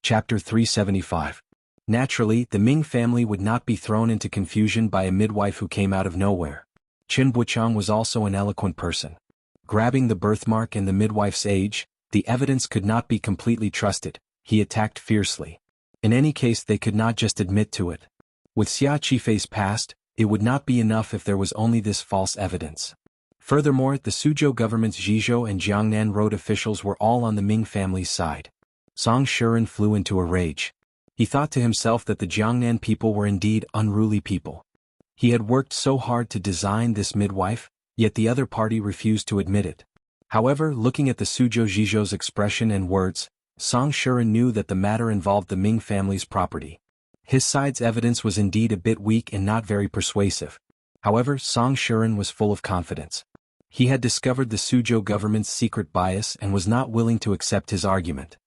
Chapter 375. Naturally, the Ming family would not be thrown into confusion by a midwife who came out of nowhere. Qin Buchang was also an eloquent person. Grabbing the birthmark and the midwife's age, the evidence could not be completely trusted. He attacked fiercely. In any case, they could not just admit to it. With Xia Qifei's past, it would not be enough if there was only this false evidence. Furthermore, the Suzhou government's Zhizhou and Jiangnan road officials were all on the Ming family's side. Song Shuren flew into a rage. He thought to himself that the Jiangnan people were indeed unruly people. He had worked so hard to design this midwife, yet the other party refused to admit it. However, looking at the Suzhou Zhizhou's expression and words, Song Shuren knew that the matter involved the Ming family's property. His side's evidence was indeed a bit weak and not very persuasive. However, Song Shuren was full of confidence. He had discovered the Suzhou government's secret bias and was not willing to accept his argument.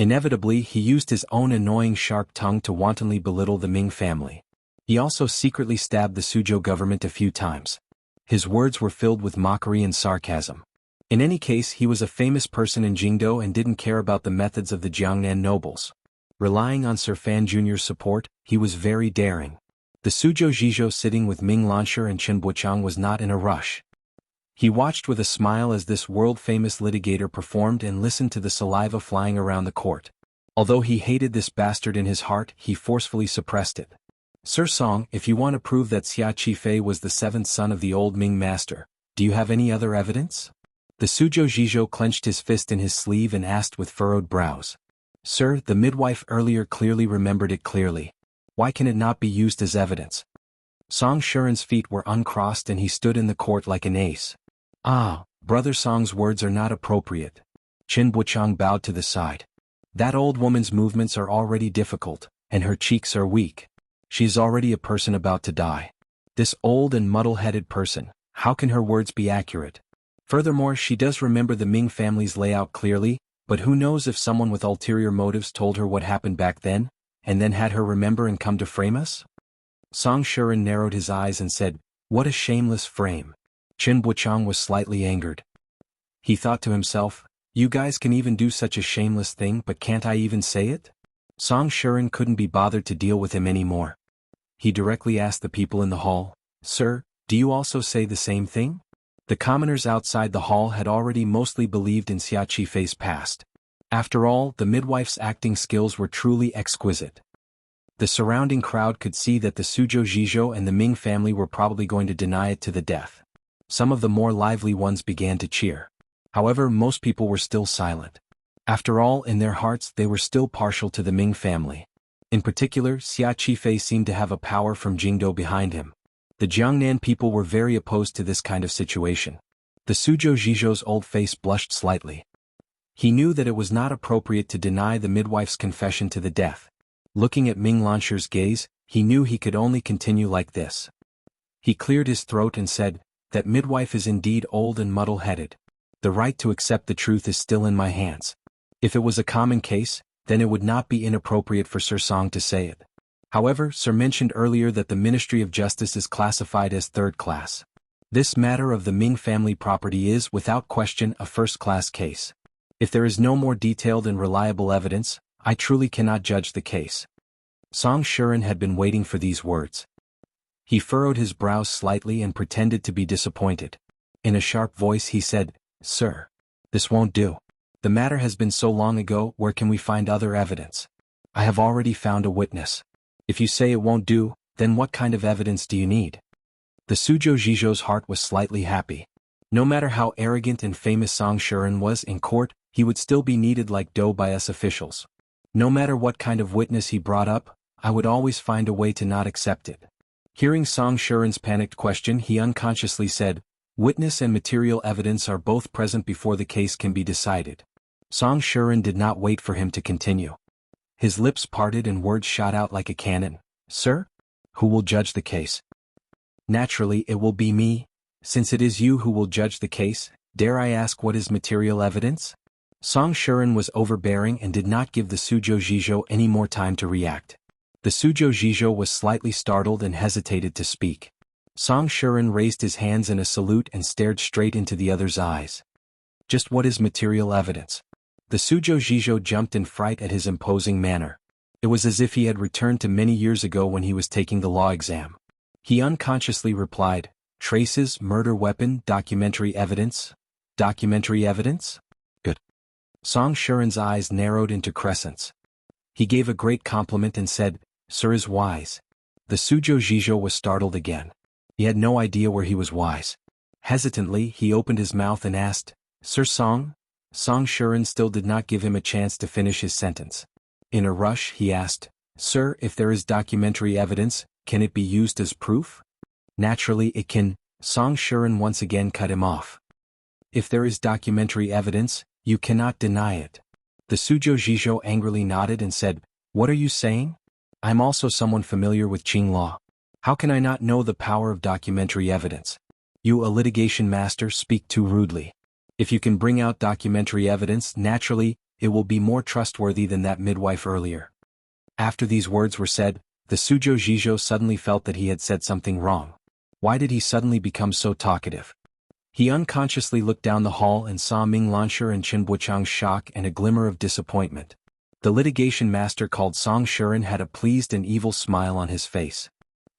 Inevitably, he used his own annoying sharp tongue to wantonly belittle the Ming family. He also secretly stabbed the Suzhou government a few times. His words were filled with mockery and sarcasm. In any case, he was a famous person in Jingdou and didn't care about the methods of the Jiangnan nobles. Relying on Sir Fan Jr.'s support, he was very daring. The Suzhou Zhizhou sitting with Ming Lansher and Qin Buchang was not in a rush. He watched with a smile as this world-famous litigator performed and listened to the saliva flying around the court. Although he hated this bastard in his heart, he forcefully suppressed it. Sir Song, if you want to prove that Xia Qifei was the seventh son of the old Ming master, do you have any other evidence? The Suzhou Zhizhou clenched his fist in his sleeve and asked with furrowed brows. Sir, the midwife earlier clearly remembered it clearly. Why can it not be used as evidence? Song Shuren's feet were uncrossed and he stood in the court like an ace. Ah, Brother Song's words are not appropriate. Qin Buchang bowed to the side. That old woman's movements are already difficult, and her cheeks are weak. She is already a person about to die. This old and muddle-headed person, how can her words be accurate? Furthermore, she does remember the Ming family's layout clearly, but who knows if someone with ulterior motives told her what happened back then, and then had her remember and come to frame us? Song Shuren narrowed his eyes and said, "What a shameless frame." Qin Buchang was slightly angered. He thought to himself, you guys can even do such a shameless thing, but can't I even say it? Song Shuren couldn't be bothered to deal with him anymore. He directly asked the people in the hall, Sir, do you also say the same thing? The commoners outside the hall had already mostly believed in Xia Qifei's past. After all, the midwife's acting skills were truly exquisite. The surrounding crowd could see that the Suzhou Zhizhou and the Ming family were probably going to deny it to the death. Some of the more lively ones began to cheer. However, most people were still silent. After all, in their hearts they were still partial to the Ming family. In particular, Xia Qifei seemed to have a power from Jingdou behind him. The Jiangnan people were very opposed to this kind of situation. The Suzhou Zhizhou's old face blushed slightly. He knew that it was not appropriate to deny the midwife's confession to the death. Looking at Ming Lansher's gaze, he knew he could only continue like this. He cleared his throat and said, that midwife is indeed old and muddle-headed. The right to accept the truth is still in my hands. If it was a common case, then it would not be inappropriate for Sir Song to say it. However, Sir mentioned earlier that the Ministry of Justice is classified as third class. This matter of the Ming family property is, without question, a first-class case. If there is no more detailed and reliable evidence, I truly cannot judge the case. Song Shuren had been waiting for these words. He furrowed his brows slightly and pretended to be disappointed. In a sharp voice he said, Sir, this won't do. The matter has been so long ago, where can we find other evidence? I have already found a witness. If you say it won't do, then what kind of evidence do you need? The Suzhou Zhizhou's heart was slightly happy. No matter how arrogant and famous Song Shuren was in court, he would still be needed like dough by us officials. No matter what kind of witness he brought up, I would always find a way to not accept it. Hearing Song Shuren's panicked question, he unconsciously said, Witness and material evidence are both present before the case can be decided. Song Shuren did not wait for him to continue. His lips parted and words shot out like a cannon. Sir? Who will judge the case? Naturally, it will be me. Since it is you who will judge the case, dare I ask what is material evidence? Song Shuren was overbearing and did not give the Suzhou Zhizhou any more time to react. The Suzhou Zhizhou was slightly startled and hesitated to speak. Song Shuren raised his hands in a salute and stared straight into the other's eyes. Just what is material evidence? The Suzhou Zhizhou jumped in fright at his imposing manner. It was as if he had returned to many years ago when he was taking the law exam. He unconsciously replied, "Traces, murder weapon, documentary evidence? Documentary evidence? Good." Song Shuren's eyes narrowed into crescents. He gave a great compliment and said, "Sir is wise." The Suzhou Zhizhou was startled again. He had no idea where he was wise. Hesitantly, he opened his mouth and asked, "Sir Song?" Song Shuren still did not give him a chance to finish his sentence. In a rush, he asked, "Sir, if there is documentary evidence, can it be used as proof?" "Naturally it can," Song Shuren once again cut him off. "If there is documentary evidence, you cannot deny it." The Suzhou Zhizhou angrily nodded and said, "What are you saying? I'm also someone familiar with Qing law. How can I not know the power of documentary evidence? You, a litigation master, speak too rudely. If you can bring out documentary evidence, naturally, it will be more trustworthy than that midwife earlier." After these words were said, the Suzhou Zhizhou suddenly felt that he had said something wrong. Why did he suddenly become so talkative? He unconsciously looked down the hall and saw Ming Lansher and Qin Buchang's shock and a glimmer of disappointment. The litigation master called Song Shuren had a pleased and evil smile on his face.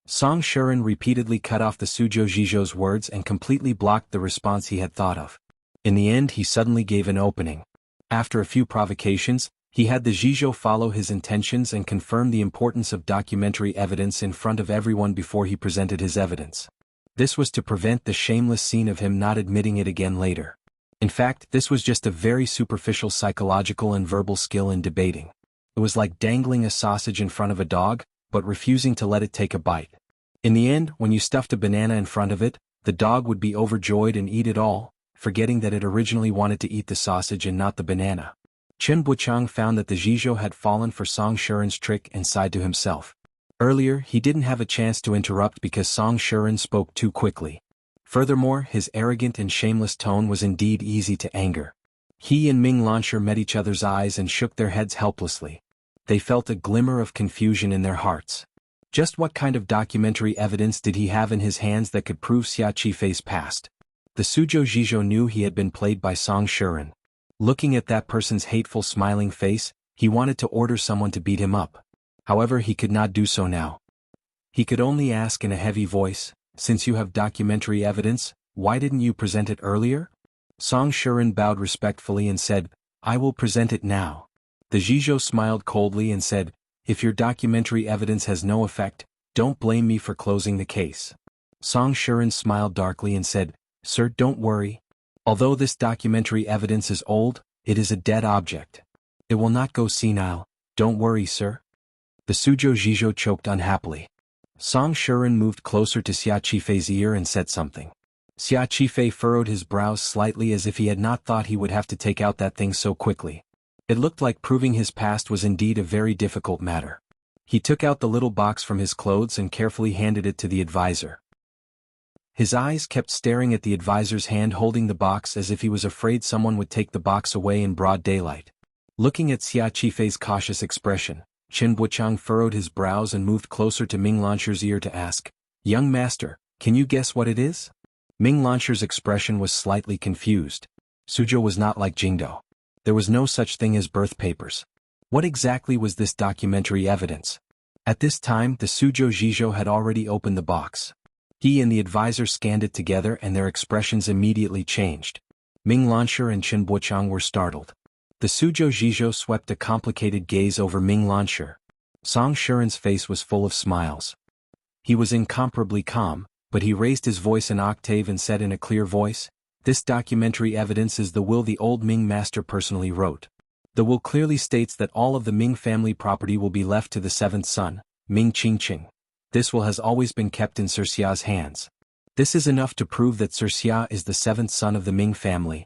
Song Shuren repeatedly cut off the Suzhou Zhizhou's words and completely blocked the response he had thought of. In the end, he suddenly gave an opening. After a few provocations, he had the Zhizhou follow his intentions and confirm the importance of documentary evidence in front of everyone before he presented his evidence. This was to prevent the shameless scene of him not admitting it again later. In fact, this was just a very superficial psychological and verbal skill in debating. It was like dangling a sausage in front of a dog, but refusing to let it take a bite. In the end, when you stuffed a banana in front of it, the dog would be overjoyed and eat it all, forgetting that it originally wanted to eat the sausage and not the banana. Qin Buchang found that the Zhizhou had fallen for Song Shuren's trick and sighed to himself. Earlier, he didn't have a chance to interrupt because Song Shuren spoke too quickly. Furthermore, his arrogant and shameless tone was indeed easy to anger. He and Ming Lansher met each other's eyes and shook their heads helplessly. They felt a glimmer of confusion in their hearts. Just what kind of documentary evidence did he have in his hands that could prove Xia Qifei's past? The Suzhou Zhizhou knew he had been played by Song Shuren. Looking at that person's hateful smiling face, he wanted to order someone to beat him up. However, he could not do so now. He could only ask in a heavy voice, "Since you have documentary evidence, why didn't you present it earlier?" Song Shuren bowed respectfully and said, "I will present it now." The Zhizhou smiled coldly and said, "If your documentary evidence has no effect, don't blame me for closing the case." Song Shuren smiled darkly and said, "Sir, don't worry. Although this documentary evidence is old, it is a dead object. It will not go senile, don't worry, sir." The Suzhou Zhizhou choked unhappily. Song Shuren moved closer to Xia Qifei's ear and said something. Xia Qifei furrowed his brows slightly as if he had not thought he would have to take out that thing so quickly. It looked like proving his past was indeed a very difficult matter. He took out the little box from his clothes and carefully handed it to the advisor. His eyes kept staring at the advisor's hand holding the box as if he was afraid someone would take the box away in broad daylight. Looking at Xia Qifei's cautious expression, Qin Buchang furrowed his brows and moved closer to Ming Lansher's ear to ask, "Young master, can you guess what it is?" Ming Lansher's expression was slightly confused. Suzhou was not like Jingdo. There was no such thing as birth papers. What exactly was this documentary evidence? At this time, the Suzhou Zhizhou had already opened the box. He and the advisor scanned it together and their expressions immediately changed. Ming Lansher and Qin Buchang were startled. The Suzhou Zhizhou swept a complicated gaze over Ming Lansher. Song Shuren's face was full of smiles. He was incomparably calm, but he raised his voice an octave and said in a clear voice, "This documentary evidence is the will the old Ming master personally wrote. The will clearly states that all of the Ming family property will be left to the seventh son, Ming Qingqing. This will has always been kept in Sir Xia's hands. This is enough to prove that Sir Xia is the seventh son of the Ming family."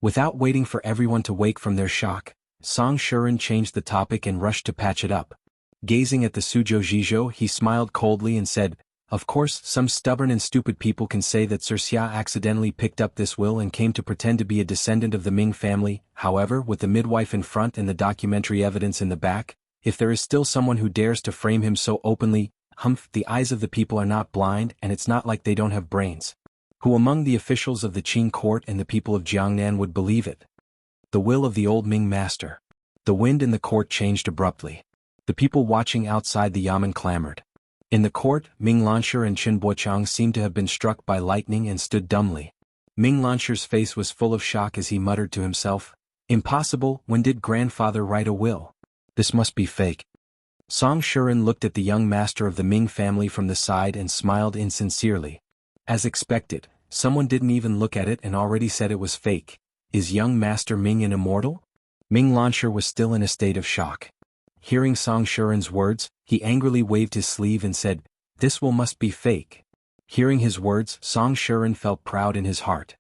Without waiting for everyone to wake from their shock, Song Shuren changed the topic and rushed to patch it up. Gazing at the Suzhou Zhizhou, he smiled coldly and said, "Of course, some stubborn and stupid people can say that Sir Xia accidentally picked up this will and came to pretend to be a descendant of the Ming family. However, with the midwife in front and the documentary evidence in the back, if there is still someone who dares to frame him so openly, the eyes of the people are not blind and it's not like they don't have brains. Who among the officials of the Qing court and the people of Jiangnan would believe it?" The will of the old Ming master. The wind in the court changed abruptly. The people watching outside the yamen clamored. In the court, Ming Lansher and Qin Buochang seemed to have been struck by lightning and stood dumbly. Ming Lansher's face was full of shock as he muttered to himself, "Impossible, when did grandfather write a will? This must be fake." Song Shuren looked at the young master of the Ming family from the side and smiled insincerely. As expected, someone didn't even look at it and already said it was fake. Is young master Ming an immortal? Ming Lansher was still in a state of shock. Hearing Song Shuren's words, he angrily waved his sleeve and said, "This will must be fake." Hearing his words, Song Shuren felt proud in his heart.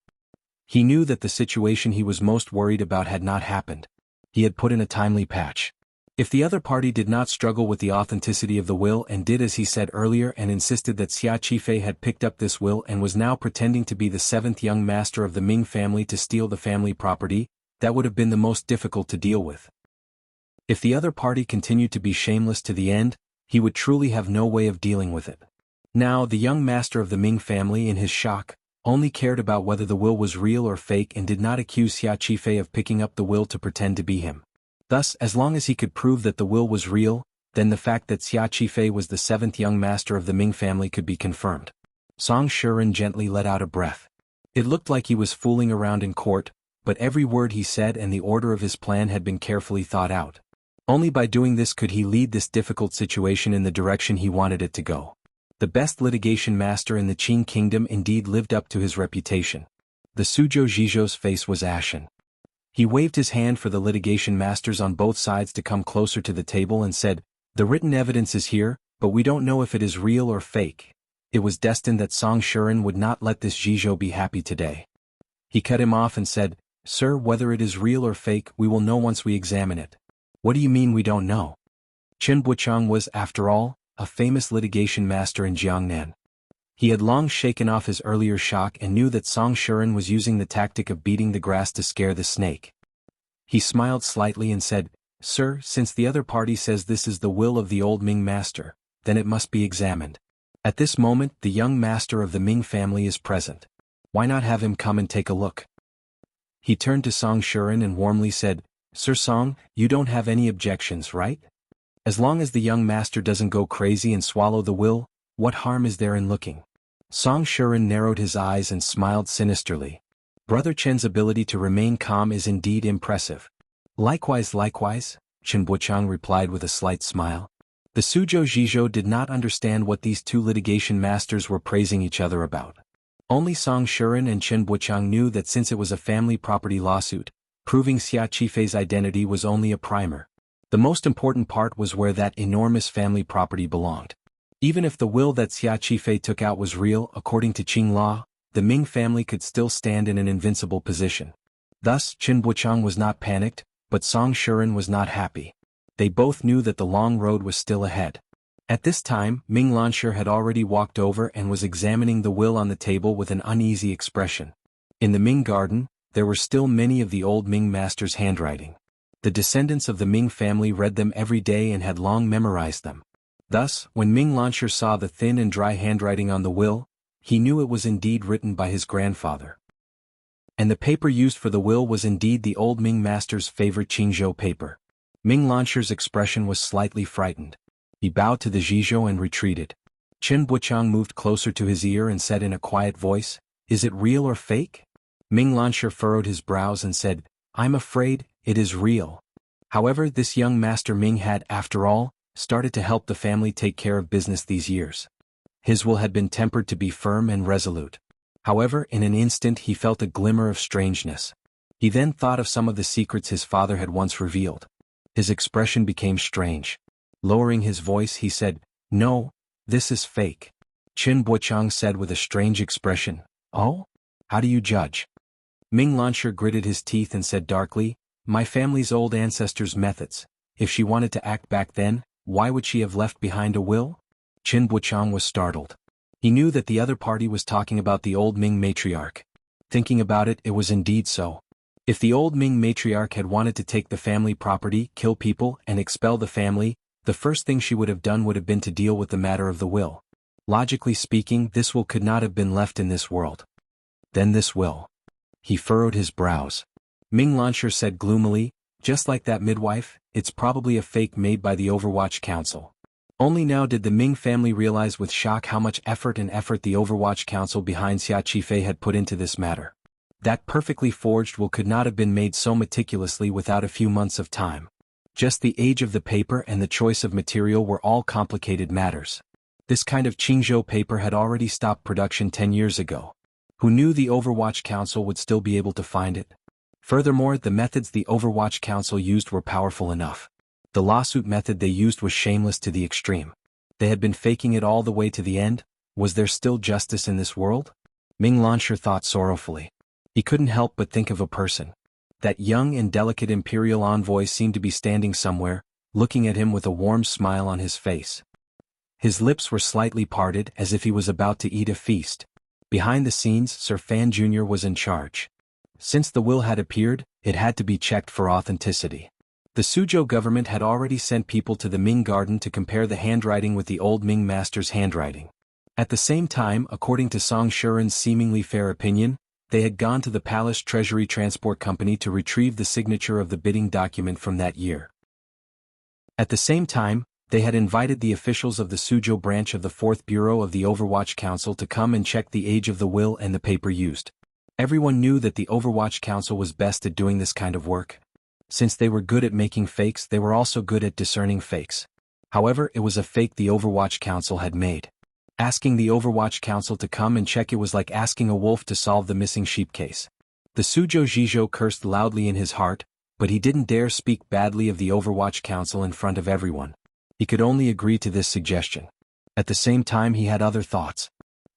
He knew that the situation he was most worried about had not happened. He had put in a timely patch. If the other party did not struggle with the authenticity of the will and did as he said earlier and insisted that Xia Qifei had picked up this will and was now pretending to be the seventh young master of the Ming family to steal the family property, that would have been the most difficult to deal with. If the other party continued to be shameless to the end, he would truly have no way of dealing with it. Now the young master of the Ming family, in his shock, only cared about whether the will was real or fake and did not accuse Xia Qifei of picking up the will to pretend to be him. Thus, as long as he could prove that the will was real, then the fact that Xia Qifei was the seventh young master of the Ming family could be confirmed. Song Shuren gently let out a breath. It looked like he was fooling around in court, but every word he said and the order of his plan had been carefully thought out. Only by doing this could he lead this difficult situation in the direction he wanted it to go. The best litigation master in the Qing kingdom indeed lived up to his reputation. The Suzhou Zhizhou's face was ashen. He waved his hand for the litigation masters on both sides to come closer to the table and said, "The written evidence is here, but we don't know if it is real or fake." It was destined that Song Shuren would not let this Zhizhou be happy today. He cut him off and said, "Sir, whether it is real or fake, we will know once we examine it." "What do you mean we don't know?" Qin Buochang was, after all, a famous litigation master in Jiangnan. He had long shaken off his earlier shock and knew that Song Shuren was using the tactic of beating the grass to scare the snake. He smiled slightly and said, "Sir, since the other party says this is the will of the old Ming master, then it must be examined. At this moment, the young master of the Ming family is present. Why not have him come and take a look?" He turned to Song Shuren and warmly said, "Sir Song, you don't have any objections, right? As long as the young master doesn't go crazy and swallow the will, what harm is there in looking?" Song Shuren narrowed his eyes and smiled sinisterly. Brother Chen's ability to remain calm is indeed impressive. Likewise, Qin Buochang replied with a slight smile. The Suzhou Zhizhou did not understand what these two litigation masters were praising each other about. Only Song Shuren and Qin Buochang knew that since it was a family property lawsuit, proving Xia Qifei's identity was only a primer. The most important part was where that enormous family property belonged. Even if the will that Xia Qifei took out was real, according to Qing law, the Ming family could still stand in an invincible position. Thus, Qin Buochang was not panicked, but Song Shuren was not happy. They both knew that the long road was still ahead. At this time, Ming Lansher had already walked over and was examining the will on the table with an uneasy expression. In the Ming garden, there were still many of the old Ming master's handwriting. The descendants of the Ming family read them every day and had long memorized them. Thus, when Ming Lansher saw the thin and dry handwriting on the will, he knew it was indeed written by his grandfather. And the paper used for the will was indeed the old Ming master's favorite Qingzhou paper. Ming Lansher's expression was slightly frightened. He bowed to the Zhizhou and retreated. Qin Buochang moved closer to his ear and said in a quiet voice, "Is it real or fake?" Ming Lansher furrowed his brows and said, "I'm afraid it is real." However, this young master Ming had, after all, started to help the family take care of business these years. His will had been tempered to be firm and resolute. However, in an instant he felt a glimmer of strangeness. He then thought of some of the secrets his father had once revealed. His expression became strange. Lowering his voice, he said, "No, this is fake." Qin Buochang said with a strange expression, "Oh? How do you judge?" Ming Lansher gritted his teeth and said darkly, "My family's old ancestors' methods. If she wanted to act back then, why would she have left behind a will?" Qin Buochang was startled. He knew that the other party was talking about the old Ming matriarch. Thinking about it, it was indeed so. If the old Ming matriarch had wanted to take the family property, kill people, and expel the family, the first thing she would have done would have been to deal with the matter of the will. Logically speaking, this will could not have been left in this world. Then this will. He furrowed his brows. Ming Lansher said gloomily, just like that midwife, it's probably a fake made by the Overwatch Council. Only now did the Ming family realize with shock how much effort the Overwatch Council behind Xia Qifei had put into this matter. That perfectly forged will could not have been made so meticulously without a few months of time. Just the age of the paper and the choice of material were all complicated matters. This kind of Qingzhou paper had already stopped production 10 years ago. Who knew the Overwatch Council would still be able to find it? Furthermore, the methods the Overwatch Council used were powerful enough. The lawsuit method they used was shameless to the extreme. They had been faking it all the way to the end. Was there still justice in this world? Ming Lansher thought sorrowfully. He couldn't help but think of a person. That young and delicate imperial envoy seemed to be standing somewhere, looking at him with a warm smile on his face. His lips were slightly parted as if he was about to eat a feast. Behind the scenes, Sir Fan Jr. was in charge. Since the will had appeared, it had to be checked for authenticity. The Suzhou government had already sent people to the Ming garden to compare the handwriting with the old Ming master's handwriting. At the same time, according to Song Shuren's seemingly fair opinion, they had gone to the Palace Treasury Transport Company to retrieve the signature of the bidding document from that year. At the same time, they had invited the officials of the Suzhou branch of the 4th Bureau of the Overwatch Council to come and check the age of the will and the paper used. Everyone knew that the Overwatch Council was best at doing this kind of work. Since they were good at making fakes, they were also good at discerning fakes. However, it was a fake the Overwatch Council had made. Asking the Overwatch Council to come and check it was like asking a wolf to solve the missing sheep case. The Suzhou Zhizhou cursed loudly in his heart, but he didn't dare speak badly of the Overwatch Council in front of everyone. He could only agree to this suggestion. At the same time, he had other thoughts.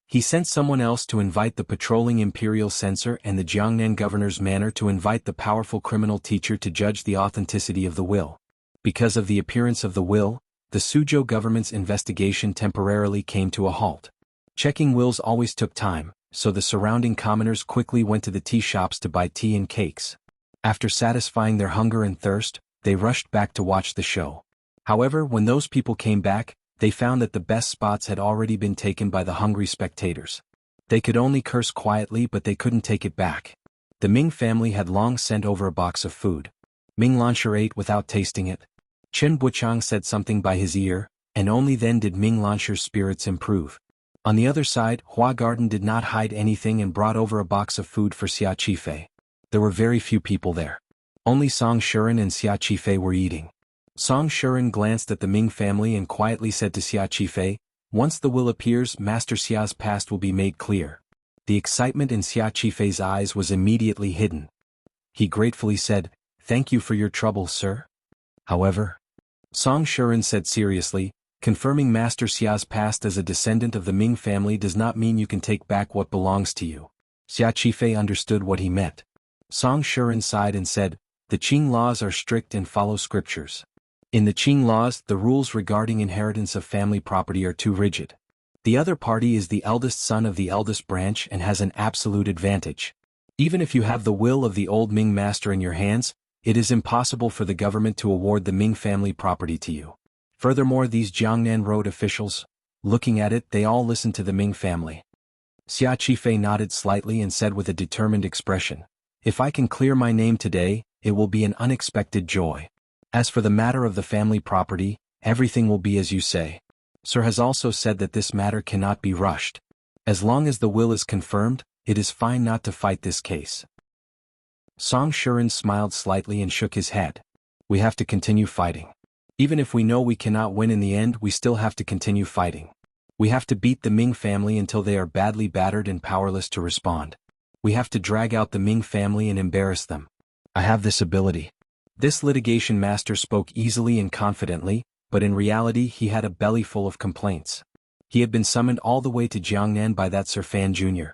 He sent someone else to invite the patrolling imperial censor and the Jiangnan governor's manor to invite the powerful criminal teacher to judge the authenticity of the will. Because of the appearance of the will, the Suzhou government's investigation temporarily came to a halt. Checking wills always took time, so the surrounding commoners quickly went to the tea shops to buy tea and cakes. After satisfying their hunger and thirst, they rushed back to watch the show. However, when those people came back, they found that the best spots had already been taken by the hungry spectators. They could only curse quietly, but they couldn't take it back. The Ming family had long sent over a box of food. Ming Lansher ate without tasting it. Chen Buchang said something by his ear, and only then did Ming Lansher's spirits improve. On the other side, Hua Garden did not hide anything and brought over a box of food for Xia Qifei. There were very few people there. Only Song Shuren and Xia Qifei were eating. Song Shuren glanced at the Ming family and quietly said to Xia Qifei, "Once the will appears, Master Xia's past will be made clear." The excitement in Xia Qifei's eyes was immediately hidden. He gratefully said, "Thank you for your trouble, sir." However, Song Shuren said seriously, "Confirming Master Xia's past as a descendant of the Ming family does not mean you can take back what belongs to you." Xia Qifei understood what he meant. Song Shuren sighed and said, "The Qing laws are strict and follow scriptures. In the Qing laws, the rules regarding inheritance of family property are too rigid. The other party is the eldest son of the eldest branch and has an absolute advantage. Even if you have the will of the old Ming master in your hands, it is impossible for the government to award the Ming family property to you. Furthermore, these Jiangnan road officials, looking at it, they all listen to the Ming family." Xia Qifei nodded slightly and said with a determined expression, "If I can clear my name today, it will be an unexpected joy. As for the matter of the family property, everything will be as you say. Sir has also said that this matter cannot be rushed. As long as the will is confirmed, it is fine not to fight this case." Song Shuren smiled slightly and shook his head. "We have to continue fighting. Even if we know we cannot win in the end, we still have to continue fighting. We have to beat the Ming family until they are badly battered and powerless to respond. We have to drag out the Ming family and embarrass them. I have this ability." This litigation master spoke easily and confidently, but in reality he had a belly full of complaints. He had been summoned all the way to Jiangnan by that Sir Fan Jr.,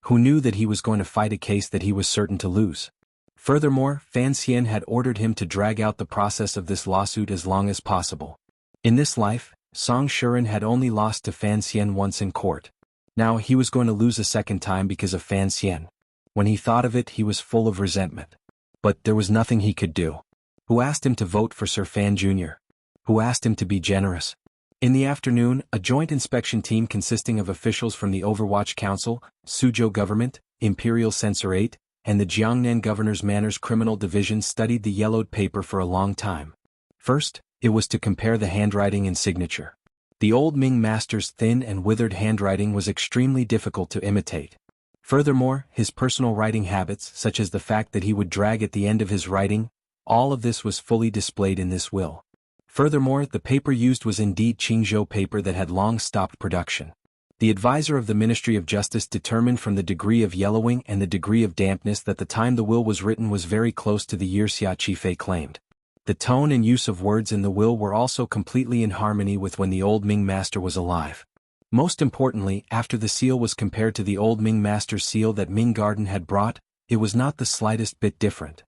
who knew that he was going to fight a case that he was certain to lose. Furthermore, Fan Xian had ordered him to drag out the process of this lawsuit as long as possible. In this life, Song Shuren had only lost to Fan Xian once in court. Now he was going to lose a second time because of Fan Xian. When he thought of it, he was full of resentment. But there was nothing he could do. Who asked him to vote for Sir Fan Jr.? Who asked him to be generous? In the afternoon, a joint inspection team consisting of officials from the Overwatch Council, Suzhou Government, Imperial Censor 8, and the Jiangnan governor's Manners Criminal Division studied the yellowed paper for a long time. First, it was to compare the handwriting and signature. The old Ming master's thin and withered handwriting was extremely difficult to imitate. Furthermore, his personal writing habits, such as the fact that he would drag at the end of his writing, all of this was fully displayed in this will. Furthermore, the paper used was indeed Qingzhou paper that had long stopped production. The advisor of the Ministry of Justice determined from the degree of yellowing and the degree of dampness that the time the will was written was very close to the year Xia Qifei claimed. The tone and use of words in the will were also completely in harmony with when the old Ming master was alive. Most importantly, after the seal was compared to the old Ming master's seal that Ming Garden had brought, it was not the slightest bit different.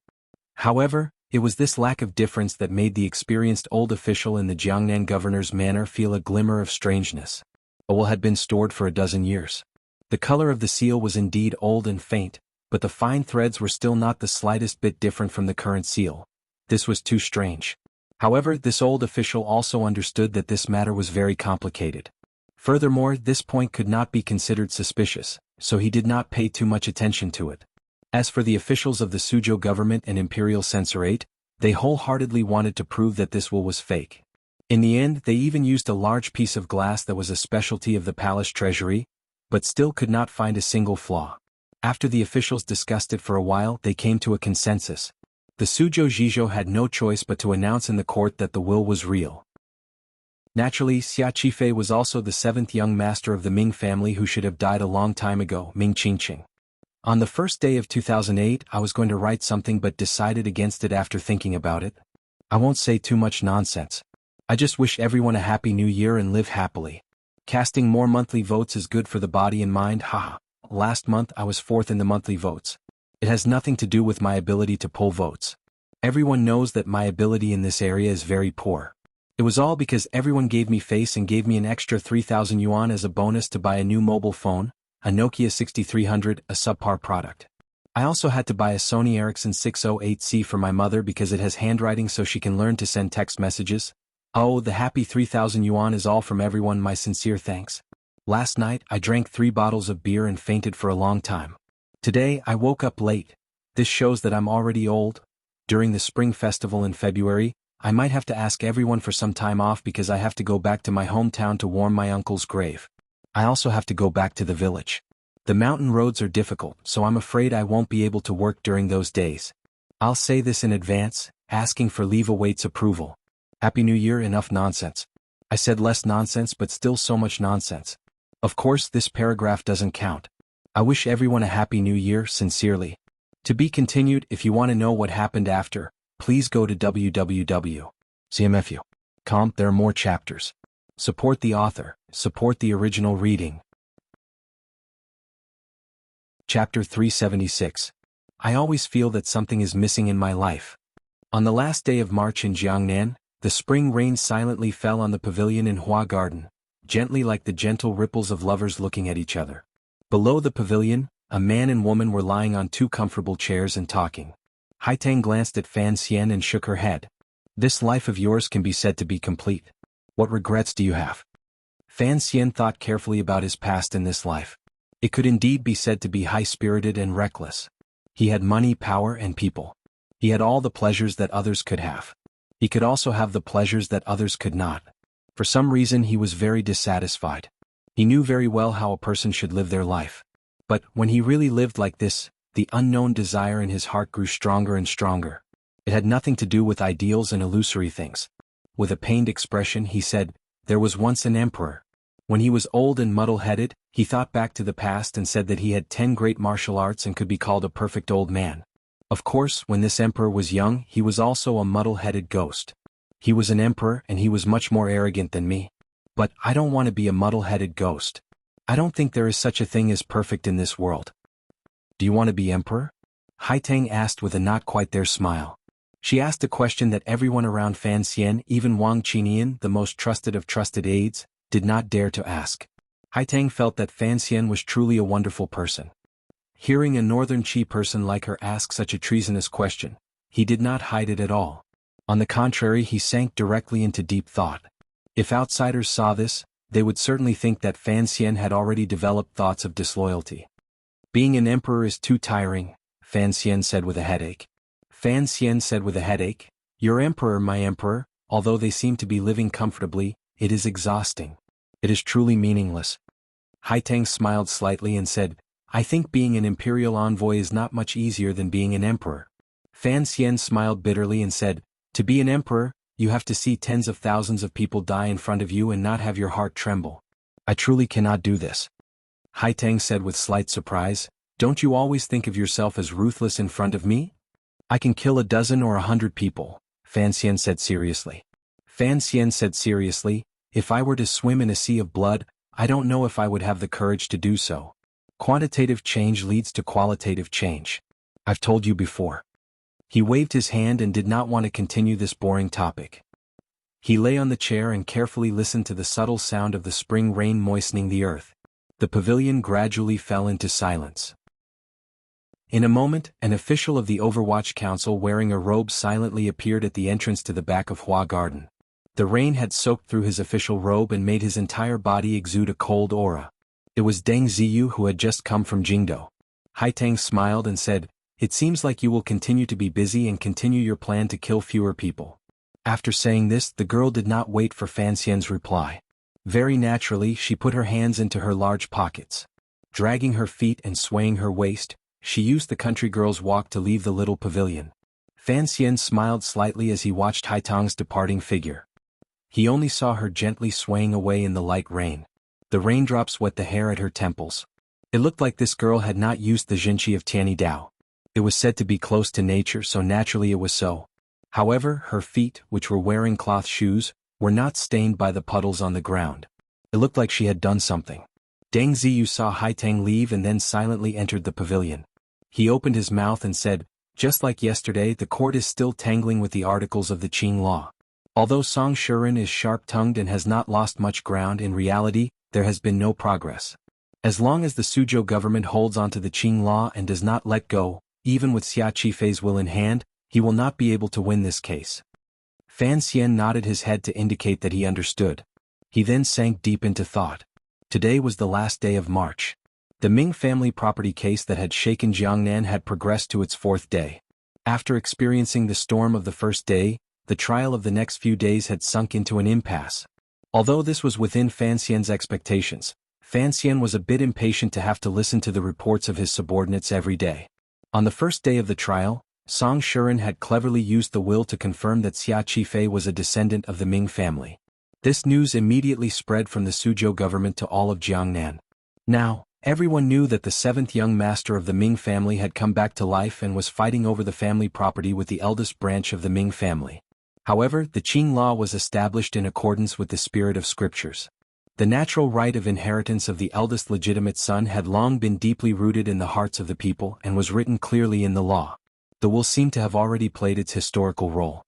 However, it was this lack of difference that made the experienced old official in the Jiangnan governor's manner feel a glimmer of strangeness. A will had been stored for a dozen years. The color of the seal was indeed old and faint, but the fine threads were still not the slightest bit different from the current seal. This was too strange. However, this old official also understood that this matter was very complicated. Furthermore, this point could not be considered suspicious, so he did not pay too much attention to it. As for the officials of the Suzhou government and imperial censorate, they wholeheartedly wanted to prove that this will was fake. In the end, they even used a large piece of glass that was a specialty of the palace treasury, but still could not find a single flaw. After the officials discussed it for a while, they came to a consensus. The Suzhou Zhizhou had no choice but to announce in the court that the will was real. Naturally, Xia Qifei was also the seventh young master of the Ming family who should have died a long time ago, Ming Qingqing. On the first day of 2008, I was going to write something but decided against it after thinking about it. I won't say too much nonsense. I just wish everyone a happy new year and live happily. Casting more monthly votes is good for the body and mind, haha. Last month I was fourth in the monthly votes. It has nothing to do with my ability to pull votes. Everyone knows that my ability in this area is very poor. It was all because everyone gave me face and gave me an extra 3,000 yuan as a bonus to buy a new mobile phone, a Nokia 6300, a subpar product. I also had to buy a Sony Ericsson 608C for my mother because it has handwriting so she can learn to send text messages. Oh, the happy 3,000 yuan is all from everyone, my sincere thanks. Last night I drank 3 bottles of beer and fainted for a long time. Today I woke up late. This shows that I'm already old. During the spring festival in February, I might have to ask everyone for some time off because I have to go back to my hometown to warm my uncle's grave. I also have to go back to the village. The mountain roads are difficult, so I'm afraid I won't be able to work during those days. I'll say this in advance, asking for leave awaits approval. Happy New Year, enough nonsense. I said less nonsense but still so much nonsense. Of course this paragraph doesn't count. I wish everyone a happy new year, sincerely. To be continued. If you want to know what happened after, please go to www.cmfu.com. There are more chapters. Support the author, support the original reading. Chapter 376. I always feel that something is missing in my life. On the last day of March in Jiangnan, the spring rain silently fell on the pavilion in Hua Garden, gently like the gentle ripples of lovers looking at each other. Below the pavilion, a man and woman were lying on 2 comfortable chairs and talking. Haitang glanced at Fan Xian and shook her head. This life of yours can be said to be complete. What regrets do you have? Fan Xian thought carefully about his past in this life. It could indeed be said to be high-spirited and reckless. He had money, power, and people. He had all the pleasures that others could have. He could also have the pleasures that others could not. For some reason he was very dissatisfied. He knew very well how a person should live their life. But when he really lived like this, the unknown desire in his heart grew stronger and stronger. It had nothing to do with ideals and illusory things. With a pained expression he said, "There was once an emperor. When he was old and muddle-headed, he thought back to the past and said that he had 10 great martial arts and could be called a perfect old man. Of course, when this emperor was young, he was also a muddle-headed ghost. He was an emperor and he was much more arrogant than me. But I don't want to be a muddle-headed ghost. I don't think there is such a thing as perfect in this world." "Do you want to be emperor?" Haitang asked with a not-quite-there smile. She asked a question that everyone around Fan Xian, even Wang Qinian, the most trusted of trusted aides, did not dare to ask. Haitang felt that Fan Xian was truly a wonderful person. Hearing a northern Qi person like her ask such a treasonous question, he did not hide it at all. On the contrary, he sank directly into deep thought. If outsiders saw this, they would certainly think that Fan Xian had already developed thoughts of disloyalty. Being an emperor is too tiring, Fan Xian said with a headache. Fan Xian said with a headache, "Your emperor, my emperor, although they seem to be living comfortably, it is exhausting. It is truly meaningless." Haitang smiled slightly and said, "I think being an imperial envoy is not much easier than being an emperor." Fan Xian smiled bitterly and said, "To be an emperor, you have to see tens of thousands of people die in front of you and not have your heart tremble. I truly cannot do this." Haitang said with slight surprise, "Don't you always think of yourself as ruthless in front of me?" "I can kill 12 or 100 people," Fan Xian said seriously. Fan Xian said seriously, "If I were to swim in a sea of blood, I don't know if I would have the courage to do so. Quantitative change leads to qualitative change. I've told you before." He waved his hand and did not want to continue this boring topic. He lay on the chair and carefully listened to the subtle sound of the spring rain moistening the earth. The pavilion gradually fell into silence. In a moment, an official of the Overwatch Council wearing a robe silently appeared at the entrance to the back of Hua Garden. The rain had soaked through his official robe and made his entire body exude a cold aura. It was Deng Ziyu who had just come from Jingdo. Haitang smiled and said, "It seems like you will continue to be busy and continue your plan to kill fewer people." After saying this, the girl did not wait for Fan Xian's reply. Very naturally, she put her hands into her large pockets. Dragging her feet and swaying her waist, she used the country girl's walk to leave the little pavilion. Fan Xian smiled slightly as he watched Haitang's departing figure. He only saw her gently swaying away in the light rain. The raindrops wet the hair at her temples. It looked like this girl had not used the Jinqi of Tianyi Dao. It was said to be close to nature, so naturally it was so. However, her feet, which were wearing cloth shoes, were not stained by the puddles on the ground. It looked like she had done something. Deng Ziyu saw Haitang leave and then silently entered the pavilion. He opened his mouth and said, "Just like yesterday, the court is still tangling with the articles of the Qing law. Although Song Shuren is sharp-tongued and has not lost much ground, in reality, there has been no progress. As long as the Suzhou government holds onto the Qing law and does not let go, even with Xia Qifei's will in hand, he will not be able to win this case." Fan Xian nodded his head to indicate that he understood. He then sank deep into thought. Today was the last day of March. The Ming family property case that had shaken Jiangnan had progressed to its 4th day. After experiencing the storm of the first day, the trial of the next few days had sunk into an impasse. Although this was within Fan Xian's expectations, Fan Xian was a bit impatient to have to listen to the reports of his subordinates every day. On the first day of the trial, Song Shuren had cleverly used the will to confirm that Xia Qifei was a descendant of the Ming family. This news immediately spread from the Suzhou government to all of Jiangnan. Now, everyone knew that the 7th young master of the Ming family had come back to life and was fighting over the family property with the eldest branch of the Ming family. However, the Qing law was established in accordance with the spirit of scriptures. The natural right of inheritance of the eldest legitimate son had long been deeply rooted in the hearts of the people and was written clearly in the law. The will seemed to have already played its historical role.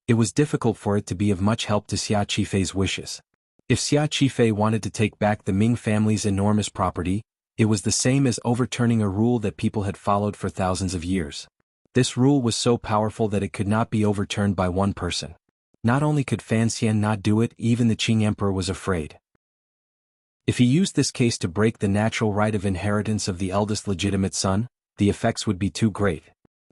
It was difficult for it to be of much help to Xia Qifei's wishes. If Xia Qifei wanted to take back the Ming family's enormous property, it was the same as overturning a rule that people had followed for thousands of years. This rule was so powerful that it could not be overturned by one person. Not only could Fan Xian not do it, even the Qing emperor was afraid. If he used this case to break the natural right of inheritance of the eldest legitimate son, the effects would be too great.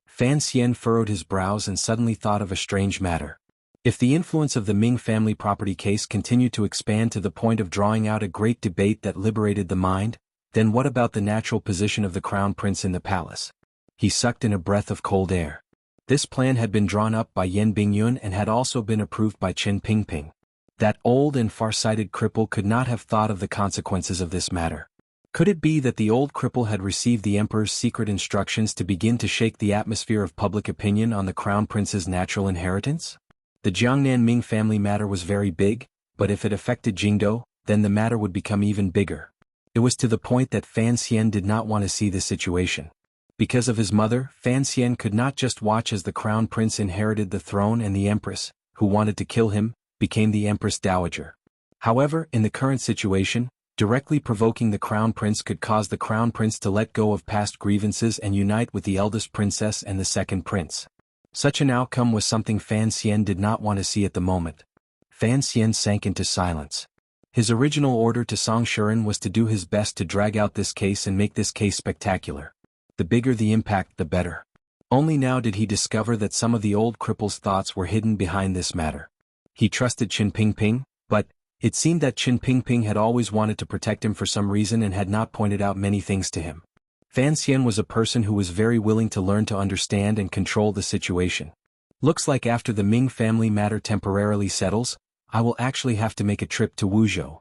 Fan Xian furrowed his brows and suddenly thought of a strange matter. If the influence of the Ming family property case continued to expand to the point of drawing out a great debate that liberated the mind, then what about the natural position of the crown prince in the palace? He sucked in a breath of cold air. This plan had been drawn up by Yan Bingyun and had also been approved by Chen Pingping. That old and far-sighted cripple could not have thought of the consequences of this matter. Could it be that the old cripple had received the emperor's secret instructions to begin to shake the atmosphere of public opinion on the crown prince's natural inheritance? The Jiangnan Ming family matter was very big, but if it affected Jingdo, then the matter would become even bigger. It was to the point that Fan Xian did not want to see the situation. Because of his mother, Fan Xian could not just watch as the crown prince inherited the throne and the empress, who wanted to kill him, became the empress dowager. However, in the current situation, directly provoking the crown prince could cause the crown prince to let go of past grievances and unite with the eldest princess and the second prince. Such an outcome was something Fan Xian did not want to see at the moment. Fan Xian sank into silence. His original order to Song Shuren was to do his best to drag out this case and make this case spectacular. The bigger the impact, the better. Only now did he discover that some of the old cripple's thoughts were hidden behind this matter. He trusted Qin Pingping, but it seemed that Qin Pingping had always wanted to protect him for some reason and had not pointed out many things to him. Fan Xian was a person who was very willing to learn to understand and control the situation. Looks like after the Ming family matter temporarily settles, I will actually have to make a trip to Wuzhou.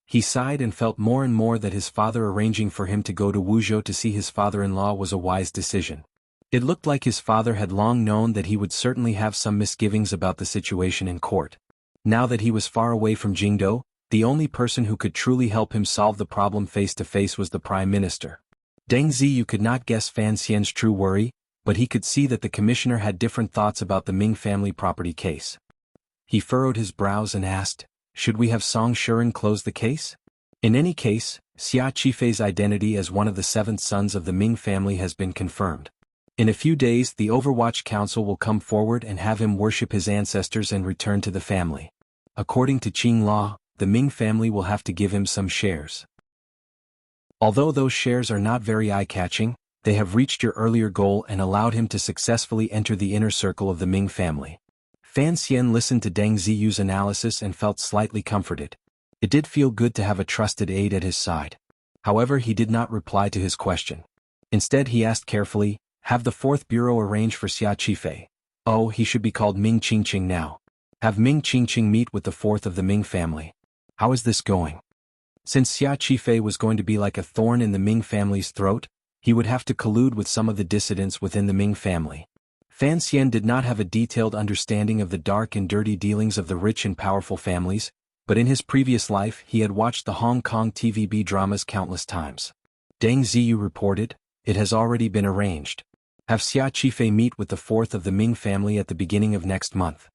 He sighed and felt more and more that his father arranging for him to go to Wuzhou to see his father-in-law was a wise decision. It looked like his father had long known that he would certainly have some misgivings about the situation in court. Now that he was far away from Jingdou, the only person who could truly help him solve the problem face-to-face was the Prime Minister. Deng Ziyu could not guess Fan Xian's true worry, but he could see that the commissioner had different thoughts about the Ming family property case. He furrowed his brows and asked, "Should we have Song Shuren close the case? In any case, Xia Qifei's identity as one of the seventh sons of the Ming family has been confirmed. In a few days the Overwatch Council will come forward and have him worship his ancestors and return to the family. According to Qing law, the Ming family will have to give him some shares. Although those shares are not very eye-catching, they have reached your earlier goal and allowed him to successfully enter the inner circle of the Ming family." Fan Xian listened to Deng Ziyu's analysis and felt slightly comforted. It did feel good to have a trusted aide at his side. However, he did not reply to his question. Instead he asked carefully, "Have the 4th Bureau arrange for Xia Qifei? Oh, he should be called Ming Qingqing now. Have Ming Qingqing meet with the 4th of the Ming family. How is this going?" Since Xia Qifei was going to be like a thorn in the Ming family's throat, he would have to collude with some of the dissidents within the Ming family. Fan Xian did not have a detailed understanding of the dark and dirty dealings of the rich and powerful families, but in his previous life he had watched the Hong Kong TVB dramas countless times. Deng Ziyu reported, "It has already been arranged. Have Xia Qifei meet with the 4th of the Ming family at the beginning of next month."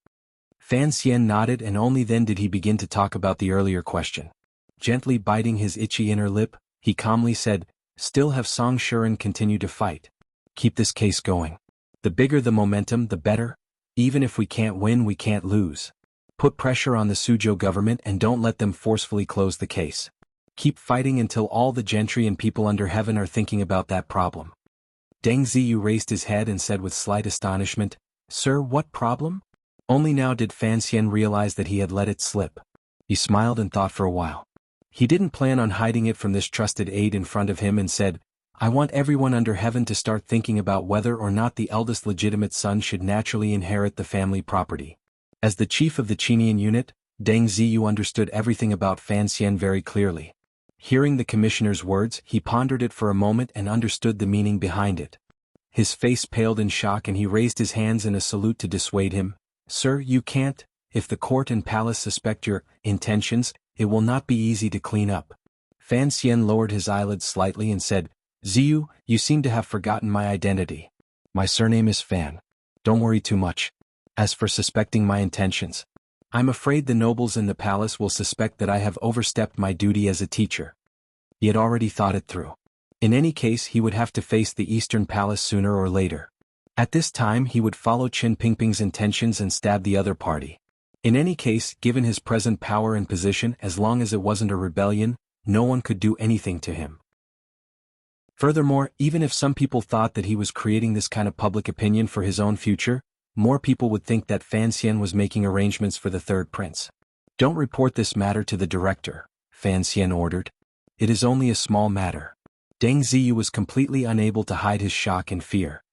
Fan Xian nodded, and only then did he begin to talk about the earlier question. Gently biting his itchy inner lip, he calmly said, "Still have Song Shuren continue to fight. Keep this case going. The bigger the momentum, the better. Even if we can't win, we can't lose. Put pressure on the Suzhou government and don't let them forcefully close the case. Keep fighting until all the gentry and people under heaven are thinking about that problem." Deng Ziyu raised his head and said with slight astonishment, "Sir, what problem?" Only now did Fan Xian realize that he had let it slip. He smiled and thought for a while. He didn't plan on hiding it from this trusted aide in front of him and said, "I want everyone under heaven to start thinking about whether or not the eldest legitimate son should naturally inherit the family property." As the chief of the Qinian unit, Deng Ziyu understood everything about Fan Xian very clearly. Hearing the commissioner's words, he pondered it for a moment and understood the meaning behind it. His face paled in shock and he raised his hands in a salute to dissuade him. "Sir, you can't. If the court and palace suspect your intentions, it will not be easy to clean up." Fan Xian lowered his eyelids slightly and said, "Ziyu, you seem to have forgotten my identity. My surname is Fan. Don't worry too much. As for suspecting my intentions, I'm afraid the nobles in the palace will suspect that I have overstepped my duty as a teacher." He had already thought it through. In any case, he would have to face the Eastern Palace sooner or later. At this time he would follow Qin Pingping's intentions and stab the other party. In any case, given his present power and position, as long as it wasn't a rebellion, no one could do anything to him. Furthermore, even if some people thought that he was creating this kind of public opinion for his own future, more people would think that Fan Xian was making arrangements for the third prince. "Don't report this matter to the director," Fan Xian ordered. "It is only a small matter." Deng Ziyu was completely unable to hide his shock and fear.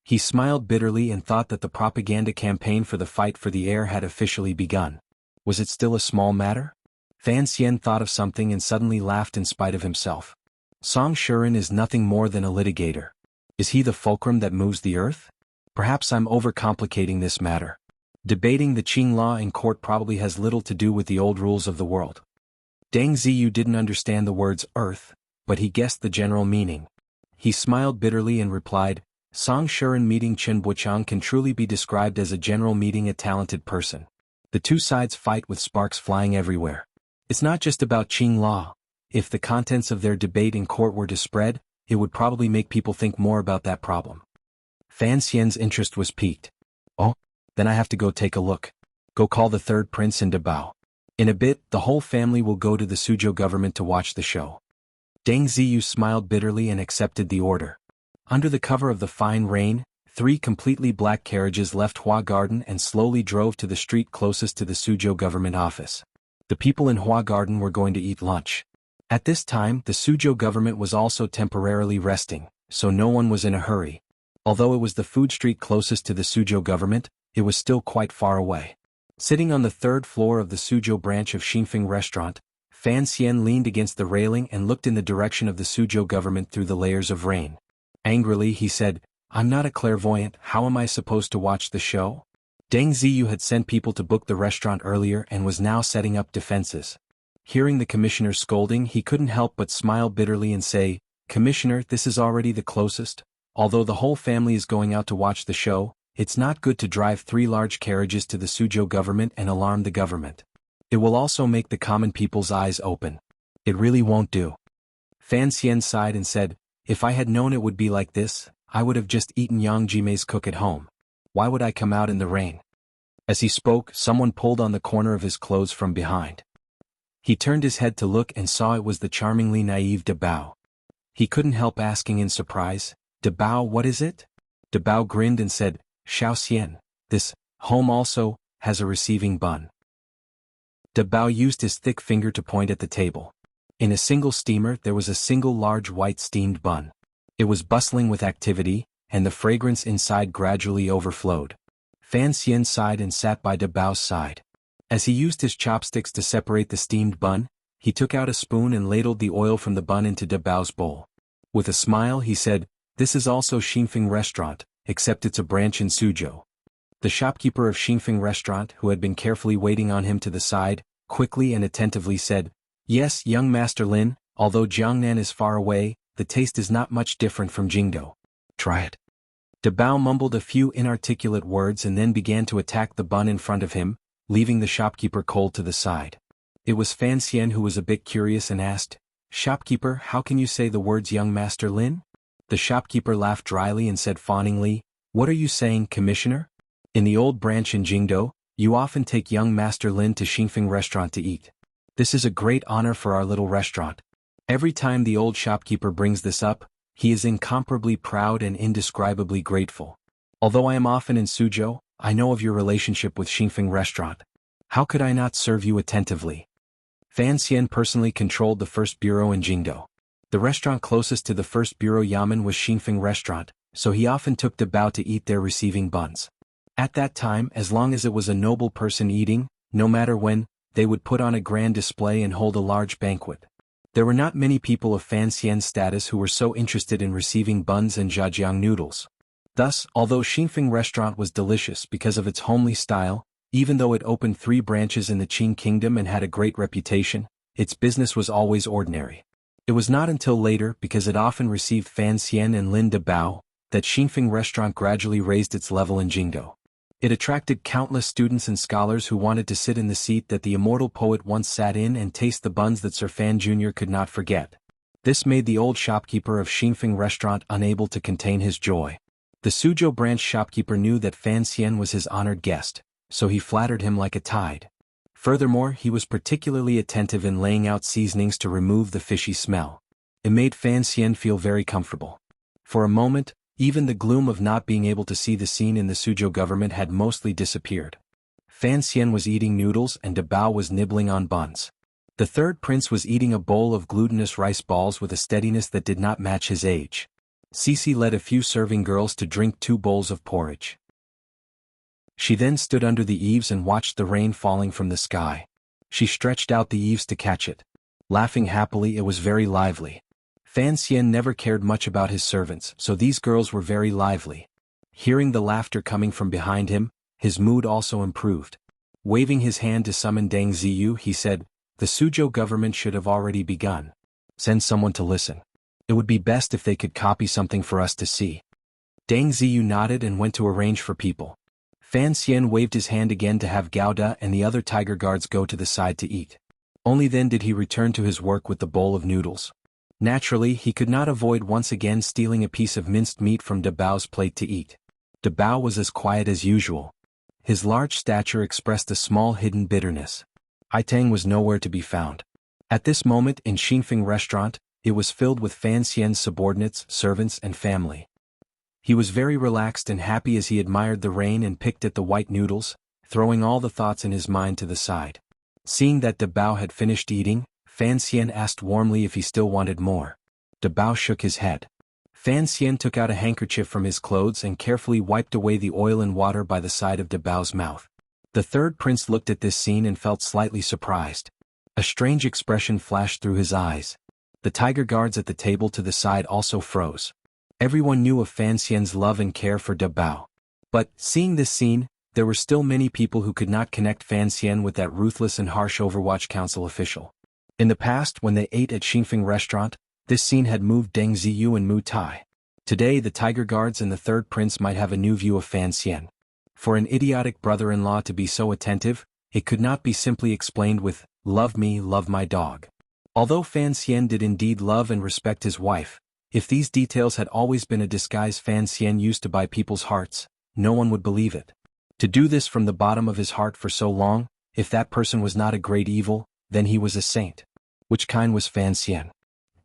He smiled bitterly and thought that the propaganda campaign for the fight for the heir had officially begun. Was it still a small matter? Fan Xian thought of something and suddenly laughed in spite of himself. Song Shuren is nothing more than a litigator. Is he the fulcrum that moves the earth? Perhaps I'm overcomplicating this matter. Debating the Qing law in court probably has little to do with the old rules of the world. Deng Ziyu didn't understand the words earth, but he guessed the general meaning. He smiled bitterly and replied, "Song Shuren meeting Chen Buchang can truly be described as a general meeting a talented person. The two sides fight with sparks flying everywhere. It's not just about Qing law. If the contents of their debate in court were to spread, it would probably make people think more about that problem." Fan Xian's interest was piqued. "Oh, then I have to go take a look. Go call the third prince in Dabao. In a bit, the whole family will go to the Suzhou government to watch the show." Deng Ziyu smiled bitterly and accepted the order. Under the cover of the fine rain, 3 completely black carriages left Hua Garden and slowly drove to the street closest to the Suzhou government office. The people in Hua Garden were going to eat lunch. At this time, the Suzhou government was also temporarily resting, so no one was in a hurry. Although it was the food street closest to the Suzhou government, it was still quite far away. Sitting on the 3rd floor of the Suzhou branch of Xinfeng restaurant, Fan Xian leaned against the railing and looked in the direction of the Suzhou government through the layers of rain. Angrily he said, "I'm not a clairvoyant, how am I supposed to watch the show?" Deng Ziyu had sent people to book the restaurant earlier and was now setting up defenses. Hearing the commissioner's scolding, he couldn't help but smile bitterly and say, "Commissioner, this is already the closest. Although the whole family is going out to watch the show, it's not good to drive 3 large carriages to the Suzhou government and alarm the government. It will also make the common people's eyes open. It really won't do." Fan Xian sighed and said, "If I had known it would be like this, I would have just eaten Yang Jimei's cook at home. Why would I come out in the rain?" As he spoke, someone pulled on the corner of his clothes from behind. He turned his head to look and saw it was the charmingly naive De Bao. He couldn't help asking in surprise, "De Bao, what is it?" De Bao grinned and said, "Xiao Xian, this home also has a receiving bun." De Bao used his thick finger to point at the table. In a single steamer there was a single large white steamed bun. It was bustling with activity, and the fragrance inside gradually overflowed. Fan Xian sighed and sat by De Bao's side. As he used his chopsticks to separate the steamed bun, he took out a spoon and ladled the oil from the bun into De Bao's bowl. With a smile he said, "This is also Xinfeng restaurant, except it's a branch in Suzhou." The shopkeeper of Xinfeng restaurant, who had been carefully waiting on him to the side, quickly and attentively said, "Yes, young Master Lin, although Jiangnan is far away, the taste is not much different from Jingdou. Try it." De Bao mumbled a few inarticulate words and then began to attack the bun in front of him, leaving the shopkeeper cold to the side. It was Fan Xian who was a bit curious and asked, "Shopkeeper, how can you say the words young Master Lin?" The shopkeeper laughed dryly and said fawningly, "What are you saying, Commissioner? In the old branch in Jingdou, you often take young Master Lin to Xinfeng restaurant to eat. This is a great honor for our little restaurant. Every time the old shopkeeper brings this up, he is incomparably proud and indescribably grateful. Although I am often in Suzhou, I know of your relationship with Xinfeng restaurant. How could I not serve you attentively?" Fan Xian personally controlled the first bureau in Jingdou. The restaurant closest to the first bureau yamen was Xinfeng restaurant, so he often took De Bao to eat there receiving buns. At that time, as long as it was a noble person eating, no matter when, they would put on a grand display and hold a large banquet. There were not many people of Fan Xian's status who were so interested in receiving buns and zhajiang noodles. Thus, although Xinfeng restaurant was delicious because of its homely style, even though it opened 3 branches in the Qing kingdom and had a great reputation, its business was always ordinary. It was not until later, because it often received Fan Xian and Lin De Bao, that Xinfeng restaurant gradually raised its level in Jingdou. It attracted countless students and scholars who wanted to sit in the seat that the immortal poet once sat in and taste the buns that Sir Fan Jr. could not forget. This made the old shopkeeper of Xinfeng restaurant unable to contain his joy. The Suzhou branch shopkeeper knew that Fan Xian was his honored guest, so he flattered him like a tide. Furthermore, he was particularly attentive in laying out seasonings to remove the fishy smell. It made Fan Xian feel very comfortable. For a moment, even the gloom of not being able to see the scene in the Suzhou government had mostly disappeared. Fan Xian was eating noodles and De Bao was nibbling on buns. The third prince was eating a bowl of glutinous rice balls with a steadiness that did not match his age. Cece led a few serving girls to drink 2 bowls of porridge. She then stood under the eaves and watched the rain falling from the sky. She stretched out the eaves to catch it. Laughing happily, it was very lively. Fan Xian never cared much about his servants, so these girls were very lively. Hearing the laughter coming from behind him, his mood also improved. Waving his hand to summon Deng Ziyu, he said, "The Suzhou government should have already begun. Send someone to listen. It would be best if they could copy something for us to see." Deng Ziyu nodded and went to arrange for people. Fan Xian waved his hand again to have Gao Da and the other tiger guards go to the side to eat. Only then did he return to his work with the bowl of noodles. Naturally, he could not avoid once again stealing a piece of minced meat from De Bao's plate to eat. De Bao was as quiet as usual. His large stature expressed a small hidden bitterness. Itang was nowhere to be found. At this moment in Xinfeng restaurant, it was filled with Fan Xian's subordinates, servants and family. He was very relaxed and happy as he admired the rain and picked at the white noodles, throwing all the thoughts in his mind to the side. Seeing that De Bao had finished eating, Fan Xian asked warmly if he still wanted more. De Bao shook his head. Fan Xian took out a handkerchief from his clothes and carefully wiped away the oil and water by the side of De Bao's mouth. The third prince looked at this scene and felt slightly surprised. A strange expression flashed through his eyes. The tiger guards at the table to the side also froze. Everyone knew of Fan Xian's love and care for De Bao. But, seeing this scene, there were still many people who could not connect Fan Xian with that ruthless and harsh Overwatch Council official. In the past, when they ate at Xingfeng restaurant, this scene had moved Deng Ziyu and Mu Tai. Today the tiger guards and the third prince might have a new view of Fan Xian. For an idiotic brother-in-law to be so attentive, it could not be simply explained with, "Love me, love my dog." Although Fan Xian did indeed love and respect his wife, if these details had always been a disguise Fan Xian used to buy people's hearts, no one would believe it. To do this from the bottom of his heart for so long, if that person was not a great evil, then he was a saint. Which kind was Fan Xian?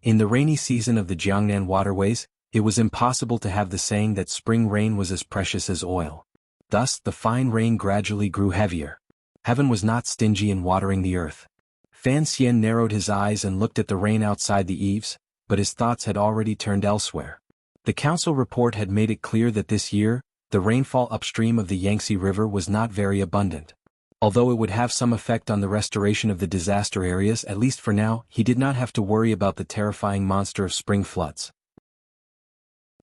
In the rainy season of the Jiangnan waterways, it was impossible to have the saying that spring rain was as precious as oil. Thus, the fine rain gradually grew heavier. Heaven was not stingy in watering the earth. Fan Xian narrowed his eyes and looked at the rain outside the eaves, but his thoughts had already turned elsewhere. The council report had made it clear that this year, the rainfall upstream of the Yangtze River was not very abundant. Although it would have some effect on the restoration of the disaster areas, at least for now, he did not have to worry about the terrifying monster of spring floods.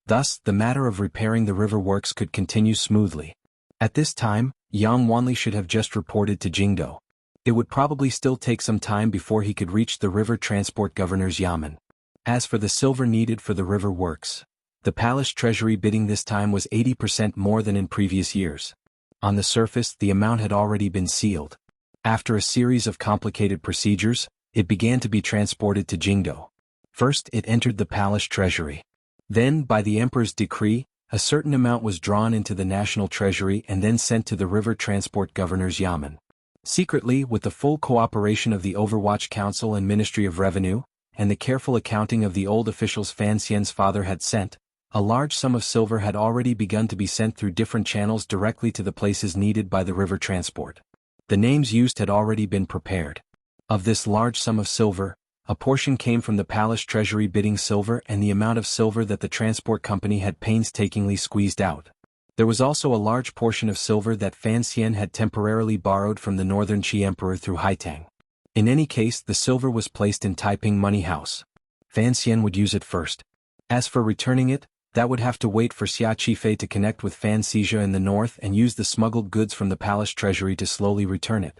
Thus, the matter of repairing the river works could continue smoothly. At this time, Yang Wanli should have just reported to Jingdo. It would probably still take some time before he could reach the river transport governor's yamen. As for the silver needed for the river works, the palace treasury bidding this time was 80% more than in previous years. On the surface, the amount had already been sealed. After a series of complicated procedures, it began to be transported to Jingdo. First, it entered the palace treasury. Then, by the emperor's decree, a certain amount was drawn into the national treasury and then sent to the river transport governor's yamen. Secretly, with the full cooperation of the Overwatch Council and Ministry of Revenue, and the careful accounting of the old officials Fan Xian's father had sent, a large sum of silver had already begun to be sent through different channels directly to the places needed by the river transport. The names used had already been prepared. Of this large sum of silver, a portion came from the palace treasury bidding silver and the amount of silver that the transport company had painstakingly squeezed out. There was also a large portion of silver that Fan Xian had temporarily borrowed from the Northern Qi Emperor through Haitang. In any case, the silver was placed in Taiping Money House. Fan Xian would use it first. As for returning it, that would have to wait for Xia Qifei to connect with Fan Xizha in the north and use the smuggled goods from the palace treasury to slowly return it.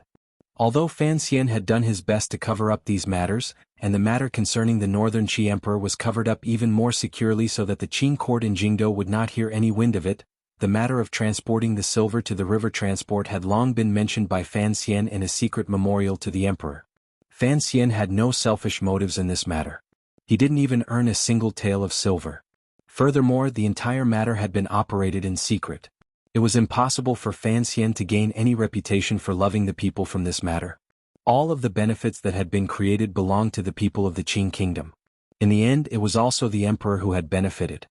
Although Fan Xian had done his best to cover up these matters, and the matter concerning the Northern Qi Emperor was covered up even more securely so that the Qing court in Jingdo would not hear any wind of it, the matter of transporting the silver to the river transport had long been mentioned by Fan Xian in a secret memorial to the emperor. Fan Xian had no selfish motives in this matter. He didn't even earn a single tael of silver. Furthermore, the entire matter had been operated in secret. It was impossible for Fan Xian to gain any reputation for loving the people from this matter. All of the benefits that had been created belonged to the people of the Qing kingdom. In the end, it was also the emperor who had benefited.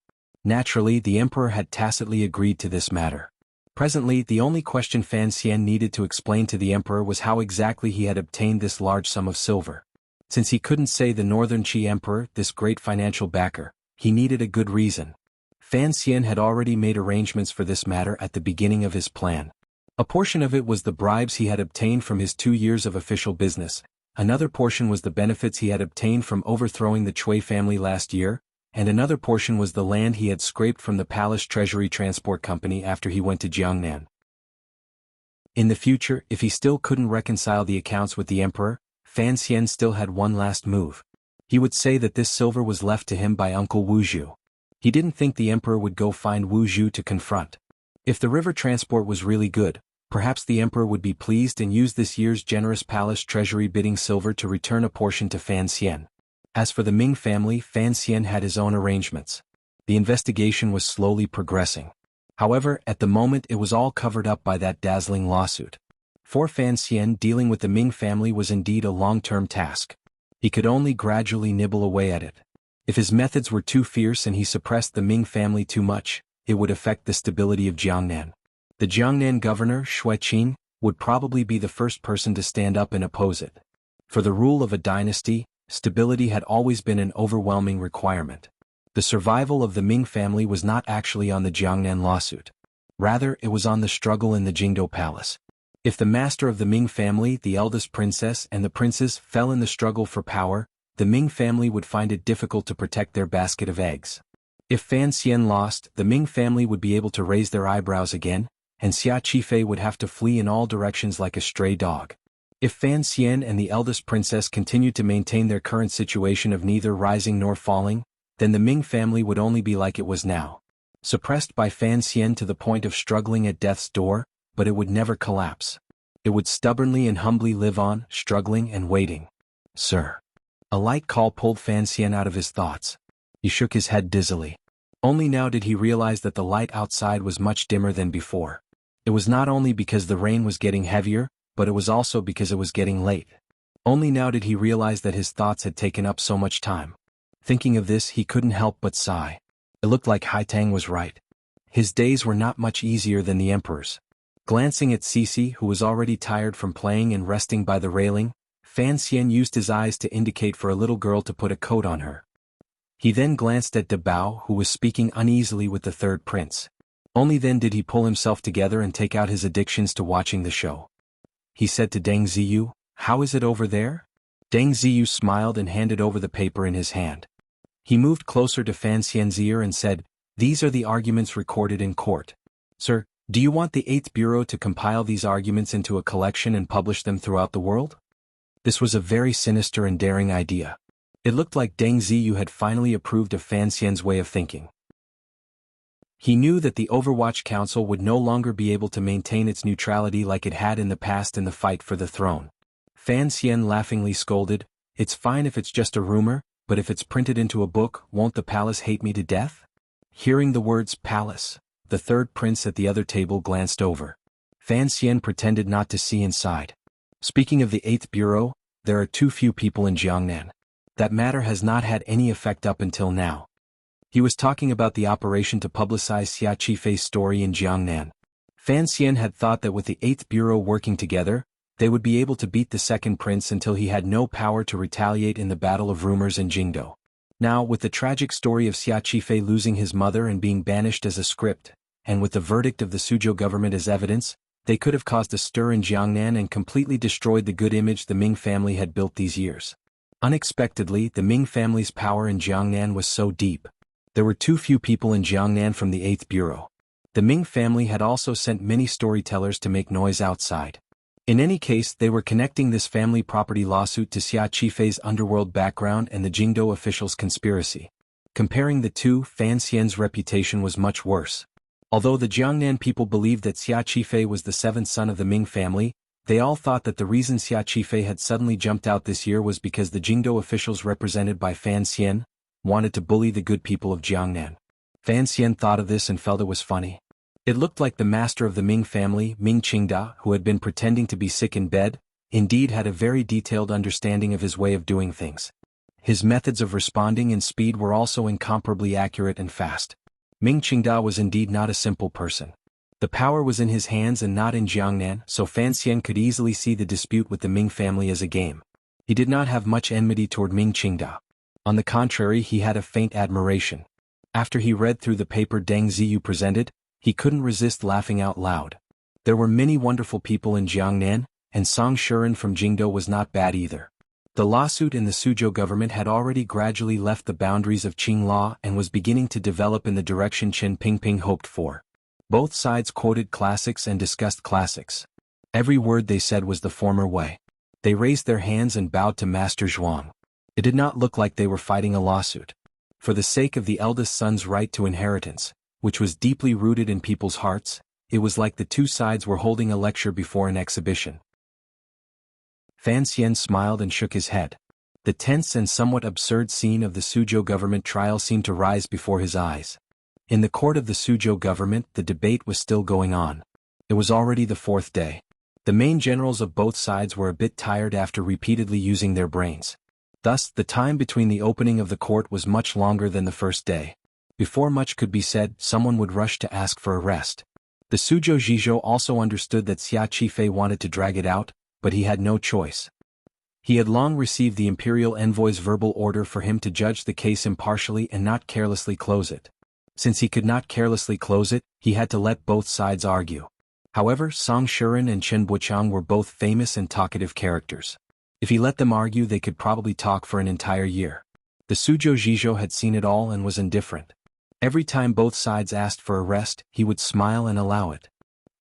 Naturally, the emperor had tacitly agreed to this matter. Presently, the only question Fan Xian needed to explain to the emperor was how exactly he had obtained this large sum of silver. Since he couldn't say the Northern Qi Emperor, this great financial backer, he needed a good reason. Fan Xian had already made arrangements for this matter at the beginning of his plan. A portion of it was the bribes he had obtained from his 2 years of official business, another portion was the benefits he had obtained from overthrowing the Cui family last year, and another portion was the land he had scraped from the Palace Treasury Transport Company after he went to Jiangnan. In the future, if he still couldn't reconcile the accounts with the emperor, Fan Xian still had one last move. He would say that this silver was left to him by Uncle Wu Zhu. He didn't think the emperor would go find Wu Zhu to confront. If the river transport was really good, perhaps the emperor would be pleased and use this year's generous palace treasury bidding silver to return a portion to Fan Xian. As for the Ming family, Fan Xian had his own arrangements. The investigation was slowly progressing. However, at the moment it was all covered up by that dazzling lawsuit. For Fan Xian, dealing with the Ming family was indeed a long-term task. He could only gradually nibble away at it. If his methods were too fierce and he suppressed the Ming family too much, it would affect the stability of Jiangnan. The Jiangnan governor, Xue Qin, would probably be the first person to stand up and oppose it. For the rule of a dynasty, stability had always been an overwhelming requirement. The survival of the Ming family was not actually on the Jiangnan lawsuit. Rather, it was on the struggle in the Jingdo palace. If the master of the Ming family, the eldest princess and the princes, fell in the struggle for power, the Ming family would find it difficult to protect their basket of eggs. If Fan Xian lost, the Ming family would be able to raise their eyebrows again, and Xia Qifei would have to flee in all directions like a stray dog. If Fan Xian and the eldest princess continued to maintain their current situation of neither rising nor falling, then the Ming family would only be like it was now. Suppressed by Fan Xian to the point of struggling at death's door, but it would never collapse. It would stubbornly and humbly live on, struggling and waiting. Sir. A light call pulled Fan Xian out of his thoughts. He shook his head dizzily. Only now did he realize that the light outside was much dimmer than before. It was not only because the rain was getting heavier, but it was also because it was getting late. Only now did he realize that his thoughts had taken up so much time. Thinking of this, he couldn't help but sigh. It looked like Haitang was right. His days were not much easier than the emperor's. Glancing at Cece, who was already tired from playing and resting by the railing, Fan Xian used his eyes to indicate for a little girl to put a coat on her. He then glanced at De Bao, who was speaking uneasily with the third prince. Only then did he pull himself together and take out his addictions to watching the show. He said to Deng Ziyu, "How is it over there?" Deng Ziyu smiled and handed over the paper in his hand. He moved closer to Fan Xian's ear and said, "These are the arguments recorded in court. Sir, do you want the 8th Bureau to compile these arguments into a collection and publish them throughout the world?" This was a very sinister and daring idea. It looked like Deng Ziyu had finally approved of Fan Xian's way of thinking. He knew that the Overwatch Council would no longer be able to maintain its neutrality like it had in the past in the fight for the throne. Fan Xian laughingly scolded, "It's fine if it's just a rumor, but if it's printed into a book, won't the palace hate me to death?" Hearing the words palace, the third prince at the other table glanced over. Fan Xian pretended not to see inside. Speaking of the 8th Bureau, there are too few people in Jiangnan. That matter has not had any effect up until now. He was talking about the operation to publicize Xia Qifei's story in Jiangnan. Fan Xian had thought that with the 8th Bureau working together, they would be able to beat the second prince until he had no power to retaliate in the battle of rumors in Jingdo. Now, with the tragic story of Xia Qifei losing his mother and being banished as a script, and with the verdict of the Suzhou government as evidence, they could have caused a stir in Jiangnan and completely destroyed the good image the Ming family had built these years. Unexpectedly, the Ming family's power in Jiangnan was so deep. There were too few people in Jiangnan from the 8th Bureau. The Ming family had also sent many storytellers to make noise outside. In any case, they were connecting this family property lawsuit to Xia Qifei's underworld background and the Jingdo officials' conspiracy. Comparing the two, Fan Xian's reputation was much worse. Although the Jiangnan people believed that Xia Qifei was the 7th son of the Ming family, they all thought that the reason Xia Qifei had suddenly jumped out this year was because the Jingdo officials represented by Fan Xian wanted to bully the good people of Jiangnan. Fan Xian thought of this and felt it was funny. It looked like the master of the Ming family, Ming Qingda, who had been pretending to be sick in bed, indeed had a very detailed understanding of his way of doing things. His methods of responding and speed were also incomparably accurate and fast. Ming Qingda was indeed not a simple person. The power was in his hands and not in Jiangnan, so Fan Xian could easily see the dispute with the Ming family as a game. He did not have much enmity toward Ming Qingda. On the contrary, he had a faint admiration. After he read through the paper Deng Ziyu presented, he couldn't resist laughing out loud. There were many wonderful people in Jiangnan, and Song Shuren from Jingdo was not bad either. The lawsuit in the Suzhou government had already gradually left the boundaries of Qing law and was beginning to develop in the direction Chen Pingping hoped for. Both sides quoted classics and discussed classics. Every word they said was the former way. They raised their hands and bowed to Master Zhuang. It did not look like they were fighting a lawsuit. For the sake of the eldest son's right to inheritance, which was deeply rooted in people's hearts, it was like the two sides were holding a lecture before an exhibition. Fan Xian smiled and shook his head. The tense and somewhat absurd scene of the Suzhou government trial seemed to rise before his eyes. In the court of the Suzhou government, the debate was still going on. It was already the 4th day. The main generals of both sides were a bit tired after repeatedly using their brains. Thus, the time between the opening of the court was much longer than the first day. Before much could be said, someone would rush to ask for a rest. The Suzhou Jizhou also understood that Xia Qifei wanted to drag it out, but he had no choice. He had long received the imperial envoy's verbal order for him to judge the case impartially and not carelessly close it. Since he could not carelessly close it, he had to let both sides argue. However, Song Shuren and Chen Buchang were both famous and talkative characters. If he let them argue, they could probably talk for an entire year. The Suzhou Jizhou had seen it all and was indifferent. Every time both sides asked for a rest, he would smile and allow it.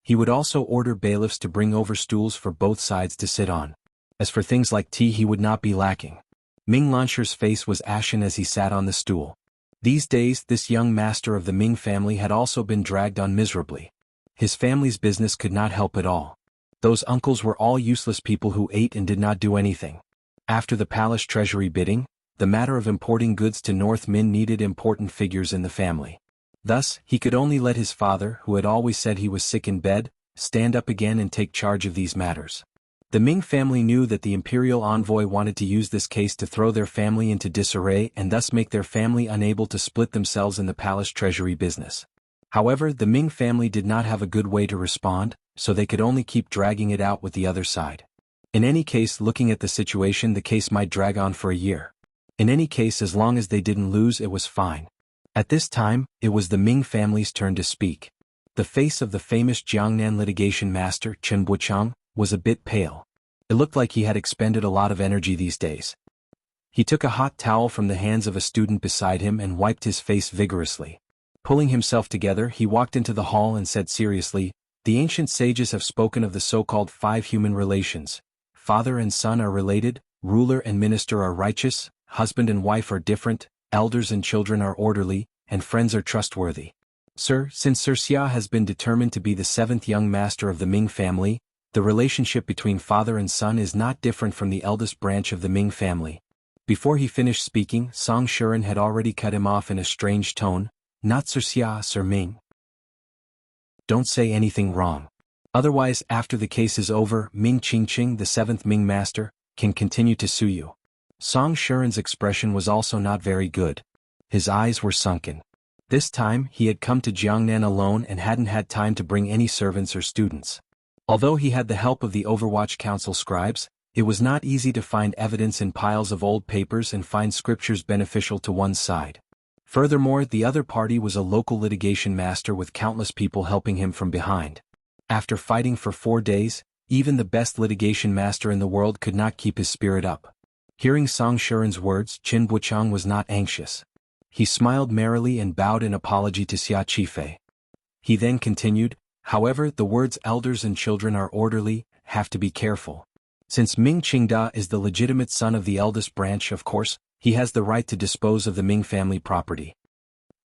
He would also order bailiffs to bring over stools for both sides to sit on. As for things like tea, he would not be lacking. Ming Lansher's face was ashen as he sat on the stool. These days, this young master of the Ming family had also been dragged on miserably. His family's business could not help at all. Those uncles were all useless people who ate and did not do anything. After the palace treasury bidding, the matter of importing goods to North Min needed important figures in the family. Thus, he could only let his father, who had always said he was sick in bed, stand up again and take charge of these matters. The Ming family knew that the imperial envoy wanted to use this case to throw their family into disarray and thus make their family unable to split themselves in the palace treasury business. However, the Ming family did not have a good way to respond, so they could only keep dragging it out with the other side. In any case, looking at the situation, the case might drag on for a year. In any case, as long as they didn't lose, it was fine. At this time, it was the Ming family's turn to speak. The face of the famous Jiangnan litigation master, Chen Buchang, was a bit pale. It looked like he had expended a lot of energy these days. He took a hot towel from the hands of a student beside him and wiped his face vigorously. Pulling himself together, he walked into the hall and said seriously, "The ancient sages have spoken of the so-called 5 human relations. Father and son are related, ruler and minister are righteous, husband and wife are different, elders and children are orderly, and friends are trustworthy. Sir, since Sir Xia has been determined to be the 7th young master of the Ming family, the relationship between father and son is not different from the eldest branch of the Ming family." Before he finished speaking, Song Shuren had already cut him off in a strange tone, "Not Sir Xia, Sir Ming. Don't say anything wrong. Otherwise, after the case is over, Ming Qingqing, the 7th Ming master, can continue to sue you." Song Shuren's expression was also not very good. His eyes were sunken. This time, he had come to Jiangnan alone and hadn't had time to bring any servants or students. Although he had the help of the Overwatch Council scribes, it was not easy to find evidence in piles of old papers and find scriptures beneficial to one's side. Furthermore, the other party was a local litigation master with countless people helping him from behind. After fighting for 4 days, even the best litigation master in the world could not keep his spirit up. Hearing Song Shuren's words, Chen Buchang was not anxious. He smiled merrily and bowed in apology to Xia Qifei. He then continued, "However, the words elders and children are orderly, have to be careful. Since Ming Qingda is the legitimate son of the eldest branch, of course, he has the right to dispose of the Ming family property."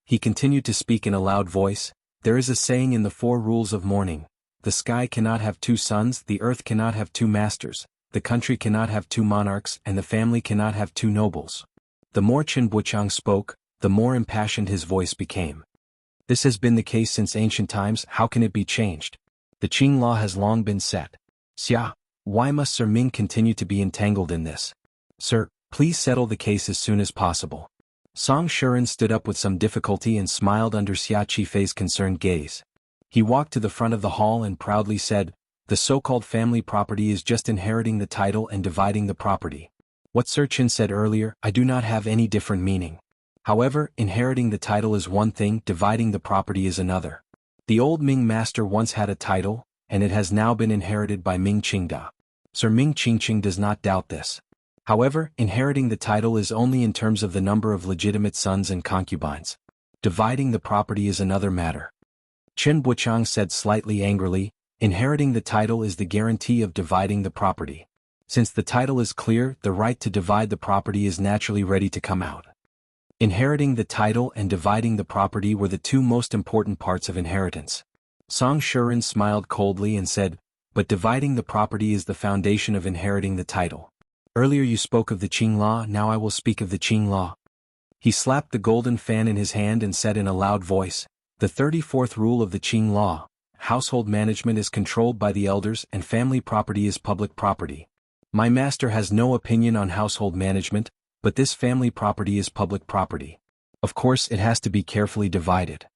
He continued to speak in a loud voice, "There is a saying in the 4 rules of mourning. The sky cannot have 2 suns, the earth cannot have 2 masters, the country cannot have 2 monarchs, and the family cannot have 2 nobles." The more Chen Buchang spoke, the more impassioned his voice became. "This has been the case since ancient times, how can it be changed? The Qing law has long been set. Xia, why must Sir Ming continue to be entangled in this? Sir, please settle the case as soon as possible." Song Shuren stood up with some difficulty and smiled under Xia Qifei's concerned gaze. He walked to the front of the hall and proudly said, "The so-called family property is just inheriting the title and dividing the property. What Sir Chen said earlier, I do not have any different meaning. However, inheriting the title is one thing, dividing the property is another. The old Ming master once had a title, and it has now been inherited by Ming Qingda. Sir Ming Qingqing does not doubt this. However, inheriting the title is only in terms of the number of legitimate sons and concubines. Dividing the property is another matter." Chen Buchang said slightly angrily, "Inheriting the title is the guarantee of dividing the property. Since the title is clear, the right to divide the property is naturally ready to come out." Inheriting the title and dividing the property were the 2 most important parts of inheritance. Song Shuren smiled coldly and said, "But dividing the property is the foundation of inheriting the title. Earlier you spoke of the Qing law, now I will speak of the Qing law." He slapped the golden fan in his hand and said in a loud voice, "The 34th rule of the Qing law, household management is controlled by the elders and family property is public property. My master has no opinion on household management, but this family property is public property. Of course, it has to be carefully divided.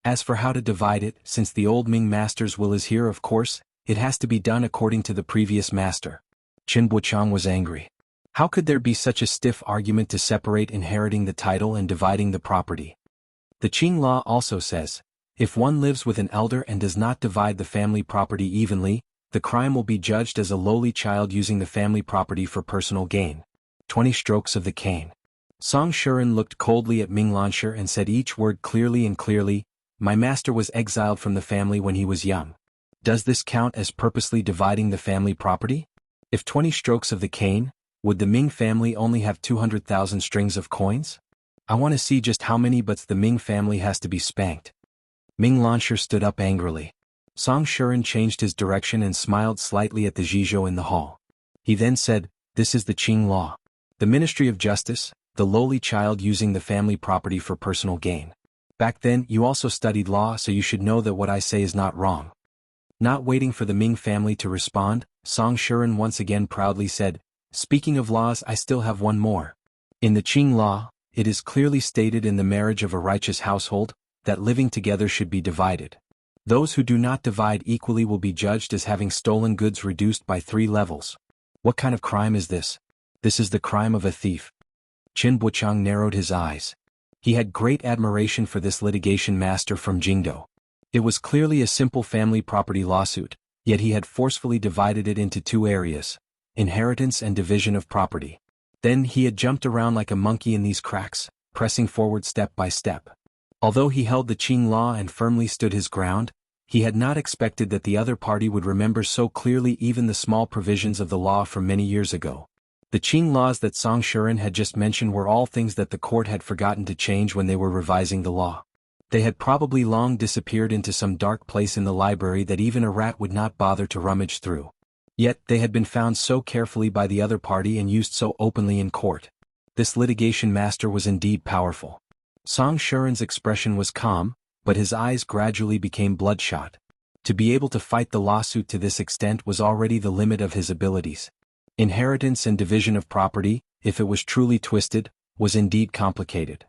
As for how to divide it, since the old Ming master's will is here, of course, it has to be done according to the previous master. Qin Buchang was angry. How could there be such a stiff argument to separate inheriting the title and dividing the property? The Qing law also says, if one lives with an elder and does not divide the family property evenly, the crime will be judged as a lowly child using the family property for personal gain. 20 strokes of the cane. Song Shuren looked coldly at Ming Lansher and said each word clearly and clearly, my master was exiled from the family when he was young. Does this count as purposely dividing the family property? If 20 strokes of the cane, would the Ming family only have 200,000 strings of coins? I want to see just how many butts the Ming family has to be spanked. Ming Lansher stood up angrily. Song Shuren changed his direction and smiled slightly at the Zhizhou in the hall. He then said, this is the Qing law. The Ministry of Justice, the lowly child using the family property for personal gain. Back then, you also studied law, so you should know that what I say is not wrong. Not waiting for the Ming family to respond, Song Shuren once again proudly said, speaking of laws, I still have one more. In the Qing law, it is clearly stated in the marriage of a righteous household, that living together should be divided. Those who do not divide equally will be judged as having stolen goods reduced by 3 levels. What kind of crime is this? This is the crime of a thief. Qin Buchang narrowed his eyes. He had great admiration for this litigation master from Jingdo. It was clearly a simple family property lawsuit, yet he had forcefully divided it into 2 areas, inheritance and division of property. Then he had jumped around like a monkey in these cracks, pressing forward step by step. Although he held the Qing law and firmly stood his ground, he had not expected that the other party would remember so clearly even the small provisions of the law from many years ago. The Qing laws that Song Shuren had just mentioned were all things that the court had forgotten to change when they were revising the law. They had probably long disappeared into some dark place in the library that even a rat would not bother to rummage through. Yet they had been found so carefully by the other party and used so openly in court. This litigation master was indeed powerful. Song Shuren's expression was calm, but his eyes gradually became bloodshot. To be able to fight the lawsuit to this extent was already the limit of his abilities. Inheritance and division of property, if it was truly twisted, was indeed complicated.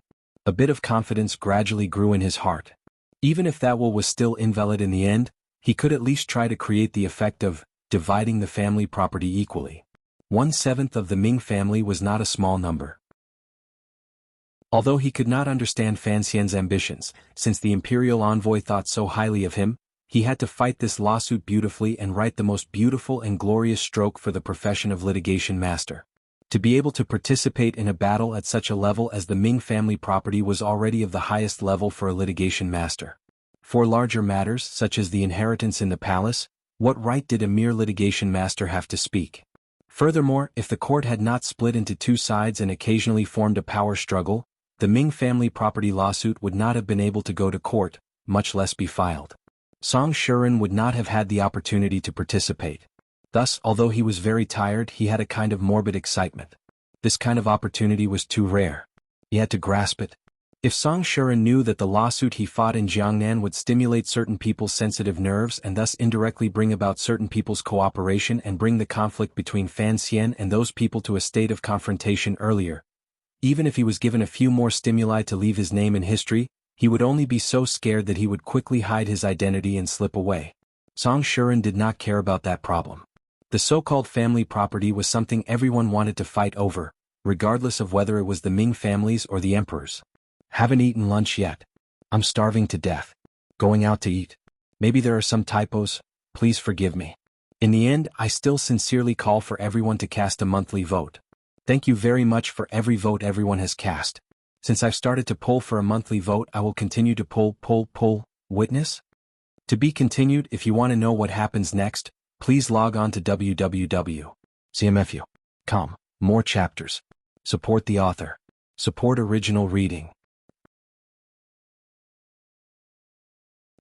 A bit of confidence gradually grew in his heart. Even if that will was still invalid in the end, he could at least try to create the effect of dividing the family property equally. 1/7 of the Ming family was not a small number. Although he could not understand Fan Xian's ambitions, since the imperial envoy thought so highly of him, he had to fight this lawsuit beautifully and write the most beautiful and glorious stroke for the profession of litigation master. To be able to participate in a battle at such a level as the Ming family property was already of the highest level for a litigation master. For larger matters, such as the inheritance in the palace, what right did a mere litigation master have to speak? Furthermore, if the court had not split into 2 sides and occasionally formed a power struggle, the Ming family property lawsuit would not have been able to go to court, much less be filed. Song Shuren would not have had the opportunity to participate. Thus, although he was very tired, he had a kind of morbid excitement. This kind of opportunity was too rare. He had to grasp it. If Song Shuren knew that the lawsuit he fought in Jiangnan would stimulate certain people's sensitive nerves and thus indirectly bring about certain people's cooperation and bring the conflict between Fan Xian and those people to a state of confrontation earlier, even if he was given a few more stimuli to leave his name in history, he would only be so scared that he would quickly hide his identity and slip away. Song Shuren did not care about that problem. The so-called family property was something everyone wanted to fight over, regardless of whether it was the Ming families or the emperors. Haven't eaten lunch yet. I'm starving to death. Going out to eat. Maybe there are some typos, please forgive me. In the end, I still sincerely call for everyone to cast a monthly vote. Thank you very much for every vote everyone has cast. Since I've started to poll for a monthly vote, I will continue to poll. Witness? To be continued. If you want to know what happens next, please log on to www.cmfu.com. More chapters. Support the author. Support original reading.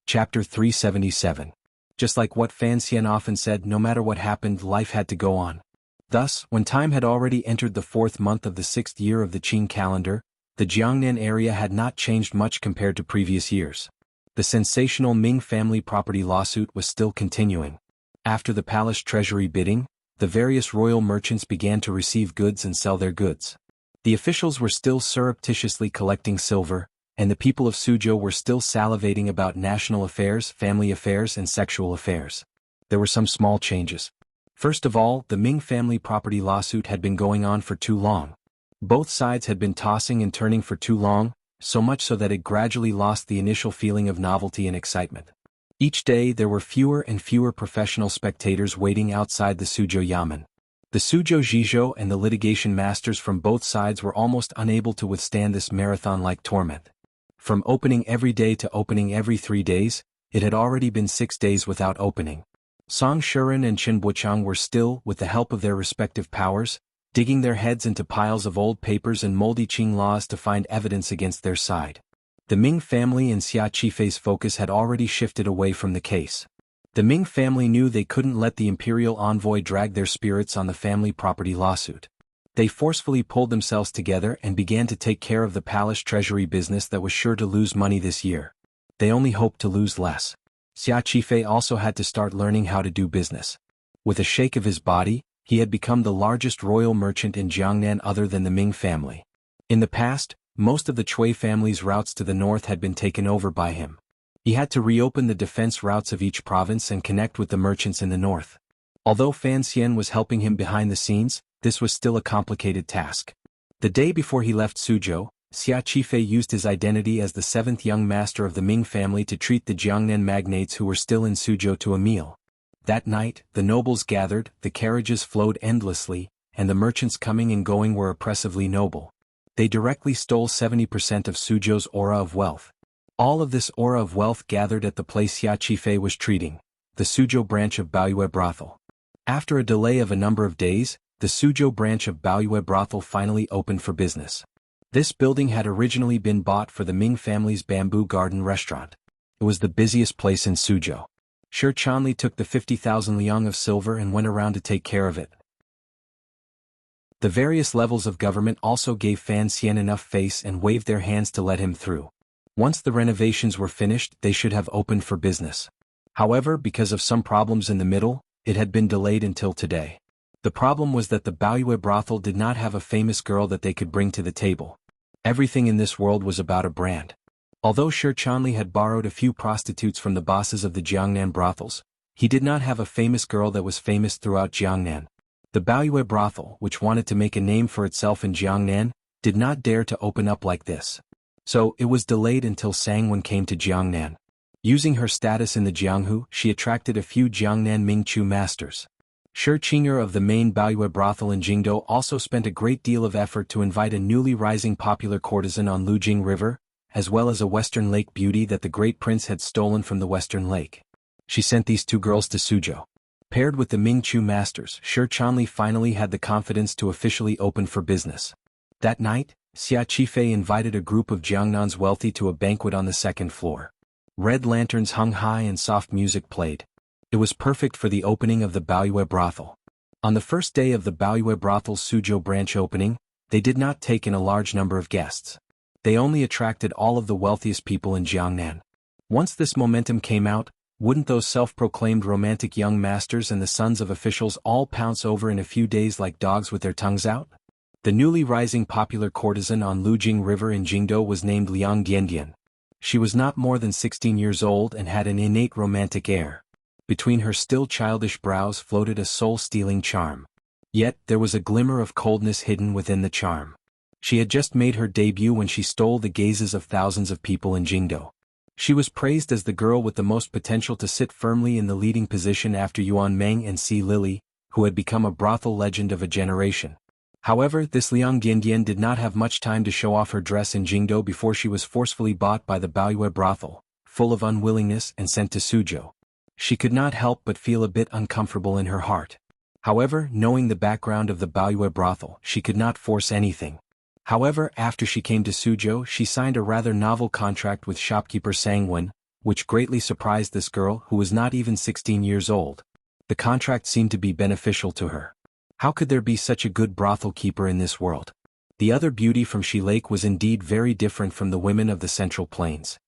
Chapter 377. Just like what Fan Xian often said, no matter what happened, life had to go on. Thus, when time had already entered the 4th month of the 6th year of the Qing calendar, the Jiangnan area had not changed much compared to previous years. The sensational Ming family property lawsuit was still continuing. After the palace treasury bidding, the various royal merchants began to receive goods and sell their goods. The officials were still surreptitiously collecting silver, and the people of Suzhou were still salivating about national affairs, family affairs, and sexual affairs. There were some small changes. First of all, the Ming family property lawsuit had been going on for too long. Both sides had been tossing and turning for too long, so much so that it gradually lost the initial feeling of novelty and excitement. Each day there were fewer and fewer professional spectators waiting outside the Suzhou Yamen. The Suzhou Zhizhou and the litigation masters from both sides were almost unable to withstand this marathon-like torment. From opening every day to opening every 3 days, it had already been 6 days without opening. Song Shuren and Qin Buchang were still, with the help of their respective powers, digging their heads into piles of old papers and moldy Qing laws to find evidence against their side. The Ming family and Xia Qifei's focus had already shifted away from the case. The Ming family knew they couldn't let the imperial envoy drag their spirits on the family property lawsuit. They forcefully pulled themselves together and began to take care of the palace treasury business that was sure to lose money this year. They only hoped to lose less. Xia Qifei also had to start learning how to do business. With a shake of his body, he had become the largest royal merchant in Jiangnan other than the Ming family. In the past, most of the Cui family's routes to the north had been taken over by him. He had to reopen the defense routes of each province and connect with the merchants in the north. Although Fan Xian was helping him behind the scenes, this was still a complicated task. The day before he left Suzhou, Xia Qifei used his identity as the 7th young master of the Ming family to treat the Jiangnan magnates who were still in Suzhou to a meal. That night, the nobles gathered, the carriages flowed endlessly, and the merchants coming and going were oppressively noble. They directly stole 70% of Suzhou's aura of wealth. All of this aura of wealth gathered at the place Xia Qifei was treating, the Suzhou branch of Baoyue Brothel. After a delay of a number of days, the Suzhou branch of Baoyue Brothel finally opened for business. This building had originally been bought for the Ming family's Bamboo Garden restaurant. It was the busiest place in Suzhou. Shi Chanli took the 50,000 liang of silver and went around to take care of it. The various levels of government also gave Fan Xian enough face and waved their hands to let him through. Once the renovations were finished, they should have opened for business. However, because of some problems in the middle, it had been delayed until today. The problem was that the Baoyue brothel did not have a famous girl that they could bring to the table. Everything in this world was about a brand. Although Shi Chanli had borrowed a few prostitutes from the bosses of the Jiangnan brothels, he did not have a famous girl that was famous throughout Jiangnan. The Baoyue brothel, which wanted to make a name for itself in Jiangnan, did not dare to open up like this. So, it was delayed until Sangwen came to Jiangnan. Using her status in the Jianghu, she attracted a few Jiangnan Mingchu masters. Shi Qinger of the main Baoyue brothel in Jingdou also spent a great deal of effort to invite a newly rising popular courtesan on Lujing River, as well as a Western Lake beauty that the great prince had stolen from the Western Lake. She sent these 2 girls to Suzhou. Paired with the Mingchu masters, Shi Chanli finally had the confidence to officially open for business. That night, Xia Qifei invited a group of Jiangnan's wealthy to a banquet on the 2nd floor. Red lanterns hung high and soft music played. It was perfect for the opening of the Baoyue brothel. On the first day of the Baoyue brothel's Suzhou branch opening, they did not take in a large number of guests. They only attracted all of the wealthiest people in Jiangnan. Once this momentum came out, wouldn't those self-proclaimed romantic young masters and the sons of officials all pounce over in a few days like dogs with their tongues out? The newly rising popular courtesan on Lujing River in Jingdou was named Liang Diandian. She was not more than 16 years old and had an innate romantic air. Between her still childish brows floated a soul-stealing charm. Yet, there was a glimmer of coldness hidden within the charm. She had just made her debut when she stole the gazes of thousands of people in Jingdou. She was praised as the girl with the most potential to sit firmly in the leading position after Yuan Meng and Si Lily, who had become a brothel legend of a generation. However, this Liang Diandian did not have much time to show off her dress in Jingdou before she was forcefully bought by the Baoyue brothel, full of unwillingness, and sent to Suzhou. She could not help but feel a bit uncomfortable in her heart. However, knowing the background of the Baoyue brothel, she could not force anything. However, after she came to Suzhou, she signed a rather novel contract with shopkeeper Sangwen, which greatly surprised this girl who was not even 16 years old. The contract seemed to be beneficial to her. How could there be such a good brothel keeper in this world? The other beauty from Shi Lake was indeed very different from the women of the Central Plains.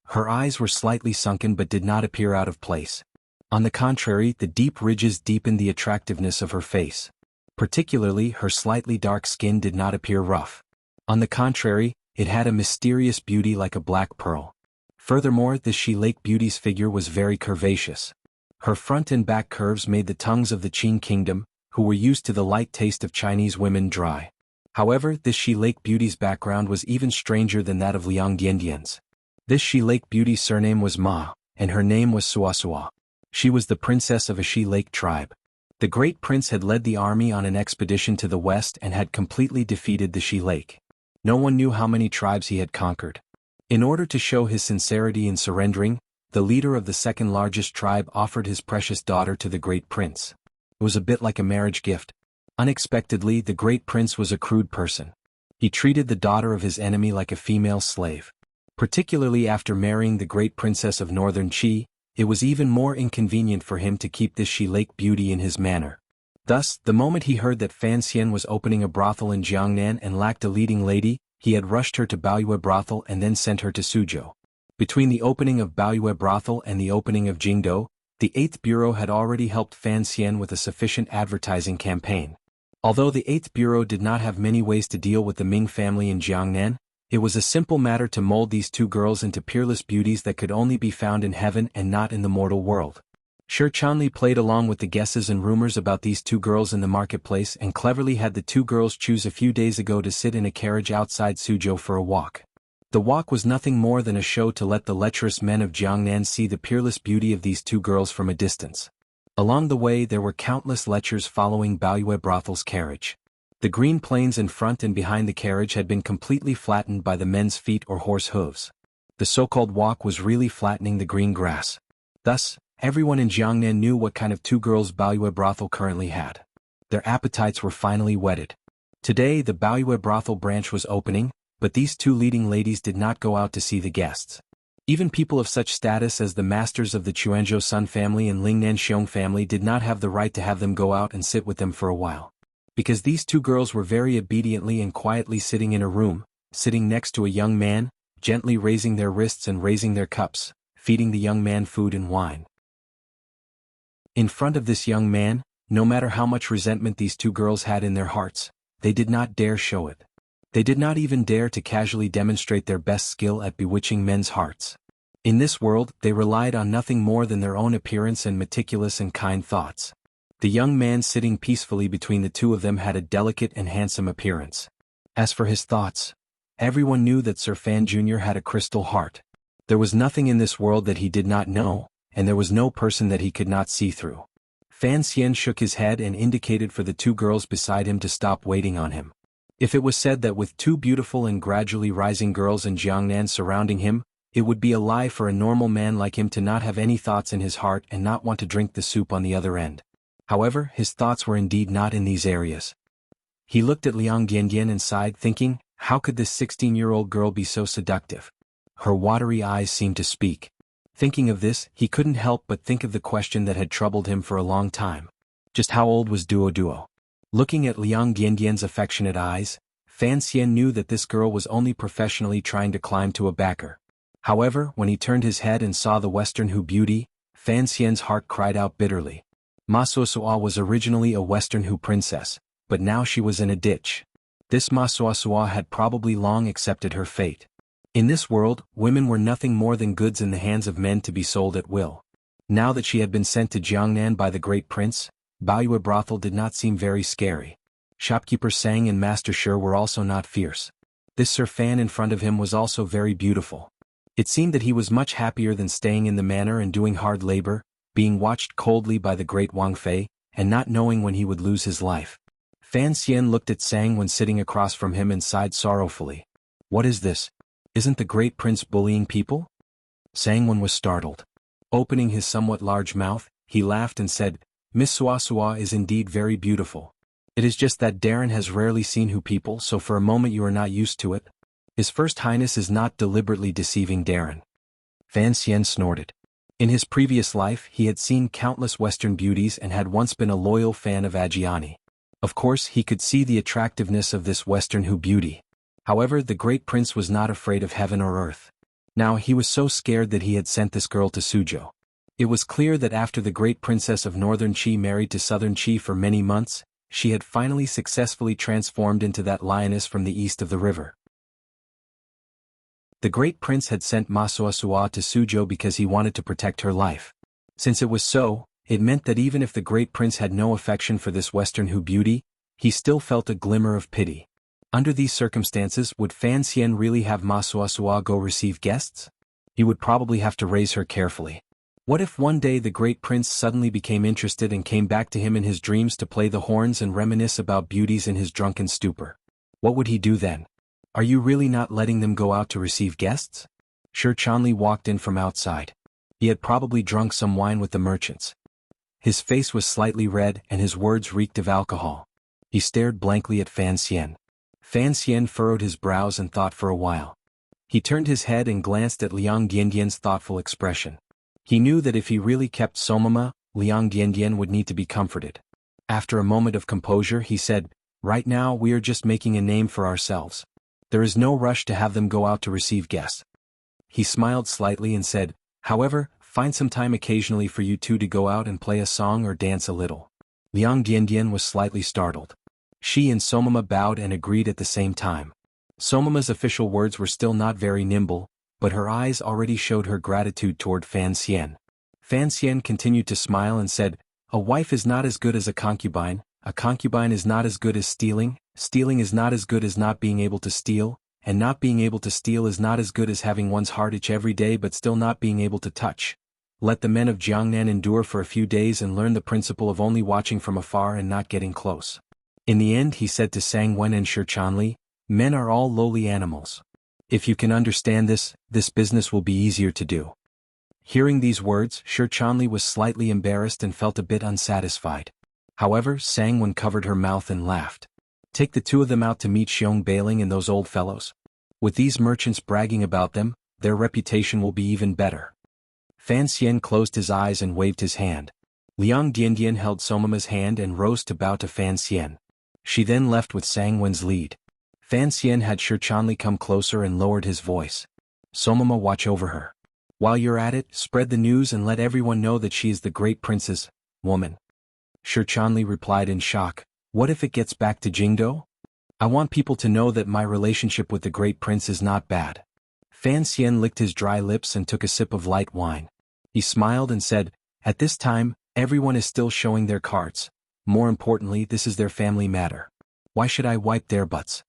Her eyes were slightly sunken but did not appear out of place. On the contrary, the deep ridges deepened the attractiveness of her face. Particularly, her slightly dark skin did not appear rough. On the contrary, it had a mysterious beauty like a black pearl. Furthermore, this She Lake Beauty's figure was very curvaceous. Her front and back curves made the tongues of the Qing kingdom, who were used to the light taste of Chinese women, dry. However, this She Lake Beauty's background was even stranger than that of Liang Diandian's. This She Lake Beauty's surname was Ma, and her name was Suasua. She was the princess of a She Lake tribe. The great prince had led the army on an expedition to the west and had completely defeated the She Lake. No one knew how many tribes he had conquered. In order to show his sincerity in surrendering, the leader of the second largest tribe offered his precious daughter to the great prince. It was a bit like a marriage gift. Unexpectedly, the great prince was a crude person. He treated the daughter of his enemy like a female slave. Particularly after marrying the great princess of northern Qi, it was even more inconvenient for him to keep this She Lake Beauty in his manor. Thus, the moment he heard that Fan Xian was opening a brothel in Jiangnan and lacked a leading lady, he had rushed her to Baoyue brothel and then sent her to Suzhou. Between the opening of Baoyue brothel and the opening of Jingdou, the 8th Bureau had already helped Fan Xian with a sufficient advertising campaign. Although the 8th Bureau did not have many ways to deal with the Ming family in Jiangnan, it was a simple matter to mold these two girls into peerless beauties that could only be found in heaven and not in the mortal world. Shi Chanli played along with the guesses and rumors about these two girls in the marketplace and cleverly had the two girls choose a few days ago to sit in a carriage outside Suzhou for a walk. The walk was nothing more than a show to let the lecherous men of Jiangnan see the peerless beauty of these two girls from a distance. Along the way there were countless lechers following Baoyue brothel's carriage. The green plains in front and behind the carriage had been completely flattened by the men's feet or horse hooves. The so-called walk was really flattening the green grass. Thus, everyone in Jiangnan knew what kind of two girls Baoyue brothel currently had. Their appetites were finally whetted. Today the Baoyue brothel branch was opening, but these two leading ladies did not go out to see the guests. Even people of such status as the masters of the Quanzhou Sun family and Lingnan Xiong family did not have the right to have them go out and sit with them for a while. Because these two girls were very obediently and quietly sitting in a room, sitting next to a young man, gently raising their wrists and raising their cups, feeding the young man food and wine. In front of this young man, no matter how much resentment these two girls had in their hearts, they did not dare show it. They did not even dare to casually demonstrate their best skill at bewitching men's hearts. In this world, they relied on nothing more than their own appearance and meticulous and kind thoughts. The young man sitting peacefully between the two of them had a delicate and handsome appearance. As for his thoughts, everyone knew that Sir Fan Jr. had a crystal heart. There was nothing in this world that he did not know, and there was no person that he could not see through. Fan Xian shook his head and indicated for the two girls beside him to stop waiting on him. If it was said that with two beautiful and gradually rising girls in Jiangnan surrounding him, it would be a lie for a normal man like him to not have any thoughts in his heart and not want to drink the soup on the other end. However, his thoughts were indeed not in these areas. He looked at Liang Diandian and sighed, thinking, how could this 16-year-old girl be so seductive? Her watery eyes seemed to speak. Thinking of this, he couldn't help but think of the question that had troubled him for a long time. Just how old was Duo? Looking at Liang Diandian's affectionate eyes, Fan Xian knew that this girl was only professionally trying to climb to a backer. However, when he turned his head and saw the Western Hu beauty, Fan Xian's heart cried out bitterly. Ma Suasua was originally a Western Hu princess, but now she was in a ditch. This Ma Suasua had probably long accepted her fate. In this world, women were nothing more than goods in the hands of men to be sold at will. Now that she had been sent to Jiangnan by the great prince, Baoyue brothel did not seem very scary. Shopkeeper Sang and Master Shi were also not fierce. This Sir Fan in front of him was also very beautiful. It seemed that he was much happier than staying in the manor and doing hard labor, being watched coldly by the great Wang Fei, and not knowing when he would lose his life. Fan Xian looked at Sang when sitting across from him and sighed sorrowfully. What is this? Isn't the great prince bullying people? Sang was startled. Opening his somewhat large mouth, he laughed and said, Miss Suasua is indeed very beautiful. It is just that Darren has rarely seen Hu people, so for a moment you are not used to it. His First Highness is not deliberately deceiving Darren. Fan Xian snorted. In his previous life he had seen countless Western beauties and had once been a loyal fan of Ajiani. Of course he could see the attractiveness of this Western Hu beauty. However, the great prince was not afraid of heaven or earth. Now he was so scared that he had sent this girl to Suzhou. It was clear that after the great princess of northern Qi married to southern Qi for many months, she had finally successfully transformed into that lioness from the east of the river. The great prince had sent Masuasua to Suzhou because he wanted to protect her life. Since it was so, it meant that even if the great prince had no affection for this Western Hu beauty, he still felt a glimmer of pity. Under these circumstances, would Fan Xian really have Masuasua go receive guests? He would probably have to raise her carefully. What if one day the great prince suddenly became interested and came back to him in his dreams to play the horns and reminisce about beauties in his drunken stupor? What would he do then? Are you really not letting them go out to receive guests? Shi Chanli walked in from outside. He had probably drunk some wine with the merchants. His face was slightly red and his words reeked of alcohol. He stared blankly at Fan Xian. Fan Xian furrowed his brows and thought for a while. He turned his head and glanced at Liang Diandian's thoughtful expression. He knew that if he really kept Somama, Liang Diandian would need to be comforted. After a moment of composure he said, "Right now we are just making a name for ourselves. There is no rush to have them go out to receive guests." He smiled slightly and said, "However, find some time occasionally for you two to go out and play a song or dance a little." Liang Diandian was slightly startled. She and Somama bowed and agreed at the same time. Somama's official words were still not very nimble, but her eyes already showed her gratitude toward Fan Xian. Fan Xian continued to smile and said, "A wife is not as good as a concubine is not as good as stealing is not as good as not being able to steal, and not being able to steal is not as good as having one's heart itch every day but still not being able to touch. Let the men of Jiangnan endure for a few days and learn the principle of only watching from afar and not getting close." In the end he said to Sang Wen and Shi Chanli, "Men are all lowly animals. If you can understand this business will be easier to do." Hearing these words, Shi Chanli was slightly embarrassed and felt a bit unsatisfied. However, Sang Wen covered her mouth and laughed. "Take the two of them out to meet Xiong Bailing and those old fellows. With these merchants bragging about them, their reputation will be even better." Fan Xian closed his eyes and waved his hand. Liang Diandian held Somama's hand and rose to bow to Fan Xian. She then left with Sang Wen's lead. Fan Xian had Shi Chanli come closer and lowered his voice. "Somama, watch over her. While you're at it, spread the news and let everyone know that she is the great prince's woman." Shi Chanli replied in shock, "What if it gets back to Jingdo? I want people to know that my relationship with the great prince is not bad." Fan Xian licked his dry lips and took a sip of light wine. He smiled and said, "At this time, everyone is still showing their cards. More importantly, this is their family matter. Why should I wipe their butts?"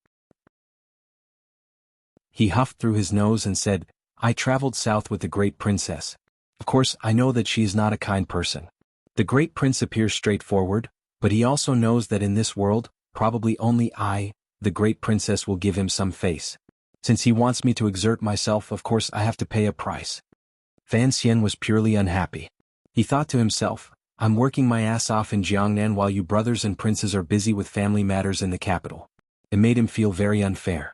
He huffed through his nose and said, "I traveled south with the great princess. Of course, I know that she is not a kind person. The great prince appears straightforward, but he also knows that in this world, probably only I, the great princess, will give him some face. Since he wants me to exert myself, of course I have to pay a price." Fan Xian was purely unhappy. He thought to himself, "I'm working my ass off in Jiangnan while you brothers and princes are busy with family matters in the capital." It made him feel very unfair.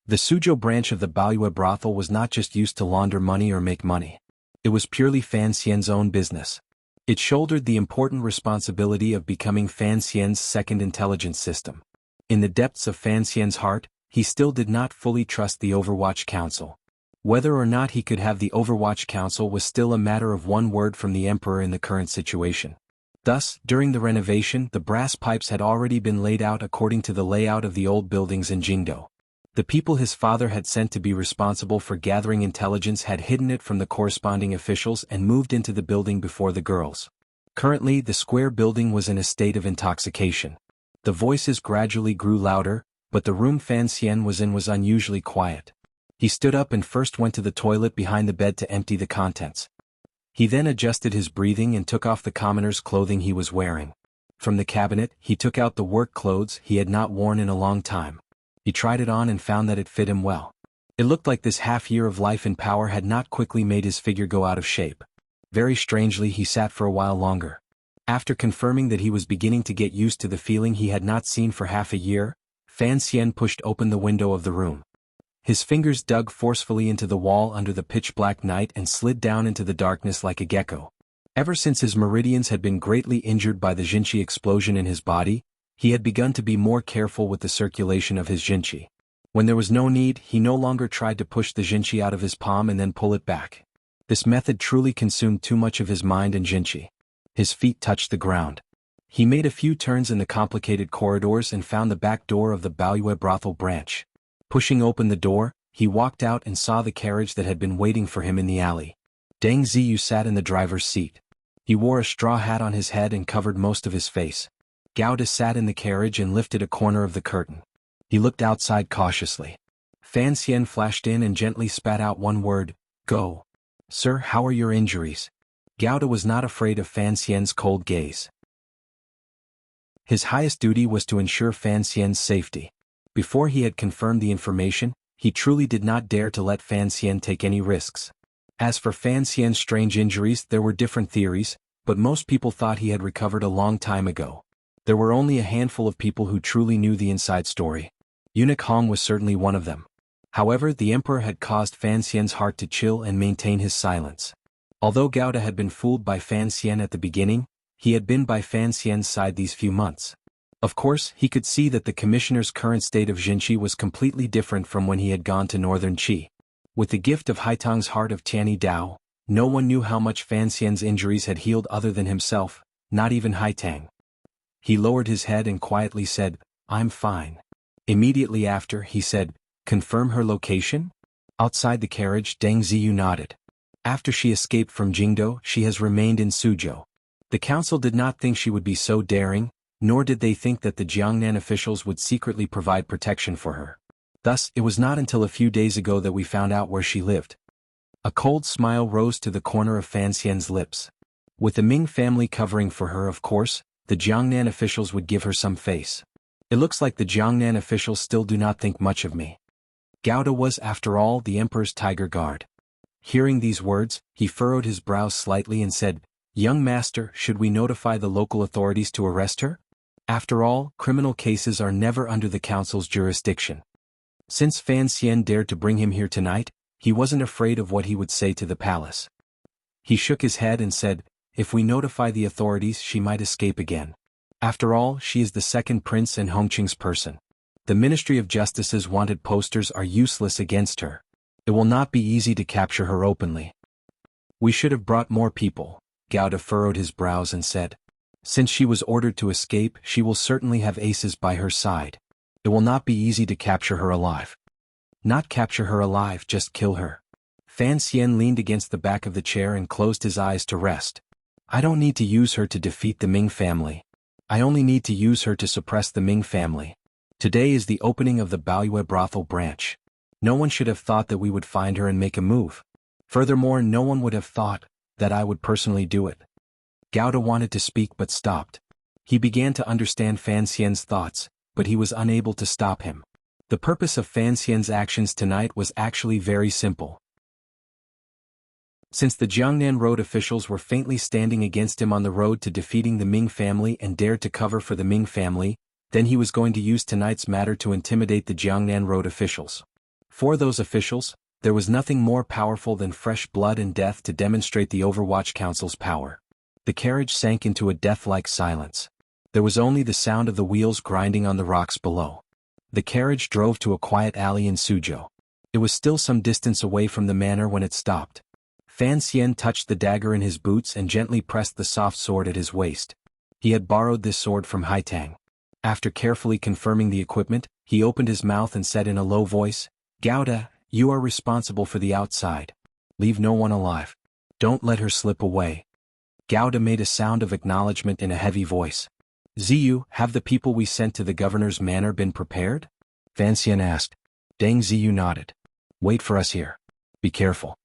The Suzhou branch of the Baoyue brothel was not just used to launder money or make money. It was purely Fan Xian's own business. It shouldered the important responsibility of becoming Fan Xian's second intelligence system. In the depths of Fan Xian's heart, he still did not fully trust the Overwatch Council. Whether or not he could have the Overwatch Council was still a matter of one word from the Emperor in the current situation. Thus, during the renovation, the brass pipes had already been laid out according to the layout of the old buildings in Jingdo. The people his father had sent to be responsible for gathering intelligence had hidden it from the corresponding officials and moved into the building before the girls. Currently, the square building was in a state of intoxication. The voices gradually grew louder, but the room Fan Xian was in was unusually quiet. He stood up and first went to the toilet behind the bed to empty the contents. He then adjusted his breathing and took off the commoner's clothing he was wearing. From the cabinet, he took out the work clothes he had not worn in a long time. He tried it on and found that it fit him well. It looked like this half-year of life in power had not quickly made his figure go out of shape. Very strangely, he sat for a while longer. After confirming that he was beginning to get used to the feeling he had not seen for half a year, Fan Xian pushed open the window of the room. His fingers dug forcefully into the wall under the pitch-black night and slid down into the darkness like a gecko. Ever since his meridians had been greatly injured by the Jinqi explosion in his body, he had begun to be more careful with the circulation of his Jinqi. When there was no need, he no longer tried to push the Jinqi out of his palm and then pull it back. This method truly consumed too much of his mind and Jinqi. His feet touched the ground. He made a few turns in the complicated corridors and found the back door of the Baoyue brothel branch. Pushing open the door, he walked out and saw the carriage that had been waiting for him in the alley. Deng Ziyu sat in the driver's seat. He wore a straw hat on his head and covered most of his face. Gao De sat in the carriage and lifted a corner of the curtain. He looked outside cautiously. Fan Xian flashed in and gently spat out one word, "Go." "Sir, how are your injuries?" Gao De was not afraid of Fan Xian's cold gaze. His highest duty was to ensure Fan Xian's safety. Before he had confirmed the information, he truly did not dare to let Fan Xian take any risks. As for Fan Xian's strange injuries, there were different theories, but most people thought he had recovered a long time ago. There were only a handful of people who truly knew the inside story. Eunuch Hong was certainly one of them. However, the emperor had caused Fan Xian's heart to chill and maintain his silence. Although Gao De had been fooled by Fan Xian at the beginning, he had been by Fan Xian's side these few months. Of course, he could see that the commissioner's current state of Jinqi was completely different from when he had gone to northern Qi. With the gift of Haitang's heart of Tianyi Dao, no one knew how much Fan Xian's injuries had healed other than himself, not even Haitang. He lowered his head and quietly said, "I'm fine." Immediately after, he said, "Confirm her location?" Outside the carriage, Deng Ziyu nodded. After she escaped from Jingdo, she has remained in Suzhou. The council did not think she would be so daring, nor did they think that the Jiangnan officials would secretly provide protection for her. Thus, it was not until a few days ago that we found out where she lived. A cold smile rose to the corner of Fan Xian's lips. With the Ming family covering for her, of course, the Jiangnan officials would give her some face. It looks like the Jiangnan officials still do not think much of me. Gao De was, after all, the emperor's tiger guard. Hearing these words, he furrowed his brows slightly and said, "Young master, should we notify the local authorities to arrest her? After all, criminal cases are never under the council's jurisdiction." Since Fan Xian dared to bring him here tonight, he wasn't afraid of what he would say to the palace. He shook his head and said, "If we notify the authorities, she might escape again. After all, she is the second prince and Hongqing's person. The Ministry of Justice's wanted posters are useless against her. It will not be easy to capture her openly. We should have brought more people." Gao De furrowed his brows and said, "Since she was ordered to escape, she will certainly have aces by her side. It will not be easy to capture her alive." "Not capture her alive, just kill her." Fan Xian leaned against the back of the chair and closed his eyes to rest. "I don't need to use her to defeat the Ming family. I only need to use her to suppress the Ming family. Today is the opening of the Baoyue brothel branch. No one should have thought that we would find her and make a move. Furthermore, no one would have thought that I would personally do it." Gao De wanted to speak but stopped. He began to understand Fan Xian's thoughts, but he was unable to stop him. The purpose of Fan Xian's actions tonight was actually very simple. Since the Jiangnan road officials were faintly standing against him on the road to defeating the Ming family and dared to cover for the Ming family, then he was going to use tonight's matter to intimidate the Jiangnan road officials. For those officials, there was nothing more powerful than fresh blood and death to demonstrate the Overwatch Council's power. The carriage sank into a death-like silence. There was only the sound of the wheels grinding on the rocks below. The carriage drove to a quiet alley in Suzhou. It was still some distance away from the manor when it stopped. Fan Xian touched the dagger in his boots and gently pressed the soft sword at his waist. He had borrowed this sword from Haitang. After carefully confirming the equipment, he opened his mouth and said in a low voice, "Gao De, you are responsible for the outside. Leave no one alive. Don't let her slip away." Gao De made a sound of acknowledgement in a heavy voice. "Ziyu, have the people we sent to the governor's manor been prepared?" Fan Xian asked. Deng Ziyu nodded. "Wait for us here. Be careful."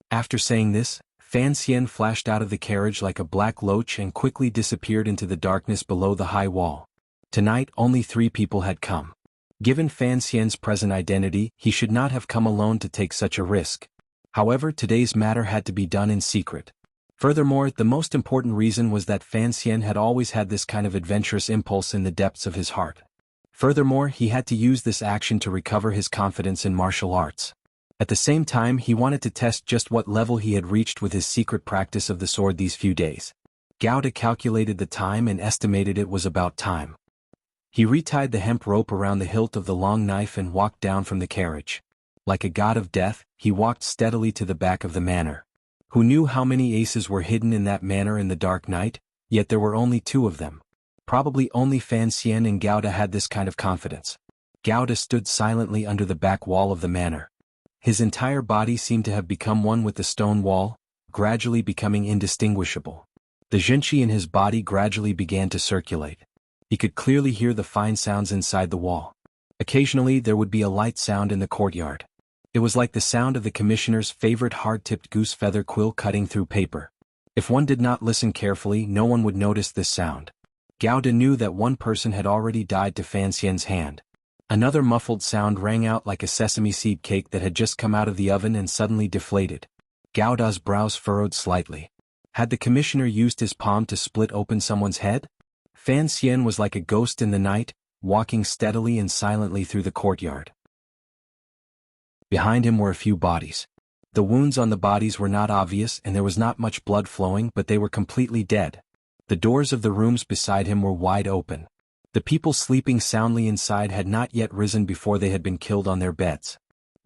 After saying this, Fan Xian flashed out of the carriage like a black loach and quickly disappeared into the darkness below the high wall. Tonight only 3 people had come. Given Fan Xian's present identity, he should not have come alone to take such a risk. However, today's matter had to be done in secret. Furthermore, the most important reason was that Fan Xian had always had this kind of adventurous impulse in the depths of his heart. Furthermore, he had to use this action to recover his confidence in martial arts. At the same time, he wanted to test just what level he had reached with his secret practice of the sword these few days. Gao De calculated the time and estimated it was about time. He retied the hemp rope around the hilt of the long knife and walked down from the carriage. Like a god of death, he walked steadily to the back of the manor. Who knew how many aces were hidden in that manor in the dark night? Yet there were only 2 of them. Probably only Fan Xian and Gouda had this kind of confidence. Gouda stood silently under the back wall of the manor. His entire body seemed to have become one with the stone wall, gradually becoming indistinguishable. The Jinqi in his body gradually began to circulate. He could clearly hear the fine sounds inside the wall. Occasionally there would be a light sound in the courtyard. It was like the sound of the commissioner's favorite hard-tipped goose feather quill cutting through paper. If one did not listen carefully, no one would notice this sound. Gouda knew that one person had already died to Fan Xian's hand. Another muffled sound rang out like a sesame seed cake that had just come out of the oven and suddenly deflated. Gouda's brows furrowed slightly. Had the commissioner used his palm to split open someone's head? Fan Xian was like a ghost in the night, walking steadily and silently through the courtyard. Behind him were a few bodies. The wounds on the bodies were not obvious and there was not much blood flowing, but they were completely dead. The doors of the rooms beside him were wide open. The people sleeping soundly inside had not yet risen before they had been killed on their beds.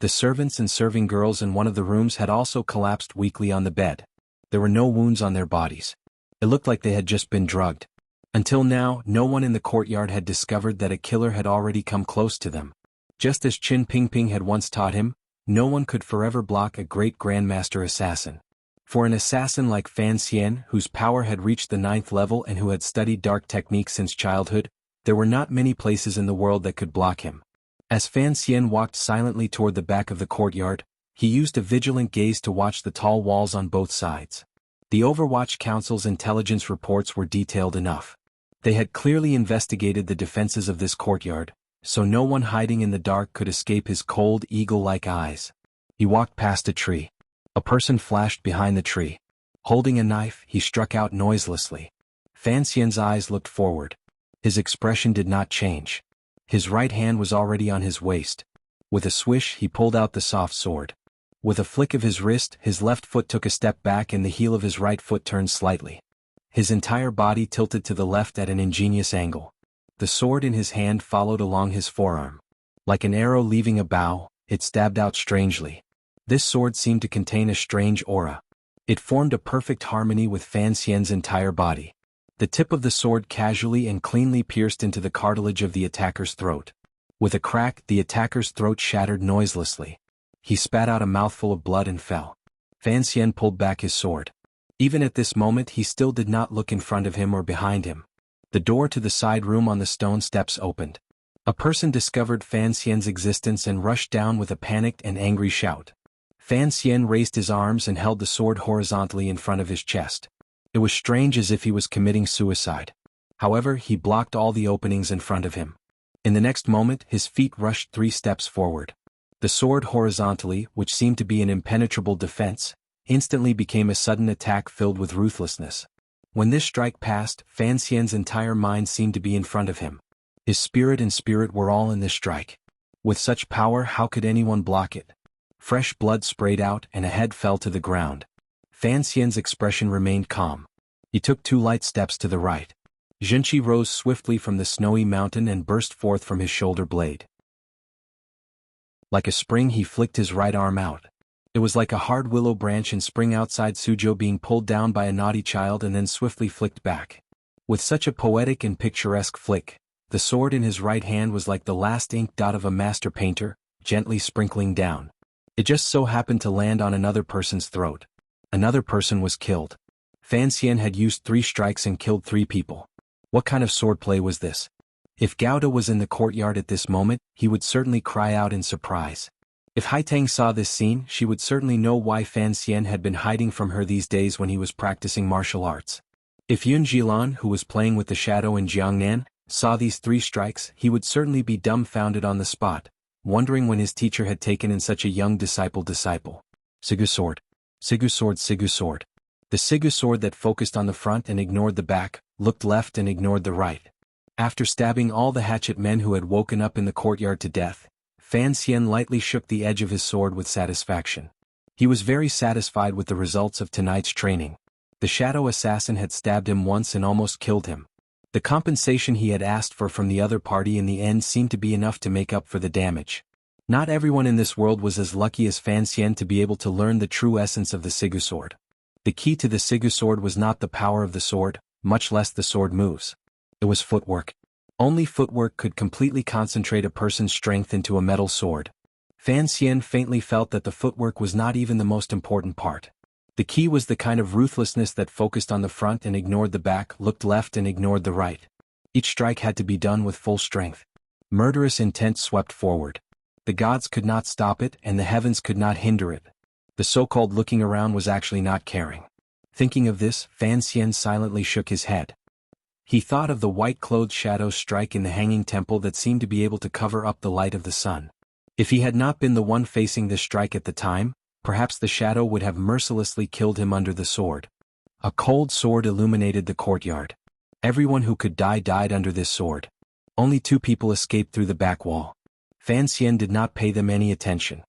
The servants and serving girls in one of the rooms had also collapsed weakly on the bed. There were no wounds on their bodies. It looked like they had just been drugged. Until now, no one in the courtyard had discovered that a killer had already come close to them. Just as Qin Pingping had once taught him, no one could forever block a great grandmaster assassin. For an assassin like Fan Xian, whose power had reached the 9th level and who had studied dark techniques since childhood, there were not many places in the world that could block him. As Fan Xian walked silently toward the back of the courtyard, he used a vigilant gaze to watch the tall walls on both sides. The Overwatch Council's intelligence reports were detailed enough. They had clearly investigated the defenses of this courtyard, so no one hiding in the dark could escape his cold, eagle-like eyes. He walked past a tree. A person flashed behind the tree. Holding a knife, he struck out noiselessly. Fan Xian's eyes looked forward. His expression did not change. His right hand was already on his waist. With a swish, he pulled out the soft sword. With a flick of his wrist, his left foot took a step back and the heel of his right foot turned slightly. His entire body tilted to the left at an ingenious angle. The sword in his hand followed along his forearm. Like an arrow leaving a bow, it stabbed out strangely. This sword seemed to contain a strange aura. It formed a perfect harmony with Fan Xian's entire body. The tip of the sword casually and cleanly pierced into the cartilage of the attacker's throat. With a crack, the attacker's throat shattered noiselessly. He spat out a mouthful of blood and fell. Fan Xian pulled back his sword. Even at this moment he still did not look in front of him or behind him. The door to the side room on the stone steps opened. A person discovered Fan Xian's existence and rushed down with a panicked and angry shout. Fan Xian raised his arms and held the sword horizontally in front of his chest. It was strange, as if he was committing suicide. However, he blocked all the openings in front of him. In the next moment, his feet rushed 3 steps forward. The sword horizontally, which seemed to be an impenetrable defense, instantly became a sudden attack filled with ruthlessness. When this strike passed, Fan Xian's entire mind seemed to be in front of him. His spirit and spirit were all in this strike. With such power, how could anyone block it? Fresh blood sprayed out and a head fell to the ground. Fan Xian's expression remained calm. He took 2 light steps to the right. Jinqi rose swiftly from the snowy mountain and burst forth from his shoulder blade. Like a spring he flicked his right arm out. It was like a hard willow branch in spring outside Suzhou being pulled down by a naughty child and then swiftly flicked back. With such a poetic and picturesque flick, the sword in his right hand was like the last ink dot of a master painter, gently sprinkling down. It just so happened to land on another person's throat. Another person was killed. Fan Xian had used 3 strikes and killed 3 people. What kind of swordplay was this? If Gouda was in the courtyard at this moment, he would certainly cry out in surprise. If Haitang saw this scene, she would certainly know why Fan Xian had been hiding from her these days when he was practicing martial arts. If Yun Jilan, who was playing with the shadow in Jiangnan, saw these 3 strikes, he would certainly be dumbfounded on the spot, wondering when his teacher had taken in such a young disciple. Sigu sword. Sigu sword, Sigu sword. The Sigu sword that focused on the front and ignored the back, looked left and ignored the right. After stabbing all the hatchet men who had woken up in the courtyard to death, Fan Xian lightly shook the edge of his sword with satisfaction. He was very satisfied with the results of tonight's training. The shadow assassin had stabbed him once and almost killed him. The compensation he had asked for from the other party in the end seemed to be enough to make up for the damage. Not everyone in this world was as lucky as Fan Xian to be able to learn the true essence of the Sigu sword. The key to the Sigu sword was not the power of the sword, much less the sword moves. It was footwork. Only footwork could completely concentrate a person's strength into a metal sword. Fan Xian faintly felt that the footwork was not even the most important part. The key was the kind of ruthlessness that focused on the front and ignored the back, looked left and ignored the right. Each strike had to be done with full strength. Murderous intent swept forward. The gods could not stop it and the heavens could not hinder it. The so-called looking around was actually not caring. Thinking of this, Fan Xian silently shook his head. He thought of the white-clothed shadow strike in the hanging temple that seemed to be able to cover up the light of the sun. If he had not been the one facing this strike at the time, perhaps the shadow would have mercilessly killed him under the sword. A cold sword illuminated the courtyard. Everyone who could die died under this sword. Only 2 people escaped through the back wall. Fan Xian did not pay them any attention.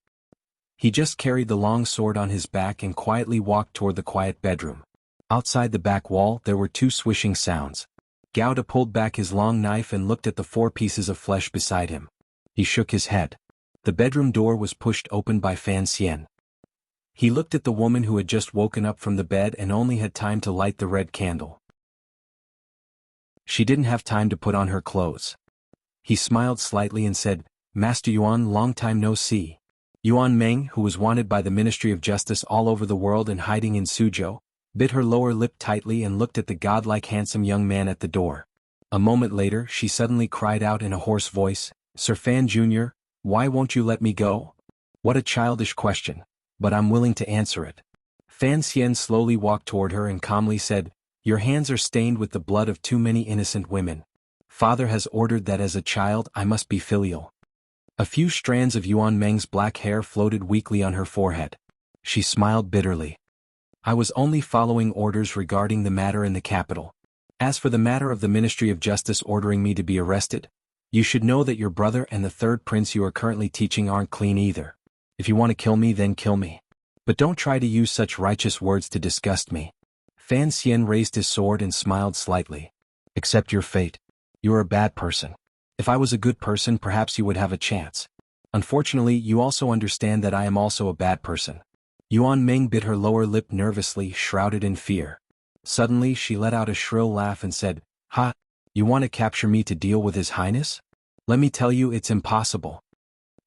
He just carried the long sword on his back and quietly walked toward the quiet bedroom. Outside the back wall there were 2 swishing sounds. Gauda pulled back his long knife and looked at the 4 pieces of flesh beside him. He shook his head. The bedroom door was pushed open by Fan Xian. He looked at the woman who had just woken up from the bed and only had time to light the red candle. She didn't have time to put on her clothes. He smiled slightly and said, "Master Yuan, long time no see." Yuan Meng, who was wanted by the Ministry of Justice all over the world and hiding in Suzhou, bit her lower lip tightly and looked at the godlike handsome young man at the door. A moment later she suddenly cried out in a hoarse voice, "Sir Fan Jr., why won't you let me go?" What a childish question, but I'm willing to answer it. Fan Xian slowly walked toward her and calmly said, "Your hands are stained with the blood of too many innocent women. Father has ordered that as a child I must be filial." A few strands of Yuan Meng's black hair floated weakly on her forehead. She smiled bitterly. "I was only following orders regarding the matter in the capital. As for the matter of the Ministry of Justice ordering me to be arrested, you should know that your brother and the 3rd prince you are currently teaching aren't clean either. If you want to kill me, then kill me. But don't try to use such righteous words to disgust me." Fan Xian raised his sword and smiled slightly. "Accept your fate. You're a bad person. If I was a good person, perhaps you would have a chance. Unfortunately, you also understand that I am also a bad person." Yuan Meng bit her lower lip nervously, shrouded in fear. Suddenly she let out a shrill laugh and said, "Ha! You want to capture me to deal with His Highness? Let me tell you it's impossible."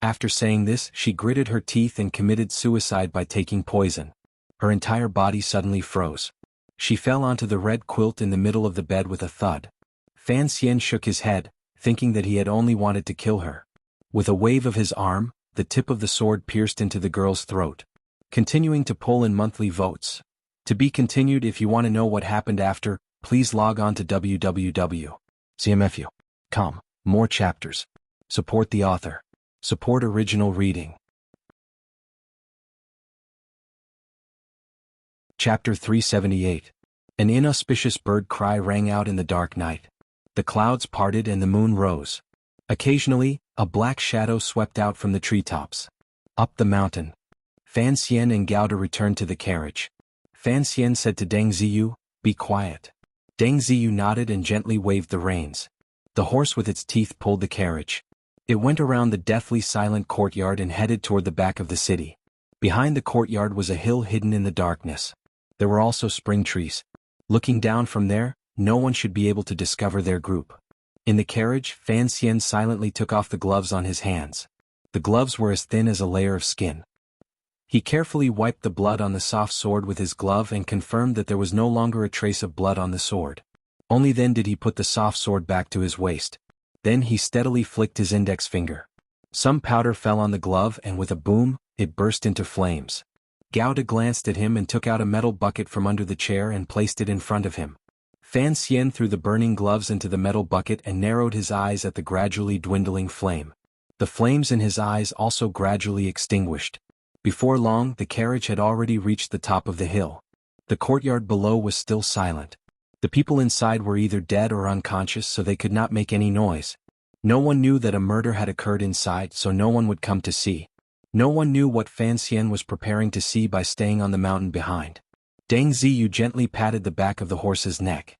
After saying this, she gritted her teeth and committed suicide by taking poison. Her entire body suddenly froze. She fell onto the red quilt in the middle of the bed with a thud. Fan Xian shook his head, thinking that he had only wanted to kill her. With a wave of his arm, the tip of the sword pierced into the girl's throat. Continuing to pull in monthly votes. To be continued. If you want to know what happened after, please log on to www.cmfu.com. More chapters. Support the author. Support original reading. Chapter 378. An inauspicious bird cry rang out in the dark night. The clouds parted and the moon rose. Occasionally, a black shadow swept out from the treetops. Up the mountain. Fan Xian and Gauda returned to the carriage. Fan Xian said to Deng Ziyu, "Be quiet." Deng Ziyu nodded and gently waved the reins. The horse with its teeth pulled the carriage. It went around the deathly silent courtyard and headed toward the back of the city. Behind the courtyard was a hill hidden in the darkness. There were also spring trees. Looking down from there, no one should be able to discover their group. In the carriage, Fan Xian silently took off the gloves on his hands. The gloves were as thin as a layer of skin. He carefully wiped the blood on the soft sword with his glove and confirmed that there was no longer a trace of blood on the sword. Only then did he put the soft sword back to his waist. Then he steadily flicked his index finger. Some powder fell on the glove and with a boom, it burst into flames. Gauda glanced at him and took out a metal bucket from under the chair and placed it in front of him. Fan Xian threw the burning gloves into the metal bucket and narrowed his eyes at the gradually dwindling flame. The flames in his eyes also gradually extinguished. Before long, the carriage had already reached the top of the hill. The courtyard below was still silent. The people inside were either dead or unconscious, so they could not make any noise. No one knew that a murder had occurred inside, so no one would come to see. No one knew what Fan Xian was preparing to see by staying on the mountain behind. Deng Ziyu gently patted the back of the horse's neck.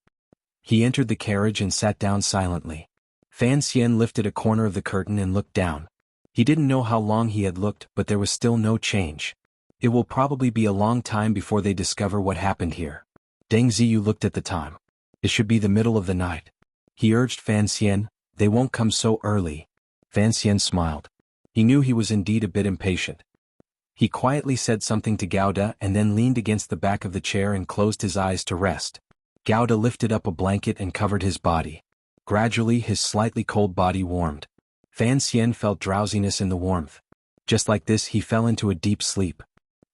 He entered the carriage and sat down silently. Fan Xian lifted a corner of the curtain and looked down. He didn't know how long he had looked, but there was still no change. It will probably be a long time before they discover what happened here. Deng Ziyu looked at the time. It should be the middle of the night. he urged Fan Xian. They won't come so early. Fan Xian smiled. He knew he was indeed a bit impatient. He quietly said something to Gauda and then leaned against the back of the chair and closed his eyes to rest. Gauda lifted up a blanket and covered his body. Gradually his slightly cold body warmed. Fan Xian felt drowsiness in the warmth. Just like this he fell into a deep sleep.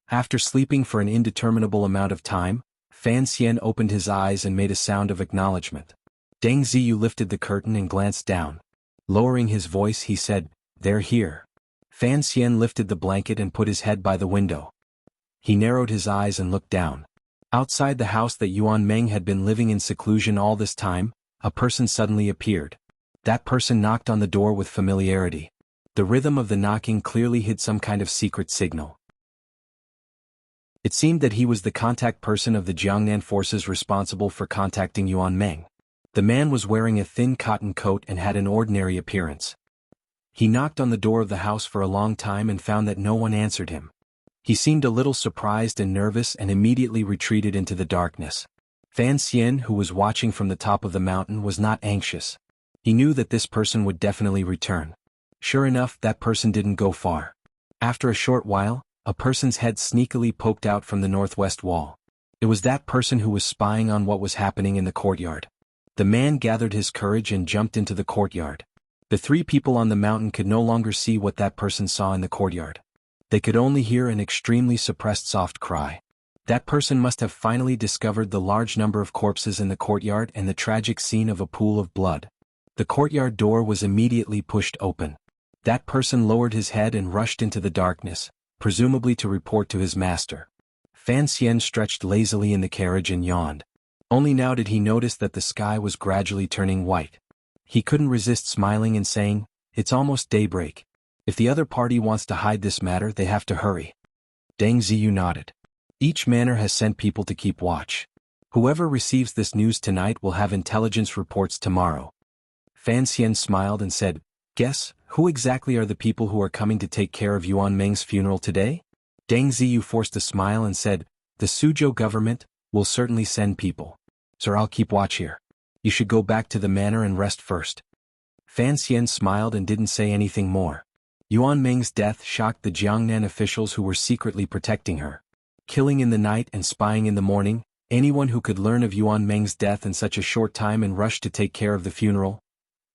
After sleeping for an indeterminable amount of time, Fan Xian opened his eyes and made a sound of acknowledgement. Deng Ziyu lifted the curtain and glanced down. Lowering his voice he said, "They're here." Fan Xian lifted the blanket and put his head by the window. He narrowed his eyes and looked down. Outside the house that Yuan Meng had been living in seclusion all this time, a person suddenly appeared. That person knocked on the door with familiarity. The rhythm of the knocking clearly hid some kind of secret signal. It seemed that he was the contact person of the Jiangnan forces responsible for contacting Yuan Meng. The man was wearing a thin cotton coat and had an ordinary appearance. He knocked on the door of the house for a long time and found that no one answered him. He seemed a little surprised and nervous and immediately retreated into the darkness. Fan Xian, who was watching from the top of the mountain, was not anxious. He knew that this person would definitely return. Sure enough, that person didn't go far. After a short while, a person's head sneakily poked out from the northwest wall. It was that person who was spying on what was happening in the courtyard. The man gathered his courage and jumped into the courtyard. The three people on the mountain could no longer see what that person saw in the courtyard. They could only hear an extremely suppressed soft cry. That person must have finally discovered the large number of corpses in the courtyard and the tragic scene of a pool of blood. The courtyard door was immediately pushed open. That person lowered his head and rushed into the darkness, presumably to report to his master. Fan Xian stretched lazily in the carriage and yawned. Only now did he notice that the sky was gradually turning white. He couldn't resist smiling and saying, "It's almost daybreak. If the other party wants to hide this matter, they have to hurry." Deng Ziyu nodded. Each manor has sent people to keep watch. Whoever receives this news tonight will have intelligence reports tomorrow. Fan Xian smiled and said, "Guess, who exactly are the people who are coming to take care of Yuan Meng's funeral today?" Deng Ziyu forced a smile and said, "The Suzhou government will certainly send people. Sir, I'll keep watch here. You should go back to the manor and rest first." Fan Xian smiled and didn't say anything more. Yuan Meng's death shocked the Jiangnan officials who were secretly protecting her. Killing in the night and spying in the morning, anyone who could learn of Yuan Meng's death in such a short time and rush to take care of the funeral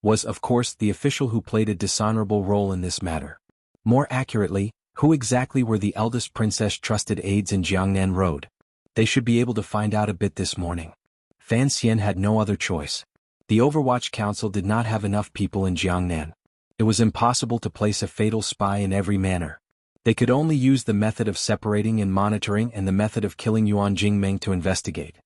was, of course, the official who played a dishonorable role in this matter. More accurately, who exactly were the eldest princess trusted aides in Jiangnan Road? They should be able to find out a bit this morning. Fan Xian had no other choice. The Overwatch Council did not have enough people in Jiangnan. It was impossible to place a fatal spy in every manor. They could only use the method of separating and monitoring and the method of killing Yuan Jingmeng to investigate.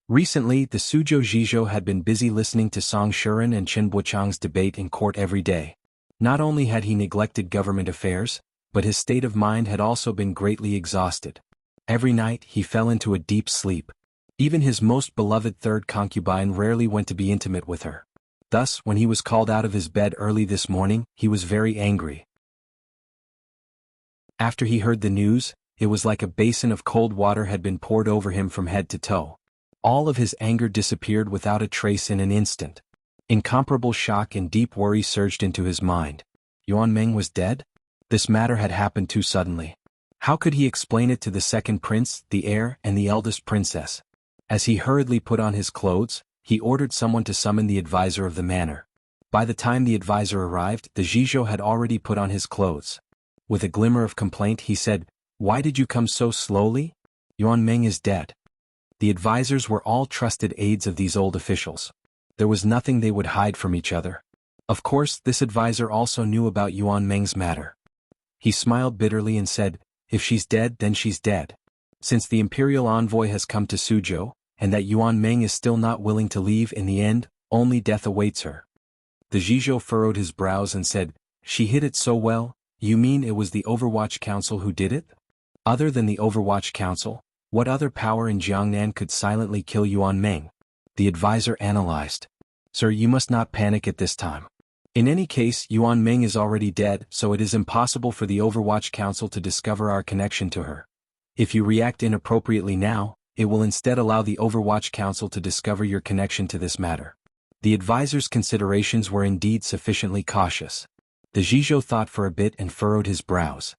Recently, the Suzhou Zhizhou had been busy listening to Song Shuren and Chen Buchang's debate in court every day. Not only had he neglected government affairs, but his state of mind had also been greatly exhausted. Every night he fell into a deep sleep. Even his most beloved third concubine rarely went to be intimate with her. Thus, when he was called out of his bed early this morning, he was very angry. After he heard the news, it was like a basin of cold water had been poured over him from head to toe. All of his anger disappeared without a trace in an instant. Incomparable shock and deep worry surged into his mind. Yuan Meng was dead? This matter had happened too suddenly. How could he explain it to the second prince, the heir, and the eldest princess? As he hurriedly put on his clothes, he ordered someone to summon the advisor of the manor. By the time the advisor arrived, the Zhizhou had already put on his clothes. With a glimmer of complaint he said, "Why did you come so slowly? Yuan Meng is dead." The advisors were all trusted aides of these old officials. There was nothing they would hide from each other. Of course, this advisor also knew about Yuan Meng's matter. He smiled bitterly and said, "If she's dead, then she's dead. Since the imperial envoy has come to Suzhou, and that Yuan Meng is still not willing to leave in the end, only death awaits her." The Zhizhou furrowed his brows and said, "She hid it so well, you mean it was the Overwatch Council who did it? Other than the Overwatch Council, what other power in Jiangnan could silently kill Yuan Meng?" The advisor analyzed. "Sir, you must not panic at this time. In any case, Yuan Meng is already dead, so it is impossible for the Overwatch Council to discover our connection to her. If you react inappropriately now, it will instead allow the Overwatch Council to discover your connection to this matter. The advisor's considerations were indeed sufficiently cautious. The Zhizhou thought for a bit and furrowed his brows.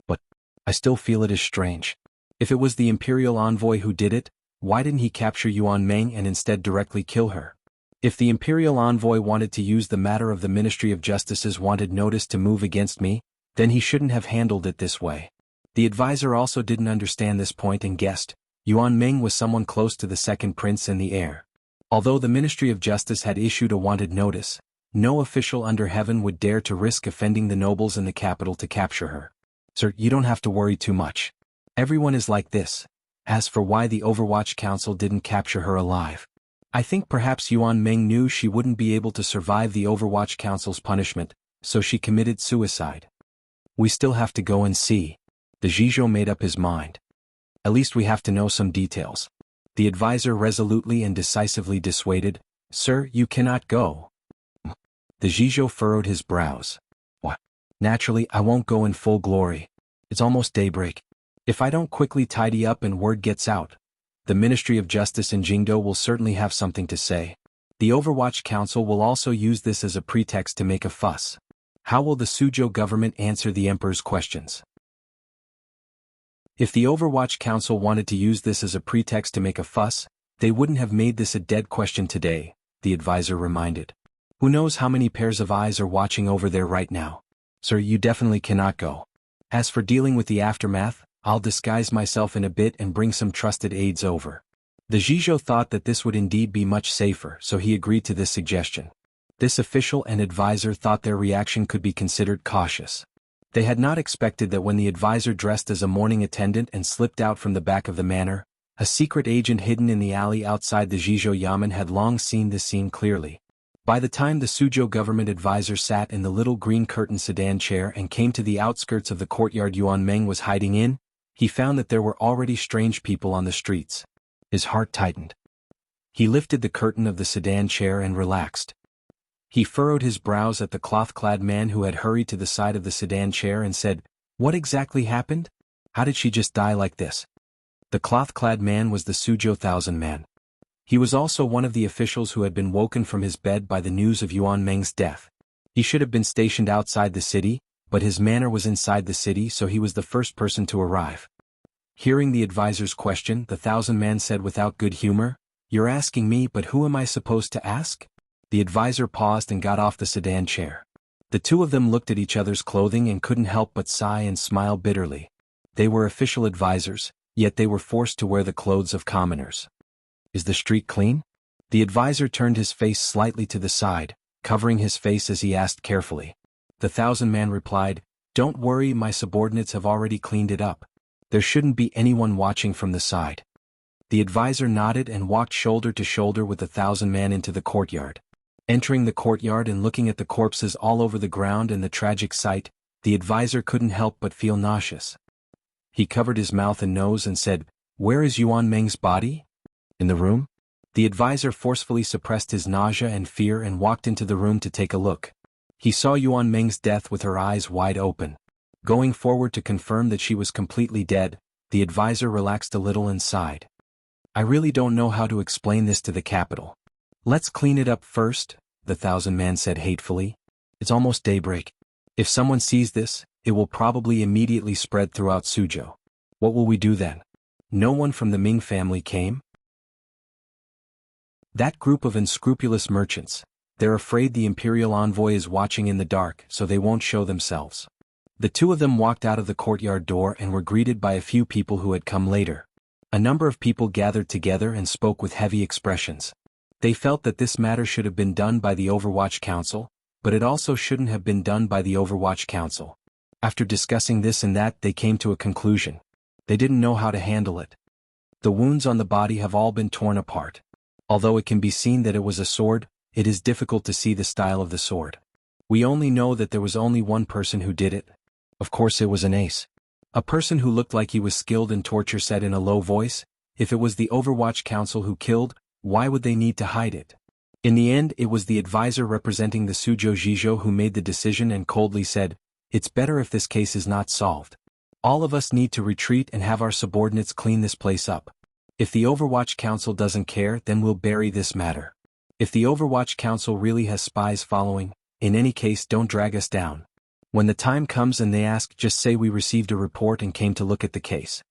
But I still feel it is strange. If it was the imperial envoy who did it, why didn't he capture Yuan Meng and instead directly kill her? If the imperial envoy wanted to use the matter of the Ministry of Justice's wanted notice to move against me, then he shouldn't have handled it this way. The advisor also didn't understand this point and guessed Yuan Meng was someone close to the second prince and the heir. Although the Ministry of Justice had issued a wanted notice, no official under heaven would dare to risk offending the nobles in the capital to capture her. Sir, you don't have to worry too much. Everyone is like this. As for why the Overwatch Council didn't capture her alive, I think perhaps Yuan Meng knew she wouldn't be able to survive the Overwatch Council's punishment, so she committed suicide. We still have to go and see. The Zhizhou made up his mind. At least we have to know some details. The advisor resolutely and decisively dissuaded, Sir, you cannot go. The Zhizhou furrowed his brows. What? Naturally, I won't go in full glory. It's almost daybreak. If I don't quickly tidy up and word gets out, the Ministry of Justice in Jingdo will certainly have something to say. The Overwatch Council will also use this as a pretext to make a fuss. How will the Suzhou government answer the emperor's questions? If the Overwatch Council wanted to use this as a pretext to make a fuss, they wouldn't have made this a dead question today, the advisor reminded. Who knows how many pairs of eyes are watching over there right now? Sir, you definitely cannot go. As for dealing with the aftermath, I'll disguise myself in a bit and bring some trusted aides over. The Zhizhou thought that this would indeed be much safer, so he agreed to this suggestion. This official and advisor thought their reaction could be considered cautious. They had not expected that when the advisor dressed as a morning attendant and slipped out from the back of the manor, a secret agent hidden in the alley outside the Zhizhou Yamen had long seen this scene clearly. By the time the Suzhou government advisor sat in the little green curtain sedan chair and came to the outskirts of the courtyard Yuan Meng was hiding in, he found that there were already strange people on the streets. His heart tightened. He lifted the curtain of the sedan chair and relaxed. He furrowed his brows at the cloth-clad man who had hurried to the side of the sedan chair and said, What exactly happened? How did she just die like this? The cloth-clad man was the Suzhou Thousand Man. He was also one of the officials who had been woken from his bed by the news of Yuan Meng's death. He should have been stationed outside the city, but his manor was inside the city, so he was the first person to arrive. Hearing the advisor's question, the Thousand Man said without good humor, You're asking me, but who am I supposed to ask? The advisor paused and got off the sedan chair. The two of them looked at each other's clothing and couldn't help but sigh and smile bitterly. They were official advisors, yet they were forced to wear the clothes of commoners. Is the street clean? The advisor turned his face slightly to the side, covering his face as he asked carefully. The Thousand Man replied, Don't worry, my subordinates have already cleaned it up. There shouldn't be anyone watching from the side. The advisor nodded and walked shoulder to shoulder with the Thousand Man into the courtyard. Entering the courtyard and looking at the corpses all over the ground and the tragic sight, the advisor couldn't help but feel nauseous. He covered his mouth and nose and said, Where is Yuan Meng's body? In the room? The advisor forcefully suppressed his nausea and fear and walked into the room to take a look. He saw Yuan Meng's death with her eyes wide open. Going forward to confirm that she was completely dead, the advisor relaxed a little and sighed. I really don't know how to explain this to the capital. Let's clean it up first, the Thousand Man said hatefully. It's almost daybreak. If someone sees this, it will probably immediately spread throughout Suzhou. What will we do then? No one from the Ming family came? That group of unscrupulous merchants. They're afraid the imperial envoy is watching in the dark, so they won't show themselves. The two of them walked out of the courtyard door and were greeted by a few people who had come later. A number of people gathered together and spoke with heavy expressions. They felt that this matter should have been done by the Overwatch Council, but it also shouldn't have been done by the Overwatch Council. After discussing this and that, they came to a conclusion. They didn't know how to handle it. The wounds on the body have all been torn apart. Although it can be seen that it was a sword, it is difficult to see the style of the sword. We only know that there was only one person who did it. Of course it was an ace. A person who looked like he was skilled in torture said in a low voice, If it was the Overwatch Council who killed, why would they need to hide it? In the end, it was the advisor representing the Suzhou Zhizhou who made the decision and coldly said, It's better if this case is not solved. All of us need to retreat and have our subordinates clean this place up. If the Overwatch Council doesn't care, then we'll bury this matter. If the Overwatch Council really has spies following, in any case don't drag us down. When the time comes and they ask, just say we received a report and came to look at the case.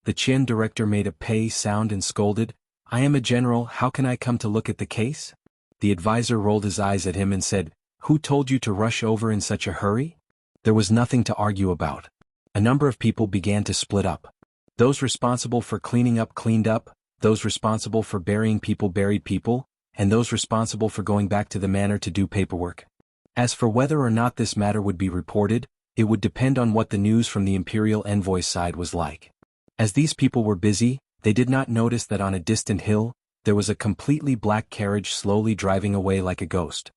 The Qin director made a pay sound and scolded, I am a general, how can I come to look at the case? The advisor rolled his eyes at him and said, who told you to rush over in such a hurry? There was nothing to argue about. A number of people began to split up. Those responsible for cleaning up cleaned up, those responsible for burying people buried people, and those responsible for going back to the manor to do paperwork. As for whether or not this matter would be reported, it would depend on what the news from the imperial envoy's side was like. As these people were busy, they did not notice that on a distant hill, there was a completely black carriage slowly driving away like a ghost.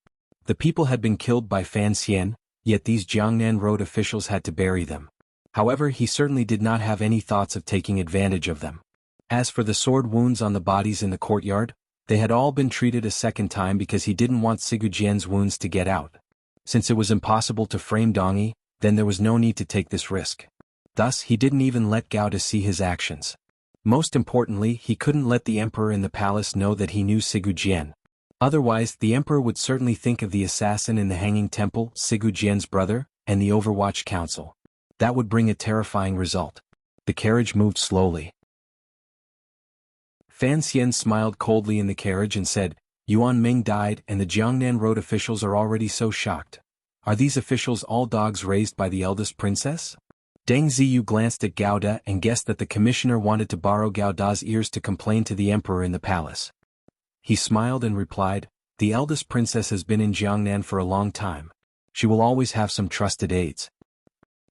The people had been killed by Fan Xian, yet these Jiangnan road officials had to bury them. However, he certainly did not have any thoughts of taking advantage of them. As for the sword wounds on the bodies in the courtyard, they had all been treated a second time because he didn't want Sigu Jian's wounds to get out. Since it was impossible to frame Dongyi, then there was no need to take this risk. Thus, he didn't even let Gao to see his actions. Most importantly, he couldn't let the emperor in the palace know that he knew Sigu Jian. Otherwise, the emperor would certainly think of the assassin in the Hanging Temple, Sigu Jian's brother, and the Overwatch Council. That would bring a terrifying result. The carriage moved slowly. Fan Xian smiled coldly in the carriage and said, Yuan Ming died and the Jiangnan road officials are already so shocked. Are these officials all dogs raised by the eldest princess? Deng Ziyu glanced at Gao Da and guessed that the commissioner wanted to borrow Gao Da's ears to complain to the emperor in the palace. He smiled and replied, the eldest princess has been in Jiangnan for a long time. She will always have some trusted aides.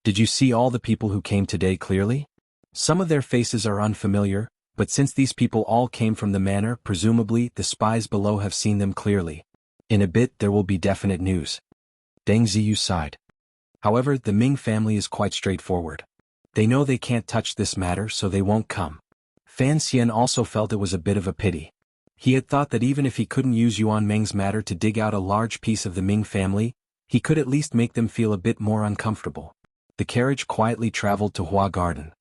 Did you see all the people who came today clearly? Some of their faces are unfamiliar, but since these people all came from the manor, presumably the spies below have seen them clearly. In a bit there will be definite news. Deng Ziyu sighed. However, the Ming family is quite straightforward. They know they can't touch this matter, so they won't come. Fan Xian also felt it was a bit of a pity. He had thought that even if he couldn't use Yuan Meng's matter to dig out a large piece of the Ming family, he could at least make them feel a bit more uncomfortable. The carriage quietly traveled to Hua Garden.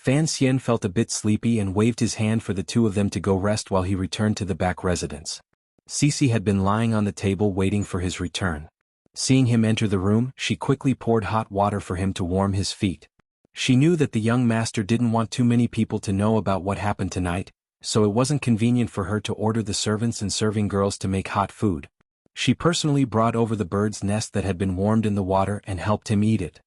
Fan Xian felt a bit sleepy and waved his hand for the two of them to go rest while he returned to the back residence. Cece had been lying on the table waiting for his return. Seeing him enter the room, she quickly poured hot water for him to warm his feet. She knew that the young master didn't want too many people to know about what happened tonight, so it wasn't convenient for her to order the servants and serving girls to make hot food. She personally brought over the bird's nest that had been warmed in the water and helped him eat it.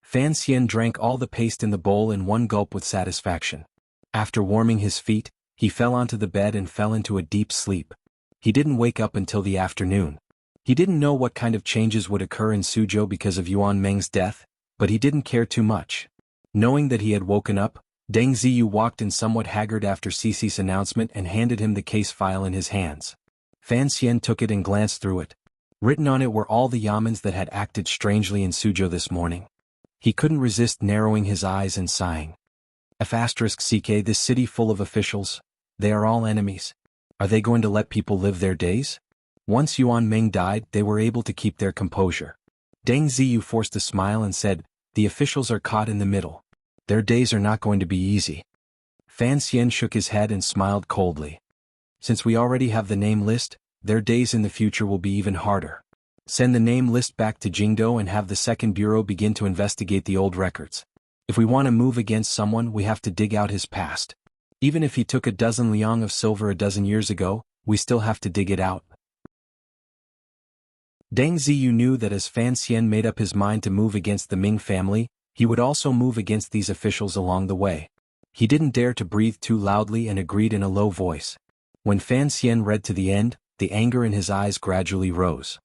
Fan Xian drank all the paste in the bowl in one gulp with satisfaction. After warming his feet, he fell onto the bed and fell into a deep sleep. He didn't wake up until the afternoon. He didn't know what kind of changes would occur in Suzhou because of Yuan Meng's death, but he didn't care too much. Knowing that he had woken up, Deng Ziyu walked in somewhat haggard after Cece's announcement and handed him the case file in his hands. Fan Xian took it and glanced through it. Written on it were all the yamens that had acted strangely in Suzhou this morning. He couldn't resist narrowing his eyes and sighing. *CK This city full of officials, they are all enemies. Are they going to let people live their days? Once Yuan Meng died, they were able to keep their composure. Deng Ziyu forced a smile and said, the officials are caught in the middle. Their days are not going to be easy. Fan Xian shook his head and smiled coldly. Since we already have the name list, their days in the future will be even harder. Send the name list back to Jingdo and have the second bureau begin to investigate the old records. If we want to move against someone, we have to dig out his past. Even if he took a dozen liang of silver a dozen years ago, we still have to dig it out. Deng Ziyu knew that as Fan Xian made up his mind to move against the Ming family, he would also move against these officials along the way. He didn't dare to breathe too loudly and agreed in a low voice. When Fan Xian read to the end, the anger in his eyes gradually rose.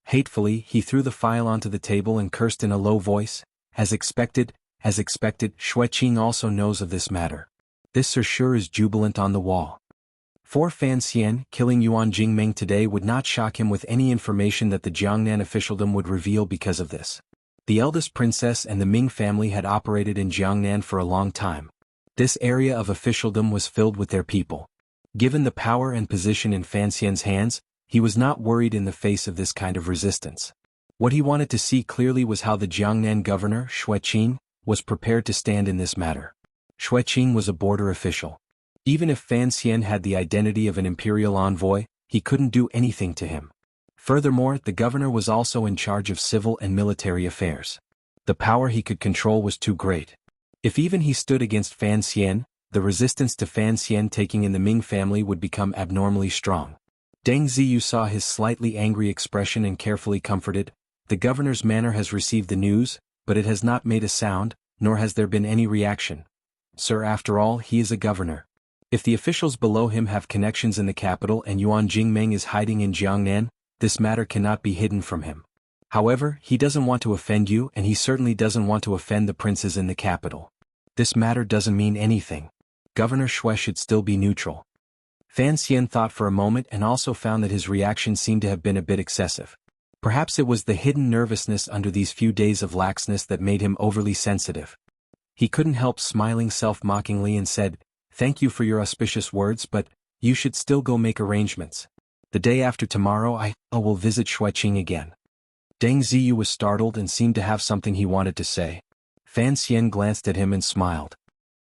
Hatefully, he threw the file onto the table and cursed in a low voice, as expected, Xue Qing also knows of this matter. This sure is jubilant on the wall. For Fan Xian, killing Yuan Jingmeng today would not shock him with any information that the Jiangnan officialdom would reveal because of this. The eldest princess and the Ming family had operated in Jiangnan for a long time. This area of officialdom was filled with their people. Given the power and position in Fan Xian's hands, he was not worried in the face of this kind of resistance. What he wanted to see clearly was how the Jiangnan governor, Xue Qing, was prepared to stand in this matter. Xue Qing was a border official. Even if Fan Xian had the identity of an imperial envoy, he couldn't do anything to him. Furthermore, the governor was also in charge of civil and military affairs. The power he could control was too great. If even he stood against Fan Xian, the resistance to Fan Xian taking in the Ming family would become abnormally strong. Deng Ziyu saw his slightly angry expression and carefully comforted, "The governor's manor has received the news, but it has not made a sound, nor has there been any reaction. Sir, after all, he is a governor. If the officials below him have connections in the capital and Yuan Jingmeng is hiding in Jiangnan, this matter cannot be hidden from him. However, he doesn't want to offend you and he certainly doesn't want to offend the princes in the capital. This matter doesn't mean anything. Governor Shui should still be neutral." Fan Xian thought for a moment and also found that his reaction seemed to have been a bit excessive. Perhaps it was the hidden nervousness under these few days of laxness that made him overly sensitive. He couldn't help smiling self-mockingly and said, "Thank you for your auspicious words, but you should still go make arrangements. The day after tomorrow I will visit Shuiqing again." Deng Ziyu was startled and seemed to have something he wanted to say. Fan Xian glanced at him and smiled.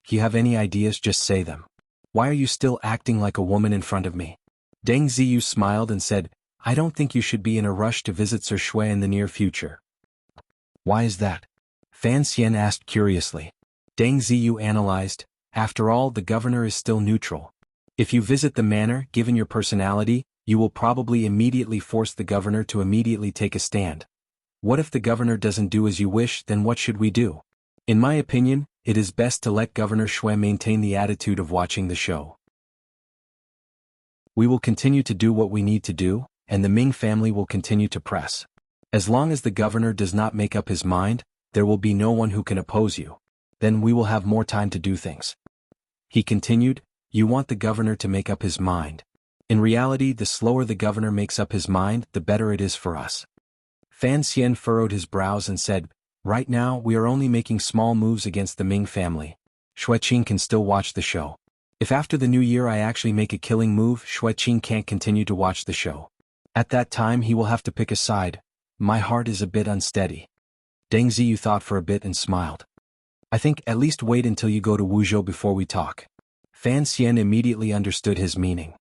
"You have any ideas, just say them. Why are you still acting like a woman in front of me?" Deng Ziyu smiled and said, "I don't think you should be in a rush to visit Sir Shui in the near future." "Why is that?" Fan Xian asked curiously. Deng Ziyu analyzed, "After all, the governor is still neutral. If you visit the manor, given your personality, you will probably immediately force the governor to immediately take a stand. What if the governor doesn't do as you wish, then what should we do? In my opinion, it is best to let Governor Shui maintain the attitude of watching the show. We will continue to do what we need to do, and the Ming family will continue to press. As long as the governor does not make up his mind, there will be no one who can oppose you. Then we will have more time to do things." He continued, "You want the governor to make up his mind. In reality, the slower the governor makes up his mind, the better it is for us." Fan Xian furrowed his brows and said, "Right now we are only making small moves against the Ming family. Shuiqing can still watch the show. If after the new year I actually make a killing move, Shuiqing can't continue to watch the show. At that time he will have to pick a side. My heart is a bit unsteady." Deng Ziyu thought for a bit and smiled. "I think at least wait until you go to Wuzhou before we talk." Fan Xian immediately understood his meaning.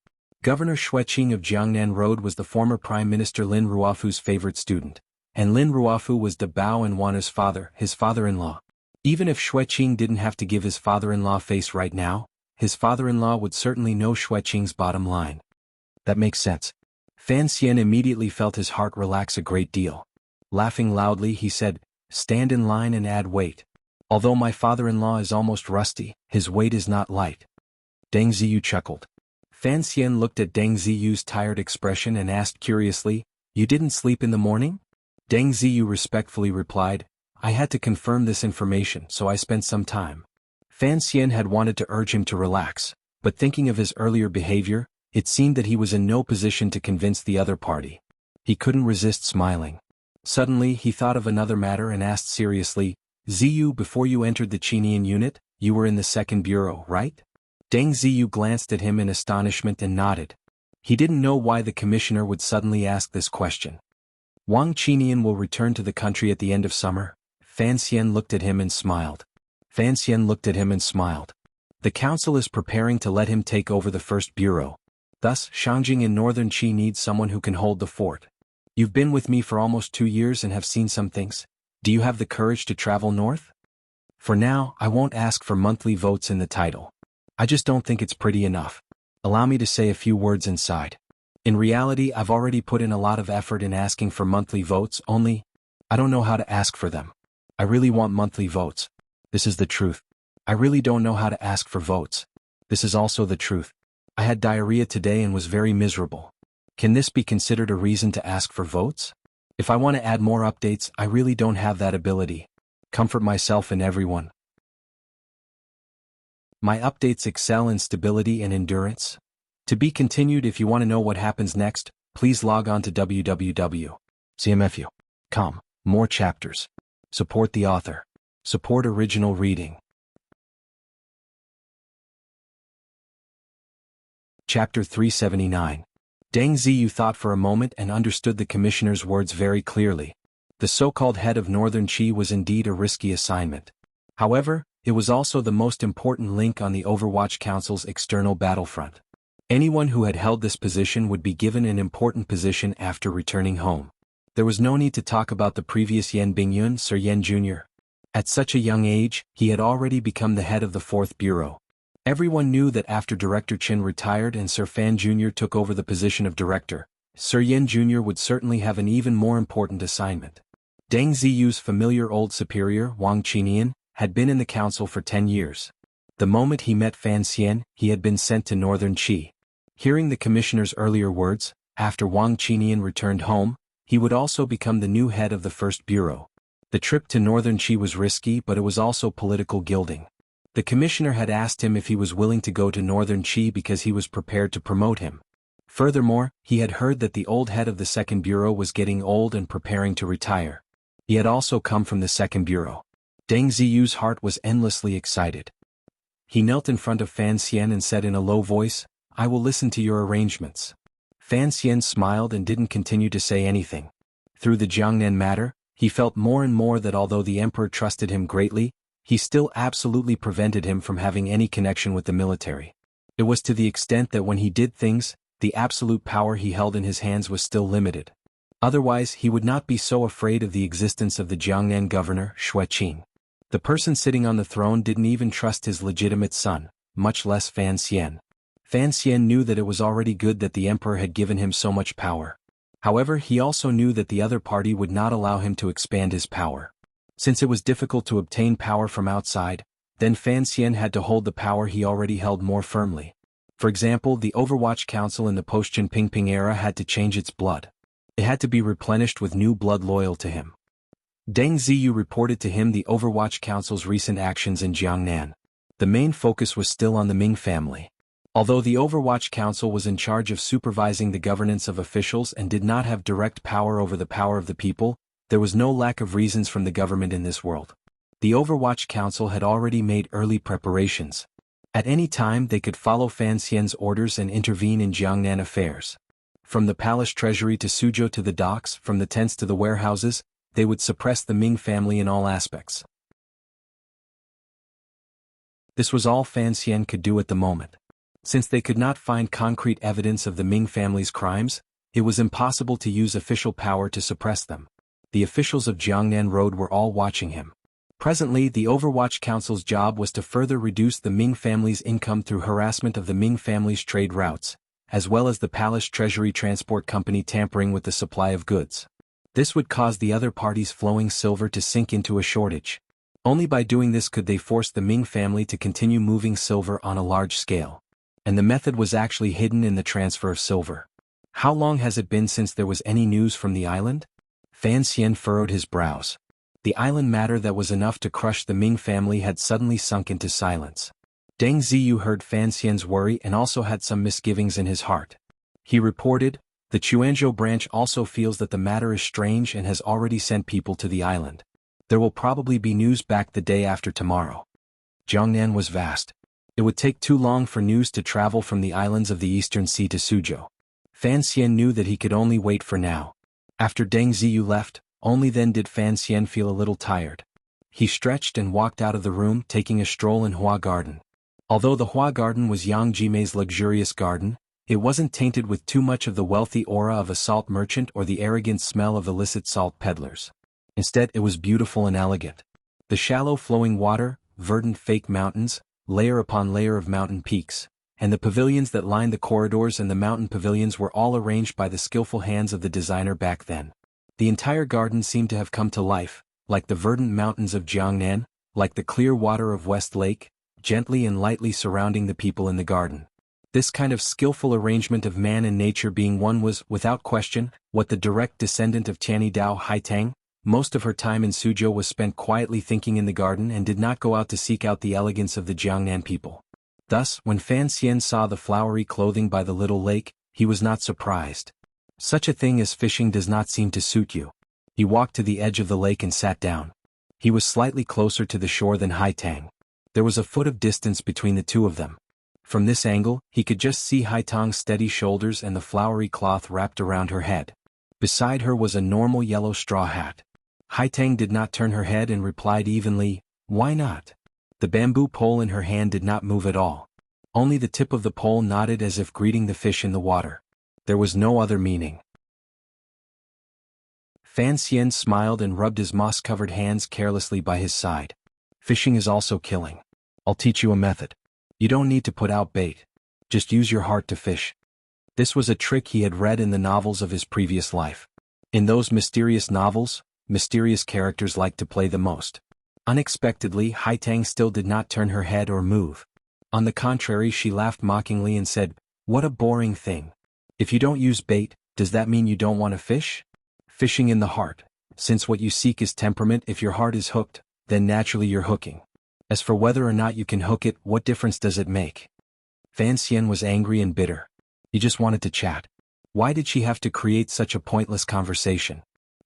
Governor Shuiqing of Jiangnan Road was the former Prime Minister Lin Ruofu's favorite student, and Lin Ruofu was De Bao and Wanna's father, his father-in-law. Even if Shuiqing didn't have to give his father-in-law face right now, his father-in-law would certainly know Shuiqing's bottom line. That makes sense. Fan Xian immediately felt his heart relax a great deal. Laughing loudly, he said, "Stand in line and add weight. Although my father-in-law is almost rusty, his weight is not light." Deng Ziyu chuckled. Fan Xian looked at Deng Ziyu's tired expression and asked curiously, "You didn't sleep in the morning?" Deng Ziyu respectfully replied, "I had to confirm this information, so I spent some time." Fan Xian had wanted to urge him to relax, but thinking of his earlier behavior, it seemed that he was in no position to convince the other party. He couldn't resist smiling. Suddenly he thought of another matter and asked seriously, "Ziyu, before you entered the Qinian unit, you were in the second bureau, right?" Deng Ziyu glanced at him in astonishment and nodded. He didn't know why the commissioner would suddenly ask this question. "Wang Qinian will return to the country at the end of summer." Fan Xian looked at him and smiled. Fan Xian looked at him and smiled. "The council is preparing to let him take over the first bureau. Thus, Shangjing in northern Qi needs someone who can hold the fort. You've been with me for almost 2 years and have seen some things. Do you have the courage to travel north? For now, I won't ask for monthly votes in the title. I just don't think it's pretty enough. Allow me to say a few words inside. In reality, I've already put in a lot of effort in asking for monthly votes, only I don't know how to ask for them. I really want monthly votes. This is the truth. I really don't know how to ask for votes. This is also the truth. I had diarrhea today and was very miserable. Can this be considered a reason to ask for votes? If I want to add more updates, I really don't have that ability. Comfort myself and everyone. My updates excel in stability and endurance. To be continued. If you want to know what happens next, please log on to www.cmfu.com. More chapters. Support the author. Support original reading. Chapter 379. Deng Ziyu thought for a moment and understood the commissioner's words very clearly. The so-called head of Northern Qi was indeed a risky assignment. However, it was also the most important link on the Overwatch Council's external battlefront. Anyone who had held this position would be given an important position after returning home. There was no need to talk about the previous Yan Bingyun, Sir Yan Jr. At such a young age, he had already become the head of the 4th Bureau. Everyone knew that after Director Qin retired and Sir Fan Jr. took over the position of director, Sir Yan Jr. would certainly have an even more important assignment. Deng Ziyu's familiar old superior, Wang Qinian, had been in the council for 10 years. The moment he met Fan Xian, he had been sent to northern Qi. Hearing the commissioner's earlier words, after Wang Qinian returned home, he would also become the new head of the 1st Bureau. The trip to northern Qi was risky, but it was also political gilding. The commissioner had asked him if he was willing to go to northern Qi because he was prepared to promote him. Furthermore, he had heard that the old head of the 2nd Bureau was getting old and preparing to retire. He had also come from the 2nd Bureau. Deng Ziyu's heart was endlessly excited. He knelt in front of Fan Xian and said in a low voice, "I will listen to your arrangements." Fan Xian smiled and didn't continue to say anything. Through the Jiangnan matter, he felt more and more that although the emperor trusted him greatly, he still absolutely prevented him from having any connection with the military. It was to the extent that when he did things, the absolute power he held in his hands was still limited. Otherwise he would not be so afraid of the existence of the Jiangnan governor, Xueqin. The person sitting on the throne didn't even trust his legitimate son, much less Fan Xian. Fan Xian knew that it was already good that the emperor had given him so much power. However, he also knew that the other party would not allow him to expand his power. Since it was difficult to obtain power from outside, then Fan Xian had to hold the power he already held more firmly. For example, the Overwatch Council in the post-Qin Pingping era had to change its blood. It had to be replenished with new blood loyal to him. Deng Ziyu reported to him the Overwatch Council's recent actions in Jiangnan. The main focus was still on the Ming family. Although the Overwatch Council was in charge of supervising the governance of officials and did not have direct power over the power of the people, there was no lack of reasons from the government in this world. The Overwatch Council had already made early preparations. At any time they could follow Fan Xian's orders and intervene in Jiangnan affairs. From the palace treasury to Suzhou to the docks, from the tents to the warehouses, they would suppress the Ming family in all aspects. This was all Fan Xian could do at the moment. Since they could not find concrete evidence of the Ming family's crimes, it was impossible to use official power to suppress them. The officials of Jiangnan Road were all watching him. Presently, the Overwatch Council's job was to further reduce the Ming family's income through harassment of the Ming family's trade routes, as well as the Palace Treasury Transport Company tampering with the supply of goods. This would cause the other party's flowing silver to sink into a shortage. Only by doing this could they force the Ming family to continue moving silver on a large scale. And the method was actually hidden in the transfer of silver. How long has it been since there was any news from the island? Fan Xian furrowed his brows. The island matter that was enough to crush the Ming family had suddenly sunk into silence. Deng Ziyu heard Fan Xian's worry and also had some misgivings in his heart. He reported, "The Quanzhou branch also feels that the matter is strange and has already sent people to the island. There will probably be news back the day after tomorrow." Jiangnan was vast. It would take too long for news to travel from the islands of the Eastern Sea to Suzhou. Fan Xian knew that he could only wait for now. After Deng Ziyu left, only then did Fan Xian feel a little tired. He stretched and walked out of the room, taking a stroll in Hua Garden. Although the Hua Garden was Yang Jimei's luxurious garden, it wasn't tainted with too much of the wealthy aura of a salt merchant or the arrogant smell of illicit salt peddlers. Instead, it was beautiful and elegant. The shallow flowing water, verdant fake mountains, layer upon layer of mountain peaks, and the pavilions that lined the corridors and the mountain pavilions were all arranged by the skillful hands of the designer back then. The entire garden seemed to have come to life, like the verdant mountains of Jiangnan, like the clear water of West Lake, gently and lightly surrounding the people in the garden. This kind of skillful arrangement of man and nature being one was, without question, what the direct descendant of Tianyi Dao Haitang. Most of her time in Suzhou was spent quietly thinking in the garden and did not go out to seek out the elegance of the Jiangnan people. Thus, when Fan Xian saw the flowery clothing by the little lake, he was not surprised. Such a thing as fishing does not seem to suit you. He walked to the edge of the lake and sat down. He was slightly closer to the shore than Haitang. There was a foot of distance between the two of them. From this angle, he could just see Haitang's steady shoulders and the flowery cloth wrapped around her head. Beside her was a normal yellow straw hat. Haitang did not turn her head and replied evenly, "Why not?" The bamboo pole in her hand did not move at all. Only the tip of the pole nodded as if greeting the fish in the water. There was no other meaning. Fan Xian smiled and rubbed his moss-covered hands carelessly by his side. Fishing is also killing. I'll teach you a method. You don't need to put out bait. Just use your heart to fish. This was a trick he had read in the novels of his previous life. In those mysterious novels, mysterious characters liked to play the most. Unexpectedly, Haitang still did not turn her head or move. On the contrary, she laughed mockingly and said, "What a boring thing. If you don't use bait, does that mean you don't want to fish? Fishing in the heart. Since what you seek is temperament, if your heart is hooked, then naturally you're hooking. As for whether or not you can hook it, what difference does it make?" Fan Xian was angry and bitter. He just wanted to chat. Why did she have to create such a pointless conversation?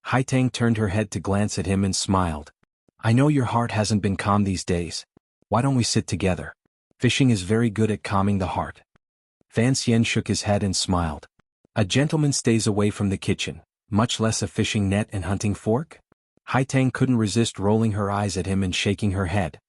Haitang turned her head to glance at him and smiled. "I know your heart hasn't been calm these days. Why don't we sit together? Fishing is very good at calming the heart." Fan Xian shook his head and smiled. "A gentleman stays away from the kitchen, much less a fishing net and hunting fork?" Haitang couldn't resist rolling her eyes at him and shaking her head.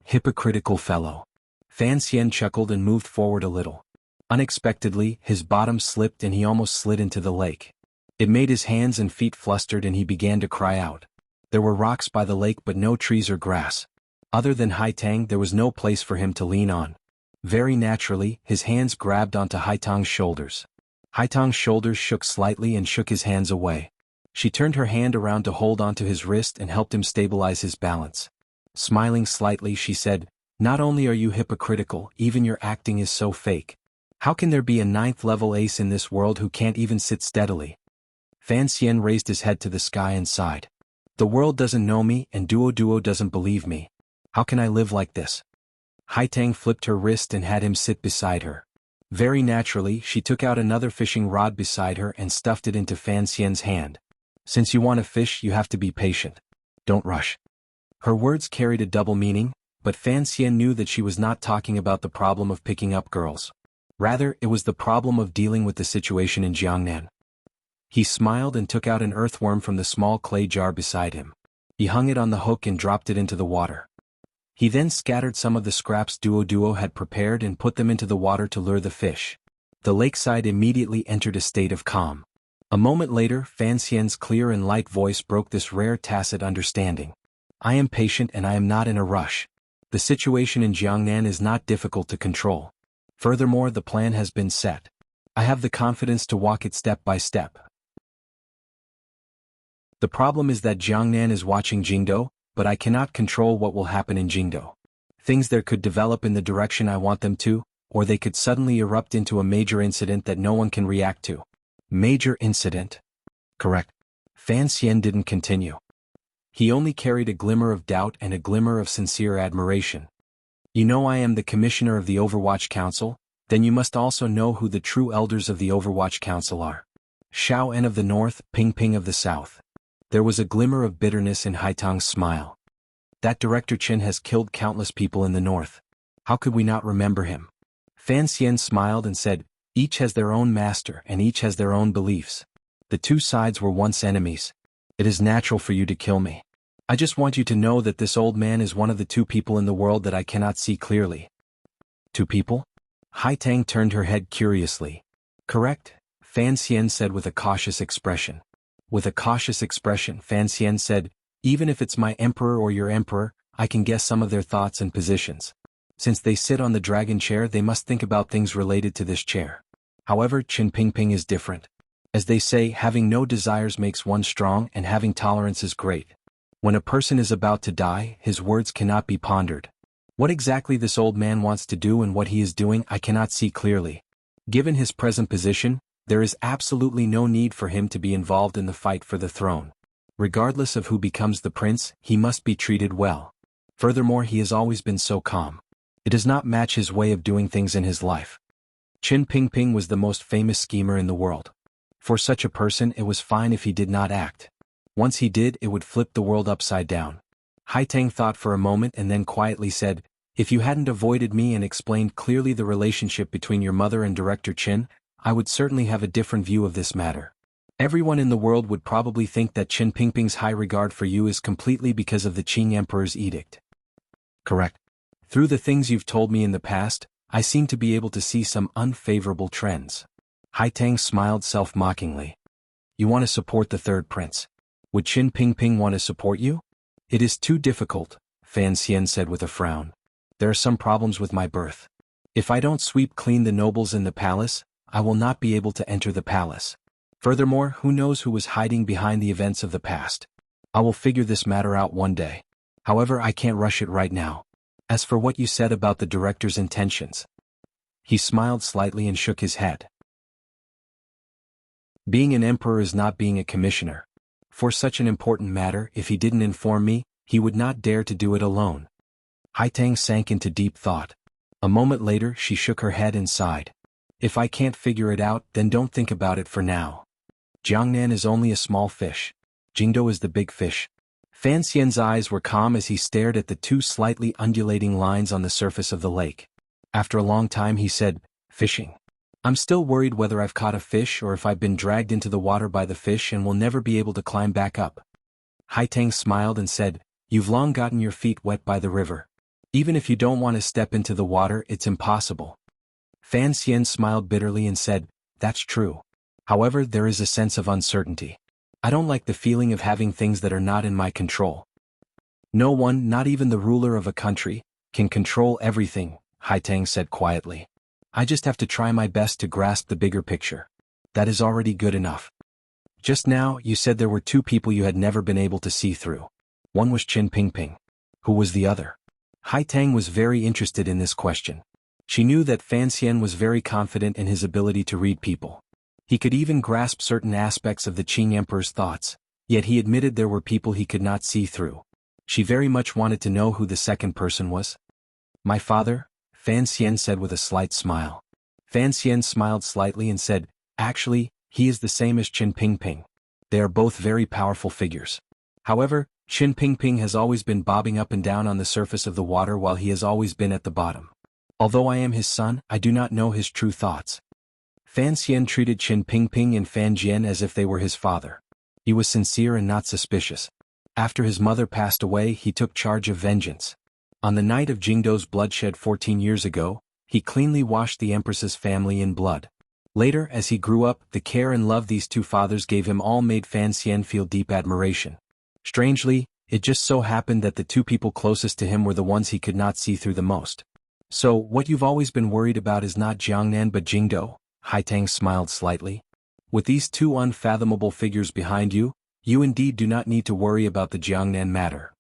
Hypocritical fellow. Fan Xian chuckled and moved forward a little. Unexpectedly, his bottom slipped and he almost slid into the lake. It made his hands and feet flustered and he began to cry out. There were rocks by the lake but no trees or grass. Other than Haitang, there was no place for him to lean on. Very naturally, his hands grabbed onto Haitang's shoulders. Haitang's shoulders shook slightly and shook his hands away. She turned her hand around to hold onto his wrist and helped him stabilize his balance. Smiling slightly, she said, "Not only are you hypocritical, even your acting is so fake. How can there be a 9th-level ace in this world who can't even sit steadily?" Fan Xian raised his head to the sky and sighed. "The world doesn't know me and Duo doesn't believe me. How can I live like this?" Haitang flipped her wrist and had him sit beside her. Very naturally, she took out another fishing rod beside her and stuffed it into Fan Xian's hand. "Since you want to fish, you have to be patient. Don't rush." Her words carried a double meaning, but Fan Xian knew that she was not talking about the problem of picking up girls. Rather, it was the problem of dealing with the situation in Jiangnan. He smiled and took out an earthworm from the small clay jar beside him. He hung it on the hook and dropped it into the water. He then scattered some of the scraps Duo had prepared and put them into the water to lure the fish. The lakeside immediately entered a state of calm. A moment later, Fan Xian's clear and light voice broke this rare tacit understanding. "I am patient and I am not in a rush. The situation in Jiangnan is not difficult to control. Furthermore, the plan has been set. I have the confidence to walk it step by step. The problem is that Jiangnan is watching Jingdo, but I cannot control what will happen in Jingdo. Things there could develop in the direction I want them to, or they could suddenly erupt into a major incident that no one can react to." Major incident? Correct. Fan Xian didn't continue. He only carried a glimmer of doubt and a glimmer of sincere admiration. "You know I am the commissioner of the Overwatch Council, then you must also know who the true elders of the Overwatch Council are. Shao En of the north, Ping Ping of the south." There was a glimmer of bitterness in Haitang's smile. "That Director Qin has killed countless people in the north. How could we not remember him?" Fan Xian smiled and said, "Each has their own master and each has their own beliefs. The two sides were once enemies. It is natural for you to kill me. I just want you to know that this old man is one of the two people in the world that I cannot see clearly." "Two people?" Haitang turned her head curiously. "Correct," Fan Xian said with a cautious expression. With a cautious expression, Fan Xian said, "Even if it's my emperor or your emperor, I can guess some of their thoughts and positions. Since they sit on the dragon chair, they must think about things related to this chair. However, Qin Ping Ping is different. As they say, having no desires makes one strong and having tolerance is great. When a person is about to die, his words cannot be pondered. What exactly this old man wants to do and what he is doing I cannot see clearly. Given his present position, there is absolutely no need for him to be involved in the fight for the throne. Regardless of who becomes the prince, he must be treated well. Furthermore, he has always been so calm. It does not match his way of doing things in his life." Qin Ping Ping was the most famous schemer in the world. For such a person, it was fine if he did not act. Once he did, it would flip the world upside down. Haitang thought for a moment and then quietly said, "If you hadn't avoided me and explained clearly the relationship between your mother and Director Qin, I would certainly have a different view of this matter. Everyone in the world would probably think that Qin Ping Ping's high regard for you is completely because of the Qing Emperor's edict." "Correct. Through the things you've told me in the past, I seem to be able to see some unfavorable trends. Haitang smiled self-mockingly. You want to support the third prince? Would Qin Pingping want to support you? It is too difficult, Fan Xian said with a frown. There are some problems with my birth. If I don't sweep clean the nobles in the palace, I will not be able to enter the palace. Furthermore, who knows who was hiding behind the events of the past? I will figure this matter out one day. However, I can't rush it right now. As for what you said about the director's intentions. He smiled slightly and shook his head. Being an emperor is not being a commissioner. For such an important matter, if he didn't inform me, he would not dare to do it alone. Haitang sank into deep thought. A moment later she shook her head and sighed. If I can't figure it out, then don't think about it for now. Jiangnan is only a small fish. Jingdo is the big fish. Fan Xian's eyes were calm as he stared at the two slightly undulating lines on the surface of the lake. After a long time he said, fishing. I'm still worried whether I've caught a fish or if I've been dragged into the water by the fish and will never be able to climb back up. Haitang smiled and said, You've long gotten your feet wet by the river. Even if you don't want to step into the water, it's impossible. Fan Xian smiled bitterly and said, That's true. However, there is a sense of uncertainty. I don't like the feeling of having things that are not in my control. No one, not even the ruler of a country, can control everything, Haitang said quietly. I just have to try my best to grasp the bigger picture. That is already good enough. Just now, you said there were two people you had never been able to see through. One was Qin Pingping. Who was the other? Haitang was very interested in this question. She knew that Fan Xian was very confident in his ability to read people. He could even grasp certain aspects of the Qing Emperor's thoughts, yet he admitted there were people he could not see through. She very much wanted to know who the second person was. My father, Fan Xian said with a slight smile. Fan Xian smiled slightly and said, Actually, he is the same as Qin Pingping. They are both very powerful figures. However, Qin Pingping has always been bobbing up and down on the surface of the water while he has always been at the bottom. Although I am his son, I do not know his true thoughts. Fan Xian treated Qin Pingping and Fan Jian as if they were his father. He was sincere and not suspicious. After his mother passed away, he took charge of vengeance. On the night of Jingdo's bloodshed 14 years ago, he cleanly washed the Empress's family in blood. Later, as he grew up, the care and love these two fathers gave him all made Fan Xian feel deep admiration. Strangely, it just so happened that the two people closest to him were the ones he could not see through the most. So, what you've always been worried about is not Jiangnan but Jingdo? Haitang smiled slightly. With these two unfathomable figures behind you, you indeed do not need to worry about the Jiangnan matter.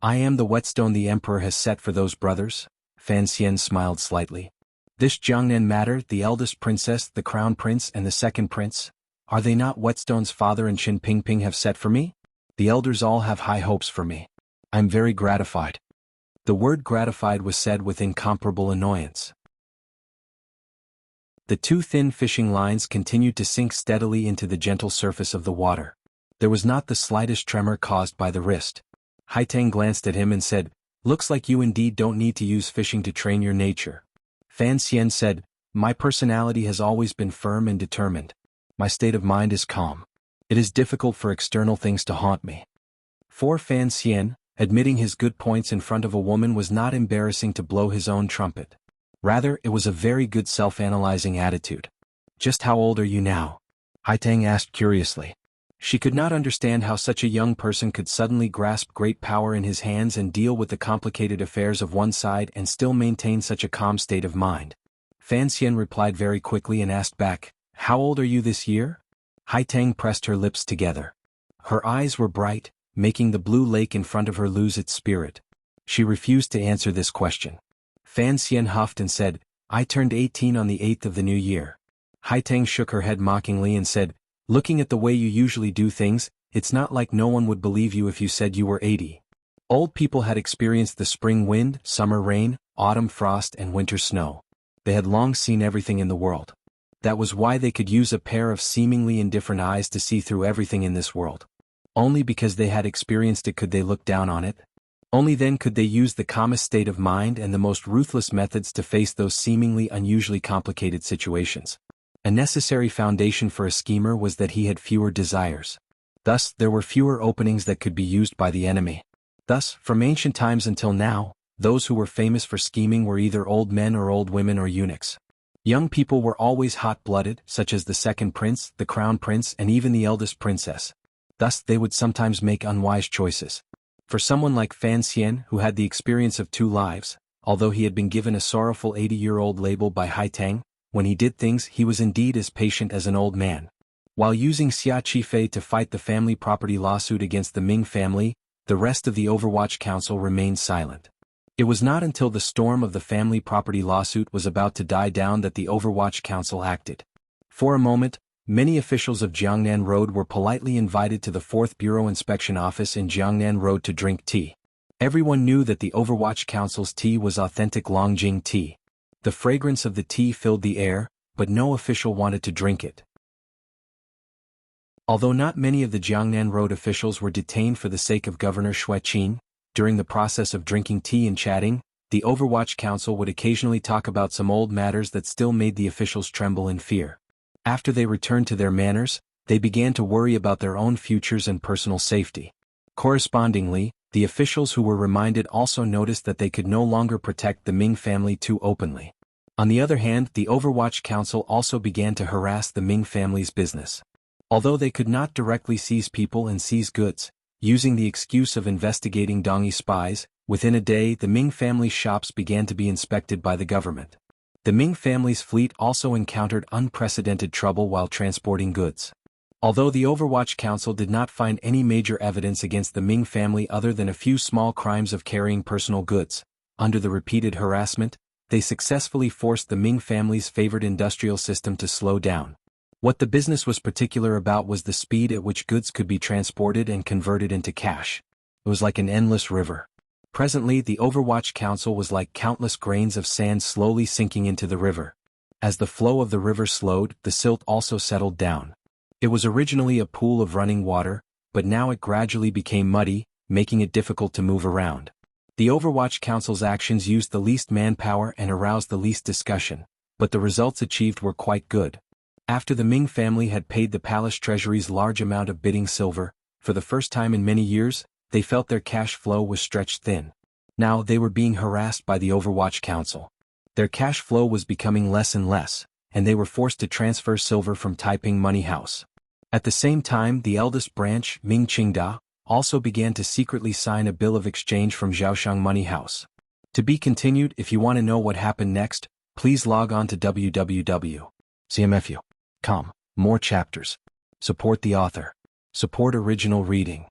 I am the whetstone the emperor has set for those brothers, Fan Xian smiled slightly. This Jiangnan matter, the eldest princess, the crown prince and the second prince, are they not whetstones father and Qin Pingping have set for me? The elders all have high hopes for me. I'm very gratified. The word gratified was said with incomparable annoyance. The two thin fishing lines continued to sink steadily into the gentle surface of the water. There was not the slightest tremor caused by the wrist. Haitang glanced at him and said, Looks like you indeed don't need to use fishing to train your nature. Fan Xian said, My personality has always been firm and determined. My state of mind is calm. It is difficult for external things to haunt me. For Fan Xian, admitting his good points in front of a woman was not embarrassing to blow his own trumpet. Rather, it was a very good self-analyzing attitude. Just how old are you now? Haitang asked curiously. She could not understand how such a young person could suddenly grasp great power in his hands and deal with the complicated affairs of one side and still maintain such a calm state of mind. Fan Xian replied very quickly and asked back, How old are you this year? Haitang pressed her lips together. Her eyes were bright, making the blue lake in front of her lose its spirit. She refused to answer this question. Fan Xian huffed and said, I turned 18 on the 8th of the new year. Haitang shook her head mockingly and said, Looking at the way you usually do things, it's not like no one would believe you if you said you were 80. Old people had experienced the spring wind, summer rain, autumn frost and winter snow. They had long seen everything in the world. That was why they could use a pair of seemingly indifferent eyes to see through everything in this world. Only because they had experienced it could they look down on it. Only then could they use the calmest state of mind and the most ruthless methods to face those seemingly unusually complicated situations. A necessary foundation for a schemer was that he had fewer desires. Thus, there were fewer openings that could be used by the enemy. Thus, from ancient times until now, Those who were famous for scheming were either old men or old women or eunuchs. Young people were always hot-blooded, such as the second prince, the crown prince, and even the eldest princess. Thus, they would sometimes make unwise choices. For someone like Fan Xian, who had the experience of 2 lives, although he had been given a sorrowful 80-year-old label by Haitang, when he did things he was indeed as patient as an old man. While using Xia Qifei to fight the family property lawsuit against the Ming family, the rest of the Overwatch Council remained silent. It was not until the storm of the family property lawsuit was about to die down that the Overwatch Council acted. For a moment, many officials of Jiangnan Road were politely invited to the 4th Bureau Inspection Office in Jiangnan Road to drink tea. Everyone knew that the Overwatch Council's tea was authentic Longjing tea. The fragrance of the tea filled the air, but no official wanted to drink it. Although not many of the Jiangnan Road officials were detained for the sake of Governor Xueqin, during the process of drinking tea and chatting, the Overwatch Council would occasionally talk about some old matters that still made the officials tremble in fear. After they returned to their manners, they began to worry about their own futures and personal safety. Correspondingly, the officials who were reminded also noticed that they could no longer protect the Ming family too openly. On the other hand, the Overwatch Council also began to harass the Ming family's business. Although they could not directly seize people and seize goods, using the excuse of investigating Dongyi spies, within a day the Ming family's shops began to be inspected by the government. The Ming family's fleet also encountered unprecedented trouble while transporting goods. Although the Overwatch Council did not find any major evidence against the Ming family other than a few small crimes of carrying personal goods, under the repeated harassment, they successfully forced the Ming family's favored industrial system to slow down. What the business was particular about was the speed at which goods could be transported and converted into cash. It was like an endless river. Presently, the Overwatch Council was like countless grains of sand slowly sinking into the river. As the flow of the river slowed, the silt also settled down. It was originally a pool of running water, but now it gradually became muddy, making it difficult to move around. The Overwatch Council's actions used the least manpower and aroused the least discussion, but the results achieved were quite good. After the Ming family had paid the palace treasury's large amount of bidding silver, for the first time in many years, they felt their cash flow was stretched thin. Now they were being harassed by the Overwatch Council. Their cash flow was becoming less and less, and they were forced to transfer silver from Taiping Money House. At the same time, the eldest branch, Ming Qingda, also began to secretly sign a bill of exchange from Zhaoshang Money House. To be continued. If you want to know what happened next, please log on to www.cmfu.com. More chapters. Support the author. Support original reading.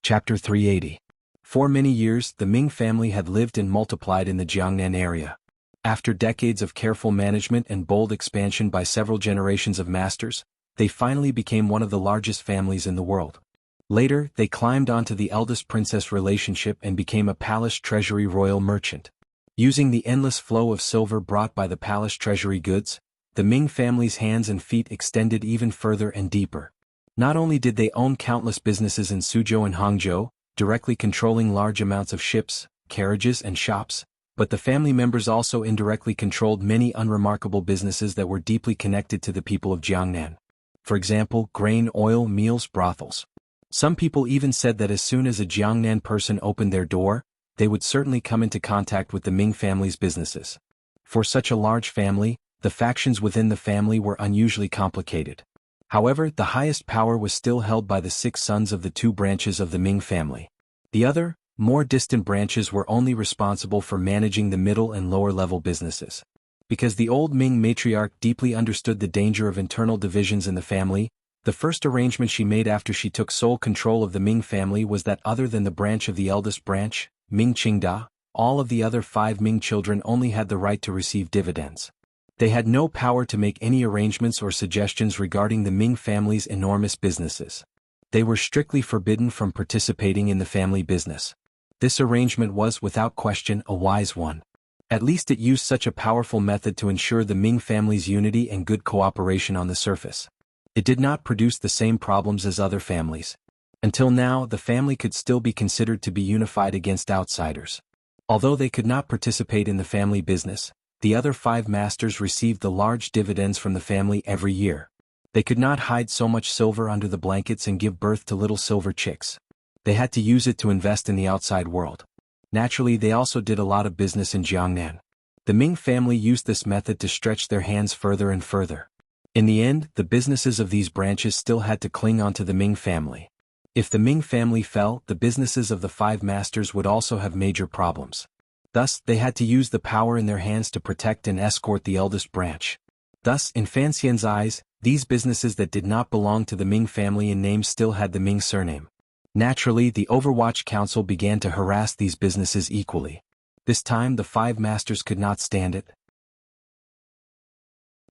Chapter 380. For many years, the Ming family had lived and multiplied in the Jiangnan area. After decades of careful management and bold expansion by several generations of masters, they finally became one of the largest families in the world. Later, they climbed onto the eldest princess relationship and became a palace treasury royal merchant. Using the endless flow of silver brought by the palace treasury goods, the Ming family's hands and feet extended even further and deeper. Not only did they own countless businesses in Suzhou and Hangzhou, directly controlling large amounts of ships, carriages and shops, but the family members also indirectly controlled many unremarkable businesses that were deeply connected to the people of Jiangnan. For example, grain, oil, meals, brothels. Some people even said that as soon as a Jiangnan person opened their door, they would certainly come into contact with the Ming family's businesses. For such a large family, the factions within the family were unusually complicated. However, the highest power was still held by the 6 sons of the 2 branches of the Ming family. The other, more distant branches were only responsible for managing the middle and lower level businesses. Because the old Ming matriarch deeply understood the danger of internal divisions in the family, the first arrangement she made after she took sole control of the Ming family was that other than the branch of the eldest branch, Ming Qingda, all of the other 5 Ming children only had the right to receive dividends. They had no power to make any arrangements or suggestions regarding the Ming family's enormous businesses. They were strictly forbidden from participating in the family business. This arrangement was, without question, a wise one. At least it used such a powerful method to ensure the Ming family's unity and good cooperation on the surface. It did not produce the same problems as other families. Until now, the family could still be considered to be unified against outsiders. Although they could not participate in the family business, the other 5 masters received the large dividends from the family every year. They could not hide so much silver under the blankets and give birth to little silver chicks. They had to use it to invest in the outside world. Naturally, they also did a lot of business in Jiangnan. The Ming family used this method to stretch their hands further and further. In the end, the businesses of these branches still had to cling on to the Ming family. If the Ming family fell, the businesses of the five masters would also have major problems. Thus, they had to use the power in their hands to protect and escort the eldest branch. Thus, in Fan Xian's eyes, these businesses that did not belong to the Ming family in name still had the Ming surname. Naturally, the Overwatch Council began to harass these businesses equally. This time the five masters could not stand it.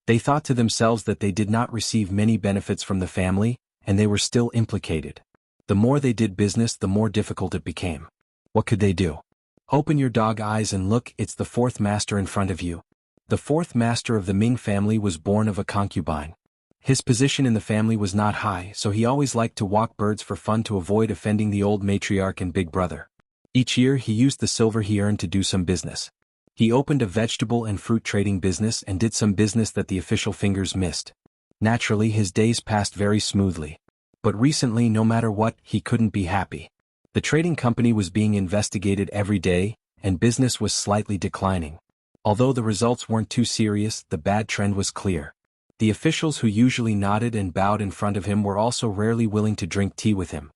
They thought to themselves that they did not receive many benefits from the family, and they were still implicated. The more they did business, the more difficult it became. What could they do? Open your dog eyes and look, it's the fourth master in front of you. The fourth master of the Ming family was born of a concubine. His position in the family was not high, so he always liked to walk birds for fun to avoid offending the old matriarch and big brother. Each year he used the silver he earned to do some business. He opened a vegetable and fruit trading business and did some business that the official fingers missed. Naturally, his days passed very smoothly. But recently, no matter what, he couldn't be happy. The trading company was being investigated every day, and business was slightly declining. Although the results weren't too serious, the bad trend was clear. The officials who usually nodded and bowed in front of him were also rarely willing to drink tea with him.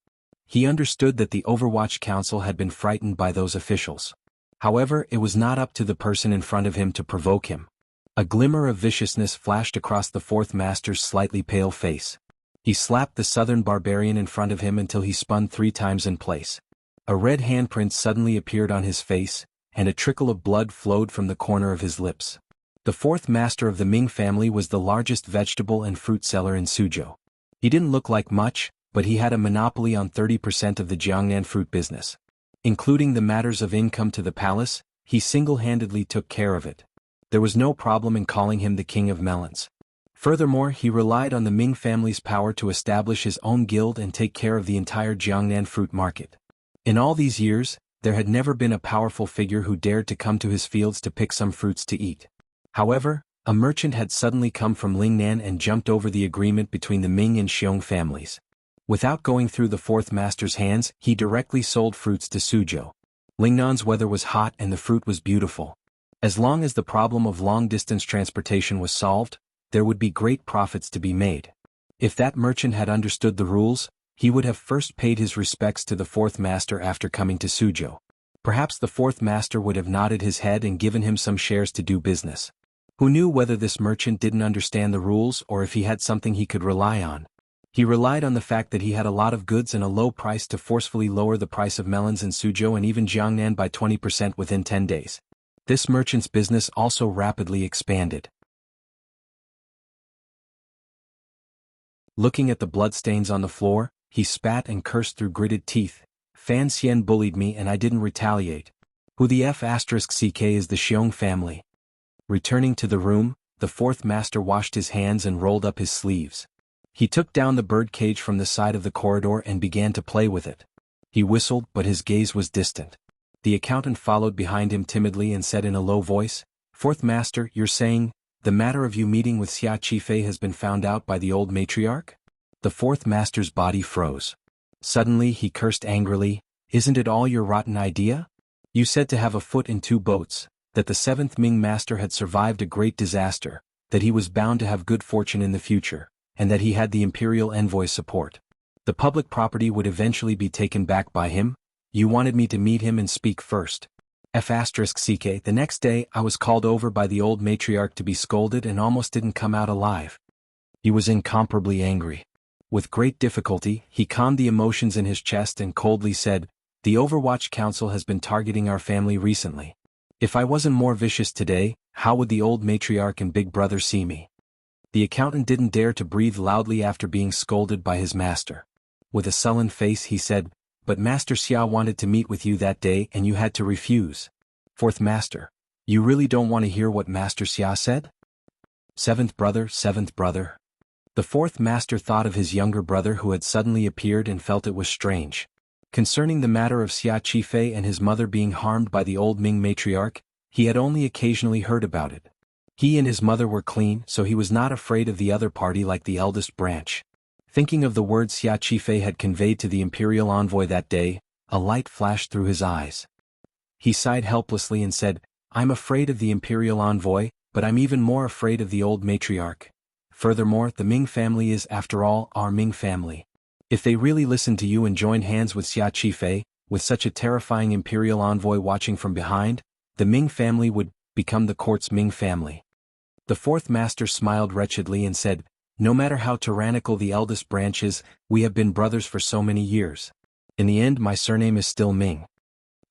He understood that the Overwatch Council had been frightened by those officials. However, it was not up to the person in front of him to provoke him. A glimmer of viciousness flashed across the fourth master's slightly pale face. He slapped the southern barbarian in front of him until he spun 3 times in place. A red handprint suddenly appeared on his face, and a trickle of blood flowed from the corner of his lips. The fourth master of the Ming family was the largest vegetable and fruit seller in Suzhou. He didn't look like much, but he had a monopoly on 30% of the Jiangnan fruit business. Including the matters of income to the palace, he single-handedly took care of it. There was no problem in calling him the king of melons. Furthermore, he relied on the Ming family's power to establish his own guild and take care of the entire Jiangnan fruit market. In all these years, there had never been a powerful figure who dared to come to his fields to pick some fruits to eat. However, a merchant had suddenly come from Lingnan and jumped over the agreement between the Ming and Xiong families. Without going through the fourth master's hands, he directly sold fruits to Suzhou. Lingnan's weather was hot and the fruit was beautiful. As long as the problem of long-distance transportation was solved, there would be great profits to be made. If that merchant had understood the rules, he would have first paid his respects to the fourth master after coming to Suzhou. Perhaps the fourth master would have nodded his head and given him some shares to do business. Who knew whether this merchant didn't understand the rules or if he had something he could rely on? He relied on the fact that he had a lot of goods and a low price to forcefully lower the price of melons in Suzhou and even Jiangnan by 20% within 10 days. This merchant's business also rapidly expanded. Looking at the bloodstains on the floor, he spat and cursed through gritted teeth. Fan Xian bullied me and I didn't retaliate. Who the F***ck is the Xiong family? Returning to the room, the fourth master washed his hands and rolled up his sleeves. He took down the bird cage from the side of the corridor and began to play with it. He whistled, but his gaze was distant. The accountant followed behind him timidly and said in a low voice, "Fourth master, you're saying, the matter of you meeting with Xia Qifei has been found out by the old matriarch?" The fourth master's body froze. Suddenly he cursed angrily, "Isn't it all your rotten idea? You said to have a foot in 2 boats. That the 7th Ming master had survived a great disaster, that he was bound to have good fortune in the future, and that he had the imperial envoy's support. The public property would eventually be taken back by him. You wanted me to meet him and speak first. F***ck. The next day I was called over by the old matriarch to be scolded and almost didn't come out alive." He was incomparably angry. With great difficulty, he calmed the emotions in his chest and coldly said, "The Overwatch Council has been targeting our family recently. If I wasn't more vicious today, how would the old matriarch and big brother see me?" The accountant didn't dare to breathe loudly after being scolded by his master. With a sullen face he said, "But Master Xia wanted to meet with you that day and you had to refuse. Fourth master, you really don't want to hear what Master Xia said?" Seventh brother. The fourth master thought of his younger brother who had suddenly appeared and felt it was strange. Concerning the matter of Xia Qifei and his mother being harmed by the old Ming matriarch, he had only occasionally heard about it. He and his mother were clean, so he was not afraid of the other party like the eldest branch. Thinking of the words Xia Qifei had conveyed to the imperial envoy that day, a light flashed through his eyes. He sighed helplessly and said, "I'm afraid of the imperial envoy, but I'm even more afraid of the old matriarch. Furthermore, the Ming family is, after all, our Ming family. If they really listened to you and joined hands with Xia Qifei, with such a terrifying imperial envoy watching from behind, the Ming family would become the court's Ming family." The fourth master smiled wretchedly and said, "No matter how tyrannical the eldest branch is, we have been brothers for so many years. In the end, my surname is still Ming."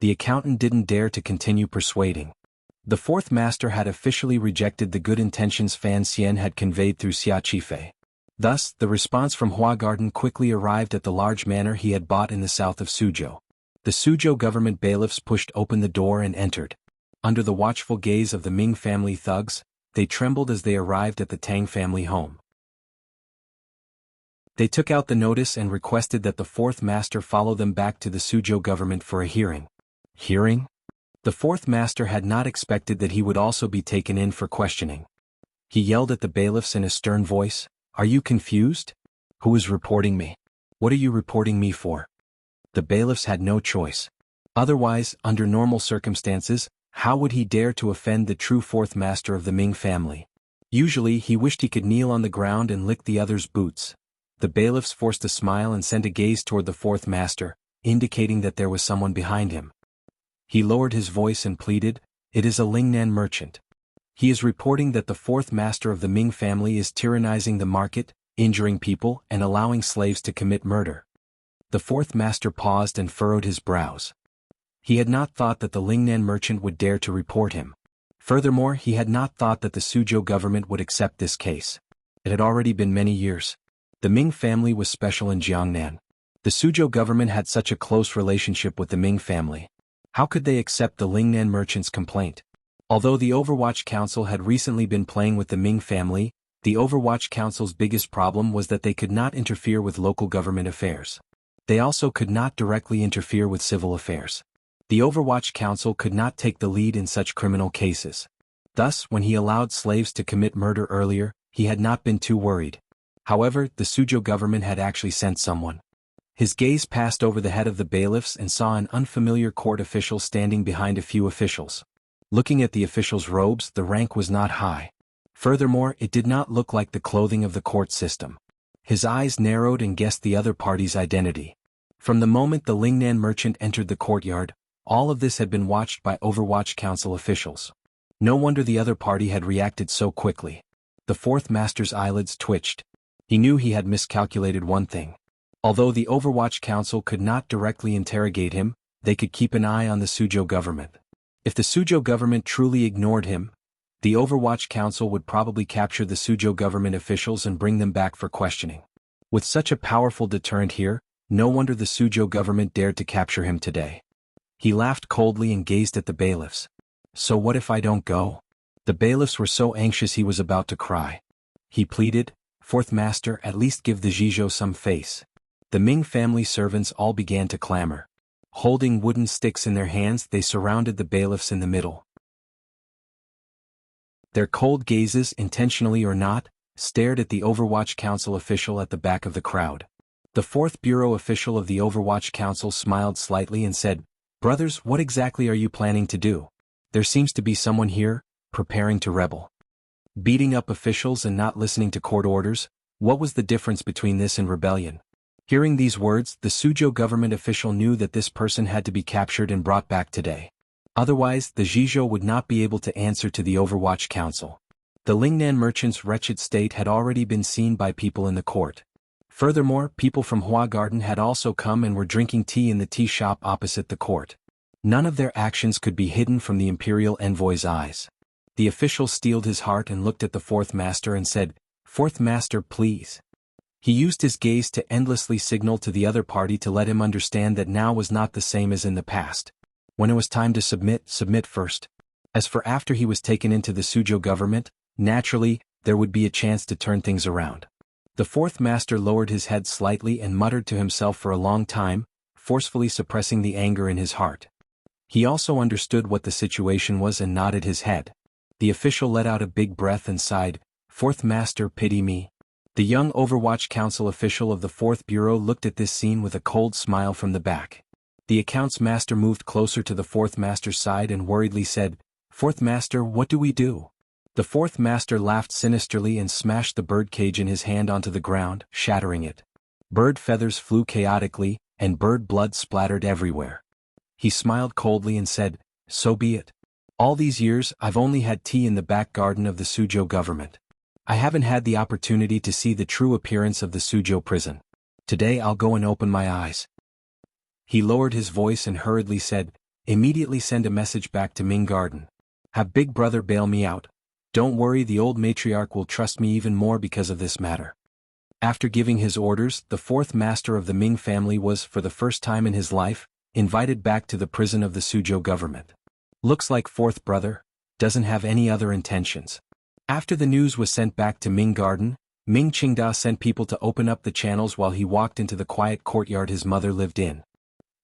The accountant didn't dare to continue persuading. The fourth master had officially rejected the good intentions Fan Xian had conveyed through Xia Qifei. Thus, the response from Hua Garden quickly arrived at the large manor he had bought in the south of Suzhou. The Suzhou government bailiffs pushed open the door and entered. Under the watchful gaze of the Ming family thugs, they trembled as they arrived at the Tang family home. They took out the notice and requested that the fourth master follow them back to the Suzhou government for a hearing. Hearing? The fourth master had not expected that he would also be taken in for questioning. He yelled at the bailiffs in a stern voice, "Are you confused? Who is reporting me? What are you reporting me for?" The bailiffs had no choice. Otherwise, under normal circumstances, how would he dare to offend the true fourth master of the Ming family? Usually he wished he could kneel on the ground and lick the other's boots. The bailiffs forced a smile and sent a gaze toward the fourth master, indicating that there was someone behind him. He lowered his voice and pleaded, "It is a Lingnan merchant. He is reporting that the fourth master of the Ming family is tyrannizing the market, injuring people, and allowing slaves to commit murder." The fourth master paused and furrowed his brows. He had not thought that the Lingnan merchant would dare to report him. Furthermore, he had not thought that the Suzhou government would accept this case. It had already been many years. The Ming family was special in Jiangnan. The Suzhou government had such a close relationship with the Ming family. How could they accept the Lingnan merchant's complaint? Although the Overwatch Council had recently been playing with the Ming family, the Overwatch Council's biggest problem was that they could not interfere with local government affairs. They also could not directly interfere with civil affairs. The Overwatch Council could not take the lead in such criminal cases. Thus, when he allowed slaves to commit murder earlier, he had not been too worried. However, the Suzhou government had actually sent someone. His gaze passed over the head of the bailiffs and saw an unfamiliar court official standing behind a few officials. Looking at the official's robes, the rank was not high. Furthermore, it did not look like the clothing of the court system. His eyes narrowed and guessed the other party's identity. From the moment the Lingnan merchant entered the courtyard, all of this had been watched by Overwatch Council officials. No wonder the other party had reacted so quickly. The fourth master's eyelids twitched. He knew he had miscalculated one thing. Although the Overwatch Council could not directly interrogate him, they could keep an eye on the Suzhou government. If the Suzhou government truly ignored him, the Overwatch Council would probably capture the Suzhou government officials and bring them back for questioning. With such a powerful deterrent here, no wonder the Suzhou government dared to capture him today. He laughed coldly and gazed at the bailiffs. "So what if I don't go?" The bailiffs were so anxious he was about to cry. He pleaded, "Fourth master, at least give the Zhizhou some face." The Ming family servants all began to clamor. Holding wooden sticks in their hands, they surrounded the bailiffs in the middle. Their cold gazes, intentionally or not, stared at the Overwatch Council official at the back of the crowd. The fourth bureau official of the Overwatch Council smiled slightly and said, "Brothers, what exactly are you planning to do? There seems to be someone here, preparing to rebel." Beating up officials and not listening to court orders, what was the difference between this and rebellion? Hearing these words, the Suzhou government official knew that this person had to be captured and brought back today. Otherwise, the Zhizhou would not be able to answer to the Overwatch Council. The Lingnan merchant's wretched state had already been seen by people in the court. Furthermore, people from Hua Garden had also come and were drinking tea in the tea shop opposite the court. None of their actions could be hidden from the imperial envoy's eyes. The official steeled his heart and looked at the fourth master and said, "Fourth master, please." He used his gaze to endlessly signal to the other party to let him understand that now was not the same as in the past. When it was time to submit first. As for after he was taken into the Suzhou government, naturally, there would be a chance to turn things around. The fourth master lowered his head slightly and muttered to himself for a long time, forcefully suppressing the anger in his heart. He also understood what the situation was and nodded his head. The official let out a big breath and sighed, "Fourth Master, pity me." The young Overwatch Council official of the Fourth Bureau looked at this scene with a cold smile from the back. The accounts master moved closer to the Fourth Master's side and worriedly said, "Fourth Master, what do we do?" The Fourth Master laughed sinisterly and smashed the bird cage in his hand onto the ground, shattering it. Bird feathers flew chaotically, and bird blood splattered everywhere. He smiled coldly and said, "So be it. All these years I've only had tea in the back garden of the Suzhou government. I haven't had the opportunity to see the true appearance of the Suzhou prison. Today I'll go and open my eyes." He lowered his voice and hurriedly said, "Immediately send a message back to Ming Garden. Have Big Brother bail me out. Don't worry, the old matriarch will trust me even more because of this matter." After giving his orders, the Fourth Master of the Ming family was, for the first time in his life, invited back to the prison of the Suzhou government. Looks like Fourth Brother doesn't have any other intentions. After the news was sent back to Ming Garden, Ming Qingda sent people to open up the channels while he walked into the quiet courtyard his mother lived in.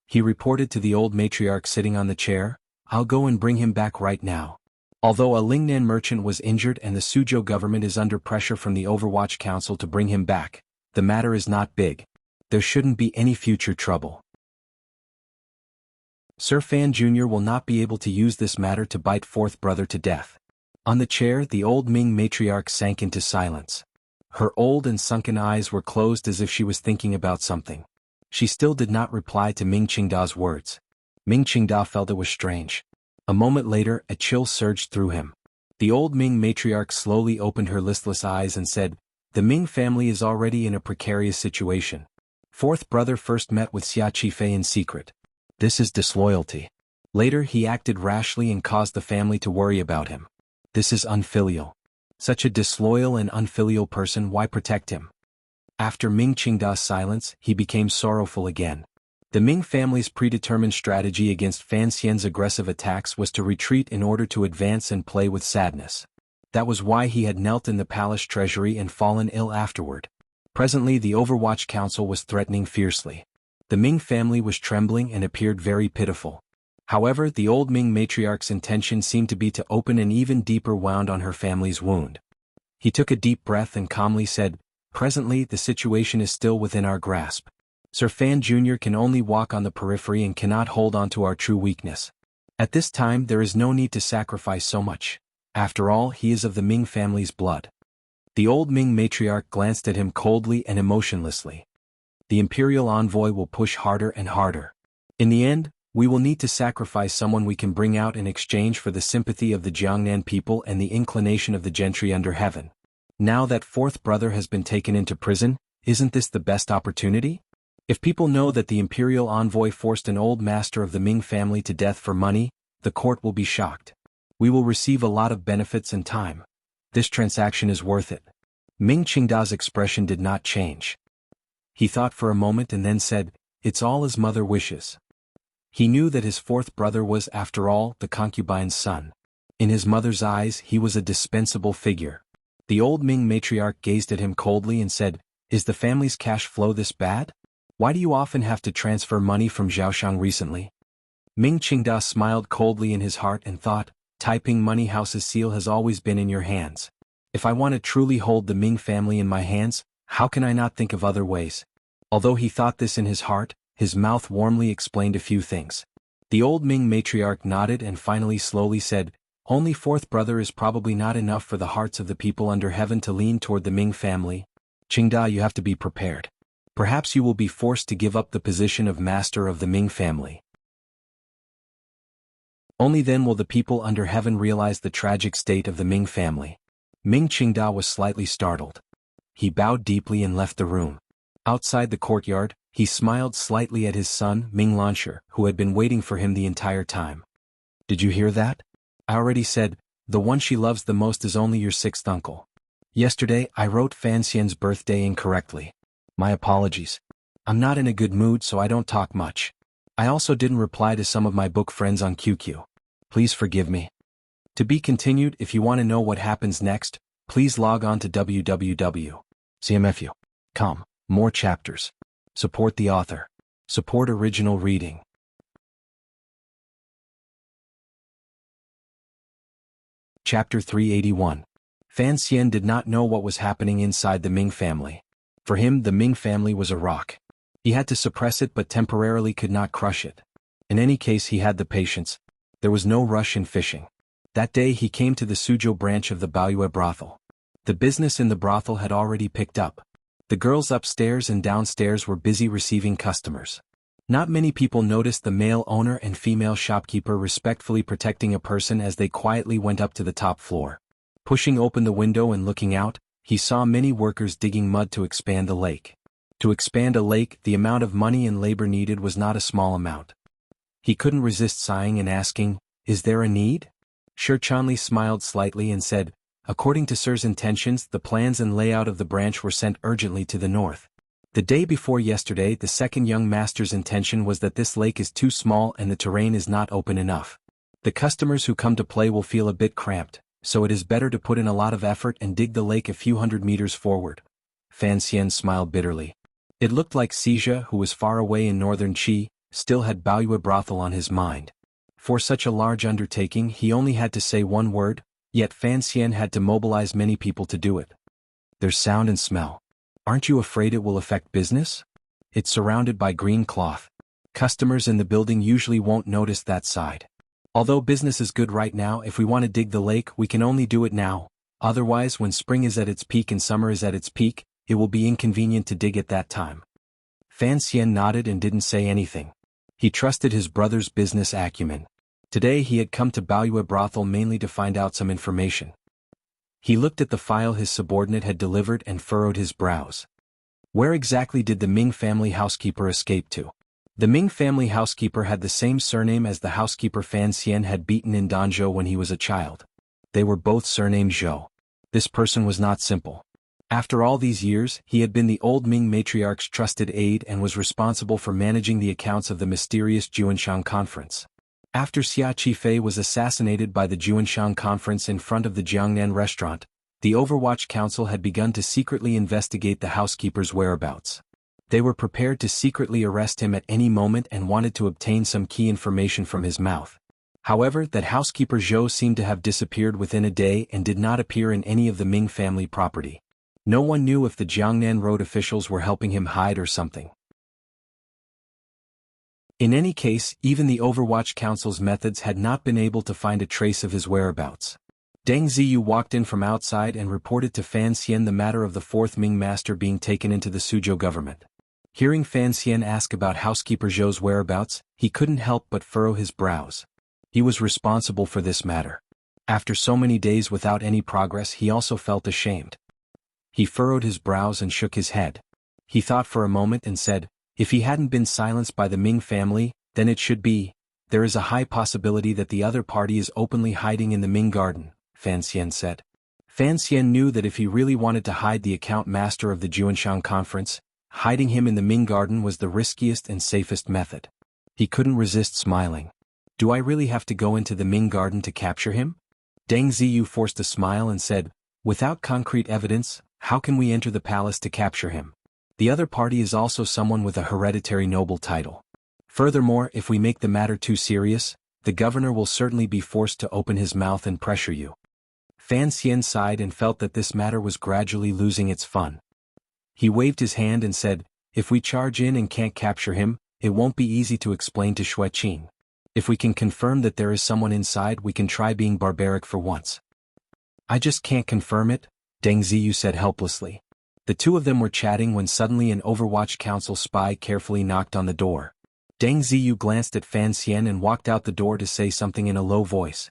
He reported to the old matriarch sitting on the chair, "I'll go and bring him back right now." Although a Lingnan merchant was injured and the Suzhou government is under pressure from the Overwatch Council to bring him back, the matter is not big. There shouldn't be any future trouble. Sir Fan Jr. will not be able to use this matter to bite Fourth Brother to death. On the chair, the old Ming matriarch sank into silence. Her old and sunken eyes were closed as if she was thinking about something. She still did not reply to Ming Qingda's words. Ming Qingda felt it was strange. A moment later, a chill surged through him. The old Ming matriarch slowly opened her listless eyes and said, "The Ming family is already in a precarious situation. Fourth Brother first met with Xia Qifei in secret. This is disloyalty. Later he acted rashly and caused the family to worry about him. This is unfilial. Such a disloyal and unfilial person, why protect him?" After Ming Qingda's silence, he became sorrowful again. The Ming family's predetermined strategy against Fan Xian's aggressive attacks was to retreat in order to advance and play with sadness. That was why he had knelt in the palace treasury and fallen ill afterward. Presently the Overwatch Council was threatening fiercely. The Ming family was trembling and appeared very pitiful. However, the old Ming matriarch's intention seemed to be to open an even deeper wound on her family's wound. He took a deep breath and calmly said, "Presently the situation is still within our grasp. Sir Fan Jr. can only walk on the periphery and cannot hold on to our true weakness. At this time there is no need to sacrifice so much. After all, he is of the Ming family's blood." The old Ming matriarch glanced at him coldly and emotionlessly. "The imperial envoy will push harder and harder. In the end, we will need to sacrifice someone we can bring out in exchange for the sympathy of the Jiangnan people and the inclination of the gentry under heaven. Now that Fourth Brother has been taken into prison, isn't this the best opportunity? If people know that the imperial envoy forced an old master of the Ming family to death for money, the court will be shocked. We will receive a lot of benefits and time. This transaction is worth it." Ming Qingda's expression did not change. He thought for a moment and then said, "It's all as mother wishes." He knew that his fourth brother was, after all, the concubine's son. In his mother's eyes, he was a dispensable figure. The old Ming matriarch gazed at him coldly and said, "Is the family's cash flow this bad? Why do you often have to transfer money from Zhaoshang recently?" Ming Qingda smiled coldly in his heart and thought, Taiping Money House's seal has always been in your hands. If I want to truly hold the Ming family in my hands, how can I not think of other ways? Although he thought this in his heart, his mouth warmly explained a few things. The old Ming matriarch nodded and finally slowly said, "Only fourth brother is probably not enough for the hearts of the people under heaven to lean toward the Ming family. Qingda, you have to be prepared. Perhaps you will be forced to give up the position of master of the Ming family. Only then will the people under heaven realize the tragic state of the Ming family." Ming Qingda was slightly startled. He bowed deeply and left the room. Outside the courtyard, he smiled slightly at his son, Ming Lansher, who had been waiting for him the entire time. "Did you hear that? I already said, the one she loves the most is only your sixth uncle. Yesterday, I wrote Fan Xian's birthday incorrectly. My apologies. I'm not in a good mood, so I don't talk much. I also didn't reply to some of my book friends on QQ. Please forgive me." To be continued. If you want to know what happens next, please log on to www.cmfu.com. More chapters. Support the author. Support original reading. Chapter 381. Fan Xian did not know what was happening inside the Ming family. For him, the Ming family was a rock. He had to suppress it but temporarily could not crush it. In any case, he had the patience. There was no rush in fishing. That day he came to the Suzhou branch of the Baoyue brothel. The business in the brothel had already picked up. The girls upstairs and downstairs were busy receiving customers. Not many people noticed the male owner and female shopkeeper respectfully protecting a person as they quietly went up to the top floor. Pushing open the window and looking out, he saw many workers digging mud to expand the lake. To expand a lake, the amount of money and labor needed was not a small amount. He couldn't resist sighing and asking, "Is there a need?" Shi Chanli smiled slightly and said, "According to Sir's intentions, the plans and layout of the branch were sent urgently to the north. The day before yesterday, the second young master's intention was that this lake is too small and the terrain is not open enough. The customers who come to play will feel a bit cramped, so it is better to put in a lot of effort and dig the lake a few hundred meters forward." Fan Xian smiled bitterly. It looked like Xijia, who was far away in northern Qi, still had Baoyue brothel on his mind. For such a large undertaking, he only had to say one word, yet Fan Xian had to mobilize many people to do it. "There's sound and smell. Aren't you afraid it will affect business? It's surrounded by green cloth. Customers in the building usually won't notice that side. Although business is good right now, if we want to dig the lake, we can only do it now. Otherwise, when spring is at its peak and summer is at its peak, it will be inconvenient to dig at that time." Fan Xian nodded and didn't say anything. He trusted his brother's business acumen. Today he had come to Baoyue brothel mainly to find out some information. He looked at the file his subordinate had delivered and furrowed his brows. Where exactly did the Ming family housekeeper escape to? The Ming family housekeeper had the same surname as the housekeeper Fan Xian had beaten in Danzhou when he was a child. They were both surnamed Zhou. This person was not simple. After all these years, he had been the old Ming matriarch's trusted aide and was responsible for managing the accounts of the mysterious Juanshan conference. After Xia Qifei was assassinated by the Juanshan conference in front of the Jiangnan restaurant, the Overwatch Council had begun to secretly investigate the housekeeper's whereabouts. They were prepared to secretly arrest him at any moment and wanted to obtain some key information from his mouth. However, that housekeeper Zhou seemed to have disappeared within a day and did not appear in any of the Ming family property. No one knew if the Jiangnan road officials were helping him hide or something. In any case, even the Overwatch Council's methods had not been able to find a trace of his whereabouts. Deng Ziyu walked in from outside and reported to Fan Xian the matter of the fourth Ming master being taken into the Suzhou government. Hearing Fan Xian ask about housekeeper Zhou's whereabouts, he couldn't help but furrow his brows. He was responsible for this matter. After so many days without any progress, he also felt ashamed. He furrowed his brows and shook his head. He thought for a moment and said, "If he hadn't been silenced by the Ming family, then it should be. There is a high possibility that the other party is openly hiding in the Ming garden," Fan Xian said. Fan Xian knew that if he really wanted to hide the account master of the Juanshan conference, hiding him in the Ming garden was the riskiest and safest method. He couldn't resist smiling. "Do I really have to go into the Ming garden to capture him?" Deng Ziyu forced a smile and said, "Without concrete evidence, how can we enter the palace to capture him? The other party is also someone with a hereditary noble title. Furthermore, if we make the matter too serious, the governor will certainly be forced to open his mouth and pressure you." Fan Xian sighed and felt that this matter was gradually losing its fun. He waved his hand and said, "If we charge in and can't capture him, it won't be easy to explain to Xueqin. If we can confirm that there is someone inside, we can try being barbaric for once." "I just can't confirm it," Deng Ziyu said helplessly. The two of them were chatting when suddenly an Overwatch Council spy carefully knocked on the door. Deng Ziyu glanced at Fan Xian and walked out the door to say something in a low voice.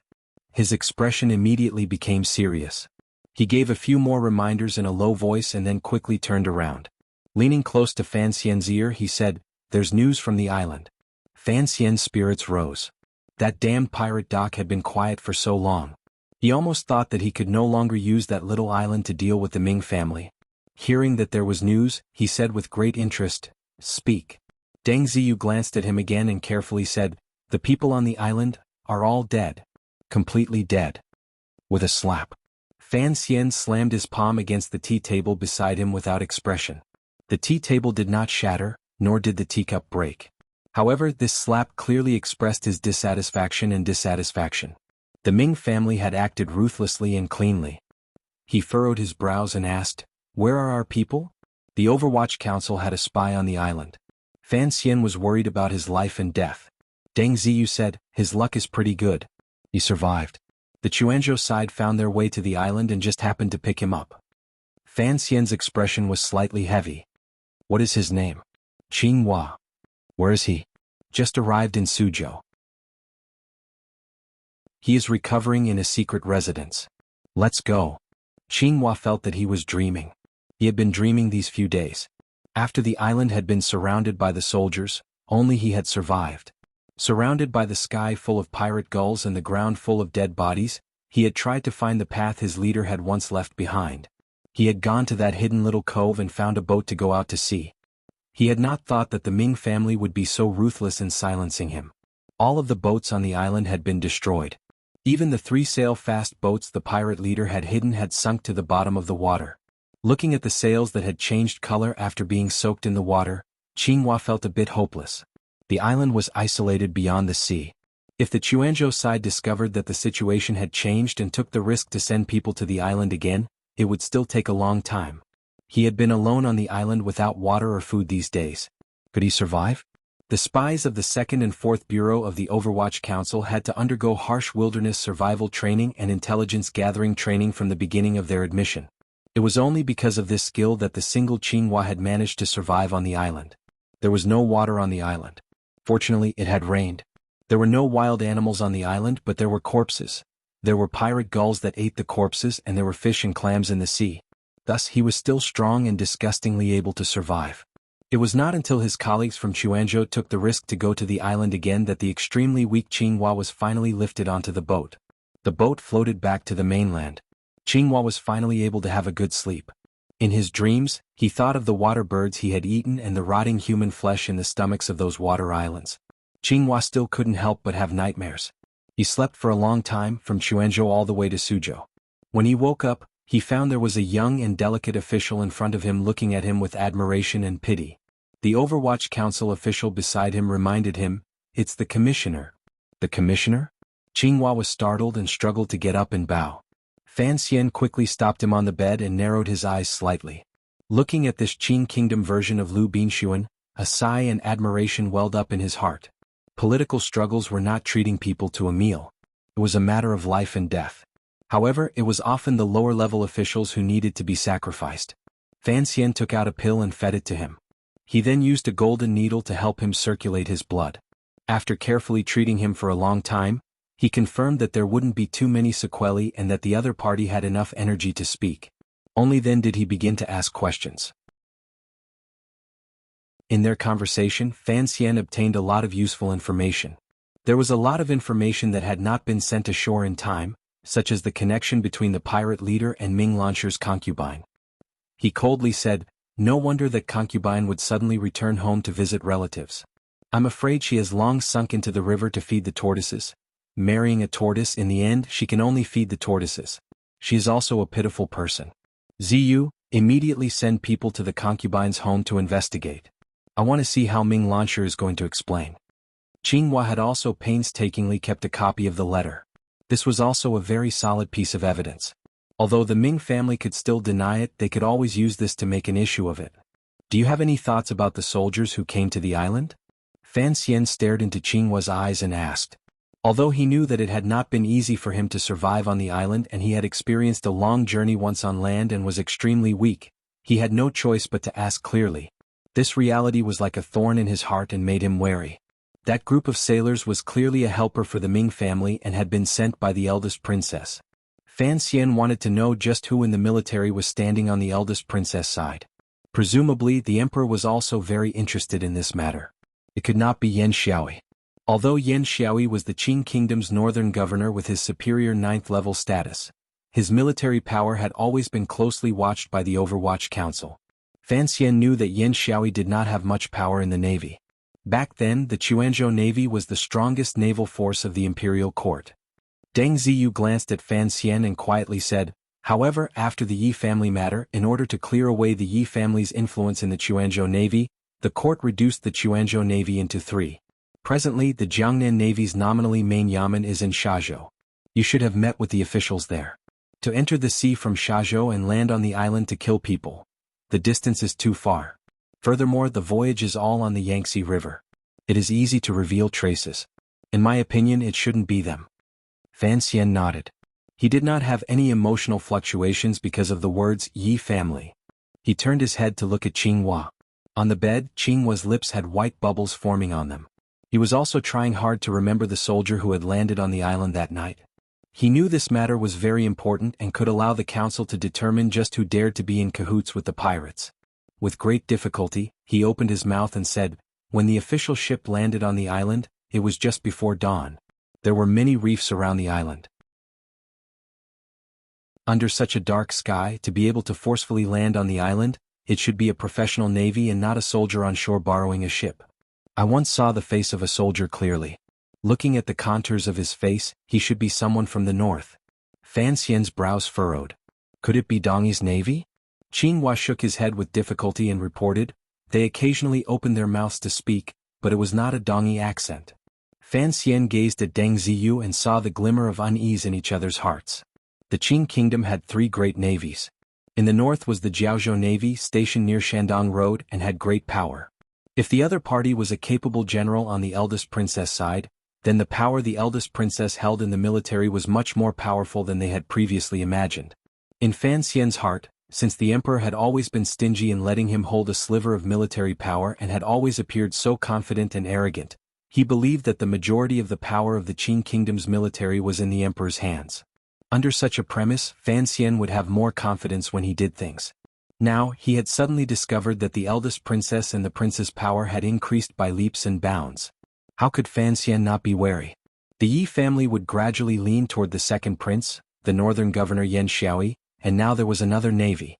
His expression immediately became serious. He gave a few more reminders in a low voice and then quickly turned around. Leaning close to Fan Xian's ear, he said, "There's news from the island." Fan Xian's spirits rose. That damned pirate dock had been quiet for so long. He almost thought that he could no longer use that little island to deal with the Ming family. Hearing that there was news, he said with great interest, "Speak." Deng Ziyu glanced at him again and carefully said, "The people on the island are all dead. Completely dead." With a slap, Fan Xian slammed his palm against the tea table beside him without expression. The tea table did not shatter, nor did the teacup break. However, this slap clearly expressed his dissatisfaction and dissatisfaction. The Ming family had acted ruthlessly and cleanly. He furrowed his brows and asked, "Where are our people?" The Overwatch Council had a spy on the island. Fan Xian was worried about his life and death. Deng Ziyu said, "His luck is pretty good. He survived." The Chuanzhou side found their way to the island and just happened to pick him up. Fan Xian's expression was slightly heavy. "What is his name?" "Qinghua." "Where is he?" "Just arrived in Suzhou. He is recovering in a secret residence." "Let's go." Qinghua felt that he was dreaming. He had been dreaming these few days. After the island had been surrounded by the soldiers, only he had survived. Surrounded by the sky full of pirate gulls and the ground full of dead bodies, he had tried to find the path his leader had once left behind. He had gone to that hidden little cove and found a boat to go out to sea. He had not thought that the Ming family would be so ruthless in silencing him. All of the boats on the island had been destroyed. Even the 3 sail-fast boats the pirate leader had hidden had sunk to the bottom of the water. Looking at the sails that had changed color after being soaked in the water, Qinghua felt a bit hopeless. The island was isolated beyond the sea. If the Chuanzhou side discovered that the situation had changed and took the risk to send people to the island again, it would still take a long time. He had been alone on the island without water or food these days. Could he survive? The spies of the 2nd and 4th Bureau of the Overwatch Council had to undergo harsh wilderness survival training and intelligence gathering training from the beginning of their admission. It was only because of this skill that the single Qinghua had managed to survive on the island. There was no water on the island. Fortunately, it had rained. There were no wild animals on the island, but there were corpses. There were pirate gulls that ate the corpses, and there were fish and clams in the sea. Thus he was still strong and disgustingly able to survive. It was not until his colleagues from Chuanzhou took the risk to go to the island again that the extremely weak Qinghua was finally lifted onto the boat. The boat floated back to the mainland. Qinghua was finally able to have a good sleep. In his dreams, he thought of the water birds he had eaten and the rotting human flesh in the stomachs of those water islands. Qinghua still couldn't help but have nightmares. He slept for a long time, from Chuanzhou all the way to Suzhou. When he woke up, he found there was a young and delicate official in front of him looking at him with admiration and pity. The Overwatch Council official beside him reminded him, "It's the commissioner." "The commissioner?" Qinghua was startled and struggled to get up and bow. Fan Xian quickly stopped him on the bed and narrowed his eyes slightly. Looking at this Qing Kingdom version of Lu Binshuan, a sigh and admiration welled up in his heart. Political struggles were not treating people to a meal. It was a matter of life and death. However, it was often the lower-level officials who needed to be sacrificed. Fan Xian took out a pill and fed it to him. He then used a golden needle to help him circulate his blood. After carefully treating him for a long time, he confirmed that there wouldn't be too many sequelae and that the other party had enough energy to speak. Only then did he begin to ask questions. In their conversation, Fan Xian obtained a lot of useful information. There was a lot of information that had not been sent ashore in time, such as the connection between the pirate leader and Ming Launcher's concubine. He coldly said, "No wonder that concubine would suddenly return home to visit relatives. I'm afraid she has long sunk into the river to feed the tortoises. Marrying a tortoise, in the end she can only feed the tortoises. She is also a pitiful person. Ziyu, immediately send people to the concubine's home to investigate. I want to see how Ming Launcher is going to explain." Qinghua had also painstakingly kept a copy of the letter. This was also a very solid piece of evidence. Although the Ming family could still deny it, they could always use this to make an issue of it. "Do you have any thoughts about the soldiers who came to the island?" Fan Xian stared into Qinghua's eyes and asked. Although he knew that it had not been easy for him to survive on the island and he had experienced a long journey once on land and was extremely weak, he had no choice but to ask clearly. This reality was like a thorn in his heart and made him wary. That group of sailors was clearly a helper for the Ming family and had been sent by the eldest princess. Fan Xian wanted to know just who in the military was standing on the eldest princess side. Presumably, the emperor was also very interested in this matter. It could not be Yan Xiaoyi. Although Yan Xiaoyi was the Qing Kingdom's northern governor with his superior 9th-level status, his military power had always been closely watched by the Overwatch Council. Fan Xian knew that Yan Xiaoyi did not have much power in the navy. Back then, the Chuanzhou Navy was the strongest naval force of the imperial court. Deng Ziyu glanced at Fan Xian and quietly said, "However, after the Yi family matter, in order to clear away the Yi family's influence in the Chuanzhou Navy, the court reduced the Chuanzhou Navy into 3. Presently, the Jiangnan Navy's nominally main yamen is in Shazhou. You should have met with the officials there. To enter the sea from Shazhou and land on the island to kill people. The distance is too far. Furthermore, the voyage is all on the Yangtze River. It is easy to reveal traces. In my opinion, it shouldn't be them. Fan Xian nodded. He did not have any emotional fluctuations because of the words Yi family. He turned his head to look at Qinghua. On the bed, Qinghua's lips had white bubbles forming on them. He was also trying hard to remember the soldier who had landed on the island that night. He knew this matter was very important and could allow the council to determine just who dared to be in cahoots with the pirates. With great difficulty, he opened his mouth and said, "When the official ship landed on the island, it was just before dawn. There were many reefs around the island. Under such a dark sky, to be able to forcefully land on the island, it should be a professional navy and not a soldier on shore borrowing a ship. I once saw the face of a soldier clearly. Looking at the contours of his face, he should be someone from the north." Fan Xian's brows furrowed. Could it be Dongyi's navy? Qinghua shook his head with difficulty and reported, "They occasionally opened their mouths to speak, but it was not a Dongyi accent." Fan Xian gazed at Deng Ziyu and saw the glimmer of unease in each other's hearts. The Qing kingdom had 3 great navies. In the north was the Jiaozhou Navy stationed near Shandong Road and had great power. If the other party was a capable general on the eldest princess side, then the power the eldest princess held in the military was much more powerful than they had previously imagined. In Fan Xian's heart, since the emperor had always been stingy in letting him hold a sliver of military power and had always appeared so confident and arrogant, he believed that the majority of the power of the Qing kingdom's military was in the emperor's hands. Under such a premise, Fan Xian would have more confidence when he did things. Now, he had suddenly discovered that the eldest princess and the prince's power had increased by leaps and bounds. How could Fan Xian not be wary? The Yi family would gradually lean toward the second prince, the northern governor Yan Xiaoyi, and now there was another navy.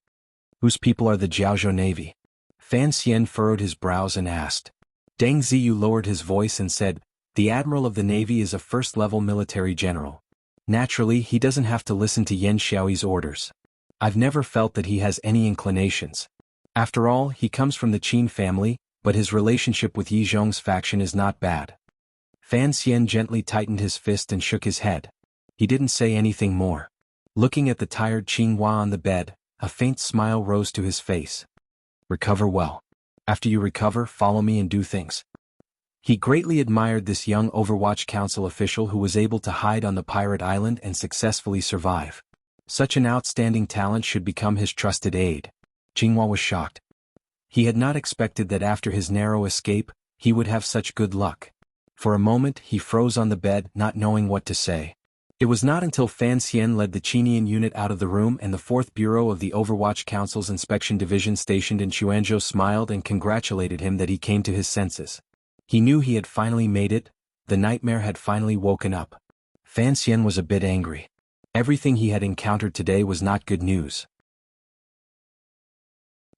Whose people are the Jiaozhou Navy? Fan Xian furrowed his brows and asked. Deng Ziyu lowered his voice and said, "The admiral of the navy is a first-level military general. Naturally, he doesn't have to listen to Yan Xiaoyi's orders. I've never felt that he has any inclinations. After all, he comes from the Qin family, but his relationship with Yi Zhong's faction is not bad." Fan Xian gently tightened his fist and shook his head. He didn't say anything more. Looking at the tired Qinghua on the bed, a faint smile rose to his face. "Recover well. After you recover, follow me and do things." He greatly admired this young Overwatch Council official who was able to hide on the pirate island and successfully survive. Such an outstanding talent should become his trusted aide. Qinghua was shocked. He had not expected that after his narrow escape, he would have such good luck. For a moment, he froze on the bed, not knowing what to say. It was not until Fan Xian led the Qinian unit out of the room and the 4th Bureau of the Overwatch Council's Inspection Division stationed in Chuanzhou smiled and congratulated him that he came to his senses. He knew he had finally made it, the nightmare had finally woken up. Fan Xian was a bit angry. Everything he had encountered today was not good news.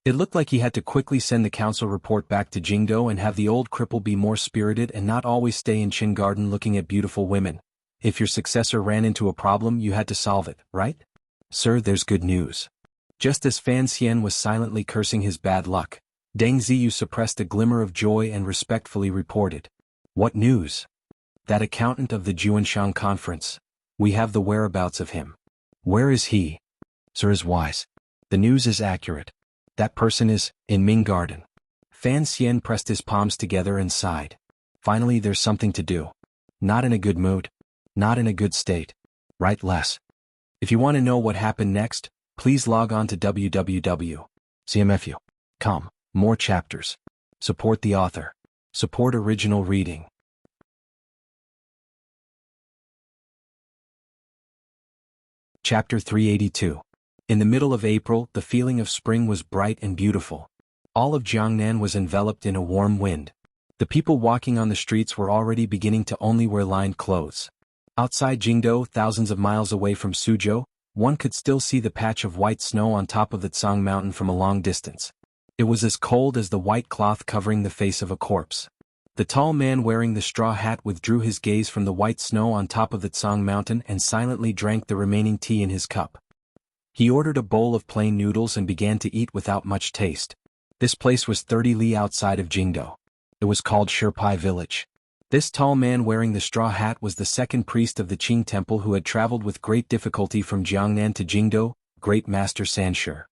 It looked like he had to quickly send the council report back to Jingdo and have the old cripple be more spirited and not always stay in Qin Garden looking at beautiful women. If your successor ran into a problem, you had to solve it, right? Sir, there's good news. Just as Fan Xian was silently cursing his bad luck, Deng Ziyu suppressed a glimmer of joy and respectfully reported. What news? That accountant of the Juanshan conference. We have the whereabouts of him. Where is he? Sir is wise. The news is accurate. That person is in Ming Garden. Fan Xian pressed his palms together and sighed. Finally, there's something to do. Not in a good mood. Not in a good state. Right, Les? If you want to know what happened next, please log on to www.cmfu.com. More chapters. Support the author. Support original reading. Chapter 382. In the middle of April, the feeling of spring was bright and beautiful. All of Jiangnan was enveloped in a warm wind. The people walking on the streets were already beginning to only wear lined clothes. Outside Jingdo, thousands of miles away from Suzhou, one could still see the patch of white snow on top of the Tsang mountain from a long distance. It was as cold as the white cloth covering the face of a corpse. The tall man wearing the straw hat withdrew his gaze from the white snow on top of the Tsang mountain and silently drank the remaining tea in his cup. He ordered a bowl of plain noodles and began to eat without much taste. This place was 30 li outside of Jingdo. It was called Shirpai village. This tall man wearing the straw hat was the second priest of the Qing temple who had traveled with great difficulty from Jiangnan to Jingdou, Great Master Sanshi.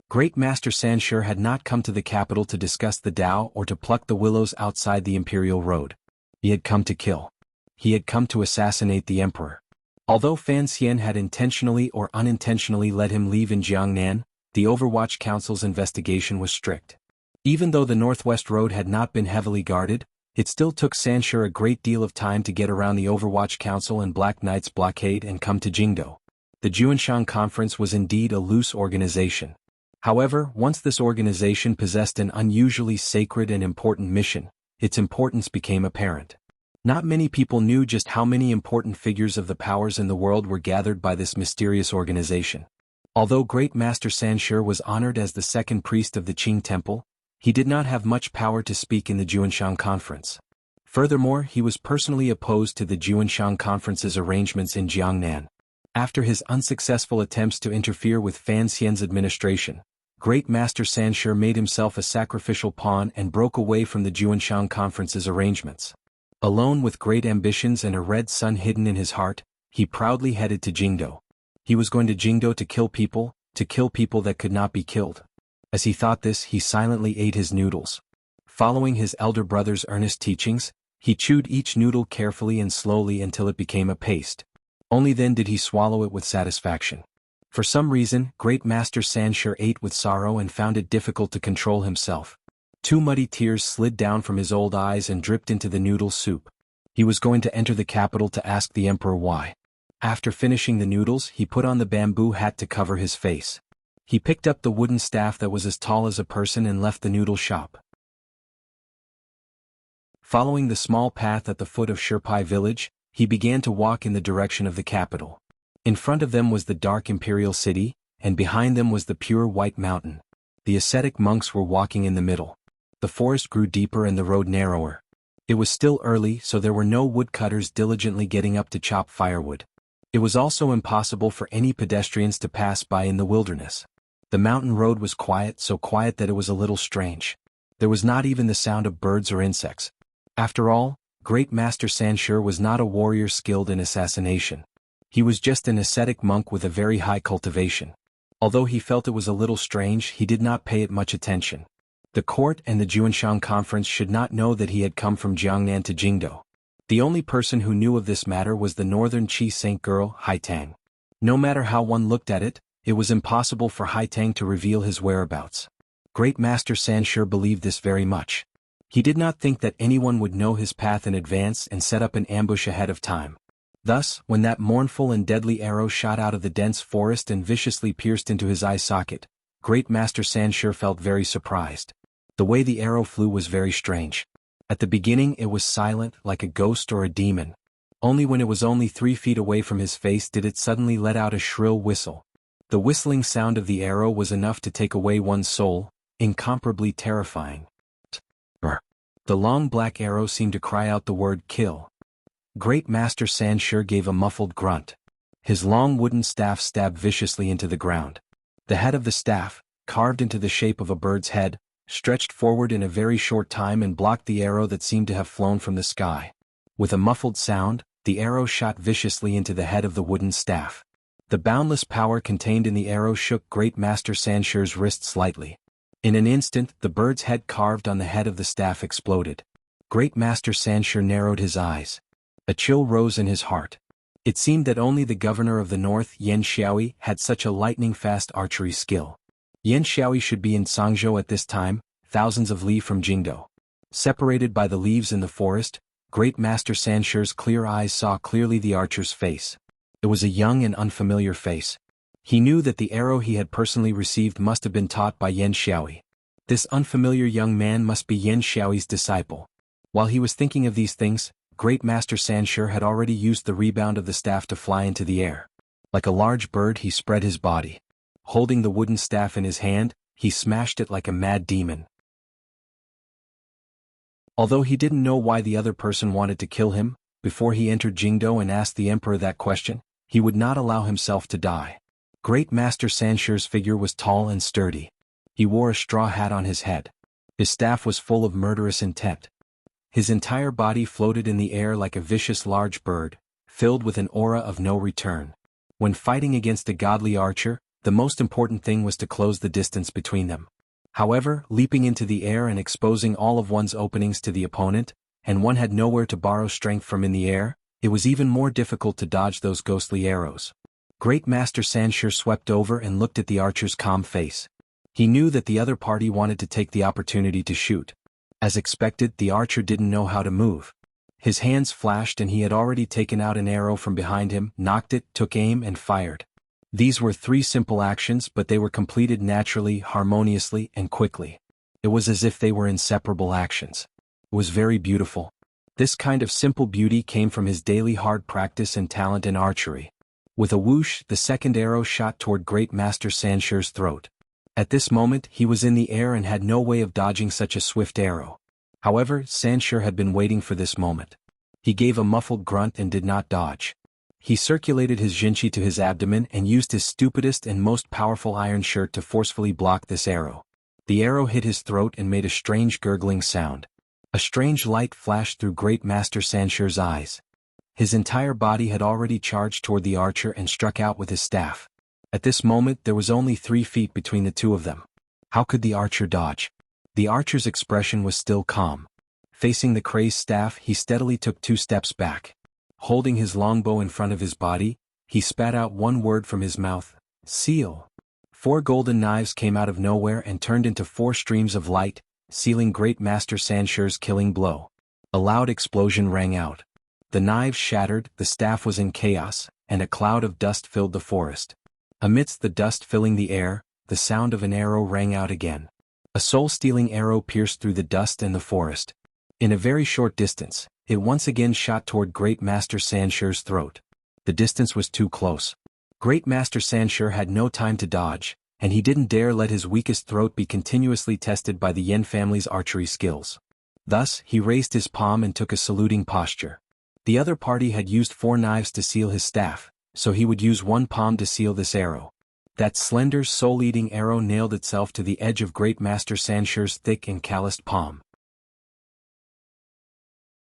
Great Master Sanshi had not come to the capital to discuss the Tao or to pluck the willows outside the imperial road. He had come to kill. He had come to assassinate the emperor. Although Fan Xian had intentionally or unintentionally let him leave in Jiangnan, the Overwatch Council's investigation was strict. Even though the Northwest Road had not been heavily guarded, it still took Sanshi a great deal of time to get around the Overwatch Council and Black Knight's blockade and come to Jingdou. The Juanshan Conference was indeed a loose organization. However, once this organization possessed an unusually sacred and important mission, its importance became apparent. Not many people knew just how many important figures of the powers in the world were gathered by this mysterious organization. Although Great Master Sanshi was honored as the second priest of the Qing temple, he did not have much power to speak in the Juanshan Conference. Furthermore, he was personally opposed to the Juanshan Conference's arrangements in Jiangnan. After his unsuccessful attempts to interfere with Fan Xian's administration, Great Master Sanshi made himself a sacrificial pawn and broke away from the Juanshan Conference's arrangements. Alone with great ambitions and a red sun hidden in his heart, he proudly headed to Jingdou. He was going to Jingdou to kill people that could not be killed. As he thought this, he silently ate his noodles. Following his elder brother's earnest teachings, he chewed each noodle carefully and slowly until it became a paste. Only then did he swallow it with satisfaction. For some reason, Great Master Sanshi ate with sorrow and found it difficult to control himself. 2 muddy tears slid down from his old eyes and dripped into the noodle soup. He was going to enter the capital to ask the emperor why. After finishing the noodles, he put on the bamboo hat to cover his face. He picked up the wooden staff that was as tall as a person and left the noodle shop. Following the small path at the foot of Shirpai village, he began to walk in the direction of the capital. In front of them was the dark imperial city, and behind them was the pure white mountain. The ascetic monks were walking in the middle. The forest grew deeper and the road narrower. It was still early, so there were no woodcutters diligently getting up to chop firewood. It was also impossible for any pedestrians to pass by in the wilderness. The mountain road was quiet, so quiet that it was a little strange. There was not even the sound of birds or insects. After all, Great Master Sanshi was not a warrior skilled in assassination. He was just an ascetic monk with a very high cultivation. Although he felt it was a little strange, he did not pay it much attention. The court and the Juanshan Conference should not know that he had come from Jiangnan to Jingdou. The only person who knew of this matter was the northern Qi Saint girl, Haitang. No matter how one looked at it, it was impossible for Haitang to reveal his whereabouts. Great Master Sanshi believed this very much. He did not think that anyone would know his path in advance and set up an ambush ahead of time. Thus, when that mournful and deadly arrow shot out of the dense forest and viciously pierced into his eye socket, Great Master Sanshi felt very surprised. The way the arrow flew was very strange. At the beginning it was silent, like a ghost or a demon. Only when it was only 3 feet away from his face did it suddenly let out a shrill whistle. The whistling sound of the arrow was enough to take away one's soul, incomparably terrifying. The long black arrow seemed to cry out the word kill. Great Master Sanshi gave a muffled grunt. His long wooden staff stabbed viciously into the ground. The head of the staff, carved into the shape of a bird's head, stretched forward in a very short time and blocked the arrow that seemed to have flown from the sky. With a muffled sound, the arrow shot viciously into the head of the wooden staff. The boundless power contained in the arrow shook Great Master Sanshi's wrist slightly. In an instant, the bird's head carved on the head of the staff exploded. Great Master Sanshi narrowed his eyes. A chill rose in his heart. It seemed that only the governor of the north, Yan Xiaoyi, had such a lightning-fast archery skill. Yan Xiaoyi should be in Sangzhou at this time, thousands of li from Jingdou. Separated by the leaves in the forest, Great Master Sanshi's clear eyes saw clearly the archer's face. It was a young and unfamiliar face. He knew that the arrow he had personally received must have been taught by Yan Xiaoyi. This unfamiliar young man must be Yan Xiaoyi's disciple. While he was thinking of these things, Great Master Sanshi had already used the rebound of the staff to fly into the air. Like a large bird he spread his body. Holding the wooden staff in his hand, he smashed it like a mad demon. Although he didn't know why the other person wanted to kill him, before he entered Jingdou and asked the emperor that question, he would not allow himself to die. Great Master Sanshi's figure was tall and sturdy. He wore a straw hat on his head. His staff was full of murderous intent. His entire body floated in the air like a vicious large bird, filled with an aura of no return. When fighting against a godly archer, the most important thing was to close the distance between them. However, leaping into the air and exposing all of one's openings to the opponent, and one had nowhere to borrow strength from in the air, it was even more difficult to dodge those ghostly arrows. Great Master Sanshur swept over and looked at the archer's calm face. He knew that the other party wanted to take the opportunity to shoot. As expected, the archer didn't know how to move. His hands flashed and he had already taken out an arrow from behind him, nocked it, took aim and fired. These were 3 simple actions, but they were completed naturally, harmoniously, and quickly. It was as if they were inseparable actions. It was very beautiful. This kind of simple beauty came from his daily hard practice and talent in archery. With a whoosh, the second arrow shot toward Great Master Sanshur's throat. At this moment, he was in the air and had no way of dodging such a swift arrow. However, Sanshur had been waiting for this moment. He gave a muffled grunt and did not dodge. He circulated his jinchi to his abdomen and used his stupidest and most powerful iron shirt to forcefully block this arrow. The arrow hit his throat and made a strange gurgling sound. A strange light flashed through Great Master Sanshur's eyes. His entire body had already charged toward the archer and struck out with his staff. At this moment there was only 3 feet between the two of them. How could the archer dodge? The archer's expression was still calm. Facing the crazed staff, he steadily took 2 steps back. Holding his longbow in front of his body, he spat out one word from his mouth: seal. 4 golden knives came out of nowhere and turned into 4 streams of light, sealing Great Master Sanshur's killing blow. A loud explosion rang out. The knives shattered, the staff was in chaos, and a cloud of dust filled the forest. Amidst the dust filling the air, the sound of an arrow rang out again. A soul-stealing arrow pierced through the dust and the forest. In a very short distance, it once again shot toward Great Master Sanshur's throat. The distance was too close. Great Master Sanshur had no time to dodge, and he didn't dare let his weakest throat be continuously tested by the Yen family's archery skills. Thus, he raised his palm and took a saluting posture. The other party had used 4 knives to seal his staff, so he would use 1 palm to seal this arrow. That slender, soul-eating arrow nailed itself to the edge of Great Master Sanshur's thick and calloused palm.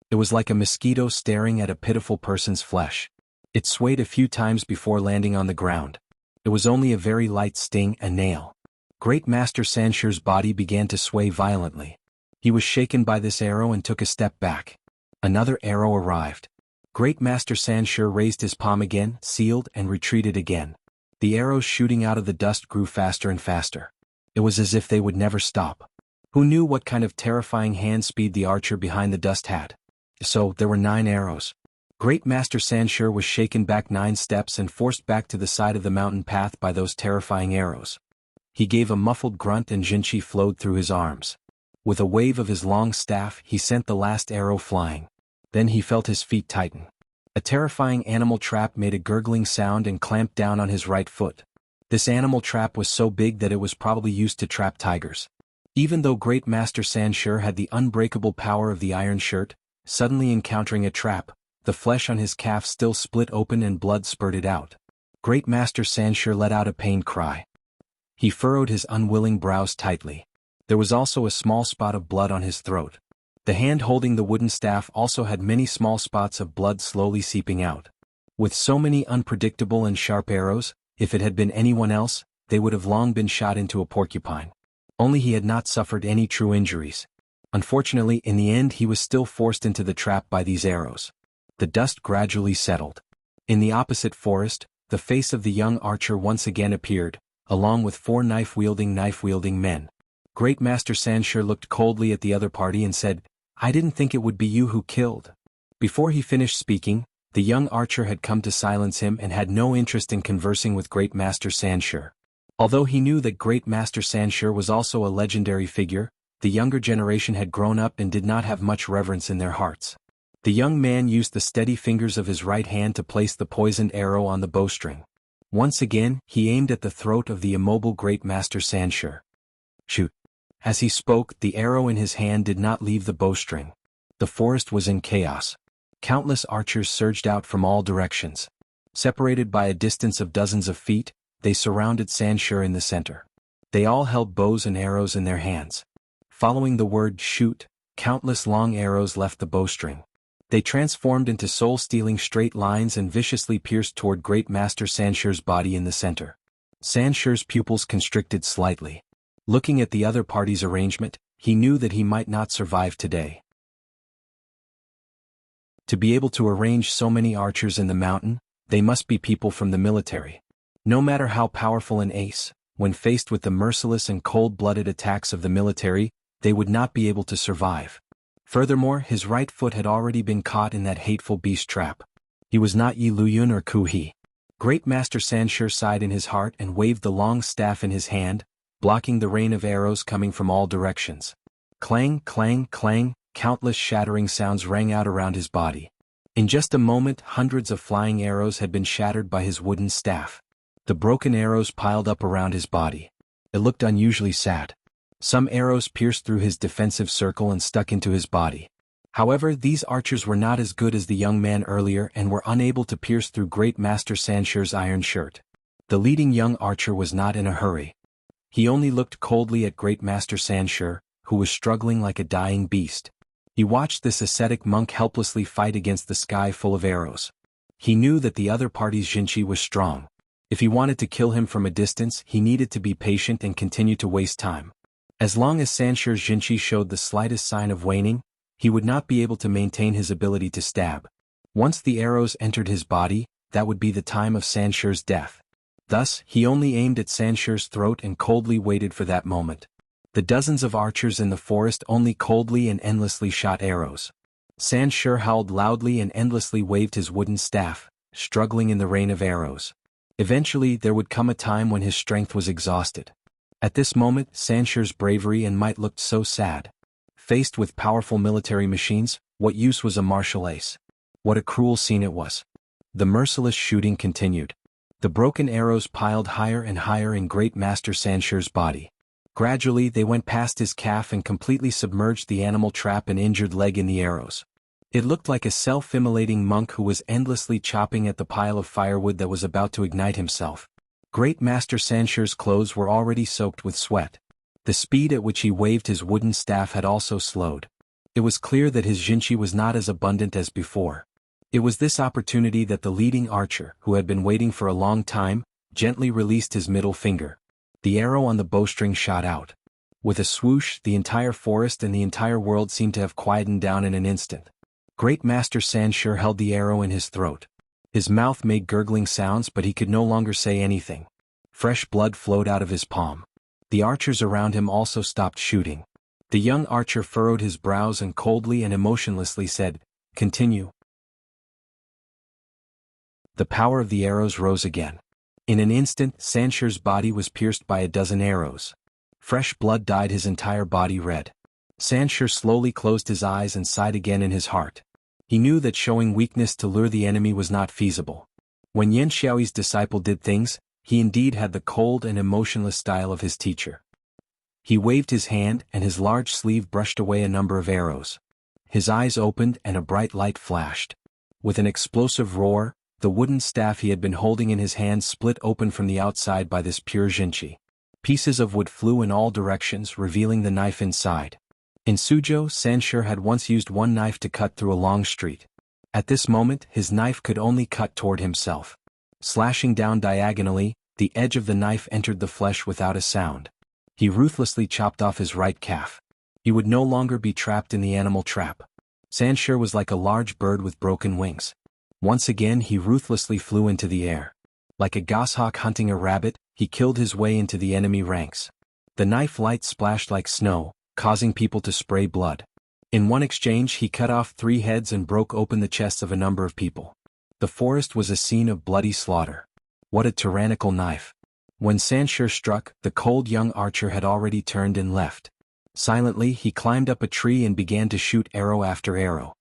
It was like a mosquito staring at a pitiful person's flesh. It swayed a few times before landing on the ground. It was only a very light sting, a nail. Great Master Sanshur's body began to sway violently. He was shaken by this arrow and took a step back. Another arrow arrived. Great Master Sanshur raised his palm again, sealed, and retreated again. The arrows shooting out of the dust grew faster and faster. It was as if they would never stop. Who knew what kind of terrifying hand speed the archer behind the dust had? So, there were 9 arrows. Great Master Sanshur was shaken back 9 steps and forced back to the side of the mountain path by those terrifying arrows. He gave a muffled grunt and jinchi flowed through his arms. With a wave of his long staff, he sent the last arrow flying. Then he felt his feet tighten. A terrifying animal trap made a gurgling sound and clamped down on his right foot. This animal trap was so big that it was probably used to trap tigers. Even though Great Master Sanshur had the unbreakable power of the iron shirt, suddenly encountering a trap, the flesh on his calf still split open and blood spurted out. Great Master Sanshur let out a pained cry. He furrowed his unwilling brows tightly. There was also a small spot of blood on his throat. The hand holding the wooden staff also had many small spots of blood slowly seeping out. With so many unpredictable and sharp arrows, if it had been anyone else, they would have long been shot into a porcupine. Only he had not suffered any true injuries. Unfortunately, in the end he was still forced into the trap by these arrows. The dust gradually settled. In the opposite forest, the face of the young archer once again appeared, along with 4 knife-wielding men. Great Master Sanshur looked coldly at the other party and said, "I didn't think it would be you who killed." Before he finished speaking, the young archer had come to silence him and had no interest in conversing with Great Master Sanshur. Although he knew that Great Master Sanshur was also a legendary figure, the younger generation had grown up and did not have much reverence in their hearts. The young man used the steady fingers of his right hand to place the poisoned arrow on the bowstring. Once again, he aimed at the throat of the immobile Great Master Sanshur. Shoot! As he spoke, the arrow in his hand did not leave the bowstring. The forest was in chaos. Countless archers surged out from all directions. Separated by a distance of dozens of feet, they surrounded Sanshur in the center. They all held bows and arrows in their hands. Following the word shoot, countless long arrows left the bowstring. They transformed into soul-stealing straight lines and viciously pierced toward Great Master Sansher's body in the center. Sansher's pupils constricted slightly. Looking at the other party's arrangement, he knew that he might not survive today. To be able to arrange so many archers in the mountain, they must be people from the military. No matter how powerful an ace, when faced with the merciless and cold-blooded attacks of the military, they would not be able to survive. Furthermore, his right foot had already been caught in that hateful beast trap. He was not Yi Luyun or Ku He. Great Master Sansher sighed in his heart and waved the long staff in his hand, blocking the rain of arrows coming from all directions. Clang, clang, clang, countless shattering sounds rang out around his body. In just a moment, hundreds of flying arrows had been shattered by his wooden staff. The broken arrows piled up around his body. It looked unusually sad. Some arrows pierced through his defensive circle and stuck into his body. However, these archers were not as good as the young man earlier and were unable to pierce through Great Master Sansher's iron shirt. The leading young archer was not in a hurry. He only looked coldly at Great Master Sansher, who was struggling like a dying beast. He watched this ascetic monk helplessly fight against the sky full of arrows. He knew that the other party's Jinchi was strong. If he wanted to kill him from a distance, he needed to be patient and continue to waste time. As long as Sansher's Jinchi showed the slightest sign of waning, he would not be able to maintain his ability to stab. Once the arrows entered his body, that would be the time of Sansher's death. Thus, he only aimed at Sansher's throat and coldly waited for that moment. The dozens of archers in the forest only coldly and endlessly shot arrows. Sansher howled loudly and endlessly waved his wooden staff, struggling in the rain of arrows. Eventually, there would come a time when his strength was exhausted. At this moment, Sansher's bravery and might looked so sad. Faced with powerful military machines, what use was a martial ace? What a cruel scene it was. The merciless shooting continued. The broken arrows piled higher and higher in Great Master Sansher's body. Gradually, they went past his calf and completely submerged the animal trap and injured leg in the arrows. It looked like a self-immolating monk who was endlessly chopping at the pile of firewood that was about to ignite himself. Great Master Sansher's clothes were already soaked with sweat. The speed at which he waved his wooden staff had also slowed. It was clear that his Jinchi was not as abundant as before. It was this opportunity that the leading archer, who had been waiting for a long time, gently released his middle finger. The arrow on the bowstring shot out. With a swoosh, the entire forest and the entire world seemed to have quietened down in an instant. Great Master Sansher held the arrow in his throat. His mouth made gurgling sounds, but he could no longer say anything. Fresh blood flowed out of his palm. The archers around him also stopped shooting. The young archer furrowed his brows and coldly and emotionlessly said, "Continue." The power of the arrows rose again. In an instant, Sansher's body was pierced by a dozen arrows. Fresh blood dyed his entire body red. Sansher slowly closed his eyes and sighed again in his heart. He knew that showing weakness to lure the enemy was not feasible. When Yan Xiaoyi's disciple did things, he indeed had the cold and emotionless style of his teacher. He waved his hand and his large sleeve brushed away a number of arrows. His eyes opened and a bright light flashed. With an explosive roar, the wooden staff he had been holding in his hand split open from the outside by this pure Jinchi. Pieces of wood flew in all directions, revealing the knife inside. In Suzhou, Sansher had once used one knife to cut through a long street. At this moment, his knife could only cut toward himself. Slashing down diagonally, the edge of the knife entered the flesh without a sound. He ruthlessly chopped off his right calf. He would no longer be trapped in the animal trap. Sansher was like a large bird with broken wings. Once again he ruthlessly flew into the air. Like a goshawk hunting a rabbit, he killed his way into the enemy ranks. The knife light splashed like snow, causing people to spray blood. In one exchange he cut off 3 heads and broke open the chests of a number of people. The forest was a scene of bloody slaughter. What a tyrannical knife. When Sansher struck, the cold young archer had already turned and left. Silently he climbed up a tree and began to shoot arrow after arrow.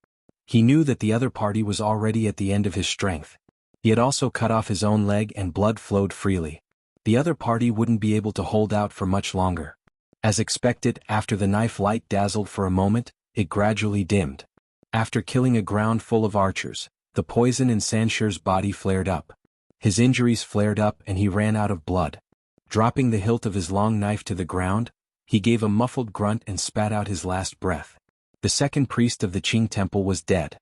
He knew that the other party was already at the end of his strength. He had also cut off his own leg and blood flowed freely. The other party wouldn't be able to hold out for much longer. As expected, after the knife light dazzled for a moment, it gradually dimmed. After killing a ground full of archers, the poison in Sansher's body flared up. His injuries flared up and he ran out of blood. Dropping the hilt of his long knife to the ground, he gave a muffled grunt and spat out his last breath. The second priest of the Qing temple was dead.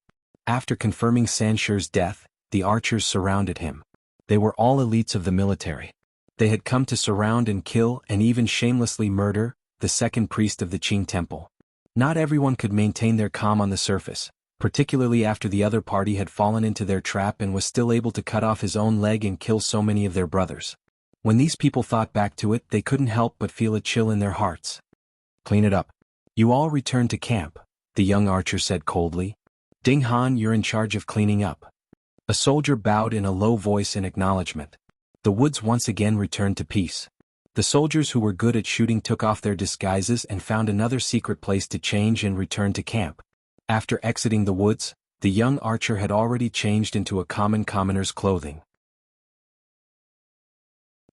After confirming Sansher's death, the archers surrounded him. They were all elites of the military. They had come to surround and kill and even shamelessly murder the second priest of the Qing temple. Not everyone could maintain their calm on the surface, particularly after the other party had fallen into their trap and was still able to cut off his own leg and kill so many of their brothers. When these people thought back to it, they couldn't help but feel a chill in their hearts. "Clean it up. You all return to camp," the young archer said coldly. "Ding Han, you're in charge of cleaning up." A soldier bowed in a low voice in acknowledgement. The woods once again returned to peace. The soldiers who were good at shooting took off their disguises and found another secret place to change and return to camp. After exiting the woods, the young archer had already changed into a commoner's clothing.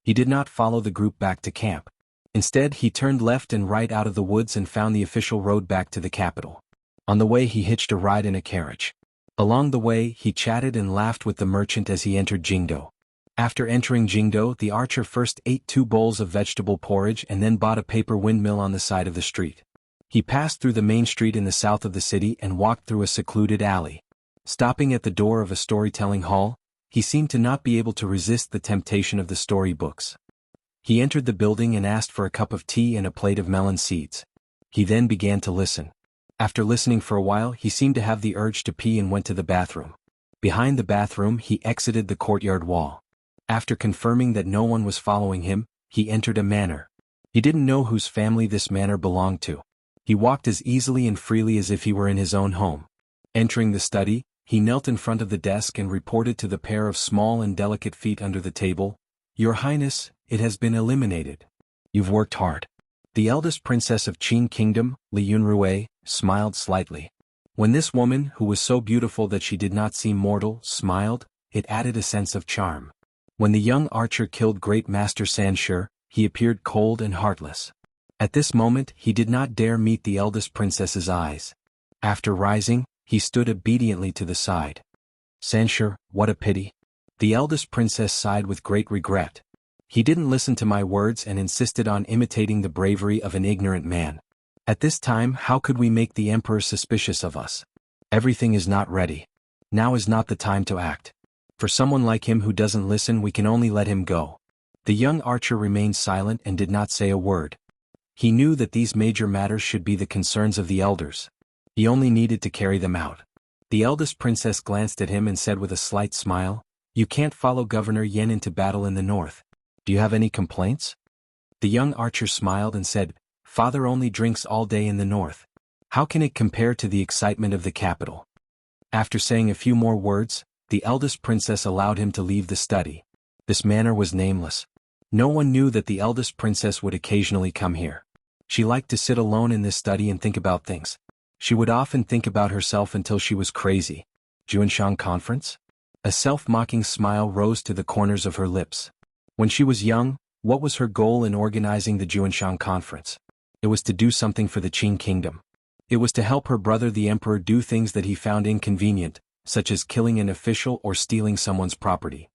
He did not follow the group back to camp. Instead, he turned left and right out of the woods and found the official road back to the capital. On the way, he hitched a ride in a carriage. Along the way, he chatted and laughed with the merchant as he entered Jingdo. After entering Jingdo, the archer first ate 2 bowls of vegetable porridge and then bought a paper windmill on the side of the street. He passed through the main street in the south of the city and walked through a secluded alley. Stopping at the door of a storytelling hall, he seemed to not be able to resist the temptation of the story books. He entered the building and asked for a cup of tea and a plate of melon seeds. He then began to listen. After listening for a while, he seemed to have the urge to pee and went to the bathroom. Behind the bathroom, he exited the courtyard wall. After confirming that no one was following him, he entered a manor. He didn't know whose family this manor belonged to. He walked as easily and freely as if he were in his own home. Entering the study, he knelt in front of the desk and reported to the pair of small and delicate feet under the table, "Your Highness, it has been eliminated. You've worked hard." The eldest princess of Qing Kingdom, Li Yunrui, smiled slightly. When this woman, who was so beautiful that she did not seem mortal, smiled, it added a sense of charm. When the young archer killed Great Master Sansher, he appeared cold and heartless. At this moment, he did not dare meet the eldest princess's eyes. After rising, he stood obediently to the side. "Sansher, what a pity." The eldest princess sighed with great regret. "He didn't listen to my words and insisted on imitating the bravery of an ignorant man. At this time, how could we make the emperor suspicious of us? Everything is not ready. Now is not the time to act. For someone like him who doesn't listen, we can only let him go." The young archer remained silent and did not say a word. He knew that these major matters should be the concerns of the elders. He only needed to carry them out. The eldest princess glanced at him and said with a slight smile, "You can't follow Governor Yen into battle in the north. Do you have any complaints?" The young archer smiled and said, "Father only drinks all day in the north. How can it compare to the excitement of the capital?" After saying a few more words, the eldest princess allowed him to leave the study. This manor was nameless. No one knew that the eldest princess would occasionally come here. She liked to sit alone in this study and think about things. She would often think about herself until she was crazy. Juanshan Conference? A self-mocking smile rose to the corners of her lips. When she was young, what was her goal in organizing the Juanshan Conference? It was to do something for the Qing Kingdom. It was to help her brother the emperor do things that he found inconvenient, such as killing an official or stealing someone's property.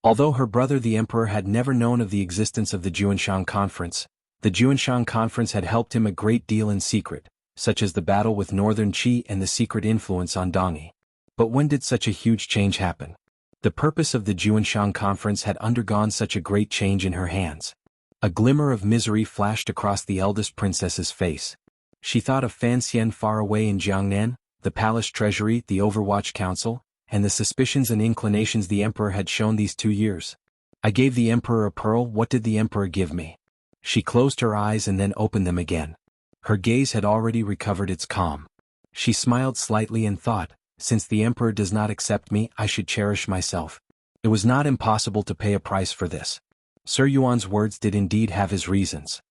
Although her brother the emperor had never known of the existence of the Juanshan Conference, the Juanshan Conference had helped him a great deal in secret, such as the battle with Northern Qi and the secret influence on Dongyi. But when did such a huge change happen? The purpose of the Juanshan Conference had undergone such a great change in her hands. A glimmer of misery flashed across the eldest princess's face. She thought of Fan Xian far away in Jiangnan, the palace treasury, the Overwatch Council, and the suspicions and inclinations the emperor had shown these 2 years. "I gave the emperor a pearl. What did the emperor give me?" She closed her eyes and then opened them again. Her gaze had already recovered its calm. She smiled slightly and thought, "Since the emperor does not accept me, I should cherish myself." It was not impossible to pay a price for this. Sir Yuan's words did indeed have his reasons.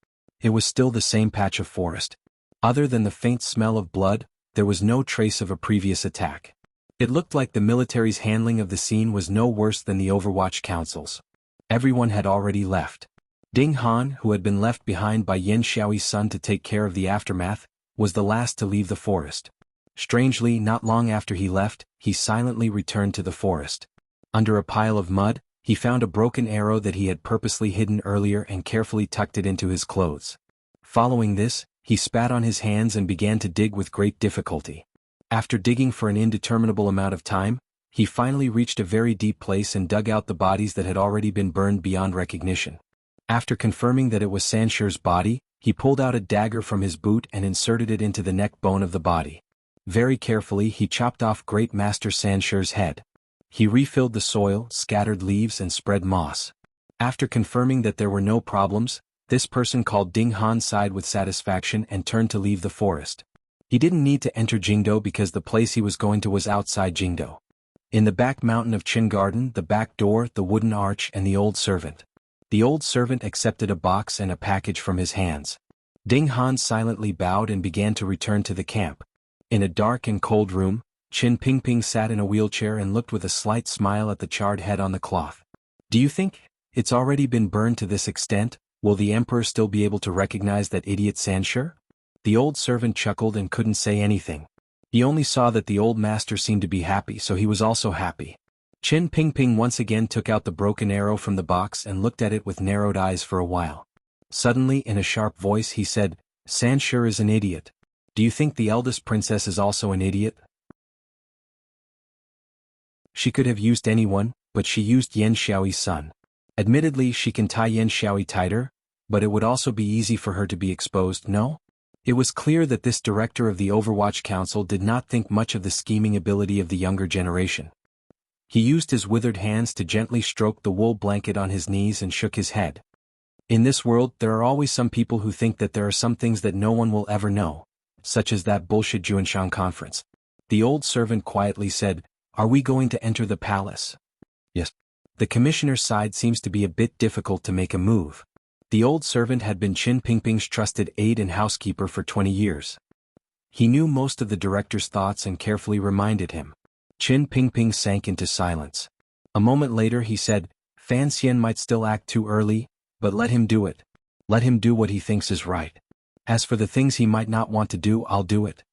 It was still the same patch of forest. Other than the faint smell of blood, there was no trace of a previous attack. It looked like the military's handling of the scene was no worse than the Overwatch Council's. Everyone had already left. Ding Han, who had been left behind by Yen Xiaoyi's son to take care of the aftermath, was the last to leave the forest. Strangely, not long after he left, he silently returned to the forest. Under a pile of mud, he found a broken arrow that he had purposely hidden earlier and carefully tucked it into his clothes. Following this, He spat on his hands and began to dig with great difficulty. After digging for an indeterminable amount of time, he finally reached a very deep place and dug out the bodies that had already been burned beyond recognition. After confirming that it was Sansher's body, he pulled out a dagger from his boot and inserted it into the neck bone of the body. Very carefully he chopped off Great Master Sansher's head. He refilled the soil, scattered leaves and spread moss. After confirming that there were no problems, this person called Ding Han sighed with satisfaction and turned to leave the forest. He didn't need to enter Jingdo because the place he was going to was outside Jingdo. In the back mountain of Qin Garden, the back door, the wooden arch and the old servant. The old servant accepted a box and a package from his hands. Ding Han silently bowed and began to return to the camp. In a dark and cold room, Qin Pingping sat in a wheelchair and looked with a slight smile at the charred head on the cloth. Do you think it's already been burned to this extent? Will the emperor still be able to recognize that idiot Sansher? The old servant chuckled and couldn't say anything. He only saw that the old master seemed to be happy, so he was also happy. Qin Pingping once again took out the broken arrow from the box and looked at it with narrowed eyes for a while. Suddenly, in a sharp voice, he said, Sansher is an idiot. Do you think the eldest princess is also an idiot? She could have used anyone, but she used Yan Xiaoyi's son. Admittedly, she can tie Yan Xiaoyi tighter, but it would also be easy for her to be exposed, no? It was clear that this director of the Overwatch Council did not think much of the scheming ability of the younger generation. He used his withered hands to gently stroke the wool blanket on his knees and shook his head. In this world, there are always some people who think that there are some things that no one will ever know, such as that bullshit Juanshan conference. The old servant quietly said, Are we going to enter the palace? Yes. The commissioner's side seems to be a bit difficult to make a move. The old servant had been Qin Pingping's trusted aide and housekeeper for 20 years. He knew most of the director's thoughts and carefully reminded him. Qin Pingping sank into silence. A moment later he said, Fan Xian might still act too early, but let him do it. Let him do what he thinks is right. As for the things he might not want to do, I'll do it.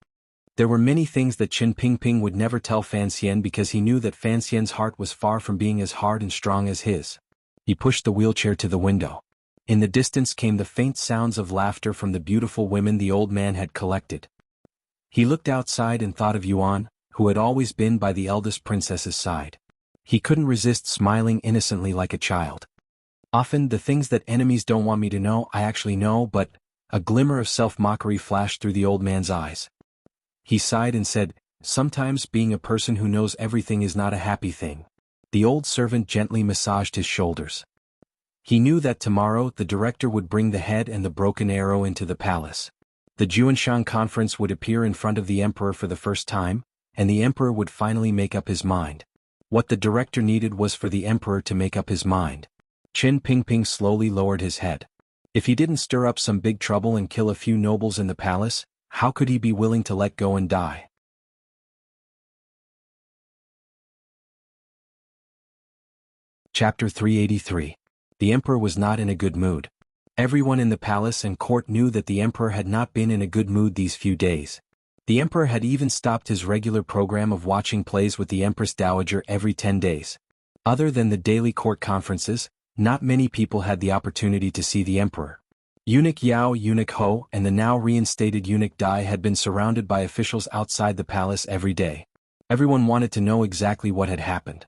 There were many things that Qin Pingping would never tell Fan Xian because he knew that Fan Xian's heart was far from being as hard and strong as his. He pushed the wheelchair to the window. In the distance came the faint sounds of laughter from the beautiful women the old man had collected. He looked outside and thought of Yuan, who had always been by the eldest princess's side. He couldn't resist smiling innocently like a child. Often the things that enemies don't want me to know I actually know, but a glimmer of self-mockery flashed through the old man's eyes. He sighed and said, Sometimes being a person who knows everything is not a happy thing. The old servant gently massaged his shoulders. He knew that tomorrow the director would bring the head and the broken arrow into the palace. The Juanshan conference would appear in front of the emperor for the first time, and the emperor would finally make up his mind. What the director needed was for the emperor to make up his mind. Qin Pingping slowly lowered his head. If he didn't stir up some big trouble and kill a few nobles in the palace, how could he be willing to let go and die? Chapter 383. The emperor was not in a good mood. Everyone in the palace and court knew that the emperor had not been in a good mood these few days. The emperor had even stopped his regular program of watching plays with the Empress Dowager every 10 days. Other than the daily court conferences, not many people had the opportunity to see the emperor. Eunuch Yao, Eunuch Ho, and the now reinstated Eunuch Dai had been surrounded by officials outside the palace every day. Everyone wanted to know exactly what had happened.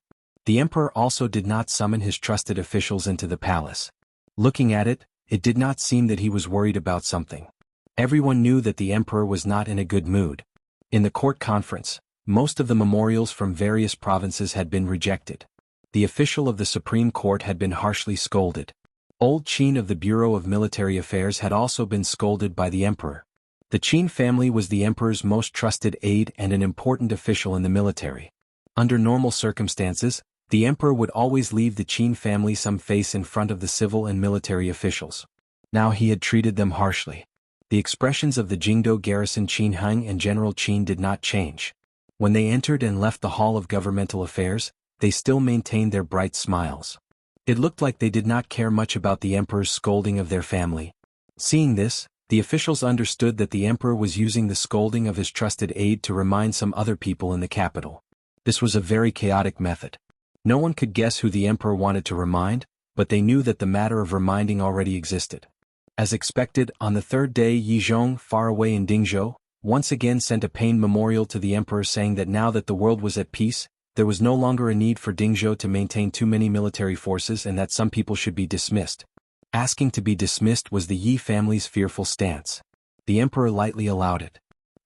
The emperor also did not summon his trusted officials into the palace. Looking at it, it did not seem that he was worried about something. Everyone knew that the emperor was not in a good mood. In the court conference, most of the memorials from various provinces had been rejected. The official of the Supreme Court had been harshly scolded. Old Qin of the Bureau of Military Affairs had also been scolded by the emperor. The Qin family was the emperor's most trusted aide and an important official in the military. Under normal circumstances, the emperor would always leave the Qin family some face in front of the civil and military officials. Now he had treated them harshly. The expressions of the Jingdo garrison Qin Heng and General Qin did not change. When they entered and left the Hall of Governmental Affairs, they still maintained their bright smiles. It looked like they did not care much about the emperor's scolding of their family. Seeing this, the officials understood that the emperor was using the scolding of his trusted aide to remind some other people in the capital. This was a very chaotic method. No one could guess who the emperor wanted to remind, but they knew that the matter of reminding already existed. As expected, on the third day Yi Zhong, far away in Dingzhou, once again sent a pained memorial to the emperor saying that now that the world was at peace, there was no longer a need for Dingzhou to maintain too many military forces and that some people should be dismissed. Asking to be dismissed was the Yi family's fearful stance. The emperor lightly allowed it.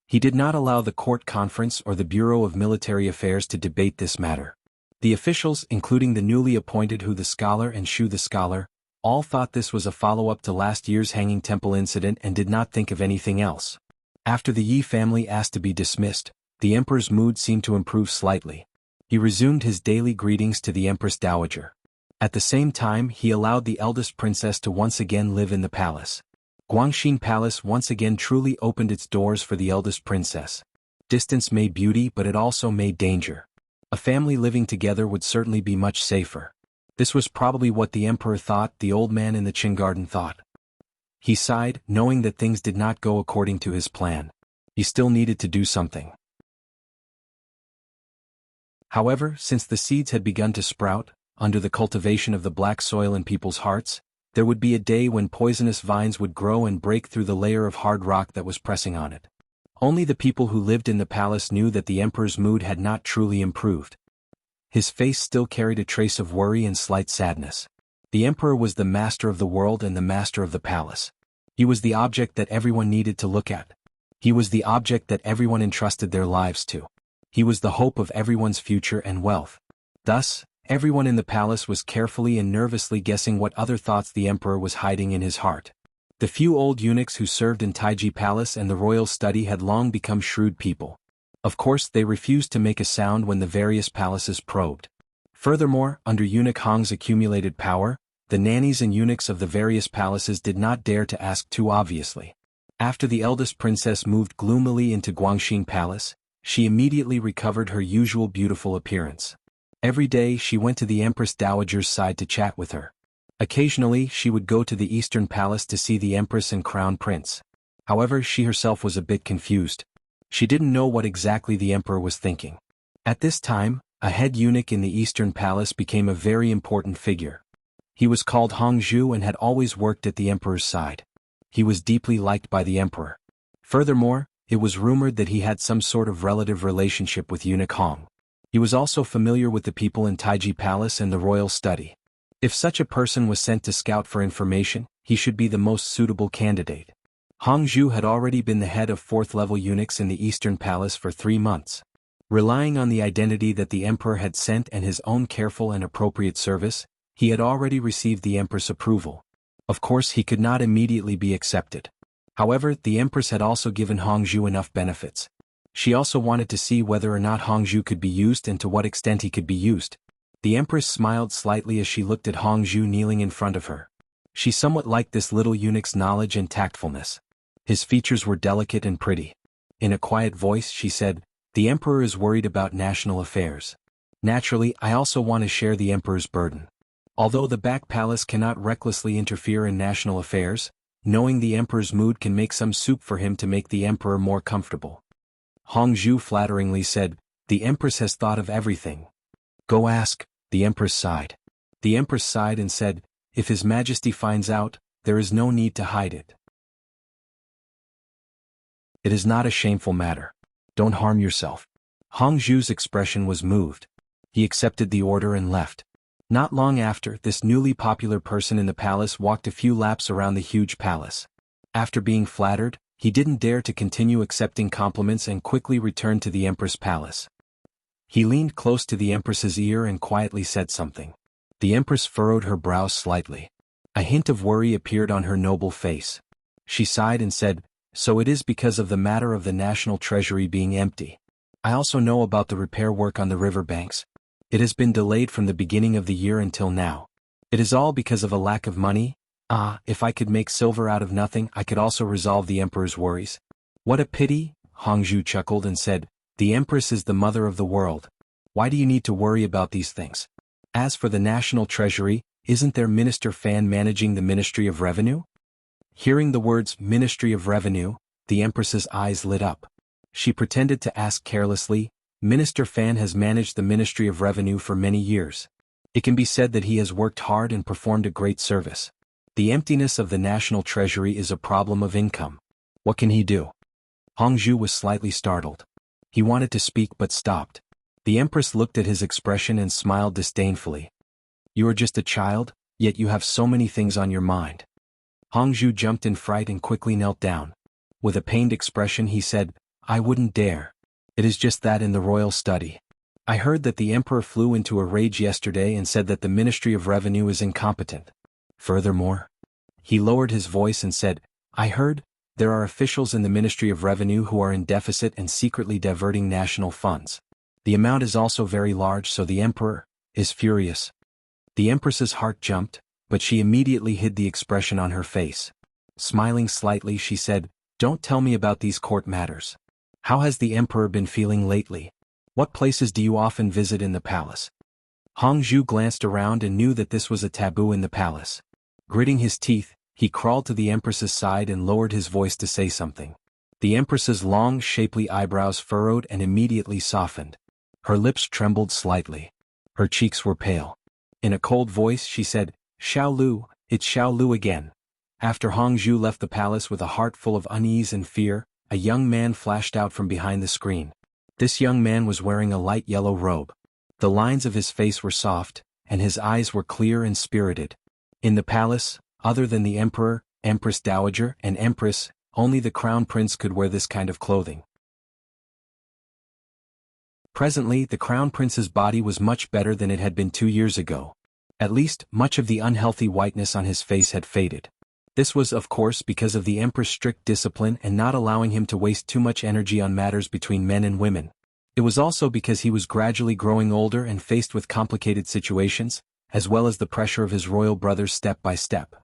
He did not allow the court conference or the Bureau of Military Affairs to debate this matter. The officials, including the newly appointed Hu the scholar and Shu the scholar, all thought this was a follow-up to last year's hanging temple incident and did not think of anything else. After the Yi family asked to be dismissed, the emperor's mood seemed to improve slightly. He resumed his daily greetings to the Empress Dowager. At the same time, he allowed the eldest princess to once again live in the palace. Guangxin Palace once again truly opened its doors for the eldest princess. Distance made beauty, but it also made danger. A family living together would certainly be much safer. This was probably what the emperor thought, the old man in the Qin garden thought. He sighed, knowing that things did not go according to his plan. He still needed to do something. However, since the seeds had begun to sprout, under the cultivation of the black soil in people's hearts, there would be a day when poisonous vines would grow and break through the layer of hard rock that was pressing on it. Only the people who lived in the palace knew that the emperor's mood had not truly improved. His face still carried a trace of worry and slight sadness. The emperor was the master of the world and the master of the palace. He was the object that everyone needed to look at. He was the object that everyone entrusted their lives to. He was the hope of everyone's future and wealth. Thus, everyone in the palace was carefully and nervously guessing what other thoughts the emperor was hiding in his heart. The few old eunuchs who served in Taiji Palace and the royal study had long become shrewd people. Of course, they refused to make a sound when the various palaces probed. Furthermore, under eunuch Hong's accumulated power, the nannies and eunuchs of the various palaces did not dare to ask too obviously. After the eldest princess moved gloomily into Guangxin Palace, she immediately recovered her usual beautiful appearance. Every day she went to the Empress Dowager's side to chat with her. Occasionally she would go to the Eastern Palace to see the Empress and Crown Prince. However, she herself was a bit confused. She didn't know what exactly the emperor was thinking. At this time, a head eunuch in the Eastern Palace became a very important figure. He was called Hongzhu and had always worked at the emperor's side. He was deeply liked by the emperor. Furthermore, it was rumored that he had some sort of relative relationship with eunuch Hong. He was also familiar with the people in Taiji Palace and the royal study. If such a person was sent to scout for information, he should be the most suitable candidate. Hongzhu had already been the head of 4th-level eunuchs in the Eastern Palace for 3 months. Relying on the identity that the emperor had sent and his own careful and appropriate service, he had already received the empress' approval. Of course, he could not immediately be accepted. However, the empress had also given Hongzhu enough benefits. She also wanted to see whether or not Hongzhu could be used and to what extent he could be used. The empress smiled slightly as she looked at Hongzhu kneeling in front of her. She somewhat liked this little eunuch's knowledge and tactfulness. His features were delicate and pretty. In a quiet voice she said, "The emperor is worried about national affairs. Naturally, I also want to share the emperor's burden. Although the back palace cannot recklessly interfere in national affairs, knowing the emperor's mood can make some soup for him to make the emperor more comfortable." Hongzhu flatteringly said, "The empress has thought of everything." "Go ask," the empress sighed. The empress sighed and said, "If His Majesty finds out, there is no need to hide it. It is not a shameful matter. Don't harm yourself." Hongzhu's expression was moved. He accepted the order and left. Not long after, this newly popular person in the palace walked a few laps around the huge palace. After being flattered, he didn't dare to continue accepting compliments and quickly returned to the empress' palace. He leaned close to the empress's ear and quietly said something. The empress furrowed her brows slightly. A hint of worry appeared on her noble face. She sighed and said, "So it is because of the matter of the national treasury being empty. I also know about the repair work on the river banks. It has been delayed from the beginning of the year until now. It is all because of a lack of money. If I could make silver out of nothing, I could also resolve the emperor's worries." "What a pity," Hongzhu chuckled and said, "the empress is the mother of the world. Why do you need to worry about these things? As for the national treasury, isn't there Minister Fan managing the Ministry of Revenue?" Hearing the words Ministry of Revenue, the empress's eyes lit up. She pretended to ask carelessly, "Minister Fan has managed the Ministry of Revenue for many years. It can be said that he has worked hard and performed a great service. The emptiness of the national treasury is a problem of income. What can he do? Hongzhu was slightly startled. He wanted to speak but stopped. The empress looked at his expression and smiled disdainfully. You are just a child, yet you have so many things on your mind. Hongzhu jumped in fright and quickly knelt down. With a pained expression he said, I wouldn't dare. It is just that in the royal study. I heard that the emperor flew into a rage yesterday and said that the Ministry of Revenue is incompetent. Furthermore, he lowered his voice and said, I heard, there are officials in the Ministry of Revenue who are in deficit and secretly diverting national funds. The amount is also very large, so the emperor is furious. The empress's heart jumped, but she immediately hid the expression on her face. Smiling slightly she said, Don't tell me about these court matters. How has the emperor been feeling lately? What places do you often visit in the palace? Hongzhu glanced around and knew that this was a taboo in the palace. Gritting his teeth, he crawled to the empress's side and lowered his voice to say something. The empress's long, shapely eyebrows furrowed and immediately softened. Her lips trembled slightly. Her cheeks were pale. In a cold voice she said, Xiao Lu, it's Xiao Lu again. After Hongzhu left the palace with a heart full of unease and fear, a young man flashed out from behind the screen. This young man was wearing a light yellow robe. The lines of his face were soft, and his eyes were clear and spirited. In the palace, other than the emperor, empress dowager, and empress, only the crown prince could wear this kind of clothing. Presently, the crown prince's body was much better than it had been 2 years ago. At least, much of the unhealthy whiteness on his face had faded. This was, of course, because of the emperor's strict discipline and not allowing him to waste too much energy on matters between men and women. It was also because he was gradually growing older and faced with complicated situations, as well as the pressure of his royal brothers step by step.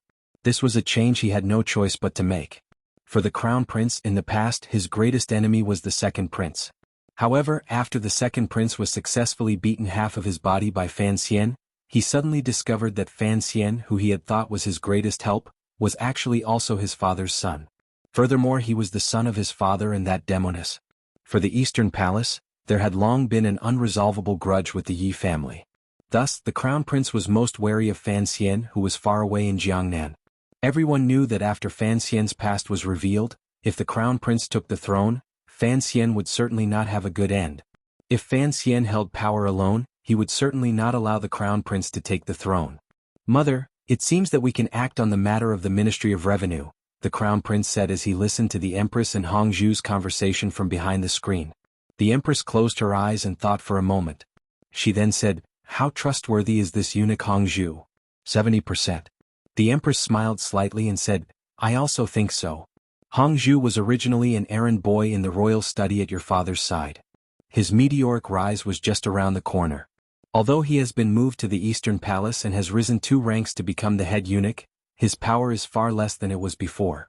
This was a change he had no choice but to make. For the crown prince, in the past, his greatest enemy was the second prince. However, after the second prince was successfully beaten half of his body by Fan Xian, he suddenly discovered that Fan Xian, who he had thought was his greatest help, was actually also his father's son. Furthermore, he was the son of his father and that demoness. For the Eastern Palace, there had long been an unresolvable grudge with the Yi family. Thus, the crown prince was most wary of Fan Xian, who was far away in Jiangnan. Everyone knew that after Fan Xian's past was revealed, if the crown prince took the throne, Fan Xian would certainly not have a good end. If Fan Xian held power alone, he would certainly not allow the crown prince to take the throne. Mother, it seems that we can act on the matter of the Ministry of Revenue, the crown prince said as he listened to the empress and Hongzhu's conversation from behind the screen. The empress closed her eyes and thought for a moment. She then said, How trustworthy is this eunuch Hongzhu? 70%. The empress smiled slightly and said, I also think so. Hongzhu was originally an errand boy in the royal study at your father's side. His meteoric rise was just around the corner. Although he has been moved to the Eastern Palace and has risen 2 ranks to become the head eunuch, his power is far less than it was before.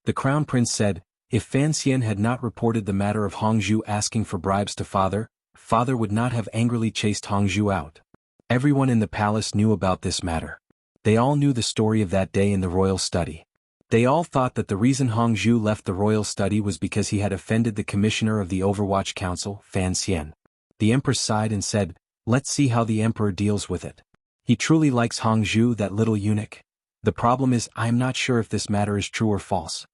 The crown prince said, If Fan Xian had not reported the matter of Hongzhu asking for bribes to father would not have angrily chased Hongzhu out. Everyone in the palace knew about this matter. They all knew the story of that day in the royal study. They all thought that the reason Hongzhu left the royal study was because he had offended the commissioner of the Overwatch Council, Fan Xian. The empress sighed and said, Let's see how the emperor deals with it. He truly likes Hongzhu, that little eunuch. The problem is, I am not sure if this matter is true or false.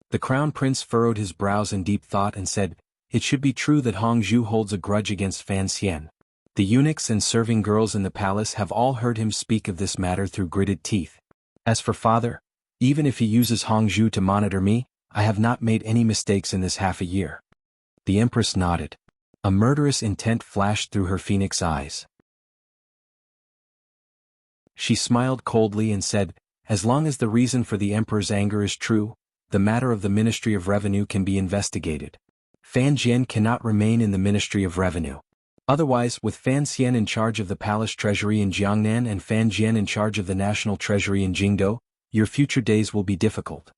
The crown prince furrowed his brows in deep thought and said, It should be true that Hongzhu holds a grudge against Fan Xian. The eunuchs and serving girls in the palace have all heard him speak of this matter through gritted teeth. As for father, even if he uses Hongzhu to monitor me, I have not made any mistakes in this half a year. The empress nodded. A murderous intent flashed through her phoenix eyes. She smiled coldly and said, As long as the reason for the emperor's anger is true, the matter of the Ministry of Revenue can be investigated. Fan Jian cannot remain in the Ministry of Revenue. Otherwise, with Fan Xian in charge of the palace treasury in Jiangnan and Fan Jian in charge of the national treasury in Jingdou, your future days will be difficult.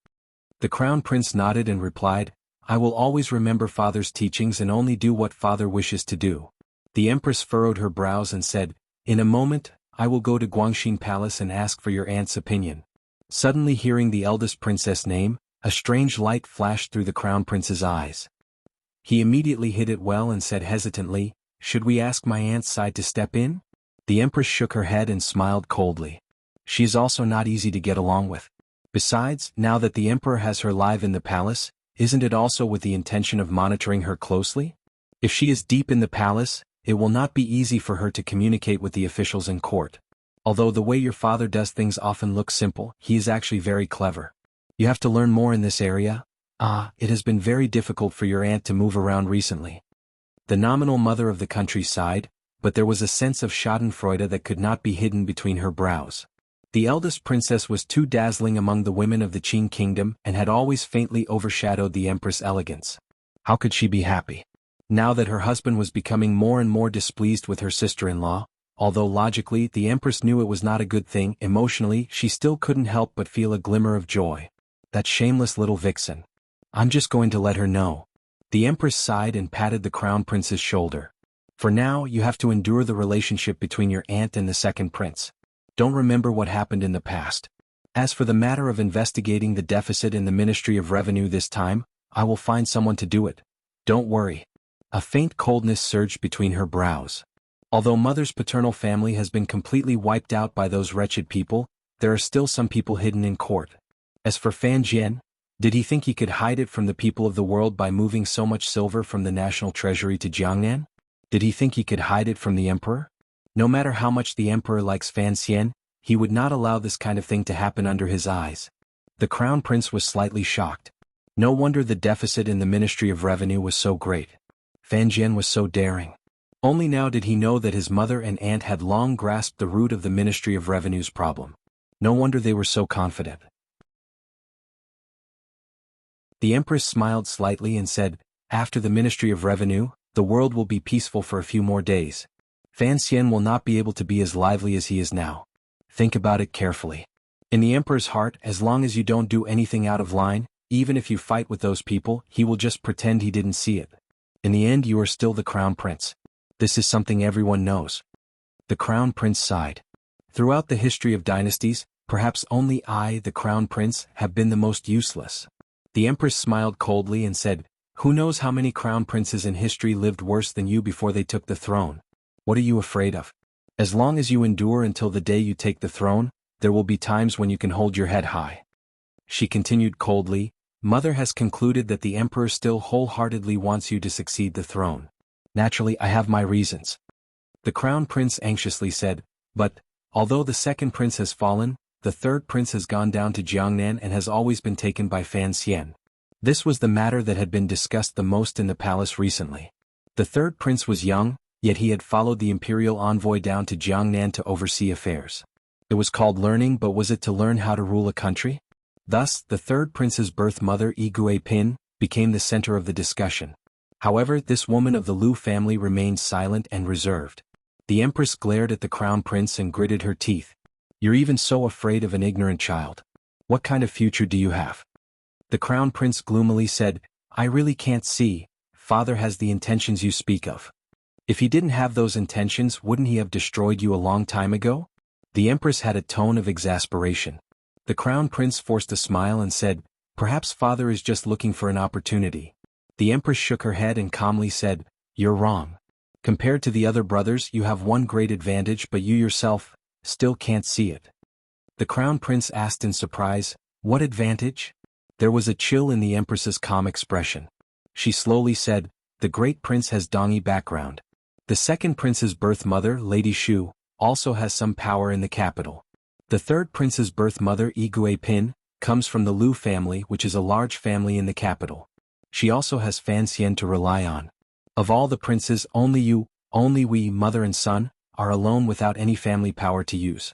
The crown prince nodded and replied, I will always remember father's teachings and only do what father wishes to do. The empress furrowed her brows and said, In a moment, I will go to Guangxin Palace and ask for your aunt's opinion. Suddenly hearing the eldest princess' name, a strange light flashed through the crown prince's eyes. He immediately hid it well and said hesitantly, Should we ask my aunt's side to step in? The empress shook her head and smiled coldly. She is also not easy to get along with. Besides, now that the emperor has her live in the palace, isn't it also with the intention of monitoring her closely? If she is deep in the palace, it will not be easy for her to communicate with the officials in court. Although the way your father does things often looks simple, he is actually very clever. You have to learn more in this area. It has been very difficult for your aunt to move around recently. The nominal mother of the country sighed, but there was a sense of schadenfreude that could not be hidden between her brows. The eldest princess was too dazzling among the women of the Qing kingdom and had always faintly overshadowed the empress' elegance. How could she be happy? Now that her husband was becoming more and more displeased with her sister-in-law, although logically the empress knew it was not a good thing, emotionally she still couldn't help but feel a glimmer of joy. That shameless little vixen. I'm just going to let her know. The empress sighed and patted the crown prince's shoulder. For now, you have to endure the relationship between your aunt and the second prince. Don't remember what happened in the past. As for the matter of investigating the deficit in the Ministry of Revenue this time, I will find someone to do it. Don't worry. A faint coldness surged between her brows. Although mother's paternal family has been completely wiped out by those wretched people, there are still some people hidden in court. As for Fan Jian, did he think he could hide it from the people of the world by moving so much silver from the national treasury to Jiangnan? Did he think he could hide it from the emperor? No matter how much the emperor likes Fan Xian, he would not allow this kind of thing to happen under his eyes. The crown prince was slightly shocked. No wonder the deficit in the Ministry of Revenue was so great. Fan Jian was so daring. Only now did he know that his mother and aunt had long grasped the root of the Ministry of Revenue's problem. No wonder they were so confident. The empress smiled slightly and said, after the Ministry of Revenue, the world will be peaceful for a few more days. Fan Xian will not be able to be as lively as he is now. Think about it carefully. In the emperor's heart, as long as you don't do anything out of line, even if you fight with those people, he will just pretend he didn't see it. In the end, you are still the crown prince. This is something everyone knows. The crown prince sighed. Throughout the history of dynasties, perhaps only I, the crown prince, have been the most useless. The empress smiled coldly and said, who knows how many crown princes in history lived worse than you before they took the throne? What are you afraid of? As long as you endure until the day you take the throne, there will be times when you can hold your head high. She continued coldly, Mother has concluded that the emperor still wholeheartedly wants you to succeed the throne. Naturally, I have my reasons. The crown prince anxiously said, but, although the second prince has fallen, the third prince has gone down to Jiangnan and has always been taken by Fan Xian. This was the matter that had been discussed the most in the palace recently. The third prince was young, yet he had followed the imperial envoy down to Jiangnan to oversee affairs. It was called learning, but was it to learn how to rule a country? Thus, the third prince's birth mother Yi Pin became the center of the discussion. However, this woman of the Liu family remained silent and reserved. The empress glared at the crown prince and gritted her teeth. You're even so afraid of an ignorant child. What kind of future do you have? The crown prince gloomily said, I really can't see. Father has the intentions you speak of. If he didn't have those intentions, wouldn't he have destroyed you a long time ago? The empress had a tone of exasperation. The crown prince forced a smile and said, perhaps father is just looking for an opportunity. The empress shook her head and calmly said, you're wrong. Compared to the other brothers, you have one great advantage, but you yourself still can't see it. The crown prince asked in surprise, what advantage? There was a chill in the empress's calm expression. She slowly said, the great prince has Dongi background. The second prince's birth mother, Lady Shu, also has some power in the capital. The third prince's birth mother, Yi Pin, comes from the Liu family, which is a large family in the capital. She also has Fan Xian to rely on. Of all the princes, only we, mother and son, are alone without any family power to use.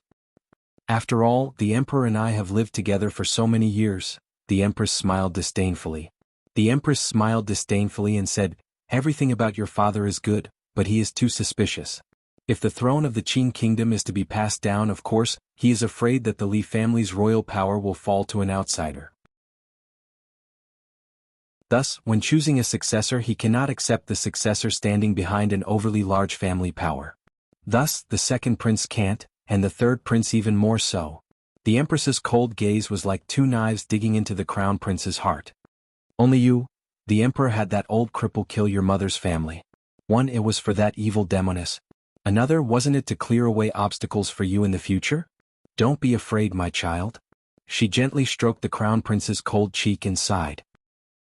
After all, the emperor and I have lived together for so many years. The empress smiled disdainfully. The empress smiled disdainfully and said, everything about your father is good, but he is too suspicious. If the throne of the Qing kingdom is to be passed down, of course, he is afraid that the Li family's royal power will fall to an outsider. Thus, when choosing a successor, he cannot accept the successor standing behind an overly large family power. Thus, the second prince can't, and the third prince even more so. The empress's cold gaze was like two knives digging into the crown prince's heart. Only you, the emperor, had that old cripple kill your mother's family. One, it was for that evil demoness. Another, wasn't it to clear away obstacles for you in the future? "Don't be afraid, my child." She gently stroked the crown prince's cold cheek and sighed.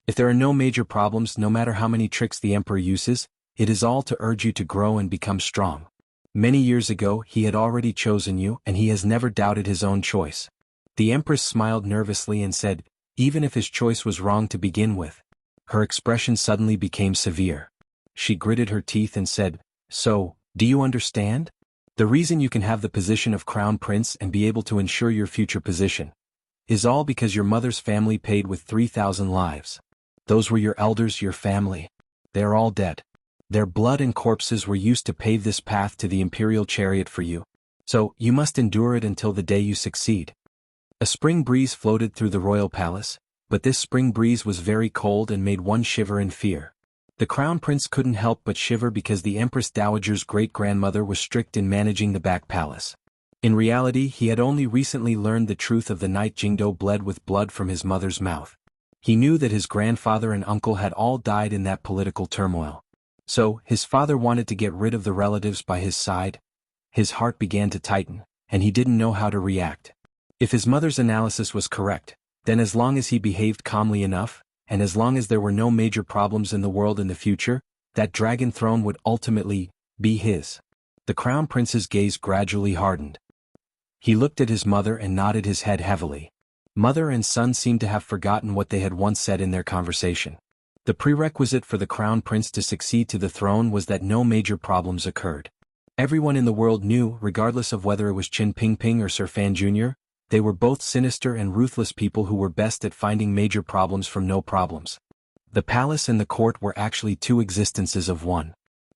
"If there are no major problems, no matter how many tricks the emperor uses, it is all to urge you to grow and become strong. Many years ago he had already chosen you and he has never doubted his own choice." The empress smiled nervously and said, even if his choice was wrong to begin with. Her expression suddenly became severe. She gritted her teeth and said, "So, do you understand? The reason you can have the position of crown prince and be able to ensure your future position is all because your mother's family paid with 3,000 lives. Those were your elders, your family. They are all dead. Their blood and corpses were used to pave this path to the imperial chariot for you. So, you must endure it until the day you succeed." A spring breeze floated through the royal palace, but this spring breeze was very cold and made one shiver in fear. The crown prince couldn't help but shiver because the Empress Dowager's great-grandmother was strict in managing the back palace. In reality, he had only recently learned the truth of the night Jingdo bled with blood from his mother's mouth. He knew that his grandfather and uncle had all died in that political turmoil. So, his father wanted to get rid of the relatives by his side. His heart began to tighten, and he didn't know how to react. If his mother's analysis was correct, then as long as he behaved calmly enough, and as long as there were no major problems in the world in the future, that dragon throne would ultimately be his. The crown prince's gaze gradually hardened. He looked at his mother and nodded his head heavily. Mother and son seemed to have forgotten what they had once said in their conversation. The prerequisite for the crown prince to succeed to the throne was that no major problems occurred. Everyone in the world knew, regardless of whether it was Qin Pingping or Sir Fan Jr., they were both sinister and ruthless people who were best at finding major problems from no problems. The palace and the court were actually two existences of one.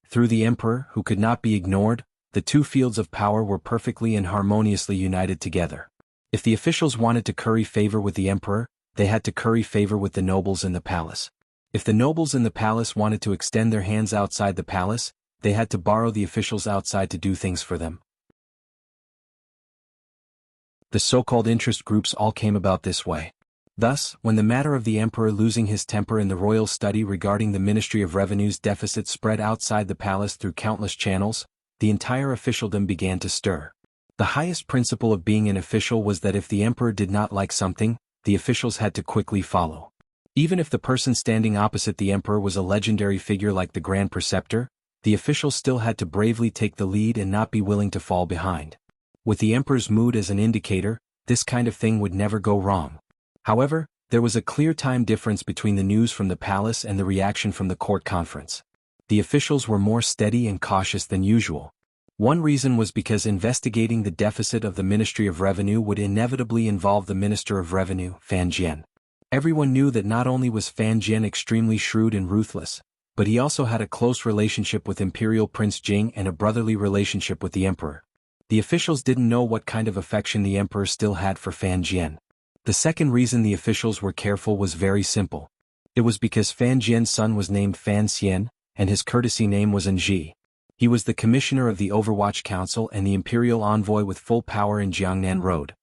Through the emperor, who could not be ignored, the two fields of power were perfectly and harmoniously united together. If the officials wanted to curry favor with the emperor, they had to curry favor with the nobles in the palace. If the nobles in the palace wanted to extend their hands outside the palace, they had to borrow the officials outside to do things for them. The so-called interest groups all came about this way. Thus, when the matter of the emperor losing his temper in the royal study regarding the Ministry of Revenue's deficit spread outside the palace through countless channels, the entire officialdom began to stir. The highest principle of being an official was that if the emperor did not like something, the officials had to quickly follow. Even if the person standing opposite the emperor was a legendary figure like the Grand Preceptor, the officials still had to bravely take the lead and not be willing to fall behind. With the emperor's mood as an indicator, this kind of thing would never go wrong. However, there was a clear time difference between the news from the palace and the reaction from the court conference. The officials were more steady and cautious than usual. One reason was because investigating the deficit of the Ministry of Revenue would inevitably involve the Minister of Revenue, Fan Jian. Everyone knew that not only was Fan Jian extremely shrewd and ruthless, but he also had a close relationship with Imperial Prince Jing and a brotherly relationship with the emperor. The officials didn't know what kind of affection the emperor still had for Fan Jian. The second reason the officials were careful was very simple. It was because Fan Jian's son was named Fan Xian, and his courtesy name was Anji. He was the commissioner of the Overwatch Council and the imperial envoy with full power in Jiangnan Road.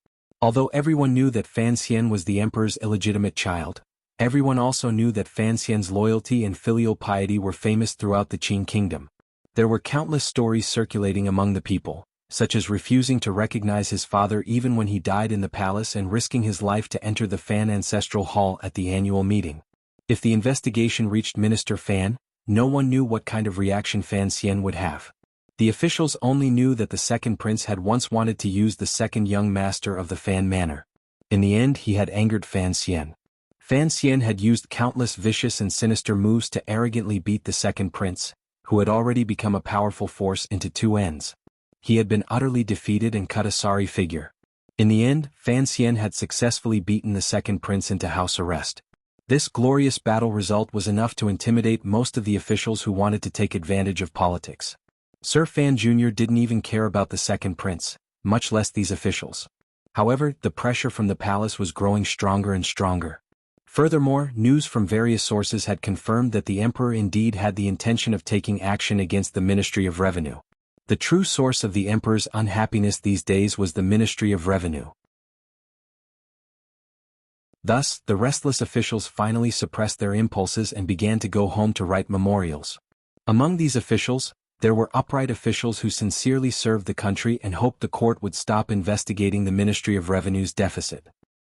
Although everyone knew that Fan Xian was the emperor's illegitimate child, everyone also knew that Fan Xian's loyalty and filial piety were famous throughout the Qin kingdom. There were countless stories circulating among the people, such as refusing to recognize his father even when he died in the palace and risking his life to enter the Fan Ancestral Hall at the annual meeting. If the investigation reached Minister Fan, no one knew what kind of reaction Fan Xian would have. The officials only knew that the second prince had once wanted to use the second young master of the Fan Manor. In the end, he had angered Fan Xian. Fan Xian had used countless vicious and sinister moves to arrogantly beat the second prince, who had already become a powerful force, into two ends. He had been utterly defeated and cut a sorry figure. In the end, Fan Xian had successfully beaten the second prince into house arrest. This glorious battle result was enough to intimidate most of the officials who wanted to take advantage of politics. Sir Fan Jr. didn't even care about the second prince, much less these officials. However, the pressure from the palace was growing stronger and stronger. Furthermore, news from various sources had confirmed that the emperor indeed had the intention of taking action against the Ministry of Revenue. The true source of the emperor's unhappiness these days was the Ministry of Revenue. Thus, the restless officials finally suppressed their impulses and began to go home to write memorials. Among these officials, There were upright officials who sincerely served the country and hoped the court would stop investigating the Ministry of Revenue's deficit.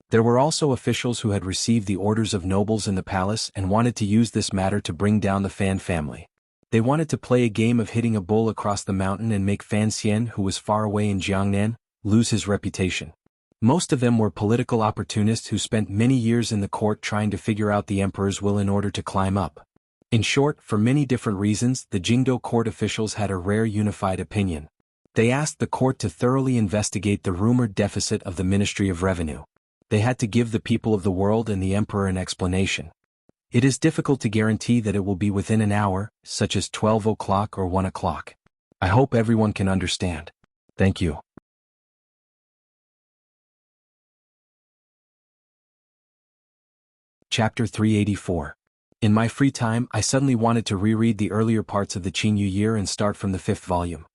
There were also officials who had received the orders of nobles in the palace and wanted to use this matter to bring down the Fan family. They wanted to play a game of hitting a bull across the mountain and make Fan Xian, who was far away in Jiangnan, lose his reputation. Most of them were political opportunists who spent many years in the court trying to figure out the emperor's will in order to climb up. In short, for many different reasons, the Jingdo court officials had a rare unified opinion. They asked the court to thoroughly investigate the rumored deficit of the Ministry of Revenue. They had to give the people of the world and the emperor an explanation. It is difficult to guarantee that it will be within an hour, such as 12 o'clock or 1 o'clock. I hope everyone can understand. Thank you. Chapter 384. In my free time, I suddenly wanted to reread the earlier parts of the Qin Yu Year and start from the 5th volume.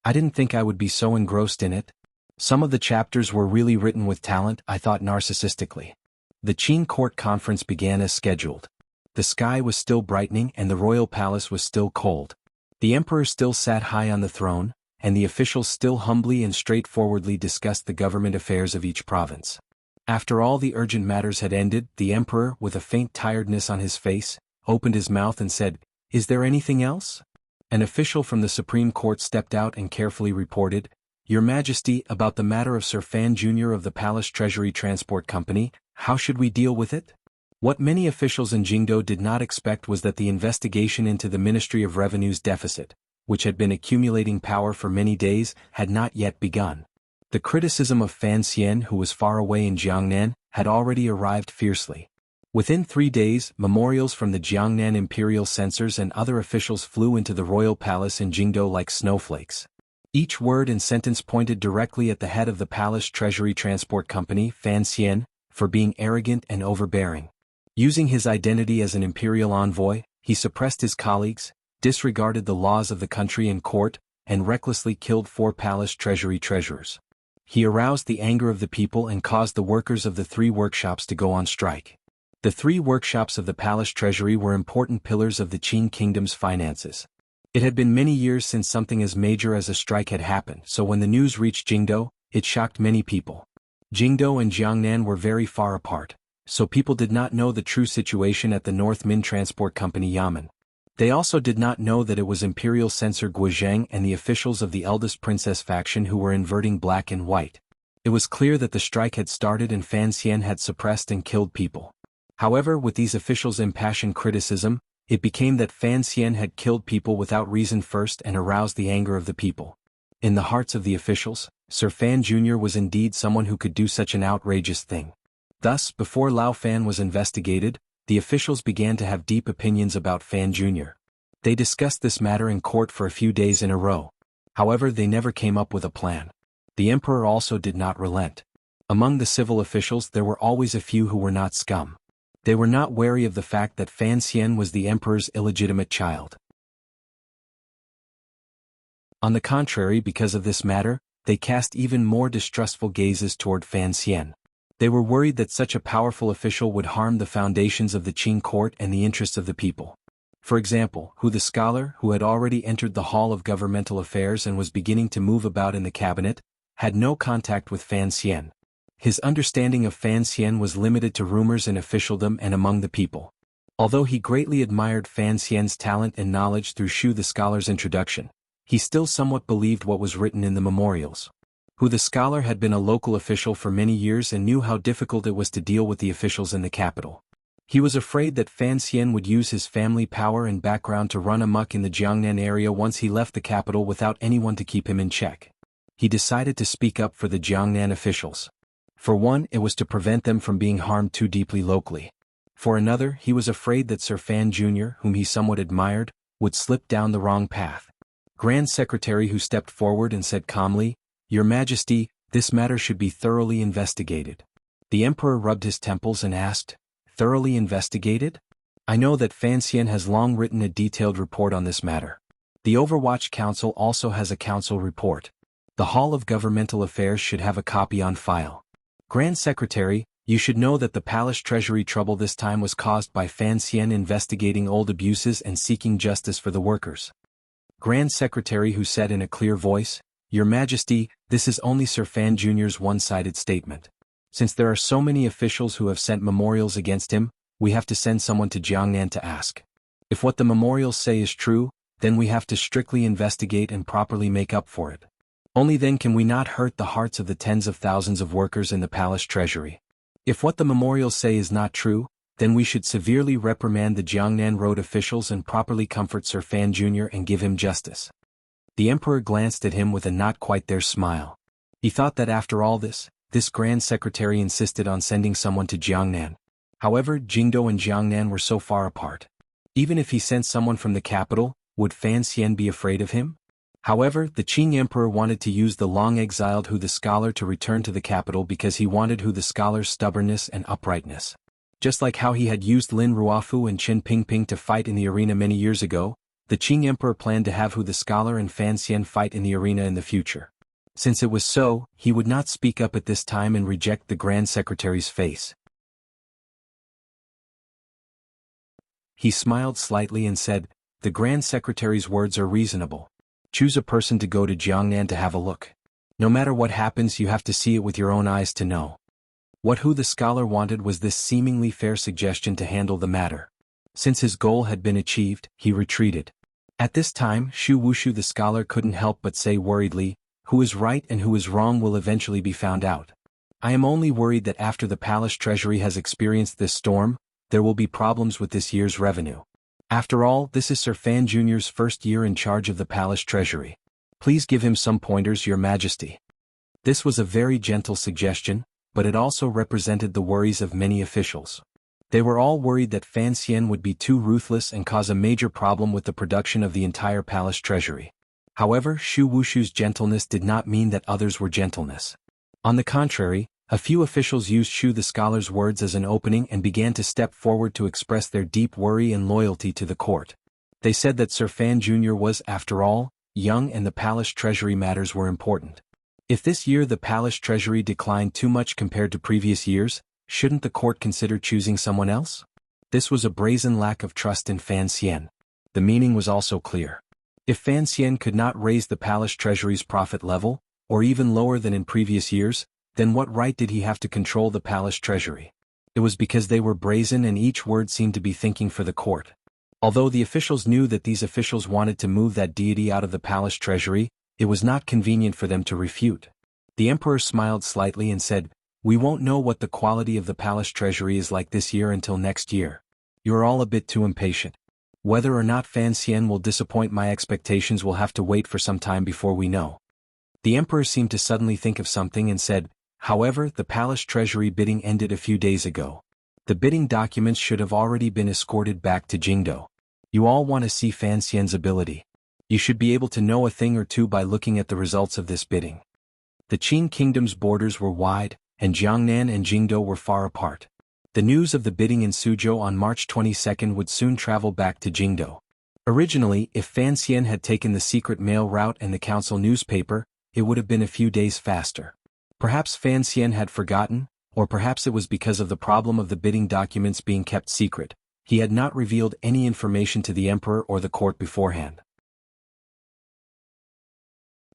I didn't think I would be so engrossed in it. Some of the chapters were really written with talent, I thought narcissistically. The Qin court conference began as scheduled. The sky was still brightening and the royal palace was still cold. The emperor still sat high on the throne, and the officials still humbly and straightforwardly discussed the government affairs of each province. After all the urgent matters had ended, the emperor, with a faint tiredness on his face, opened his mouth and said, "Is there anything else?" An official from the Supreme Court stepped out and carefully reported, "Your Majesty, about the matter of Sir Fan Jr. of the Palace Treasury Transport Company, how should we deal with it?" What many officials in Jingdo did not expect was that the investigation into the Ministry of Revenue's deficit, which had been accumulating power for many days, had not yet begun. The criticism of Fan Xian, who was far away in Jiangnan, had already arrived fiercely. Within 3 days, memorials from the Jiangnan imperial censors and other officials flew into the royal palace in Jingdo like snowflakes. Each word and sentence pointed directly at the head of the Palace Treasury Transport Company, Fan Xian, for being arrogant and overbearing. Using his identity as an imperial envoy, he suppressed his colleagues, disregarded the laws of the country and court, and recklessly killed 4 palace treasury treasurers. He aroused the anger of the people and caused the workers of the 3 workshops to go on strike. The 3 workshops of the palace treasury were important pillars of the Qin kingdom's finances. It had been many years since something as major as a strike had happened, so when the news reached Jingdo, it shocked many people. Jingdo and Jiangnan were very far apart, so people did not know the true situation at the North Min Transport Company Yamen. They also did not know that it was Imperial Censor Guozhang and the officials of the eldest princess faction who were inverting black and white. It was clear that the strike had started and Fan Xian had suppressed and killed people. However, with these officials' impassioned criticism, it became that Fan Xian had killed people without reason first and aroused the anger of the people. In the hearts of the officials, Sir Fan Jr. was indeed someone who could do such an outrageous thing. Thus, before Lao Fan was investigated, the officials began to have deep opinions about Fan Jr. They discussed this matter in court for a few days in a row. However, they never came up with a plan. The emperor also did not relent. Among the civil officials there were always a few who were not scum. They were not wary of the fact that Fan Xian was the emperor's illegitimate child. On the contrary, because of this matter, they cast even more distrustful gazes toward Fan Xian. They were worried that such a powerful official would harm the foundations of the Qin court and the interests of the people. For example, Hu the scholar, who had already entered the Hall of Governmental Affairs and was beginning to move about in the cabinet, had no contact with Fan Xian. His understanding of Fan Xian was limited to rumors in officialdom and among the people. Although he greatly admired Fan Xian's talent and knowledge through Shu the scholar's introduction, he still somewhat believed what was written in the memorials. Hu the scholar had been a local official for many years and knew how difficult it was to deal with the officials in the capital. He was afraid that Fan Xian would use his family power and background to run amok in the Jiangnan area once he left the capital without anyone to keep him in check. He decided to speak up for the Jiangnan officials. For one, it was to prevent them from being harmed too deeply locally. For another, he was afraid that Sir Fan Jr., whom he somewhat admired, would slip down the wrong path. Grand Secretary Hu stepped forward and said calmly, "Your Majesty, this matter should be thoroughly investigated." The emperor rubbed his temples and asked, "Thoroughly investigated? I know that Fan Xian has long written a detailed report on this matter. The Overwatch Council also has a council report. The Hall of Governmental Affairs should have a copy on file. Grand Secretary, you should know that the palace treasury trouble this time was caused by Fan Xian investigating old abuses and seeking justice for the workers. Grand Secretary, who said in a clear voice, "Your Majesty, this is only Sir Fan Jr.'s one-sided statement. Since there are so many officials who have sent memorials against him, we have to send someone to Jiangnan to ask. If what the memorials say is true, then we have to strictly investigate and properly make up for it. Only then can we not hurt the hearts of the tens of thousands of workers in the palace treasury. If what the memorials say is not true, then we should severely reprimand the Jiangnan road officials and properly comfort Sir Fan Jr. and give him justice." The emperor glanced at him with a not quite there smile. He thought that after all this Grand Secretary insisted on sending someone to Jiangnan. However, Jingdo and Jiangnan were so far apart. Even if he sent someone from the capital, would Fan Xian be afraid of him? However, the Qing emperor wanted to use the long-exiled Hu the Scholar to return to the capital because he wanted Hu the Scholar's stubbornness and uprightness. Just like how he had used Lin Ruofu and Qin Pingping to fight in the arena many years ago, the Qing emperor planned to have Hu the Scholar and Fan Xian fight in the arena in the future. Since it was so, he would not speak up at this time and reject the Grand Secretary's face. He smiled slightly and said, "The Grand Secretary's words are reasonable. Choose a person to go to Jiangnan to have a look. No matter what happens, you have to see it with your own eyes to know." What Hu the Scholar wanted was this seemingly fair suggestion to handle the matter. Since his goal had been achieved, he retreated. At this time, Shu Wushu the Scholar couldn't help but say worriedly, "Who is right and who is wrong will eventually be found out. I am only worried that after the palace treasury has experienced this storm, there will be problems with this year's revenue. After all, this is Sir Fan Jr.'s first year in charge of the palace treasury. Please give him some pointers, Your Majesty." This was a very gentle suggestion, but it also represented the worries of many officials. They were all worried that Fan Xian would be too ruthless and cause a major problem with the production of the entire palace treasury. However, Shu Wushu's gentleness did not mean that others were gentleness. On the contrary, a few officials used Shu the Scholar's words as an opening and began to step forward to express their deep worry and loyalty to the court. They said that Sir Fan Jr. was, after all, young and the palace treasury matters were important. If this year the palace treasury declined too much compared to previous years, shouldn't the court consider choosing someone else? This was a brazen lack of trust in Fan Xian. The meaning was also clear. If Fan Xian could not raise the palace treasury's profit level, or even lower than in previous years, then what right did he have to control the palace treasury? It was because they were brazen and each word seemed to be thinking for the court. Although the officials knew that these officials wanted to move that deity out of the palace treasury, it was not convenient for them to refute. The emperor smiled slightly and said, "We won't know what the quality of the palace treasury is like this year until next year. You are all a bit too impatient. Whether or not Fan Xian will disappoint my expectations will have to wait for some time before we know." The emperor seemed to suddenly think of something and said, "However, the palace treasury bidding ended a few days ago. The bidding documents should have already been escorted back to Jingdo. You all want to see Fan Xian's ability. You should be able to know a thing or two by looking at the results of this bidding." The Qin kingdom's borders were wide, and Jiangnan and Jingdo were far apart. The news of the bidding in Suzhou on March 22 would soon travel back to Jingdo. Originally, if Fan Xian had taken the secret mail route and the council newspaper, it would have been a few days faster. Perhaps Fan Xian had forgotten, or perhaps it was because of the problem of the bidding documents being kept secret. He had not revealed any information to the emperor or the court beforehand.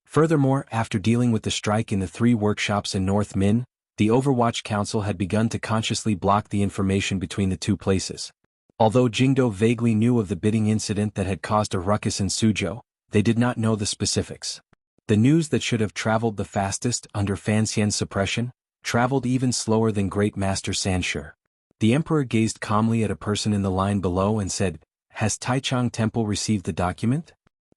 Furthermore, after dealing with the strike in the 3 workshops in North Min, the Overwatch Council had begun to consciously block the information between the two places. Although Jingdo vaguely knew of the bidding incident that had caused a ruckus in Suzhou, they did not know the specifics. The news that should have traveled the fastest under Fan Xian's suppression, traveled even slower than Great Master Sanshi. The emperor gazed calmly at a person in the line below and said, "Has Taichung Temple received the document?"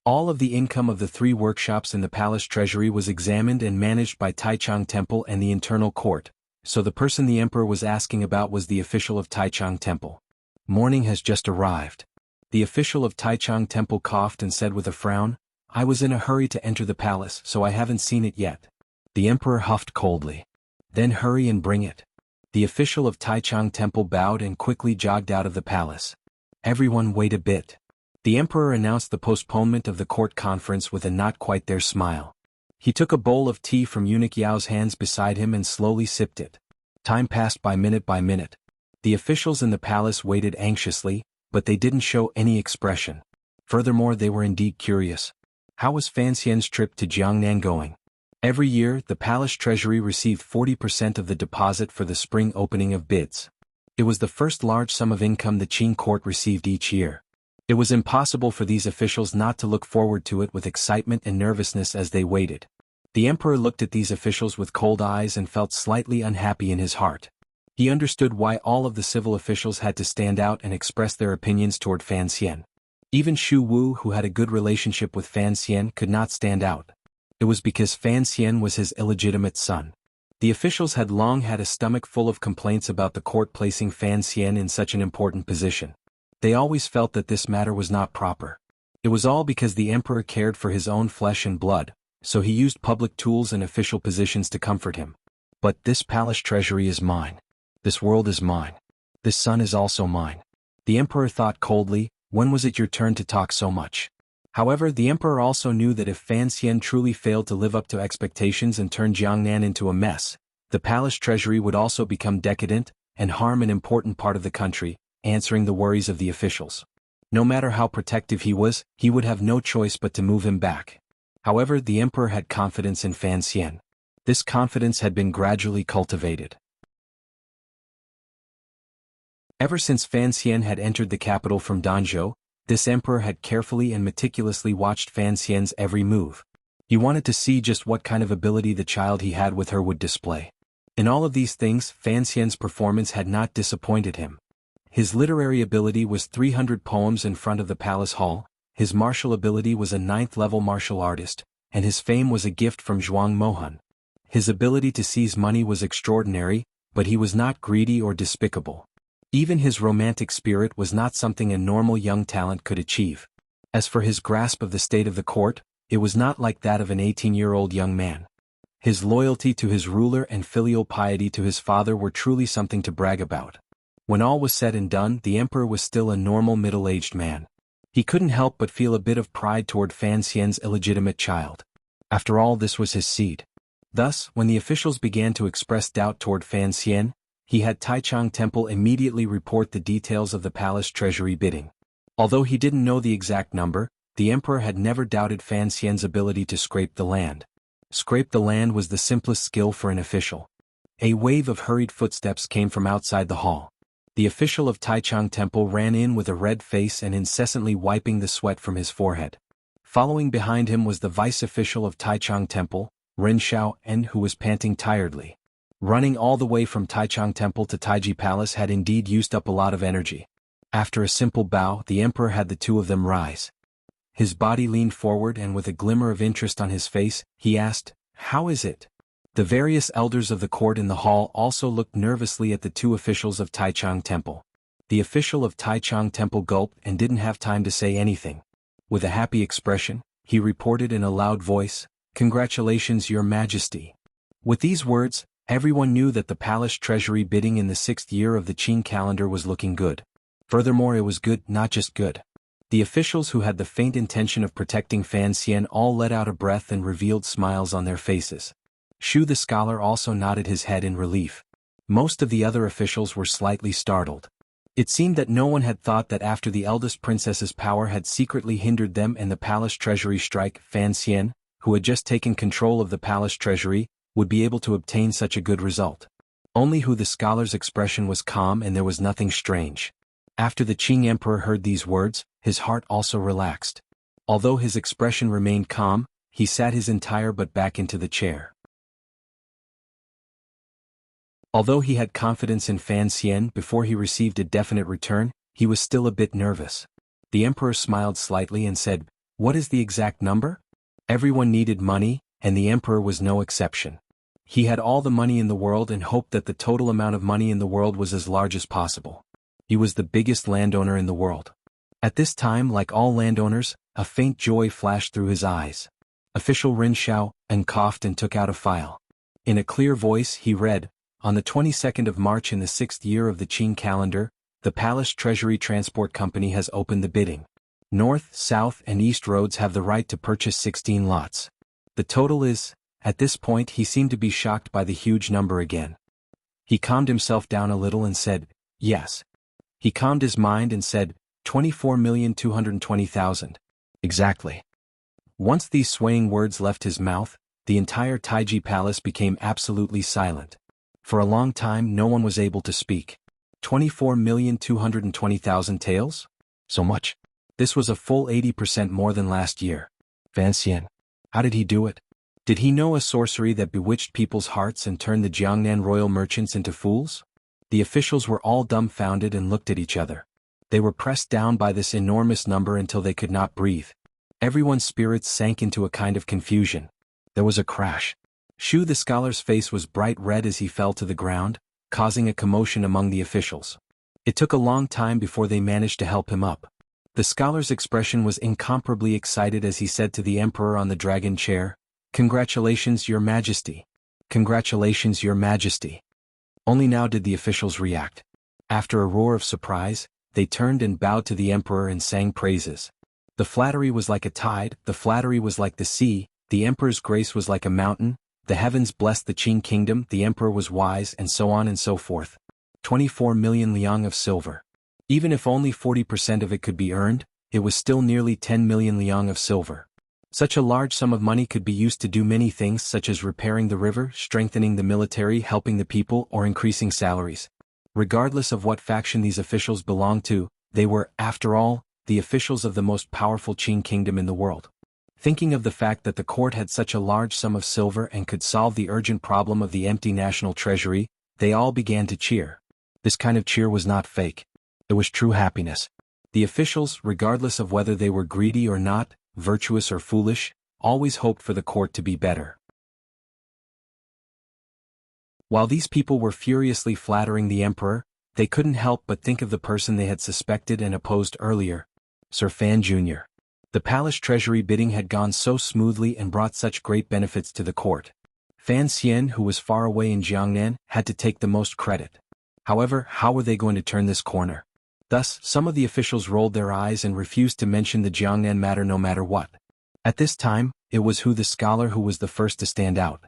All of the income of the 3 workshops in the palace treasury was examined and managed by Taichung Temple and the internal court, so the person the emperor was asking about was the official of Taichung Temple. "Morning has just arrived." The official of Taichung Temple coughed and said with a frown, "I was in a hurry to enter the palace, so I haven't seen it yet." The emperor huffed coldly. "Then hurry and bring it." The official of Taichung Temple bowed and quickly jogged out of the palace. "Everyone wait a bit." The emperor announced the postponement of the court conference with a not quite there smile. He took a bowl of tea from Eunuch Yao's hands beside him and slowly sipped it. Time passed by minute by minute. The officials in the palace waited anxiously, but they didn't show any expression. Furthermore, they were indeed curious. How was Fan Xian's trip to Jiangnan going? Every year, the palace treasury received 40% of the deposit for the spring opening of bids. It was the first large sum of income the Qing court received each year. It was impossible for these officials not to look forward to it with excitement and nervousness as they waited. The emperor looked at these officials with cold eyes and felt slightly unhappy in his heart. He understood why all of the civil officials had to stand out and express their opinions toward Fan Xian. Even Xu Wu, who had a good relationship with Fan Xian, could not stand out. It was because Fan Xian was his illegitimate son. The officials had long had a stomach full of complaints about the court placing Fan Xian in such an important position. They always felt that this matter was not proper. It was all because the emperor cared for his own flesh and blood, so he used public tools and official positions to comfort him. But this palace treasury is mine. This world is mine. This son is also mine. The emperor thought coldly, when was it your turn to talk so much? However, the emperor also knew that if Fan Xian truly failed to live up to expectations and turned Jiangnan into a mess, the palace treasury would also become decadent and harm an important part of the country, answering the worries of the officials. No matter how protective he would have no choice but to move him back. However, the emperor had confidence in Fan Xian. This confidence had been gradually cultivated. Ever since Fan Xian had entered the capital from Danzhou, this emperor had carefully and meticulously watched Fan Xian's every move. He wanted to see just what kind of ability the child he had with her would display. In all of these things, Fan Xian's performance had not disappointed him. His literary ability was 300 poems in front of the palace hall, his martial ability was a 9th-level martial artist, and his fame was a gift from Zhuang Mohan. His ability to seize money was extraordinary, but he was not greedy or despicable. Even his romantic spirit was not something a normal young talent could achieve. As for his grasp of the state of the court, it was not like that of an 18-year-old young man. His loyalty to his ruler and filial piety to his father were truly something to brag about. When all was said and done, the emperor was still a normal middle-aged man. He couldn't help but feel a bit of pride toward Fan Xian's illegitimate child. After all, this was his seed. Thus, when the officials began to express doubt toward Fan Xian, he had Taichang Temple immediately report the details of the palace treasury bidding. Although he didn't know the exact number, the emperor had never doubted Fan Xian's ability to scrape the land. Scrape the land was the simplest skill for an official. A wave of hurried footsteps came from outside the hall. The official of Taichang Temple ran in with a red face and incessantly wiping the sweat from his forehead. Following behind him was the vice official of Taichang Temple, Ren Xiaoen, who was panting tiredly. Running all the way from Taichang Temple to Taiji Palace had indeed used up a lot of energy. After a simple bow, the emperor had the two of them rise. His body leaned forward and with a glimmer of interest on his face, he asked, "How is it?" The various elders of the court in the hall also looked nervously at the two officials of Taichang Temple. The official of Taichang Temple gulped and didn't have time to say anything. With a happy expression, he reported in a loud voice, "Congratulations, Your Majesty." With these words, everyone knew that the palace treasury bidding in the 6th year of the Qing calendar was looking good. Furthermore, it was good, not just good. The officials who had the faint intention of protecting Fan Xian all let out a breath and revealed smiles on their faces. Shu the scholar also nodded his head in relief. Most of the other officials were slightly startled. It seemed that no one had thought that after the eldest princess's power had secretly hindered them and the palace treasury strike, Fan Xian, who had just taken control of the palace treasury, would be able to obtain such a good result. Only Hu the scholar's expression was calm and there was nothing strange. After the Qing emperor heard these words, his heart also relaxed. Although his expression remained calm, he sat his entire butt back into the chair. Although he had confidence in Fan Xian before he received a definite return, he was still a bit nervous. The emperor smiled slightly and said, "What is the exact number?" Everyone needed money, and the emperor was no exception. He had all the money in the world and hoped that the total amount of money in the world was as large as possible. He was the biggest landowner in the world. At this time, like all landowners, a faint joy flashed through his eyes. Official Ren Xiaoen coughed and took out a file. In a clear voice he read, "On the 22nd of March in the 6th year of the Qing calendar, the Palace Treasury Transport Company has opened the bidding. North, South, and East roads have the right to purchase 16 lots. The total is..." At this point he seemed to be shocked by the huge number again. He calmed himself down a little and said, "Yes." He calmed his mind and said, 24,220,000. Exactly. Once these swaying words left his mouth, the entire Taiji palace became absolutely silent. For a long time no one was able to speak. 24,220,000 taels? So much. This was a full 80% more than last year. Fan Xian. How did he do it? Did he know a sorcery that bewitched people's hearts and turned the Jiangnan royal merchants into fools? The officials were all dumbfounded and looked at each other. They were pressed down by this enormous number until they could not breathe. Everyone's spirits sank into a kind of confusion. There was a crash. Shu the scholar's face was bright red as he fell to the ground, causing a commotion among the officials. It took a long time before they managed to help him up. The scholar's expression was incomparably excited as he said to the emperor on the dragon chair, "Congratulations, Your Majesty. Congratulations, Your Majesty." Only now did the officials react. After a roar of surprise, they turned and bowed to the emperor and sang praises. The flattery was like a tide, the flattery was like the sea, the emperor's grace was like a mountain, the heavens blessed the Qin kingdom, the emperor was wise, and so on and so forth. 24 million liang of silver. Even if only 40% of it could be earned, it was still nearly 10 million liang of silver. Such a large sum of money could be used to do many things such as repairing the river, strengthening the military, helping the people, or increasing salaries. Regardless of what faction these officials belonged to, they were, after all, the officials of the most powerful Qin kingdom in the world. Thinking of the fact that the court had such a large sum of silver and could solve the urgent problem of the empty national treasury, they all began to cheer. This kind of cheer was not fake. It was true happiness. The officials, regardless of whether they were greedy or not, virtuous or foolish, always hoped for the court to be better. While these people were furiously flattering the emperor, they couldn't help but think of the person they had suspected and opposed earlier, Sir Fan Jr. The palace treasury bidding had gone so smoothly and brought such great benefits to the court. Fan Xian, who was far away in Jiangnan, had to take the most credit. However, how were they going to turn this corner? Thus, some of the officials rolled their eyes and refused to mention the Jiangnan matter no matter what. At this time, it was Hu the scholar who was the first to stand out.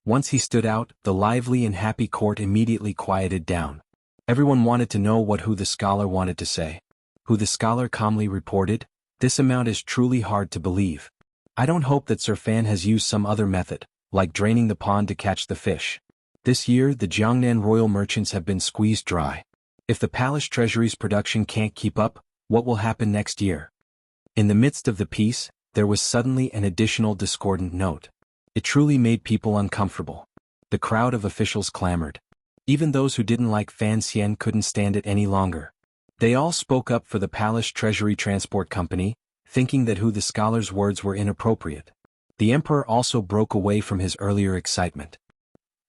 Once he stood out, the lively and happy court immediately quieted down. Everyone wanted to know what Hu the scholar wanted to say. Hu the scholar calmly reported, "This amount is truly hard to believe. I don't hope that Sir Fan has used some other method, like draining the pond to catch the fish. This year the Jiangnan royal merchants have been squeezed dry. If the palace treasury's production can't keep up, what will happen next year?" In the midst of the peace, there was suddenly an additional discordant note. It truly made people uncomfortable. The crowd of officials clamored. Even those who didn't like Fan Xian couldn't stand it any longer. They all spoke up for the Palace Treasury Transport Company, thinking that Hu the scholar's words were inappropriate. The emperor also broke away from his earlier excitement.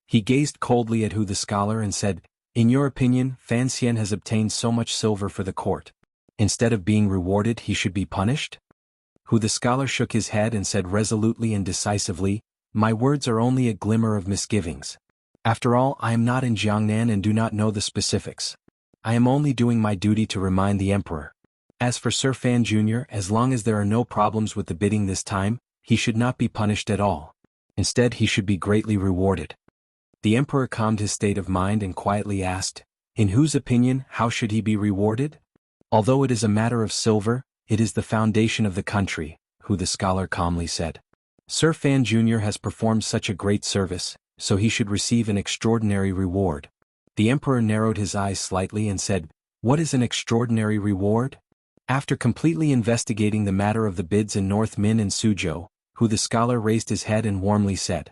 He gazed coldly at Hu the scholar and said, "In your opinion, Fan Xian has obtained so much silver for the court. Instead of being rewarded, he should be punished?" Hu the scholar shook his head and said resolutely and decisively, "My words are only a glimmer of misgivings. After all, I am not in Jiangnan and do not know the specifics. I am only doing my duty to remind the emperor. As for Sir Fan Jr., as long as there are no problems with the bidding this time, he should not be punished at all. Instead, he should be greatly rewarded." The emperor calmed his state of mind and quietly asked, "In whose opinion, how should he be rewarded?" "Although it is a matter of silver, it is the foundation of the country," Hu the scholar calmly said. "Sir Fan Jr. has performed such a great service, so he should receive an extraordinary reward." The emperor narrowed his eyes slightly and said, "What is an extraordinary reward?" After completely investigating the matter of the bids in North Min and Suzhou, Hu the scholar raised his head and warmly said,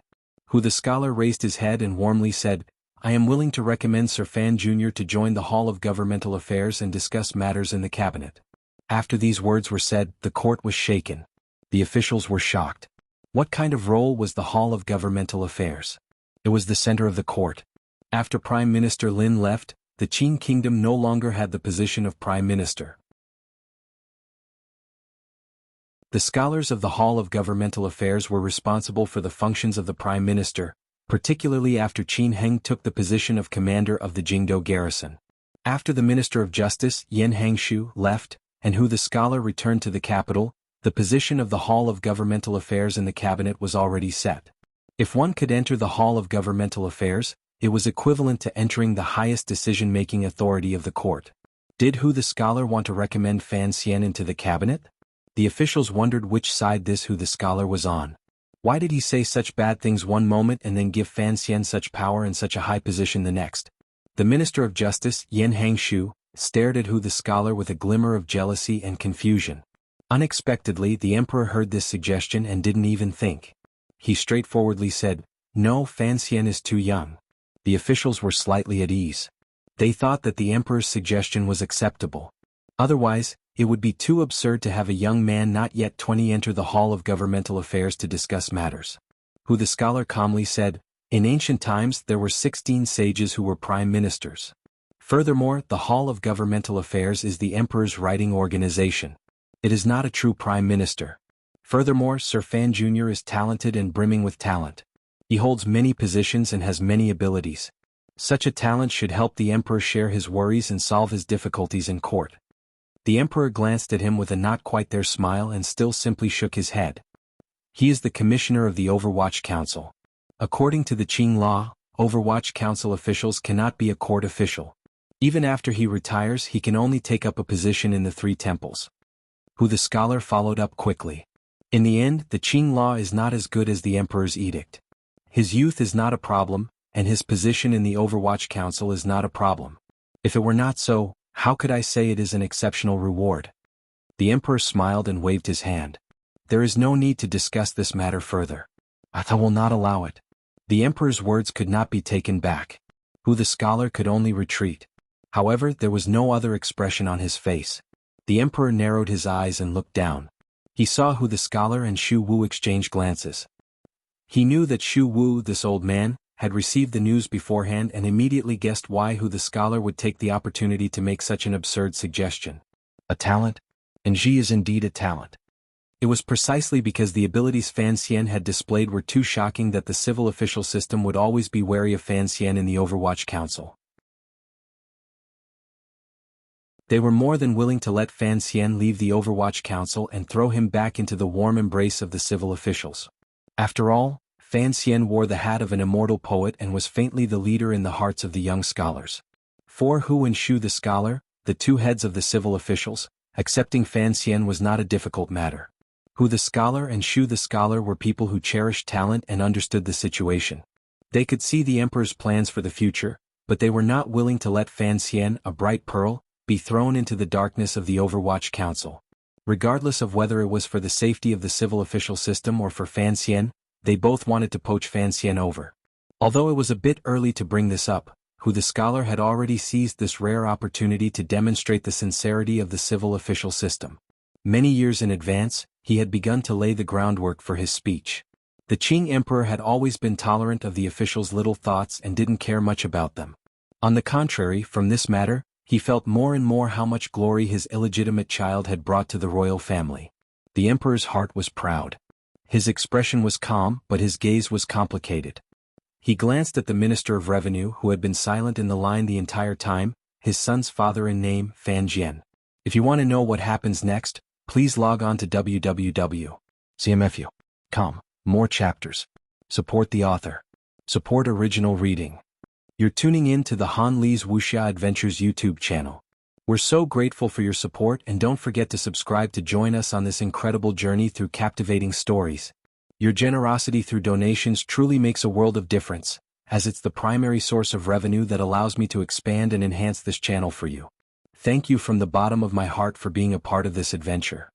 "I am willing to recommend Sir Fan Jr. to join the Hall of Governmental Affairs and discuss matters in the cabinet." After these words were said, the court was shaken. The officials were shocked. What kind of role was the Hall of Governmental Affairs? It was the center of the court. After Prime Minister Lin left, the Qin kingdom no longer had the position of Prime Minister. The scholars of the Hall of Governmental Affairs were responsible for the functions of the Prime Minister, particularly after Qin Heng took the position of commander of the Jingdou garrison. After the Minister of Justice, Yan Hangshu, left, and Hu the scholar returned to the capital, the position of the Hall of Governmental Affairs in the cabinet was already set. If one could enter the Hall of Governmental Affairs, it was equivalent to entering the highest decision-making authority of the court. Did Hu the scholar want to recommend Fan Xian into the cabinet? The officials wondered which side this Hu the scholar was on. Why did he say such bad things one moment and then give Fan Xian such power and such a high position the next? The Minister of Justice, Yen Hangshu, stared at Hu the scholar with a glimmer of jealousy and confusion. Unexpectedly, the emperor heard this suggestion and didn't even think. He straightforwardly said, "No, Fan Xian is too young." The officials were slightly at ease. They thought that the emperor's suggestion was acceptable. Otherwise, it would be too absurd to have a young man not yet 20 enter the Hall of Governmental Affairs to discuss matters. Hu the scholar calmly said, "In ancient times there were 16 sages who were prime ministers. Furthermore, the Hall of Governmental Affairs is the emperor's writing organization. It is not a true prime minister. Furthermore, Sir Fan Jr. is talented and brimming with talent. He holds many positions and has many abilities. Such a talent should help the emperor share his worries and solve his difficulties in court." The emperor glanced at him with a not quite there smile and still simply shook his head. "He is the commissioner of the Overwatch Council. According to the Qing law, Overwatch Council officials cannot be a court official. Even after he retires, he can only take up a position in the three temples." Hu the scholar followed up quickly. "In the end, the Qing law is not as good as the emperor's edict. His youth is not a problem, and his position in the Overwatch Council is not a problem. If it were not so, how could I say it is an exceptional reward?" The emperor smiled and waved his hand. "There is no need to discuss this matter further. I will not allow it." The emperor's words could not be taken back. Hu the scholar could only retreat. However, there was no other expression on his face. The emperor narrowed his eyes and looked down. He saw Hu the scholar and Shu Wu exchange glances. He knew that Shu Wu, this old man, had received the news beforehand and immediately guessed why Hu the scholar would take the opportunity to make such an absurd suggestion. A talent? And Ji is indeed a talent. It was precisely because the abilities Fan Xian had displayed were too shocking that the civil official system would always be wary of Fan Xian in the Overwatch Council. They were more than willing to let Fan Xian leave the Overwatch Council and throw him back into the warm embrace of the civil officials. After all, Fan Xian wore the hat of an immortal poet and was faintly the leader in the hearts of the young scholars. For Hu and Shu the scholar, the two heads of the civil officials, accepting Fan Xian was not a difficult matter. Hu the scholar and Shu the scholar were people who cherished talent and understood the situation. They could see the emperor's plans for the future, but they were not willing to let Fan Xian, a bright pearl, be thrown into the darkness of the Overwatch Council. Regardless of whether it was for the safety of the civil official system or for Fan Xian, they both wanted to poach Fan Xian over. Although it was a bit early to bring this up, Hu the scholar had already seized this rare opportunity to demonstrate the sincerity of the civil official system. Many years in advance, he had begun to lay the groundwork for his speech. The Qing emperor had always been tolerant of the officials' little thoughts and didn't care much about them. On the contrary, from this matter, he felt more and more how much glory his illegitimate child had brought to the royal family. The emperor's heart was proud. His expression was calm, but his gaze was complicated. He glanced at the Minister of Revenue, who had been silent in the line the entire time, his son's father in name, Fan Jian. If you want to know what happens next, please log on to www.cmfu.com. More chapters. Support the author. Support original reading. You're tuning in to the Han Li's Wuxia Adventures YouTube channel. We're so grateful for your support, and don't forget to subscribe to join us on this incredible journey through captivating stories. Your generosity through donations truly makes a world of difference, as it's the primary source of revenue that allows me to expand and enhance this channel for you. Thank you from the bottom of my heart for being a part of this adventure.